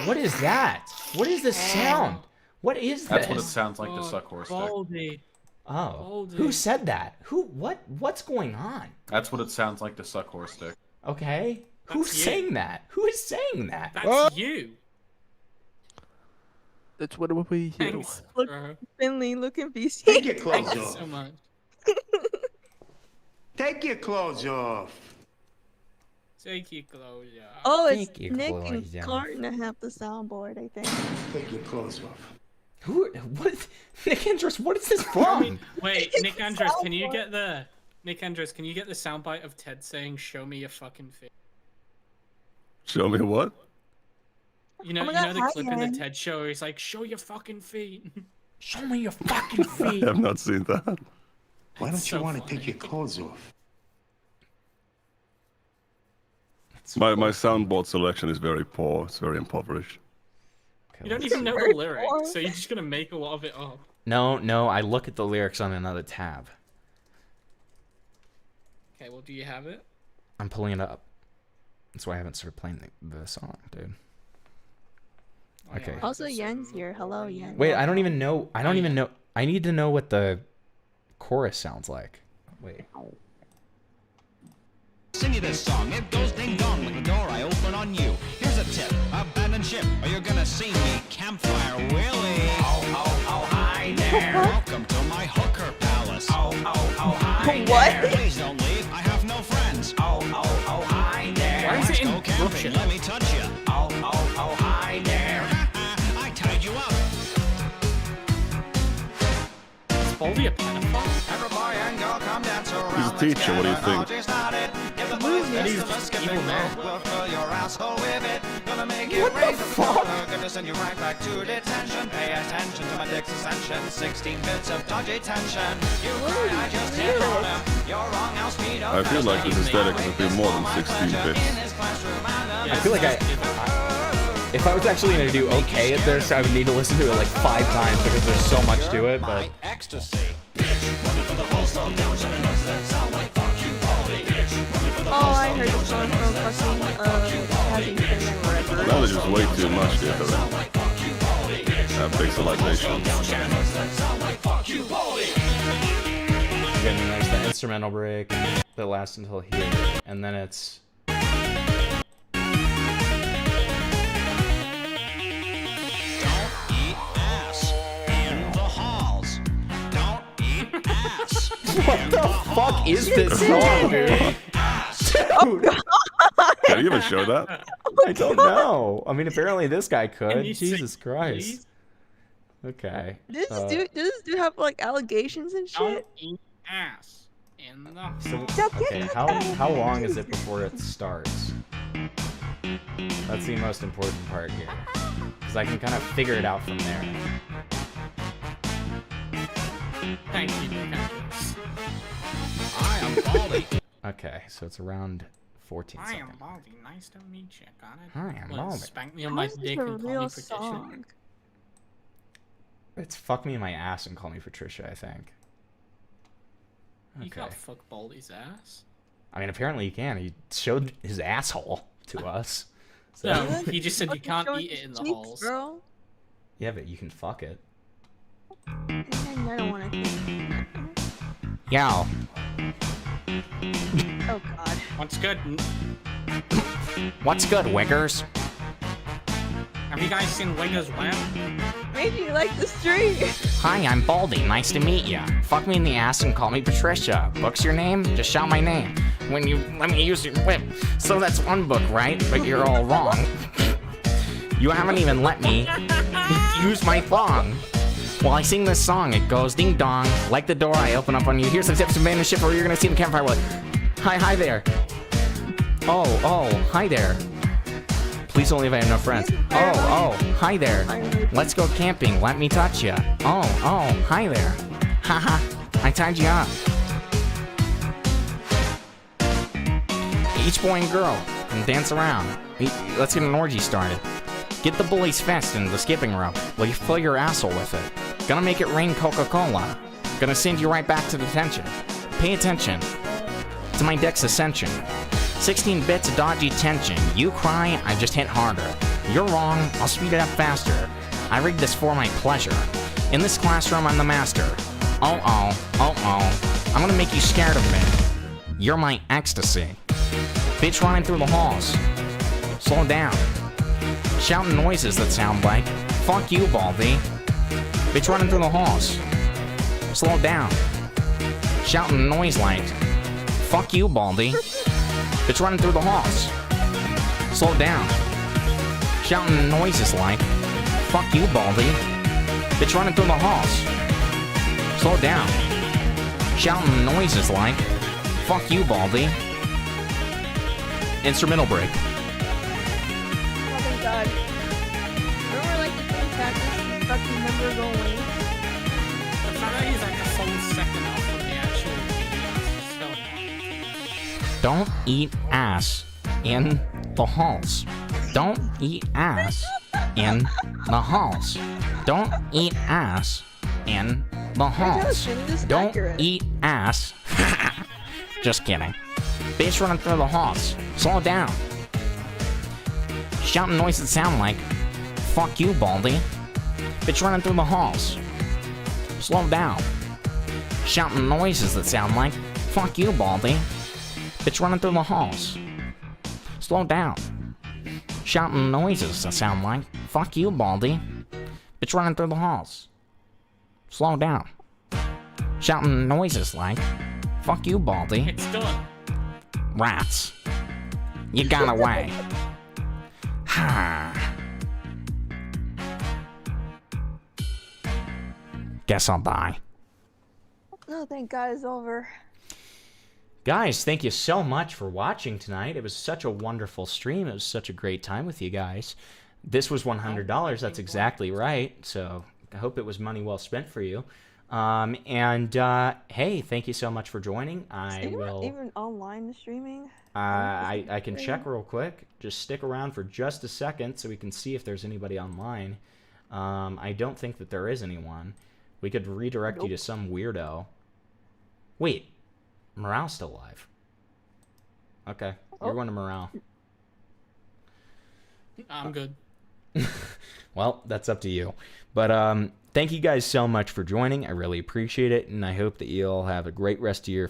What is that? What is this sound? What is this? That's what it sounds like to suck horse dick. Baldy. Oh, Baldy. who said that? Who? What's going on? That's what it sounds like to suck horse dick. Okay, who's That's you. saying that? Who is saying that? That's you. That's what we do. Thanks. Look, bro. Finley, look at BC. Take your clothes Thank you off. so much. Take your clothes off. Take your clothes off. Oh, it's Take your Nick clothes and off. Carton that have the soundboard, I think. Take your clothes off. Who? What? Nick Andrews, what is this I from? mean, wait, Nick Andrews, can you get the soundbite of Ted saying, "Show me your fucking feet"? Show me what? You know, Oh my you know God, the hi, clip in the Ed. TED show where he's like, "Show your fucking feet." Show me your fucking I feet. have not seen that. Why don't so you want to funny. take your clothes off? My soundboard selection is very poor. It's very impoverished. You don't even know the lyrics, so you're just gonna make a lot of it up. No, I look at the lyrics on another tab. Okay, well, do you have it? I'm pulling it up. That's why I haven't started playing the song, dude. Okay. Also, Yen's here. Hello, Yen. Wait, I don't even know. I need to know what the chorus sounds like. Wait. Sing you this song. It goes ding dong with the door I open on you. Here's a tip: abandon ship, or you're gonna see me. Campfire Willie. Oh, hi there. Welcome to my hooker palace. Oh, hi What? there. Please don't leave. I have no friends. Oh, hi there. Why is it in Let's go camping. Russian? Let me touch you. Oh, hi there. I tied you up. Is Baldy a pedophile? He's a teacher. What do you think? And he's just evil man. What the fuck? Gonna send you right back to detention. Pay attention to my dick's ascension. 16 bits of dodgy tension. You cry, I just hit on him. You're wrong, I'll speed up. I feel like this aesthetic would be more than 16 bits. I feel like if I was actually gonna do okay at this, I would need to listen to it like 5 times because there's so much to it. But Ecstasy. Oh, I heard the song from fucking Having Fun. That was just way too much there. Pixelization. again, there's the instrumental break that lasts until here, and then it's. What the fuck is this song, dude? Can you even show that? I don't know. I mean, apparently this guy could. you Jesus sing, Christ. Okay. Does this dude have like allegations and Don't shit? eat ass in the So, okay, how long is it before it starts? That's the most important part here. Because I can kind of figure it out from there. Thank you, Nicholas. I am Baldy. Okay, so it's around 14 I seconds. am Baldy. Nice to meet you. Got it? Hi, I'm Wanna Baldy. Spank me on How my is this dick a and call real me Patricia. song? It's fuck me in my ass and call me Patricia, I think. You Okay. can't fuck Baldy's ass. I mean, apparently you can. He showed his asshole to us. So. No, he just said you Fucking can't showing eat it in the cheeks, halls. bro. Yeah, but you can fuck it. I don't want to. Yo. Oh god. What's good? What's good, Wiggers? Have you guys seen Wiggers Web? Maybe you like the stream. Hi, I'm Baldy. Nice to meet ya. Fuck me in the ass and call me Patricia. Book's your name? Just shout my name. When you let me use your whip. So that's one book, right? But you're all wrong. You haven't even let me use my thong. While I sing this song, it goes ding dong. Like the door, I open up on you. Here's some tips to abandon ship, or you're gonna see the campfire. What? Hi there. Oh, hi there. Please don't leave, I have no friends. Oh, hi there. Let's go camping. Let me touch ya. Oh, hi there. Haha, I tied you up. Each boy and girl can dance around. Let's get an orgy started. Get the bullies fast in the skipping rope. Will you fill your asshole with it? Gonna make it rain Coca-Cola. Gonna send you right back to detention. Pay attention to my deck's ascension. 16 bits of dodgy tension. You cry, I just hit harder. You're wrong, I'll speed it up faster. I rigged this for my pleasure. In this classroom, I'm the master. Oh. I'm gonna make you scared of me. You're my ecstasy. Bitch running through the halls. Slow down. Shouting noises that sound like, fuck you, Baldy. Bitch running through the halls. Slow down. Shouting noise like, fuck you, Baldy. Bitch running through the halls. Slow down. Shouting noises like, fuck you, Baldy. Bitch running through the halls. Slow down. Shouting noises like, fuck you, Baldy. Instrumental break. Oh my god. Remember like the thing cactus stuck remember going? The fact that he's like a full second off from the actual so Don't eat ass in the halls. Don't eat ass in the halls. Don't eat ass in the halls. Don't eat ass. Just kidding. Bass running through the halls. Slow down. Shouting noises that sound like, fuck you, Baldy. Bitch running through the halls. Slow down. Shouting noises that sound like, fuck you, Baldy. Bitch running through the halls. Slow down. Shouting noises that sound like, fuck you, Baldy. Bitch running through the halls. Slow down. Shouting noises like, fuck you, Baldy. it's done. Rats. You got away. Ha. Guess I'll die. Oh, thank God it's over. Guys, thank you so much for watching tonight. It was such a wonderful stream. It was such a great time with you guys. This was $100. That's exactly right. So I hope it was money well spent for you. Hey, thank you so much for joining. I will Even online the streaming? I can check real quick. Just stick around for just a second so we can see if there's anybody online. I don't think that there is anyone. We could redirect you to some weirdo. Wait, Morale's still alive. Okay, you're going to Morale. I'm good. Well, that's up to you. But thank you guys so much for joining. I really appreciate it, and I hope that you'll have a great rest of your